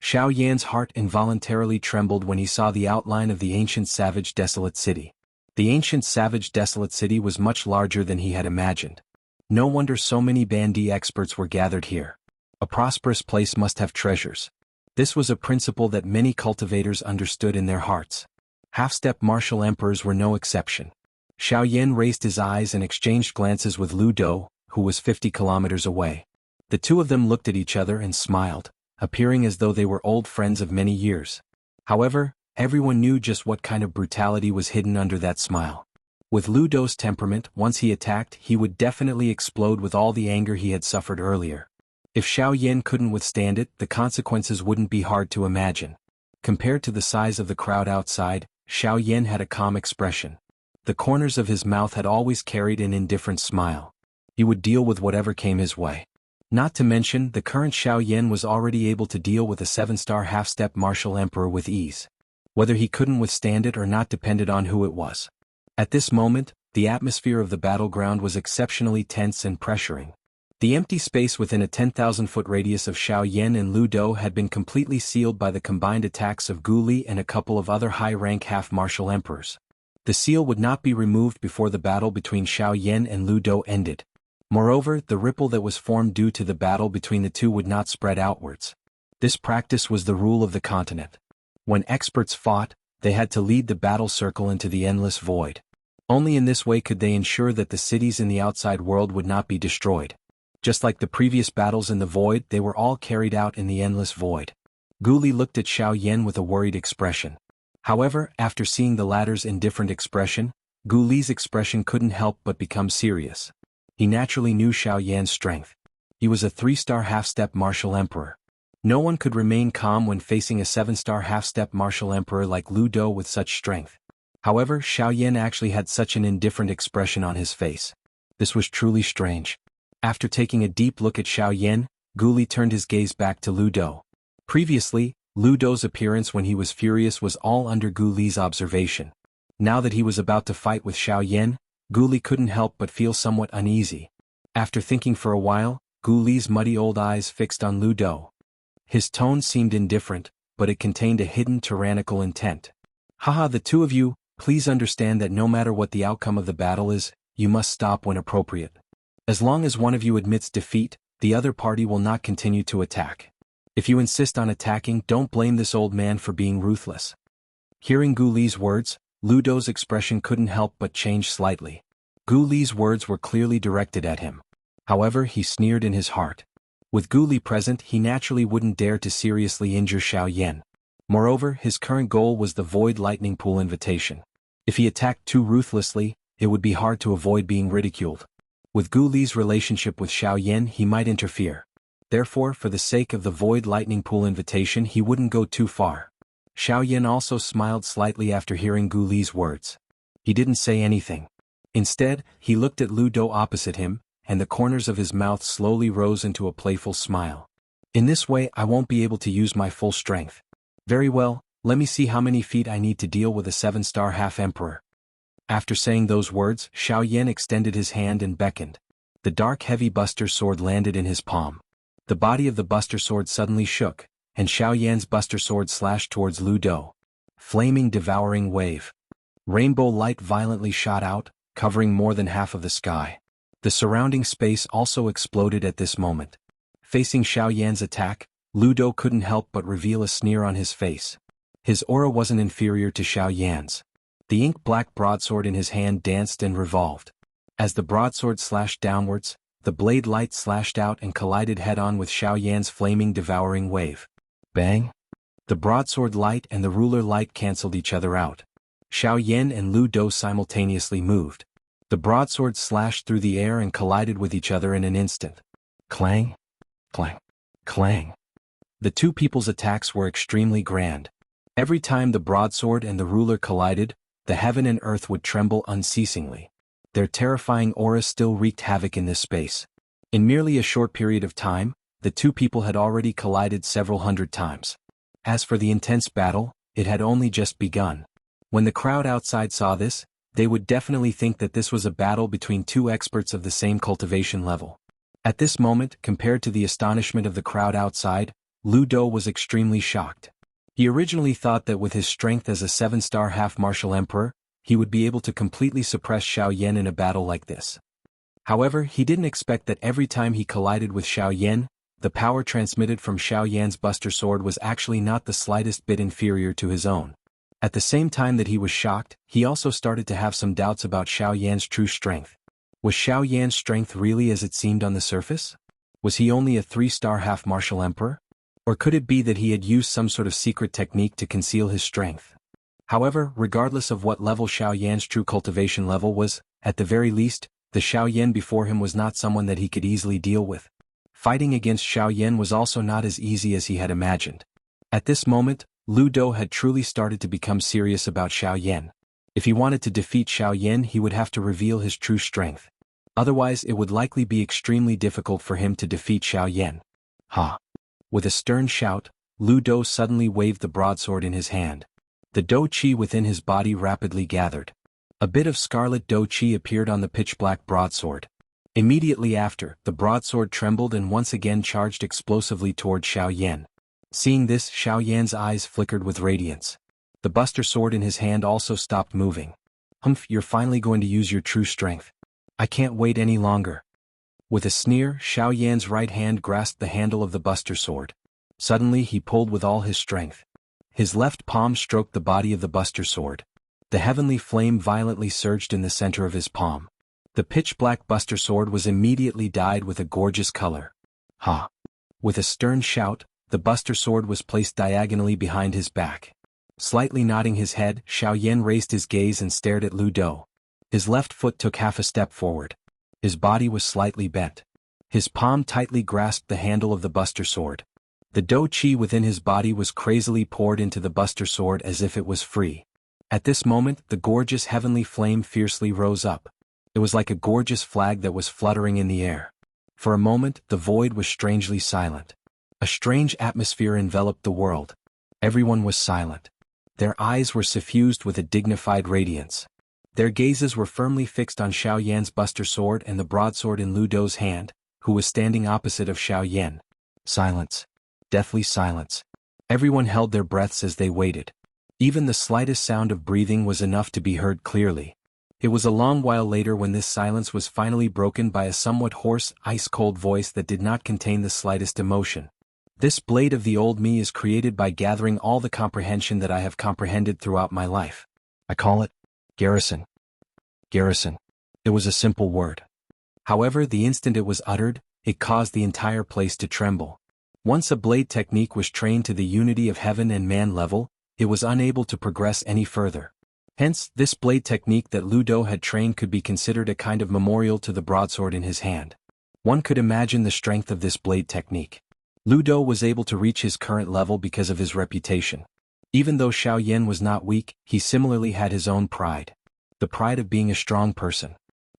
Xiao Yan's heart involuntarily trembled when he saw the outline of the ancient savage desolate city. The ancient savage desolate city was much larger than he had imagined. No wonder so many Bandi experts were gathered here. A prosperous place must have treasures. This was a principle that many cultivators understood in their hearts. Half-step martial emperors were no exception. Xiao Yan raised his eyes and exchanged glances with Lu Do, who was 50 kilometers away. The two of them looked at each other and smiled, appearing as though they were old friends of many years. However, everyone knew just what kind of brutality was hidden under that smile. With Lu Do's temperament, once he attacked, he would definitely explode with all the anger he had suffered earlier. If Xiao Yan couldn't withstand it, the consequences wouldn't be hard to imagine. Compared to the size of the crowd outside, Xiao Yan had a calm expression. The corners of his mouth had always carried an indifferent smile. He would deal with whatever came his way. Not to mention, the current Xiao Yan was already able to deal with a 7-star half-step martial emperor with ease. Whether he couldn't withstand it or not depended on who it was. At this moment, the atmosphere of the battleground was exceptionally tense and pressuring. The empty space within a 10,000-foot radius of Xiao Yan and Lu Do had been completely sealed by the combined attacks of Gu Li and a couple of other high-rank half-martial emperors. The seal would not be removed before the battle between Xiao Yan and Lu Dou ended. Moreover, the ripple that was formed due to the battle between the two would not spread outwards. This practice was the rule of the continent. When experts fought, they had to lead the battle circle into the endless void. Only in this way could they ensure that the cities in the outside world would not be destroyed. Just like the previous battles in the void, they were all carried out in the endless void. Gu Li looked at Xiao Yan with a worried expression. However, after seeing the latter's indifferent expression, Gu Li's expression couldn't help but become serious. He naturally knew Xiao Yan's strength. He was a 3-star half-step martial emperor. No one could remain calm when facing a 7-star half-step martial emperor like Lu Dou with such strength. However, Xiao Yan actually had such an indifferent expression on his face. This was truly strange. After taking a deep look at Xiao Yan, Gu Li turned his gaze back to Lu Dou. Previously, Lu Dou's appearance when he was furious was all under Gu Li's observation. Now that he was about to fight with Xiao Yan, Gu Li couldn't help but feel somewhat uneasy. After thinking for a while, Gu Li's muddy old eyes fixed on Lu Dou. His tone seemed indifferent, but it contained a hidden tyrannical intent. Haha, the two of you, please understand that no matter what the outcome of the battle is, you must stop when appropriate. As long as one of you admits defeat, the other party will not continue to attack. If you insist on attacking, don't blame this old man for being ruthless. Hearing Gu Li's words, Lu Dou's expression couldn't help but change slightly. Gu Li's words were clearly directed at him. However, he sneered in his heart. With Gu Li present, he naturally wouldn't dare to seriously injure Xiao Yan. Moreover, his current goal was the Void Lightning Pool invitation. If he attacked too ruthlessly, it would be hard to avoid being ridiculed. With Gu Li's relationship with Xiao Yan, he might interfere. Therefore, for the sake of the Void Lightning Pool invitation, he wouldn't go too far. Xiao Yan also smiled slightly after hearing Gu Li's words. He didn't say anything. Instead, he looked at Lu Dou opposite him, and the corners of his mouth slowly rose into a playful smile. In this way, I won't be able to use my full strength. Very well, let me see how many feet I need to deal with a 7-star half-emperor. After saying those words, Xiao Yan extended his hand and beckoned. The dark heavy buster sword landed in his palm. The body of the buster sword suddenly shook, and Xiao Yan's buster sword slashed towards Lu Dou. Flaming devouring wave. Rainbow light violently shot out, covering more than half of the sky. The surrounding space also exploded at this moment. Facing Xiao Yan's attack, Lu Dou couldn't help but reveal a sneer on his face. His aura wasn't inferior to Xiao Yan's. The ink-black broadsword in his hand danced and revolved. As the broadsword slashed downwards, the blade light slashed out and collided head-on with Xiao Yan's flaming devouring wave. Bang! The broadsword light and the ruler light cancelled each other out. Xiao Yan and Lu Dou simultaneously moved. The broadswords slashed through the air and collided with each other in an instant. Clang! Clang! Clang! The two people's attacks were extremely grand. Every time the broadsword and the ruler collided, the heaven and earth would tremble unceasingly. Their terrifying auras still wreaked havoc in this space. In merely a short period of time, the two people had already collided several hundred times. As for the intense battle, it had only just begun. When the crowd outside saw this, they would definitely think that this was a battle between two experts of the same cultivation level. At this moment, compared to the astonishment of the crowd outside, Lu Dou was extremely shocked. He originally thought that with his strength as a 7-star half-martial emperor, he would be able to completely suppress Xiao Yan in a battle like this. However, he didn't expect that every time he collided with Xiao Yan, the power transmitted from Xiao Yan's buster sword was actually not the slightest bit inferior to his own. At the same time that he was shocked, he also started to have some doubts about Xiao Yan's true strength. Was Xiao Yan's strength really as it seemed on the surface? Was he only a 3-star half-martial emperor? Or could it be that he had used some sort of secret technique to conceal his strength? However, regardless of what level Xiao Yan's true cultivation level was, at the very least, the Xiao Yan before him was not someone that he could easily deal with. Fighting against Xiao Yan was also not as easy as he had imagined. At this moment, Lu Dou had truly started to become serious about Xiao Yan. If he wanted to defeat Xiao Yan, he would have to reveal his true strength. Otherwise, it would likely be extremely difficult for him to defeat Xiao Yan. Ha! With a stern shout, Lu Dou suddenly waved the broadsword in his hand. The Dou Qi within his body rapidly gathered. A bit of scarlet Dou Qi appeared on the pitch-black broadsword. Immediately after, the broadsword trembled and once again charged explosively toward Xiao Yan. Seeing this, Xiao Yan's eyes flickered with radiance. The buster sword in his hand also stopped moving. Humph, you're finally going to use your true strength. I can't wait any longer. With a sneer, Xiao Yan's right hand grasped the handle of the Buster Sword. Suddenly he pulled with all his strength. His left palm stroked the body of the Buster Sword. The heavenly flame violently surged in the center of his palm. The pitch-black Buster Sword was immediately dyed with a gorgeous color. Ha! With a stern shout, the Buster Sword was placed diagonally behind his back. Slightly nodding his head, Xiao Yan raised his gaze and stared at Lu Dou. His left foot took half a step forward. His body was slightly bent. His palm tightly grasped the handle of the Buster Sword. The Dou Qi within his body was crazily poured into the Buster Sword as if it was free. At this moment, the gorgeous heavenly flame fiercely rose up. It was like a gorgeous flag that was fluttering in the air. For a moment, the void was strangely silent. A strange atmosphere enveloped the world. Everyone was silent. Their eyes were suffused with a dignified radiance. Their gazes were firmly fixed on Xiao Yan's Buster Sword and the broadsword in Lu Dou's hand, who was standing opposite of Xiao Yan. Silence. Deathly silence. Everyone held their breaths as they waited. Even the slightest sound of breathing was enough to be heard clearly. It was a long while later when this silence was finally broken by a somewhat hoarse, ice-cold voice that did not contain the slightest emotion. This blade of the old me is created by gathering all the comprehension that I have comprehended throughout my life. I call it garrison. Garrison. It was a simple word. However, the instant it was uttered, it caused the entire place to tremble. Once a blade technique was trained to the unity of heaven and man level, it was unable to progress any further. Hence, this blade technique that Lu Dou had trained could be considered a kind of memorial to the broadsword in his hand. One could imagine the strength of this blade technique. Lu Dou was able to reach his current level because of his reputation. Even though Xiao Yan was not weak, he similarly had his own pride. The pride of being a strong person.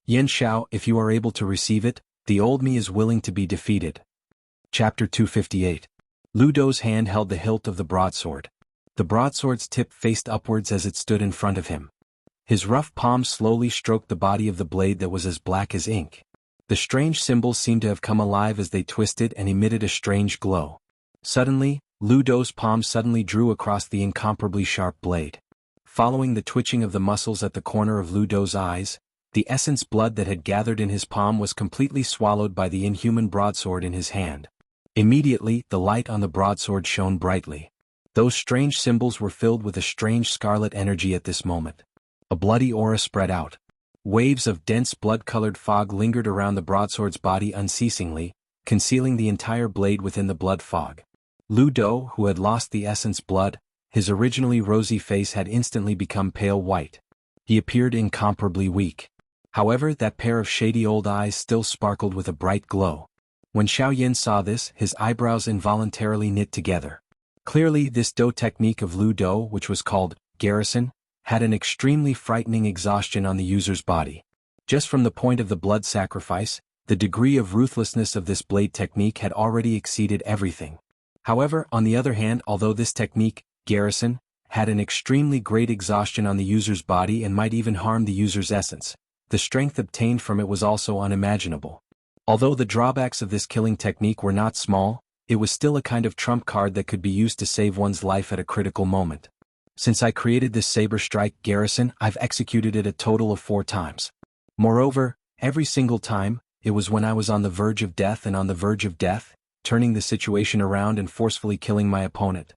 Yan Xiao, if you are able to receive it, the old me is willing to be defeated. Chapter 258. Lu Dou's hand held the hilt of the broadsword. The broadsword's tip faced upwards as it stood in front of him. His rough palm slowly stroked the body of the blade that was as black as ink. The strange symbols seemed to have come alive as they twisted and emitted a strange glow. Suddenly, Lu Dou's palm suddenly drew across the incomparably sharp blade. Following the twitching of the muscles at the corner of Lu Dou's eyes, the essence blood that had gathered in his palm was completely swallowed by the inhuman broadsword in his hand. Immediately, the light on the broadsword shone brightly. Those strange symbols were filled with a strange scarlet energy at this moment. A bloody aura spread out. Waves of dense blood-colored fog lingered around the broadsword's body unceasingly, concealing the entire blade within the blood fog. Lu Dou, who had lost the essence blood, his originally rosy face had instantly become pale white. He appeared incomparably weak. However, that pair of shady old eyes still sparkled with a bright glow. When Xiao Yan saw this, his eyebrows involuntarily knit together. Clearly, this Dou technique of Lu Dou, which was called garrison, had an extremely frightening exhaustion on the user's body. Just from the point of the blood sacrifice, the degree of ruthlessness of this blade technique had already exceeded everything. However, on the other hand, although this technique, garrison, had an extremely great exhaustion on the user's body and might even harm the user's essence, the strength obtained from it was also unimaginable. Although the drawbacks of this killing technique were not small, it was still a kind of trump card that could be used to save one's life at a critical moment. Since I created this saber strike garrison, I've executed it a total of 4 times. Moreover, every single time, it was when I was on the verge of death and on the verge of death, turning the situation around and forcefully killing my opponent.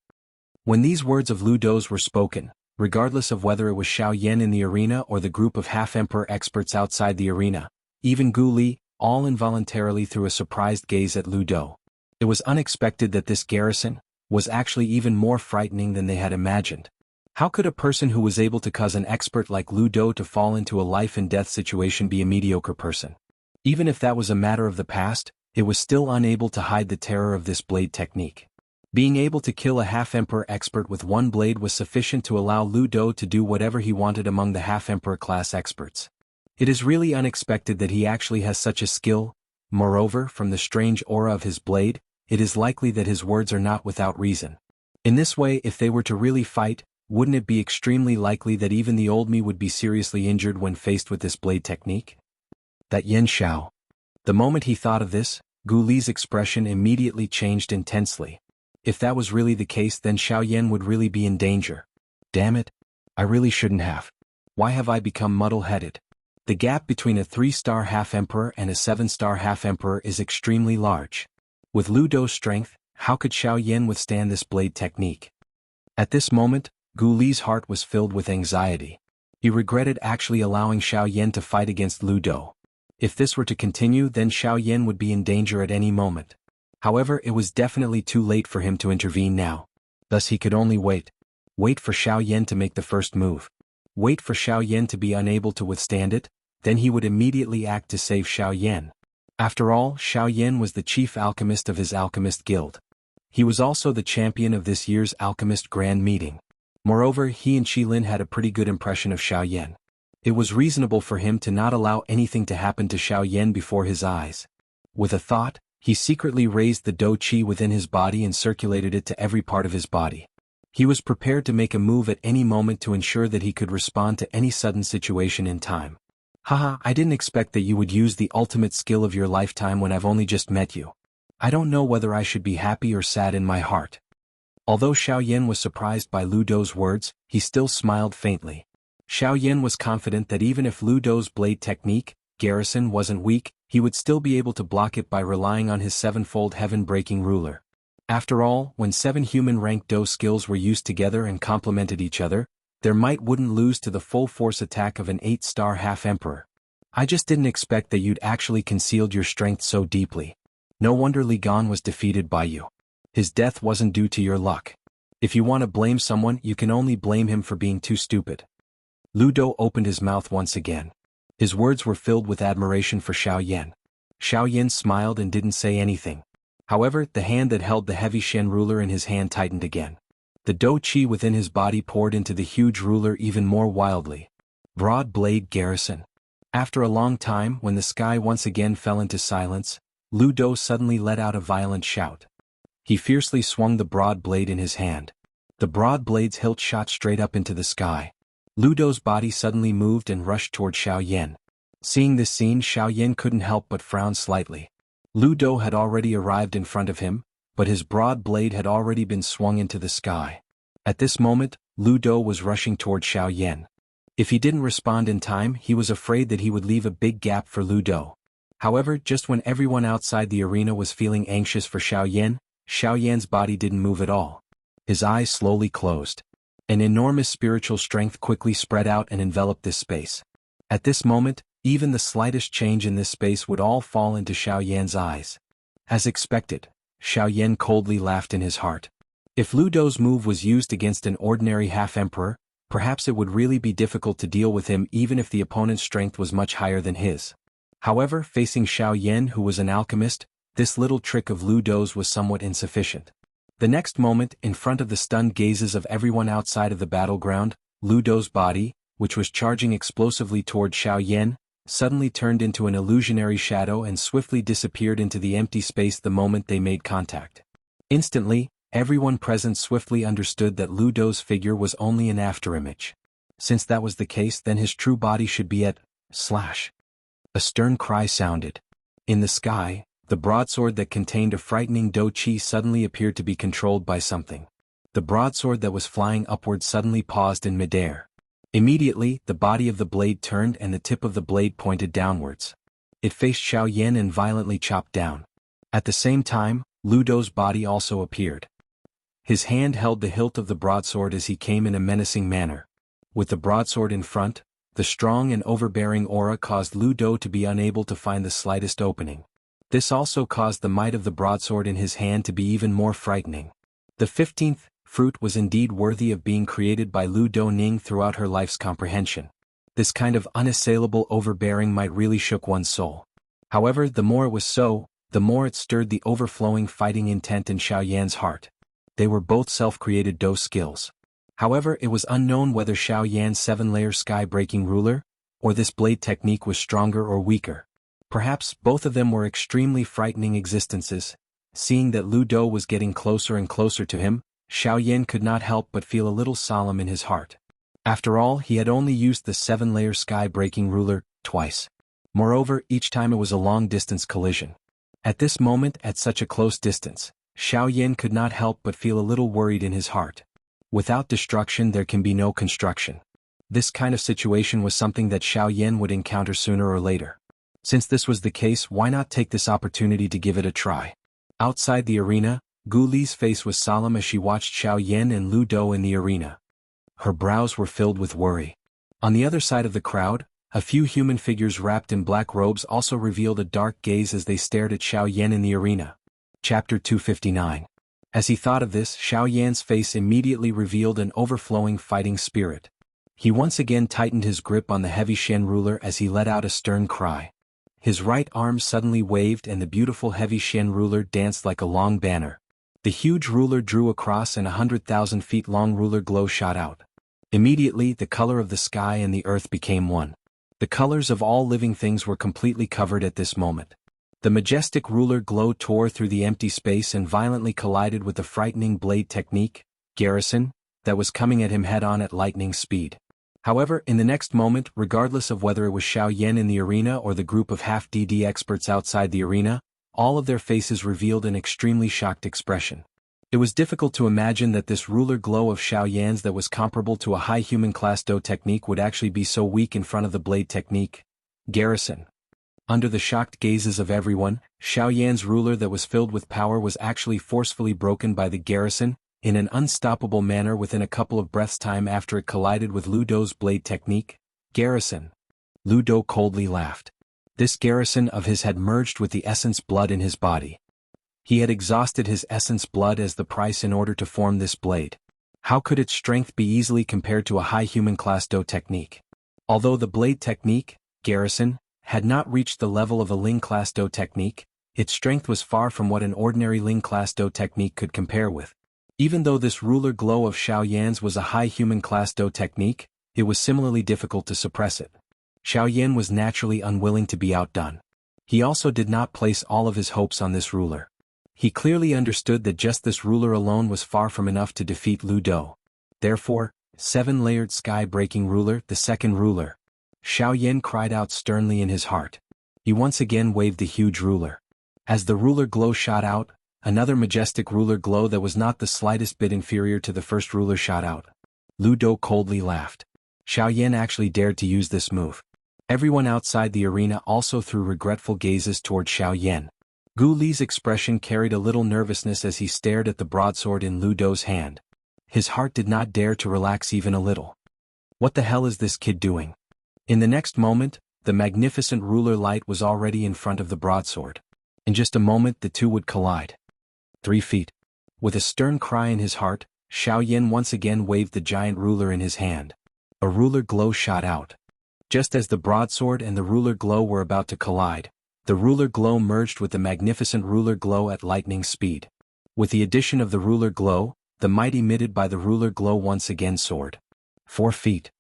When these words of Lu Dou's were spoken, regardless of whether it was Xiao Yan in the arena or the group of half-emperor experts outside the arena, even Gu Li, all involuntarily threw a surprised gaze at Lu Dou. It was unexpected that this garrison was actually even more frightening than they had imagined. How could a person who was able to cause an expert like Lu Dou to fall into a life-and-death situation be a mediocre person? Even if that was a matter of the past, it was still unable to hide the terror of this blade technique. Being able to kill a half-emperor expert with one blade was sufficient to allow Lu Dou to do whatever he wanted among the half-emperor class experts. It is really unexpected that he actually has such a skill. Moreover, from the strange aura of his blade, it is likely that his words are not without reason. In this way, if they were to really fight, wouldn't it be extremely likely that even the old me would be seriously injured when faced with this blade technique? That Yan Xiao. The moment he thought of this, Gu Li's expression immediately changed intensely. If that was really the case, then Xiao Yan would really be in danger. Damn it. I really shouldn't have. Why have I become muddle-headed? The gap between a 3-star half-emperor and a 7-star half-emperor is extremely large. With Lu Dou's strength, how could Xiao Yan withstand this blade technique? At this moment, Gu Li's heart was filled with anxiety. He regretted actually allowing Xiao Yan to fight against Lu Dou. If this were to continue, then Xiao Yan would be in danger at any moment. However, it was definitely too late for him to intervene now. Thus he could only wait. Wait for Xiao Yan to make the first move. Wait for Xiao Yan to be unable to withstand it, then he would immediately act to save Xiao Yan. After all, Xiao Yan was the chief alchemist of his alchemist guild. He was also the champion of this year's alchemist grand meeting. Moreover, he and Qilin had a pretty good impression of Xiao Yan. It was reasonable for him to not allow anything to happen to Xiao Yan before his eyes. With a thought, he secretly raised the Dou Qi within his body and circulated it to every part of his body. He was prepared to make a move at any moment to ensure that he could respond to any sudden situation in time. Haha, I didn't expect that you would use the ultimate skill of your lifetime when I've only just met you. I don't know whether I should be happy or sad in my heart. Although Xiao Yan was surprised by Lu Dou's words, he still smiled faintly. Xiao Yan was confident that even if Lu Dou's blade technique, garrison, wasn't weak, he would still be able to block it by relying on his sevenfold heaven-breaking ruler. After all, when 7 human-rank Dou skills were used together and complemented each other, their might wouldn't lose to the full-force attack of an 8-star half-emperor. I just didn't expect that you'd actually concealed your strength so deeply. No wonder Li Gan was defeated by you. His death wasn't due to your luck. If you want to blame someone, you can only blame him for being too stupid. Lu Dou opened his mouth once again. His words were filled with admiration for Xiao Yan. Xiao Yan smiled and didn't say anything. However, the hand that held the heavy Shen ruler in his hand tightened again. The Dou Qi within his body poured into the huge ruler even more wildly. Broad blade garrison. After a long time, when the sky once again fell into silence, Lu Dou suddenly let out a violent shout. He fiercely swung the broad blade in his hand. The broad blade's hilt shot straight up into the sky. Lu Dou's body suddenly moved and rushed toward Xiao Yan. Seeing this scene, Xiao Yan couldn't help but frown slightly. Lu Dou had already arrived in front of him, but his broad blade had already been swung into the sky. At this moment, Lu Dou was rushing toward Xiao Yan. If he didn't respond in time, he was afraid that he would leave a big gap for Lu Dou. However, just when everyone outside the arena was feeling anxious for Xiao Yan's body didn't move at all. His eyes slowly closed. An enormous spiritual strength quickly spread out and enveloped this space. At this moment, even the slightest change in this space would all fall into Xiao Yan's eyes. As expected, Xiao Yan coldly laughed in his heart. If Lu Dou's move was used against an ordinary half-emperor, perhaps it would really be difficult to deal with him even if the opponent's strength was much higher than his. However, facing Xiao Yan, who was an alchemist, this little trick of Lu Dou's was somewhat insufficient. The next moment, in front of the stunned gazes of everyone outside of the battleground, Lu Dou's body, which was charging explosively toward Xiao Yan, suddenly turned into an illusionary shadow and swiftly disappeared into the empty space the moment they made contact. Instantly, everyone present swiftly understood that Lu Dou's figure was only an afterimage. Since that was the case, then his true body should be at / A stern cry sounded. In the sky, the broadsword that contained a frightening Dou Qi suddenly appeared to be controlled by something. The broadsword that was flying upward suddenly paused in midair. Immediately, the body of the blade turned and the tip of the blade pointed downwards. It faced Xiao Yan and violently chopped down. At the same time, Lu Dou's body also appeared. His hand held the hilt of the broadsword as he came in a menacing manner. With the broadsword in front, the strong and overbearing aura caused Lu Dou to be unable to find the slightest opening. This also caused the might of the broadsword in his hand to be even more frightening. The 15th fruit was indeed worthy of being created by Lu Douning throughout her life's comprehension. This kind of unassailable overbearing might really shook one's soul. However, the more it was so, the more it stirred the overflowing fighting intent in Xiao Yan's heart. They were both self-created Dou skills. However, it was unknown whether Xiao Yan's 7-layer sky-breaking ruler, or this blade technique was stronger or weaker. Perhaps both of them were extremely frightening existences. Seeing that Lu Dou was getting closer and closer to him, Xiao Yan could not help but feel a little solemn in his heart. After all, he had only used the 7-layer sky-breaking ruler twice. Moreover, each time it was a long-distance collision. At this moment, at such a close distance, Xiao Yan could not help but feel a little worried in his heart. Without destruction there can be no construction. This kind of situation was something that Xiao Yan would encounter sooner or later. Since this was the case, why not take this opportunity to give it a try? Outside the arena, Gu Li's face was solemn as she watched Xiao Yan and Lu Dou in the arena. Her brows were filled with worry. On the other side of the crowd, a few human figures wrapped in black robes also revealed a dark gaze as they stared at Xiao Yan in the arena. Chapter 259. As he thought of this, Xiao Yan's face immediately revealed an overflowing fighting spirit. He once again tightened his grip on the heavy Shen ruler as he let out a stern cry. His right arm suddenly waved and the beautiful heavy Shen ruler danced like a long banner. The huge ruler drew across and 100,000 feet long ruler glow shot out. Immediately, the color of the sky and the earth became one. The colors of all living things were completely covered at this moment. The majestic ruler glow tore through the empty space and violently collided with the frightening blade technique, Garrison, that was coming at him head-on at lightning speed. However, in the next moment, regardless of whether it was Xiao Yan in the arena or the group of half-DD experts outside the arena, all of their faces revealed an extremely shocked expression. It was difficult to imagine that this ruler glow of Xiao Yan's that was comparable to a high human class Do technique would actually be so weak in front of the blade technique, Garrison. Under the shocked gazes of everyone, Xiao Yan's ruler that was filled with power was actually forcefully broken by the Garrison, in an unstoppable manner within a couple of breaths' time after it collided with Lu Dou's blade technique, Garrison. Lu Dou coldly laughed. This Garrison of his had merged with the essence blood in his body. He had exhausted his essence blood as the price in order to form this blade. How could its strength be easily compared to a high human class Do technique? Although the blade technique, Garrison, had not reached the level of a Ling class Do technique, its strength was far from what an ordinary Ling class Do technique could compare with. Even though this ruler glow of Xiao Yan's was a high human class Do technique, it was similarly difficult to suppress it. Xiao Yan was naturally unwilling to be outdone. He also did not place all of his hopes on this ruler. He clearly understood that just this ruler alone was far from enough to defeat Lu Dou. Therefore, seven-layered sky-breaking ruler, the second ruler. Xiao Yan cried out sternly in his heart. He once again waved the huge ruler. As the ruler glow shot out, another majestic ruler glow that was not the slightest bit inferior to the first ruler shot out. Lu Dou coldly laughed. Xiao Yan actually dared to use this move. Everyone outside the arena also threw regretful gazes toward Xiao Yan. Gu Li's expression carried a little nervousness as he stared at the broadsword in Lu Dou's hand. His heart did not dare to relax even a little. What the hell is this kid doing? In the next moment, the magnificent ruler light was already in front of the broadsword. In just a moment the two would collide. 3 feet. With a stern cry in his heart, Xiao Yan once again waved the giant ruler in his hand. A ruler glow shot out. Just as the broadsword and the ruler glow were about to collide, the ruler glow merged with the magnificent ruler glow at lightning speed. With the addition of the ruler glow, the might emitted by the ruler glow once again soared. 4 feet.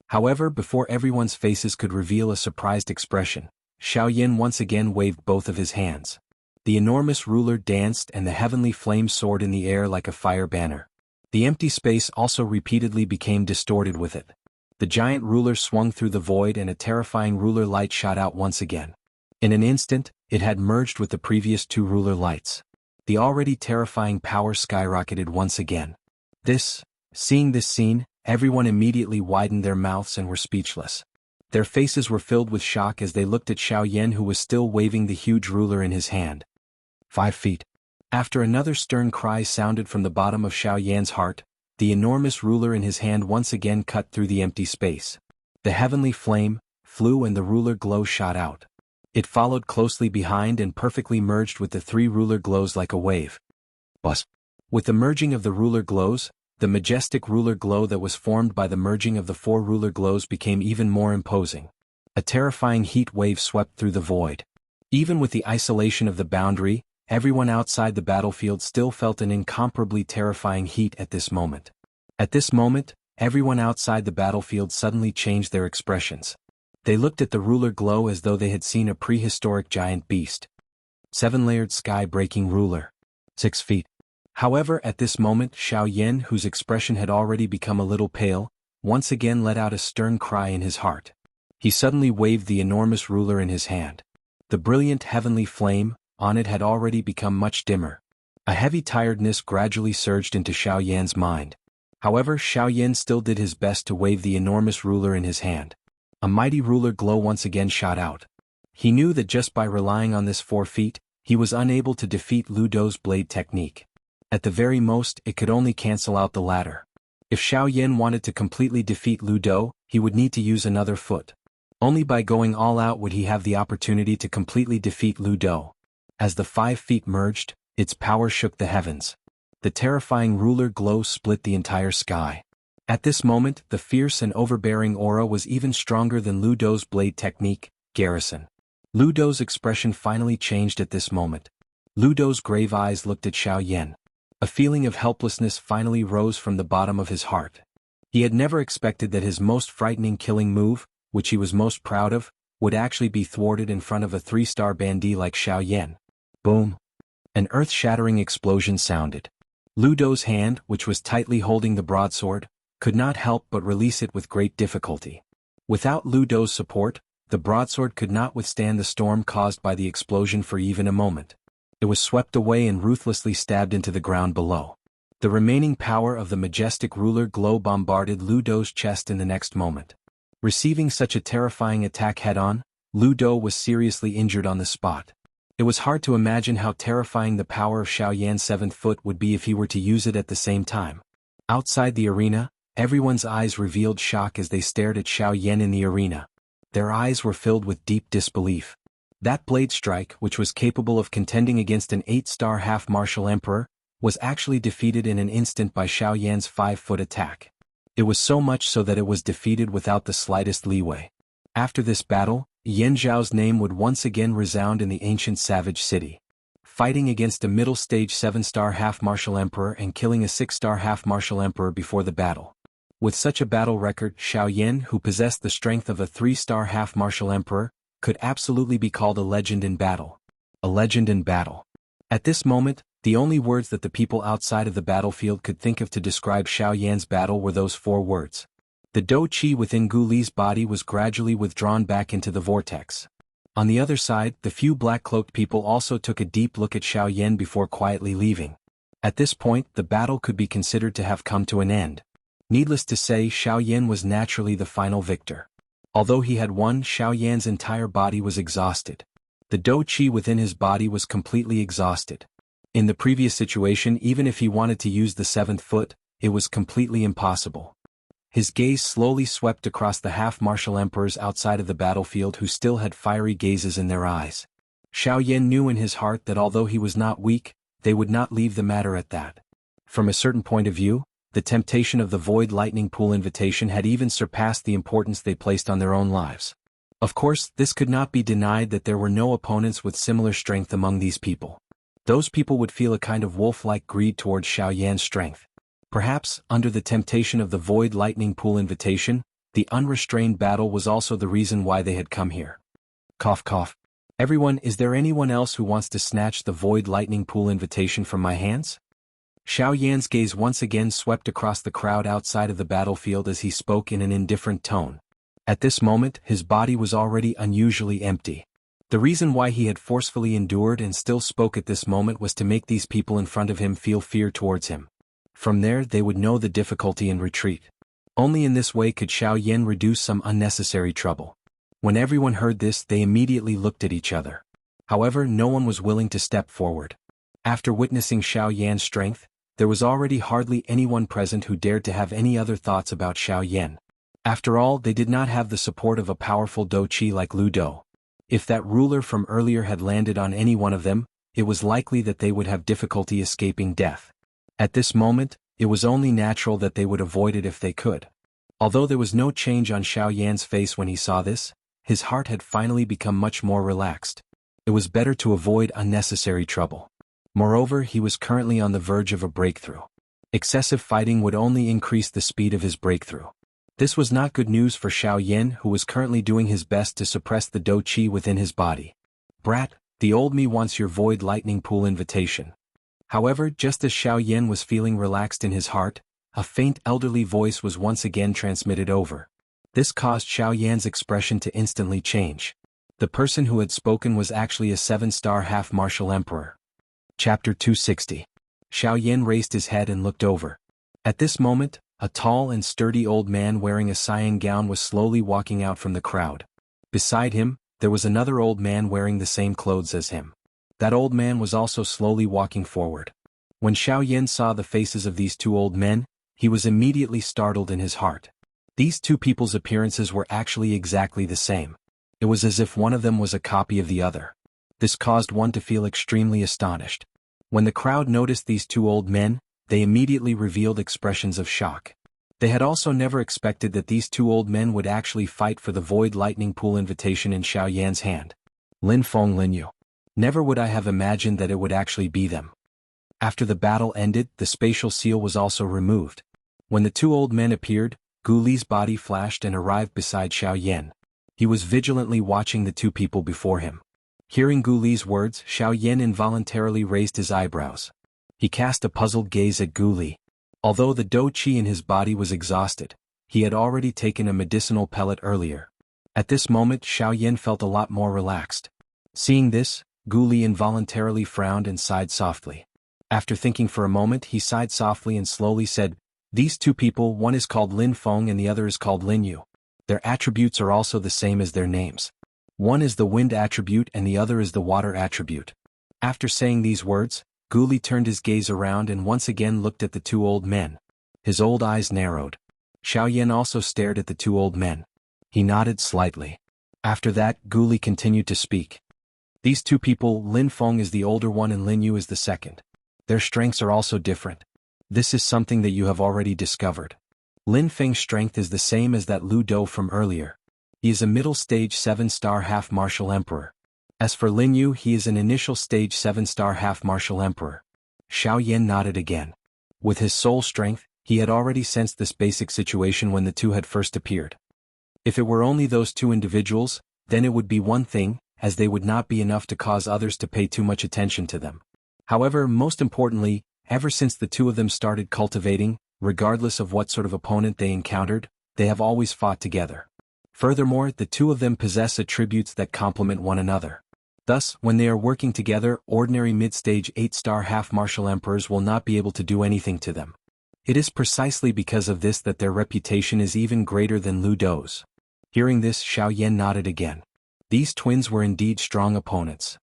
However, before everyone's faces could reveal a surprised expression, Xiao Yan once again waved both of his hands. The enormous ruler danced and the heavenly flame soared in the air like a fire banner. The empty space also repeatedly became distorted with it. The giant ruler swung through the void and a terrifying ruler light shot out once again. In an instant, it had merged with the previous 2 ruler lights. The already terrifying power skyrocketed once again. Seeing this scene, everyone immediately widened their mouths and were speechless. Their faces were filled with shock as they looked at Xiao Yan, who was still waving the huge ruler in his hand. 5 feet. After another stern cry sounded from the bottom of Xiao Yan's heart, the enormous ruler in his hand once again cut through the empty space. The heavenly flame flew and the ruler glow shot out. It followed closely behind and perfectly merged with the 3 ruler glows like a wave. Bus. With the merging of the ruler glows, the majestic ruler glow that was formed by the merging of the 4 ruler glows became even more imposing. A terrifying heat wave swept through the void. Even with the isolation of the boundary, everyone outside the battlefield still felt an incomparably terrifying heat at this moment. At this moment, everyone outside the battlefield suddenly changed their expressions. They looked at the ruler glow as though they had seen a prehistoric giant beast. 7-layered sky-breaking ruler. 6 feet. However, at this moment, Xiao Yan, whose expression had already become a little pale, once again let out a stern cry in his heart. He suddenly waved the enormous ruler in his hand. The brilliant heavenly flame on it had already become much dimmer. A heavy tiredness gradually surged into Xiao Yan's mind. However, Xiaoyan still did his best to wave the enormous ruler in his hand. A mighty ruler glow once again shot out. He knew that just by relying on this 4 feet, he was unable to defeat Lu Dou's blade technique. At the very most, it could only cancel out the latter. If Xiaoyan wanted to completely defeat Lu Dou, he would need to use another foot. Only by going all out would he have the opportunity to completely defeat Lu Dou. As the 5 feet merged, its power shook the heavens. The terrifying ruler glow split the entire sky. At this moment, the fierce and overbearing aura was even stronger than Lu Dou's blade technique, Garrison. Lu Dou's expression finally changed at this moment. Lu Dou's grave eyes looked at Xiaoyan. A feeling of helplessness finally rose from the bottom of his heart. He had never expected that his most frightening killing move, which he was most proud of, would actually be thwarted in front of a 3-star bandit like Xiaoyan. Boom! An earth-shattering explosion sounded. Lu Dou's hand, which was tightly holding the broadsword, could not help but release it with great difficulty. Without Lu Dou's support, the broadsword could not withstand the storm caused by the explosion for even a moment. It was swept away and ruthlessly stabbed into the ground below. The remaining power of the majestic ruler glow bombarded Lu Dou's chest in the next moment. Receiving such a terrifying attack head-on, Lu Dou was seriously injured on the spot. It was hard to imagine how terrifying the power of Xiaoyan's 7th foot would be if he were to use it at the same time. Outside the arena, everyone's eyes revealed shock as they stared at Xiaoyan in the arena. Their eyes were filled with deep disbelief. That blade strike, which was capable of contending against an 8-star half-martial emperor, was actually defeated in an instant by Xiaoyan's 5-foot attack. It was so much so that it was defeated without the slightest leeway. After this battle, Yan Zhao's name would once again resound in the ancient savage city. Fighting against a middle-stage 7-star half-martial emperor and killing a 6-star half-martial emperor before the battle. With such a battle record, Xiaoyan, who possessed the strength of a 3-star half-martial emperor, could absolutely be called a legend in battle. A legend in battle. At this moment, the only words that the people outside of the battlefield could think of to describe Xiaoyan's battle were those 4 words. The Dou Qi within Gu Li's body was gradually withdrawn back into the vortex. On the other side, the few black-cloaked people also took a deep look at Xiaoyan before quietly leaving. At this point, the battle could be considered to have come to an end. Needless to say, Xiaoyan was naturally the final victor. Although he had won, Xiaoyan's entire body was exhausted. The Dou Qi within his body was completely exhausted. In the previous situation, even if he wanted to use the 7th foot, it was completely impossible. His gaze slowly swept across the half-martial emperors outside of the battlefield who still had fiery gazes in their eyes. Xiaoyan knew in his heart that although he was not weak, they would not leave the matter at that. From a certain point of view, the temptation of the Void Lightning Pool invitation had even surpassed the importance they placed on their own lives. Of course, this could not be denied that there were no opponents with similar strength among these people. Those people would feel a kind of wolf-like greed towards Xiaoyan's strength. Perhaps, under the temptation of the Void Lightning Pool invitation, the unrestrained battle was also the reason why they had come here. Cough cough. Everyone, is there anyone else who wants to snatch the Void Lightning Pool invitation from my hands? Xiaoyan's gaze once again swept across the crowd outside of the battlefield as he spoke in an indifferent tone. At this moment, his body was already unusually empty. The reason why he had forcefully endured and still spoke at this moment was to make these people in front of him feel fear towards him. From there, they would know the difficulty in retreat. Only in this way could Xiaoyan reduce some unnecessary trouble. When everyone heard this, they immediately looked at each other. However, no one was willing to step forward. After witnessing Xiaoyan's strength, there was already hardly anyone present who dared to have any other thoughts about Xiaoyan. After all, they did not have the support of a powerful Dou Qi like Lu Dou. If that ruler from earlier had landed on any one of them, it was likely that they would have difficulty escaping death. At this moment, it was only natural that they would avoid it if they could. Although there was no change on Xiaoyan's face when he saw this, his heart had finally become much more relaxed. It was better to avoid unnecessary trouble. Moreover, he was currently on the verge of a breakthrough. Excessive fighting would only increase the speed of his breakthrough. This was not good news for Xiaoyan, who was currently doing his best to suppress the Dou Qi within his body. Brat, the old me wants your Void Lightning Pool invitation. However, just as Xiaoyan was feeling relaxed in his heart, a faint elderly voice was once again transmitted over. This caused Xiaoyan's expression to instantly change. The person who had spoken was actually a 7-star half-martial emperor. Chapter 260. Xiaoyan raised his head and looked over. At this moment, A tall and sturdy old man wearing a cyan gown was slowly walking out from the crowd. Beside him, there was another old man wearing the same clothes as him. That old man was also slowly walking forward. When Xiao Yan saw the faces of these two old men, he was immediately startled in his heart. These two people's appearances were actually exactly the same. It was as if one of them was a copy of the other. This caused one to feel extremely astonished. When the crowd noticed these two old men, they immediately revealed expressions of shock. They had also never expected that these two old men would actually fight for the Void Lightning Pool invitation in Xiao Yan's hand. Lin Feng Linyu. Never would I have imagined that it would actually be them. After the battle ended, the spatial seal was also removed. When the two old men appeared, Gu Li's body flashed and arrived beside Xiao Yan. He was vigilantly watching the two people before him. Hearing Gu Li's words, Xiao Yan involuntarily raised his eyebrows. He cast a puzzled gaze at Gu Li. Although the dou qi in his body was exhausted, he had already taken a medicinal pellet earlier. At this moment Xiao Yan felt a lot more relaxed. Seeing this, Gu Li involuntarily frowned and sighed softly. After thinking for a moment he sighed softly and slowly said, "These two people, one is called Lin Feng and the other is called Lin Yu. Their attributes are also the same as their names. One is the wind attribute and the other is the water attribute." After saying these words, Gu Li turned his gaze around and once again looked at the two old men. His old eyes narrowed. Xiao Yan also stared at the two old men. He nodded slightly. After that, Gu Li continued to speak. "These two people, Lin Feng is the older one and Lin Yu is the second. Their strengths are also different. This is something that you have already discovered. Lin Feng's strength is the same as that Lu Dou from earlier. He is a middle stage 7-star half-martial emperor. As for Lin Yu, he is an initial stage 7-star half-martial emperor." Xiao Yan nodded again. With his soul strength, he had already sensed this basic situation when the two had first appeared. If it were only those two individuals, then it would be one thing, as they would not be enough to cause others to pay too much attention to them. However, most importantly, ever since the two of them started cultivating, regardless of what sort of opponent they encountered, they have always fought together. Furthermore, the two of them possess attributes that complement one another. Thus, when they are working together, ordinary mid-stage 8-star half-martial emperors will not be able to do anything to them. It is precisely because of this that their reputation is even greater than Lu Dou's. Hearing this, Xiao Yan nodded again. These twins were indeed strong opponents.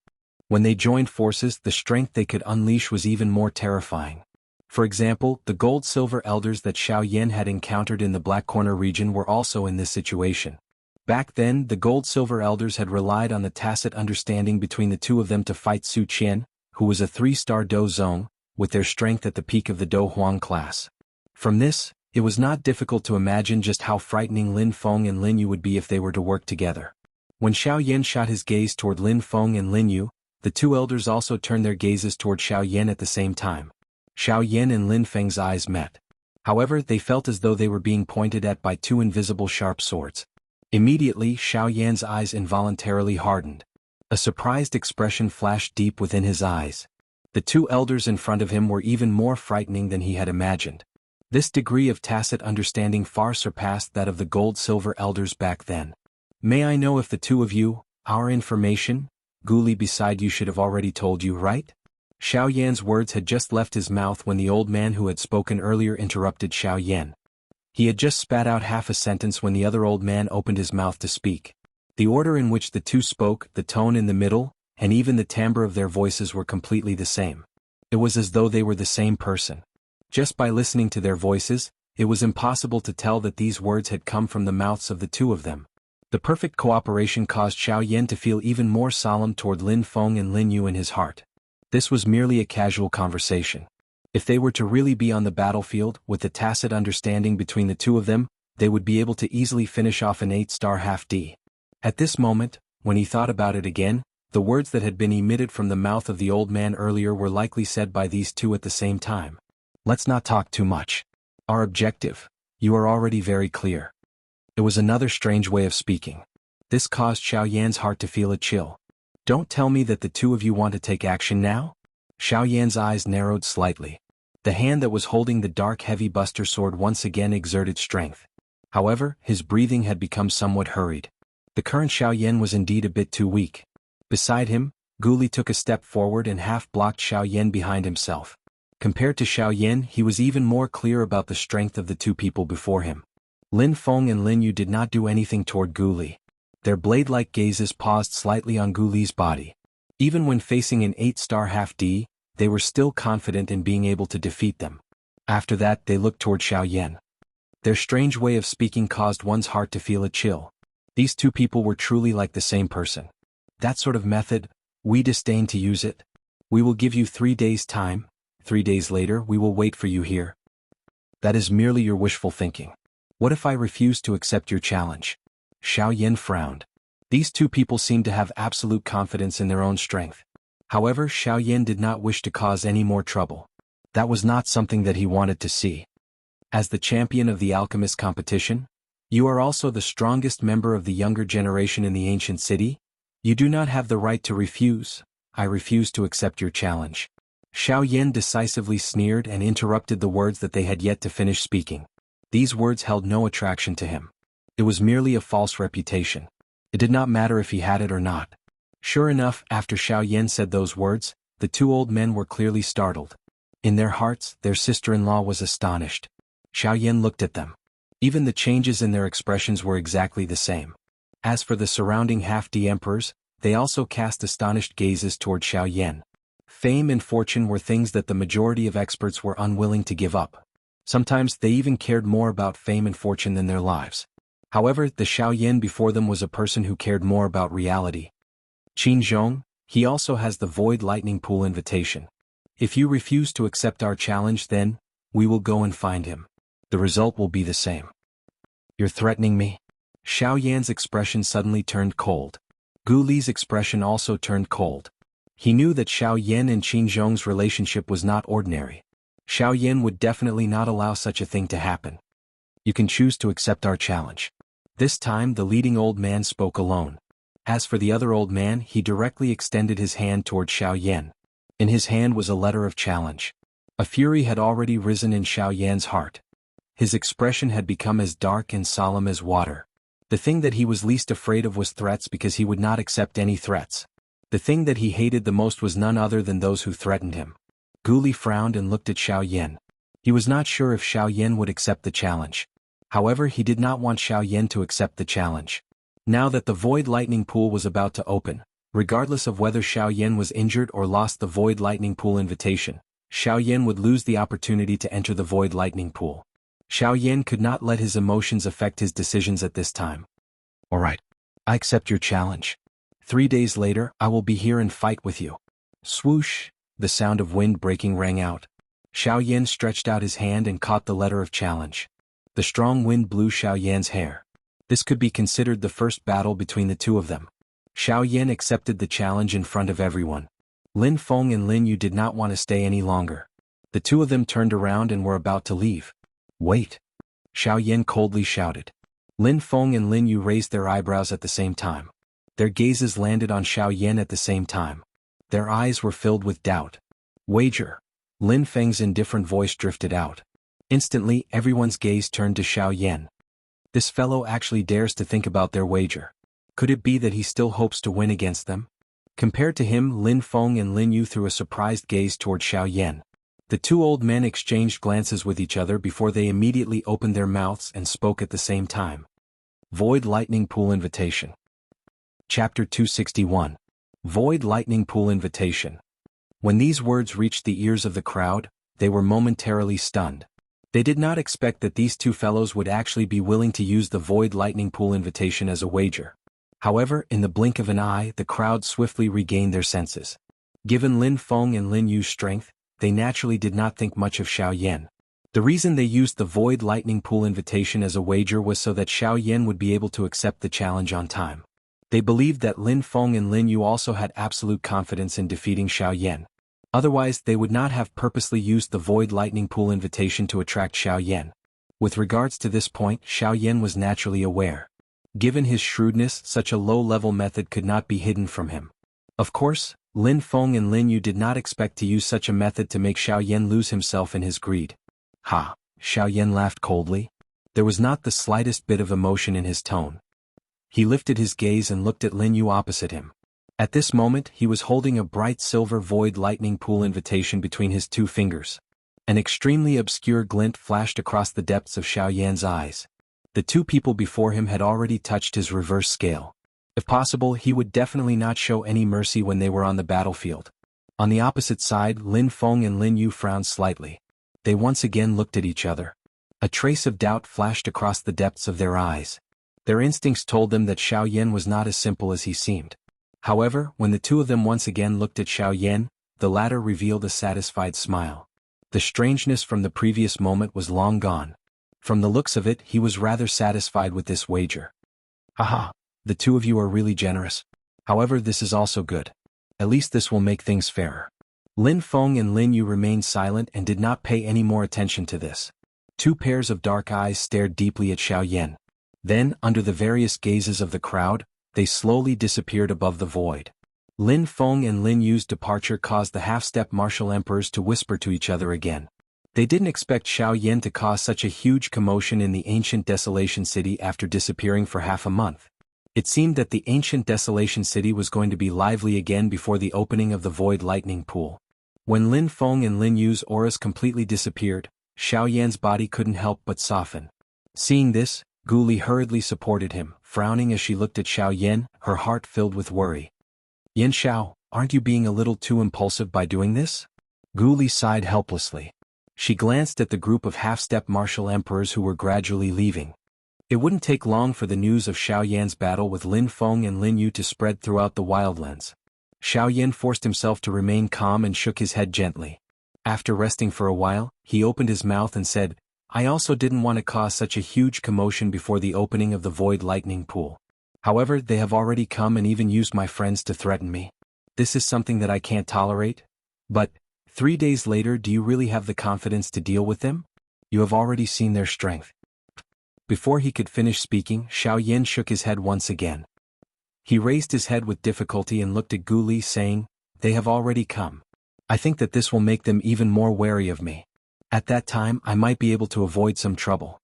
When they joined forces, the strength they could unleash was even more terrifying. For example, the gold-silver elders that Xiao Yan had encountered in the Black Corner region were also in this situation. Back then, the gold-silver elders had relied on the tacit understanding between the two of them to fight Su Qian, who was a 3-star Dou Zong, with their strength at the peak of the Dou Huang class. From this, it was not difficult to imagine just how frightening Lin Feng and Lin Yu would be if they were to work together. When Xiao Yan shot his gaze toward Lin Feng and Lin Yu, the two elders also turned their gazes toward Xiao Yan at the same time. Xiao Yan and Lin Feng's eyes met. However, they felt as though they were being pointed at by two invisible sharp swords. Immediately, Xiao Yan's eyes involuntarily hardened. A surprised expression flashed deep within his eyes. The two elders in front of him were even more frightening than he had imagined. This degree of tacit understanding far surpassed that of the gold-silver elders back then. "May I know if the two of you, our information, Gu Li beside you should have already told you, right?" Xiao Yan's words had just left his mouth when the old man who had spoken earlier interrupted Xiao Yan. He had just spat out half a sentence when the other old man opened his mouth to speak. The order in which the two spoke, the tone in the middle, and even the timbre of their voices were completely the same. It was as though they were the same person. Just by listening to their voices, it was impossible to tell that these words had come from the mouths of the two of them. The perfect cooperation caused Xiao Yan to feel even more solemn toward Lin Feng and Lin Yu in his heart. This was merely a casual conversation. If they were to really be on the battlefield, with the tacit understanding between the two of them, they would be able to easily finish off an 8-star half-D. At this moment, when he thought about it again, the words that had been emitted from the mouth of the old man earlier were likely said by these two at the same time. "Let's not talk too much. Our objective, you are already very clear." It was another strange way of speaking. This caused Xiao Yan's heart to feel a chill. "Don't tell me that the two of you want to take action now?" Xiao Yan's eyes narrowed slightly. The hand that was holding the dark heavy buster sword once again exerted strength. However, his breathing had become somewhat hurried. The current Xiao Yan was indeed a bit too weak. Beside him, Gu Li took a step forward and half blocked Xiao Yan behind himself. Compared to Xiao Yan, he was even more clear about the strength of the two people before him. Lin Feng and Lin Yu did not do anything toward Gu Li. Their blade-like gazes paused slightly on Gu Li's body. Even when facing an 8-star half-D, they were still confident in being able to defeat them. After that, they looked toward Xiao Yan. Their strange way of speaking caused one's heart to feel a chill. These two people were truly like the same person. That sort of method, we disdain to use it. We will give you 3 days' time. 3 days later, we will wait for you here. That is merely your wishful thinking. What if I refuse to accept your challenge? Xiao Yan frowned. These two people seemed to have absolute confidence in their own strength. However, Xiao Yan did not wish to cause any more trouble. That was not something that he wanted to see. As the champion of the alchemist competition, you are also the strongest member of the younger generation in the ancient city. You do not have the right to refuse. I refuse to accept your challenge. Xiao Yan decisively sneered and interrupted the words that they had yet to finish speaking. These words held no attraction to him. It was merely a false reputation. It did not matter if he had it or not. Sure enough, after Xiao Yan said those words, the two old men were clearly startled. In their hearts, their sister-in-law was astonished. Xiao Yan looked at them. Even the changes in their expressions were exactly the same. As for the surrounding half-D emperors, they also cast astonished gazes toward Xiao Yan. Fame and fortune were things that the majority of experts were unwilling to give up. Sometimes they even cared more about fame and fortune than their lives. However, the Xiao Yan before them was a person who cared more about reality. Qin Zhong, he also has the Void Lightning Pool invitation. If you refuse to accept our challenge, then we will go and find him. The result will be the same. You're threatening me? Xiao Yan's expression suddenly turned cold. Gu Li's expression also turned cold. He knew that Xiao Yan and Qin Zhong's relationship was not ordinary. Xiao Yan would definitely not allow such a thing to happen. You can choose to accept our challenge. This time the leading old man spoke alone. As for the other old man, he directly extended his hand toward Xiao Yan. In his hand was a letter of challenge. A fury had already risen in Xiao Yan's heart. His expression had become as dark and solemn as water. The thing that he was least afraid of was threats, because he would not accept any threats. The thing that he hated the most was none other than those who threatened him. Gu Li frowned and looked at Xiao Yan. He was not sure if Xiao Yan would accept the challenge. However, he did not want Xiao Yan to accept the challenge. Now that the Void Lightning Pool was about to open, regardless of whether Xiao Yan was injured or lost the Void Lightning Pool invitation, Xiao Yan would lose the opportunity to enter the Void Lightning Pool. Xiao Yan could not let his emotions affect his decisions at this time. Alright. I accept your challenge. 3 days later, I will be here and fight with you. Swoosh, the sound of wind breaking rang out. Xiao Yan stretched out his hand and caught the letter of challenge. The strong wind blew Xiao Yan's hair. This could be considered the first battle between the two of them. Xiao Yan accepted the challenge in front of everyone. Lin Feng and Lin Yu did not want to stay any longer. The two of them turned around and were about to leave. Wait! Xiao Yan coldly shouted. Lin Feng and Lin Yu raised their eyebrows at the same time. Their gazes landed on Xiao Yan at the same time. Their eyes were filled with doubt. Wager! Lin Feng's indifferent voice drifted out. Instantly, everyone's gaze turned to Xiao Yan. This fellow actually dares to think about their wager. Could it be that he still hopes to win against them? Compared to him, Lin Feng and Lin Yu threw a surprised gaze toward Xiao Yan. The two old men exchanged glances with each other before they immediately opened their mouths and spoke at the same time. Void Lightning Pool Invitation. Chapter 261. Void Lightning Pool Invitation. When these words reached the ears of the crowd, they were momentarily stunned. They did not expect that these two fellows would actually be willing to use the Void Lightning Pool invitation as a wager. However, in the blink of an eye, the crowd swiftly regained their senses. Given Lin Feng and Lin Yu's strength, they naturally did not think much of Xiao Yan. The reason they used the Void Lightning Pool invitation as a wager was so that Xiao Yan would be able to accept the challenge on time. They believed that Lin Feng and Lin Yu also had absolute confidence in defeating Xiao Yan. Otherwise, they would not have purposely used the Void Lightning Pool invitation to attract Xiao Yan. With regards to this point, Xiao Yan was naturally aware. Given his shrewdness, such a low-level method could not be hidden from him. Of course, Lin Feng and Lin Yu did not expect to use such a method to make Xiao Yan lose himself in his greed. Ha! Xiao Yan laughed coldly. There was not the slightest bit of emotion in his tone. He lifted his gaze and looked at Lin Yu opposite him. At this moment, he was holding a bright silver Void Lightning Pool invitation between his two fingers. An extremely obscure glint flashed across the depths of Xiao Yan's eyes. The two people before him had already touched his reverse scale. If possible, he would definitely not show any mercy when they were on the battlefield. On the opposite side, Lin Feng and Lin Yu frowned slightly. They once again looked at each other. A trace of doubt flashed across the depths of their eyes. Their instincts told them that Xiao Yan was not as simple as he seemed. However, when the two of them once again looked at Xiao Yan, the latter revealed a satisfied smile. The strangeness from the previous moment was long gone. From the looks of it, he was rather satisfied with this wager. Haha, the two of you are really generous. However, this is also good. At least this will make things fairer. Lin Feng and Lin Yu remained silent and did not pay any more attention to this. Two pairs of dark eyes stared deeply at Xiao Yan. Then, under the various gazes of the crowd, they slowly disappeared above the void. Lin Feng and Lin Yu's departure caused the half-step martial emperors to whisper to each other again. They didn't expect Xiao Yan to cause such a huge commotion in the ancient Desolation City after disappearing for half a month. It seemed that the ancient Desolation City was going to be lively again before the opening of the Void Lightning Pool. When Lin Feng and Lin Yu's auras completely disappeared, Xiao Yan's body couldn't help but soften. Seeing this, Gu Li hurriedly supported him, frowning as she looked at Xiao Yan, her heart filled with worry. Yan Xiao, aren't you being a little too impulsive by doing this? Gu Li sighed helplessly. She glanced at the group of half-step martial emperors who were gradually leaving. It wouldn't take long for the news of Xiao Yan's battle with Lin Feng and Lin Yu to spread throughout the wildlands. Xiao Yan forced himself to remain calm and shook his head gently. After resting for a while, he opened his mouth and said, I also didn't want to cause such a huge commotion before the opening of the Void Lightning Pool. However, they have already come and even used my friends to threaten me. This is something that I can't tolerate. But, 3 days later, do you really have the confidence to deal with them? You have already seen their strength. Before he could finish speaking, Xiao Yan shook his head once again. He raised his head with difficulty and looked at Gu Li, saying, They have already come. I think that this will make them even more wary of me. At that time, I might be able to avoid some trouble.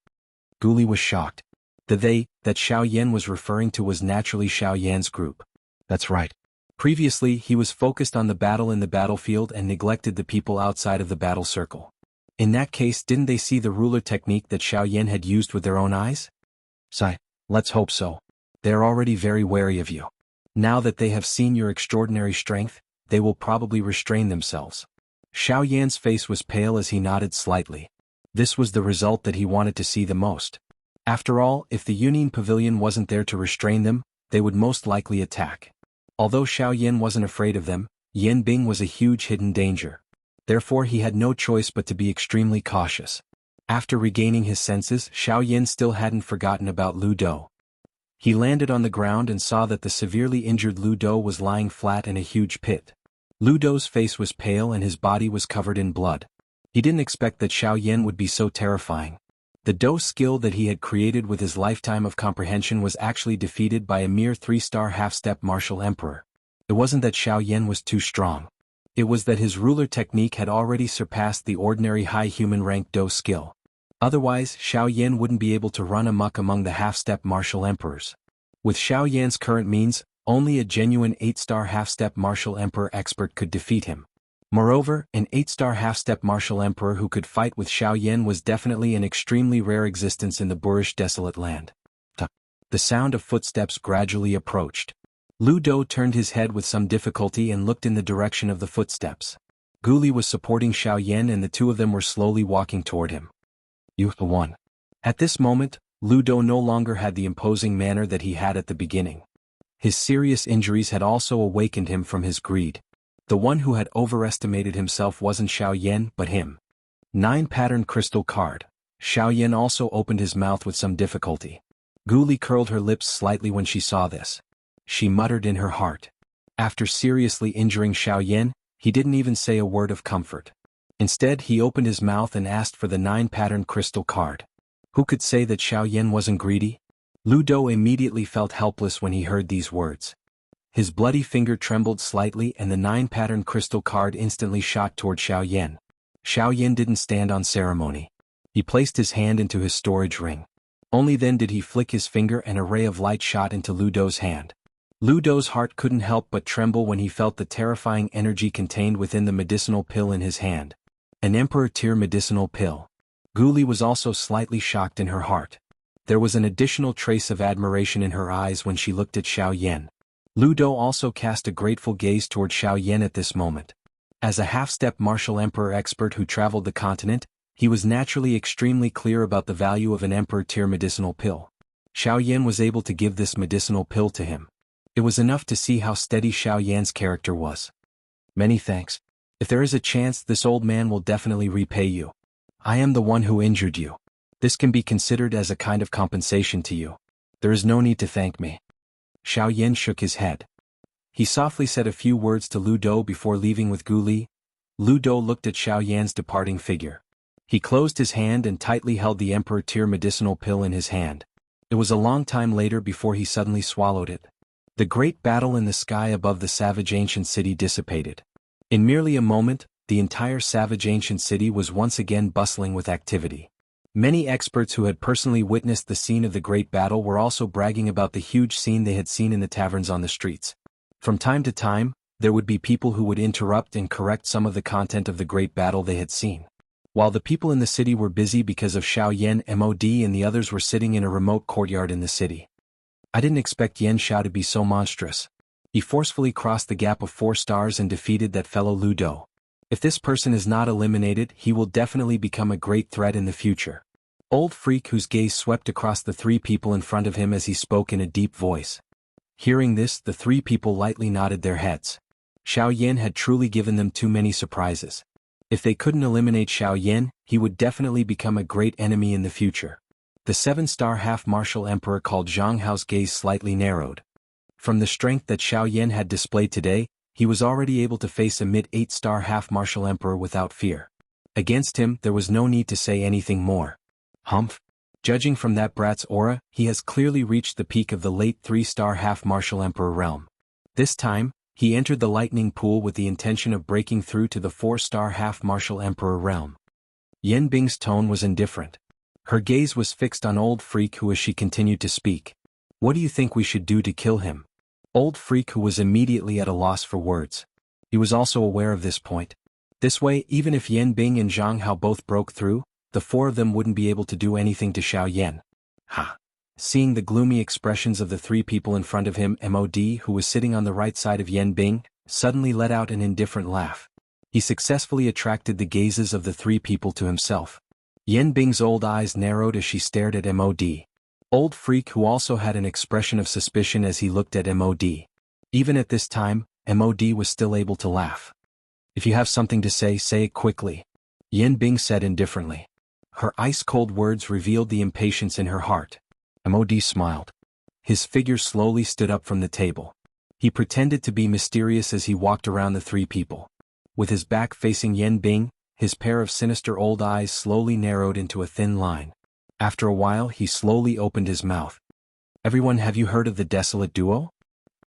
Gu Li was shocked. The they that Xiao Yan was referring to was naturally Xiao Yan's group. That's right. Previously, he was focused on the battle in the battlefield and neglected the people outside of the battle circle. In that case, didn't they see the ruler technique that Xiao Yan had used with their own eyes? Sigh, let's hope so. They are already very wary of you. Now that they have seen your extraordinary strength, they will probably restrain themselves. Xiao Yan's face was pale as he nodded slightly. This was the result that he wanted to see the most. After all, if the Union Pavilion wasn't there to restrain them, they would most likely attack. Although Xiao Yan wasn't afraid of them, Yan Bing was a huge hidden danger. Therefore he had no choice but to be extremely cautious. After regaining his senses, Xiao Yan still hadn't forgotten about Lu Dou. He landed on the ground and saw that the severely injured Lu Dou was lying flat in a huge pit. Lu Dou's face was pale and his body was covered in blood. He didn't expect that Xiao Yan would be so terrifying. The Dou skill that he had created with his lifetime of comprehension was actually defeated by a mere 3-star half-step martial emperor. It wasn't that Xiao Yan was too strong. It was that his ruler technique had already surpassed the ordinary high human rank Dou skill. Otherwise, Xiao Yan wouldn't be able to run amok among the half-step martial emperors. With Xiao Yan's current means, only a genuine 8-star half-step martial emperor expert could defeat him. Moreover, an 8-star half-step martial emperor who could fight with Xiao Yan was definitely an extremely rare existence in the boorish desolate land. The sound of footsteps gradually approached. Lu Dou turned his head with some difficulty and looked in the direction of the footsteps. Gu Li was supporting Xiao Yan and the two of them were slowly walking toward him. You won. At this moment, Lu Dou no longer had the imposing manner that he had at the beginning. His serious injuries had also awakened him from his greed. The one who had overestimated himself wasn't Xiao Yan but him. 9-pattern crystal card. Xiao Yan also opened his mouth with some difficulty. Gu Li curled her lips slightly when she saw this. She muttered in her heart. After seriously injuring Xiao Yan, he didn't even say a word of comfort. Instead, he opened his mouth and asked for the 9-pattern crystal card. Who could say that Xiao Yan wasn't greedy? Lu Dou immediately felt helpless when he heard these words. His bloody finger trembled slightly and the 9-pattern crystal card instantly shot toward Xiao Yan. Xiao Yan didn't stand on ceremony. He placed his hand into his storage ring. Only then did he flick his finger and a ray of light shot into Lu Dou's hand. Lu Dou's heart couldn't help but tremble when he felt the terrifying energy contained within the medicinal pill in his hand. An Emperor-tier medicinal pill. Gu Li was also slightly shocked in her heart. There was an additional trace of admiration in her eyes when she looked at Xiao Yan. Lu Dou also cast a grateful gaze toward Xiao Yan at this moment. As a half-step martial emperor expert who traveled the continent, he was naturally extremely clear about the value of an emperor-tier medicinal pill. Xiao Yan was able to give this medicinal pill to him. It was enough to see how steady Xiao Yan's character was. Many thanks. If there is a chance, this old man will definitely repay you. I am the one who injured you. This can be considered as a kind of compensation to you. There is no need to thank me. Xiao Yan shook his head. He softly said a few words to Lu Dou before leaving with Gu Li. Lu Dou looked at Xiao Yan's departing figure. He closed his hand and tightly held the emperor-tier medicinal pill in his hand. It was a long time later before he suddenly swallowed it. The great battle in the sky above the savage ancient city dissipated. In merely a moment, the entire savage ancient city was once again bustling with activity. Many experts who had personally witnessed the scene of the great battle were also bragging about the huge scene they had seen in the taverns on the streets. From time to time, there would be people who would interrupt and correct some of the content of the great battle they had seen. While the people in the city were busy because of Xiao Yan Mod and the others were sitting in a remote courtyard in the city. I didn't expect Yan Xiao to be so monstrous. He forcefully crossed the gap of 4 stars and defeated that fellow Lu Dou. If this person is not eliminated, he will definitely become a great threat in the future. Old Freak, whose gaze swept across the 3 people in front of him as he spoke in a deep voice. Hearing this, the 3 people lightly nodded their heads. Xiao Yan had truly given them too many surprises. If they couldn't eliminate Xiao Yan, he would definitely become a great enemy in the future. The 7-star half-martial emperor called Zhang Hao's gaze slightly narrowed. From the strength that Xiao Yan had displayed today, he was already able to face a mid-8-star half-martial emperor without fear. Against him, there was no need to say anything more. Humph. Judging from that brat's aura, he has clearly reached the peak of the late 3-star half-martial emperor realm. This time, he entered the lightning pool with the intention of breaking through to the 4-star half-martial emperor realm. Yan Bing's tone was indifferent. Her gaze was fixed on Old Freak, who as she continued to speak. What do you think we should do to kill him? Old Freak, who was immediately at a loss for words. He was also aware of this point. This way, even if Yan Bing and Zhang Hao both broke through, the 4 of them wouldn't be able to do anything to Xiao Yan. Ha! Seeing the gloomy expressions of the 3 people in front of him, Mod, who was sitting on the right side of Yan Bing, suddenly let out an indifferent laugh. He successfully attracted the gazes of the 3 people to himself. Yan Bing's old eyes narrowed as she stared at Mod. Old Freak, who also had an expression of suspicion as he looked at Mod. Even at this time, Mod was still able to laugh. If you have something to say it quickly. Yan Bing said indifferently. Her ice-cold words revealed the impatience in her heart. Mod smiled. His figure slowly stood up from the table. He pretended to be mysterious as he walked around the 3 people. With his back facing Yan Bing, his pair of sinister old eyes slowly narrowed into a thin line. After a while, he slowly opened his mouth. Everyone, have you heard of the Desolate Duo?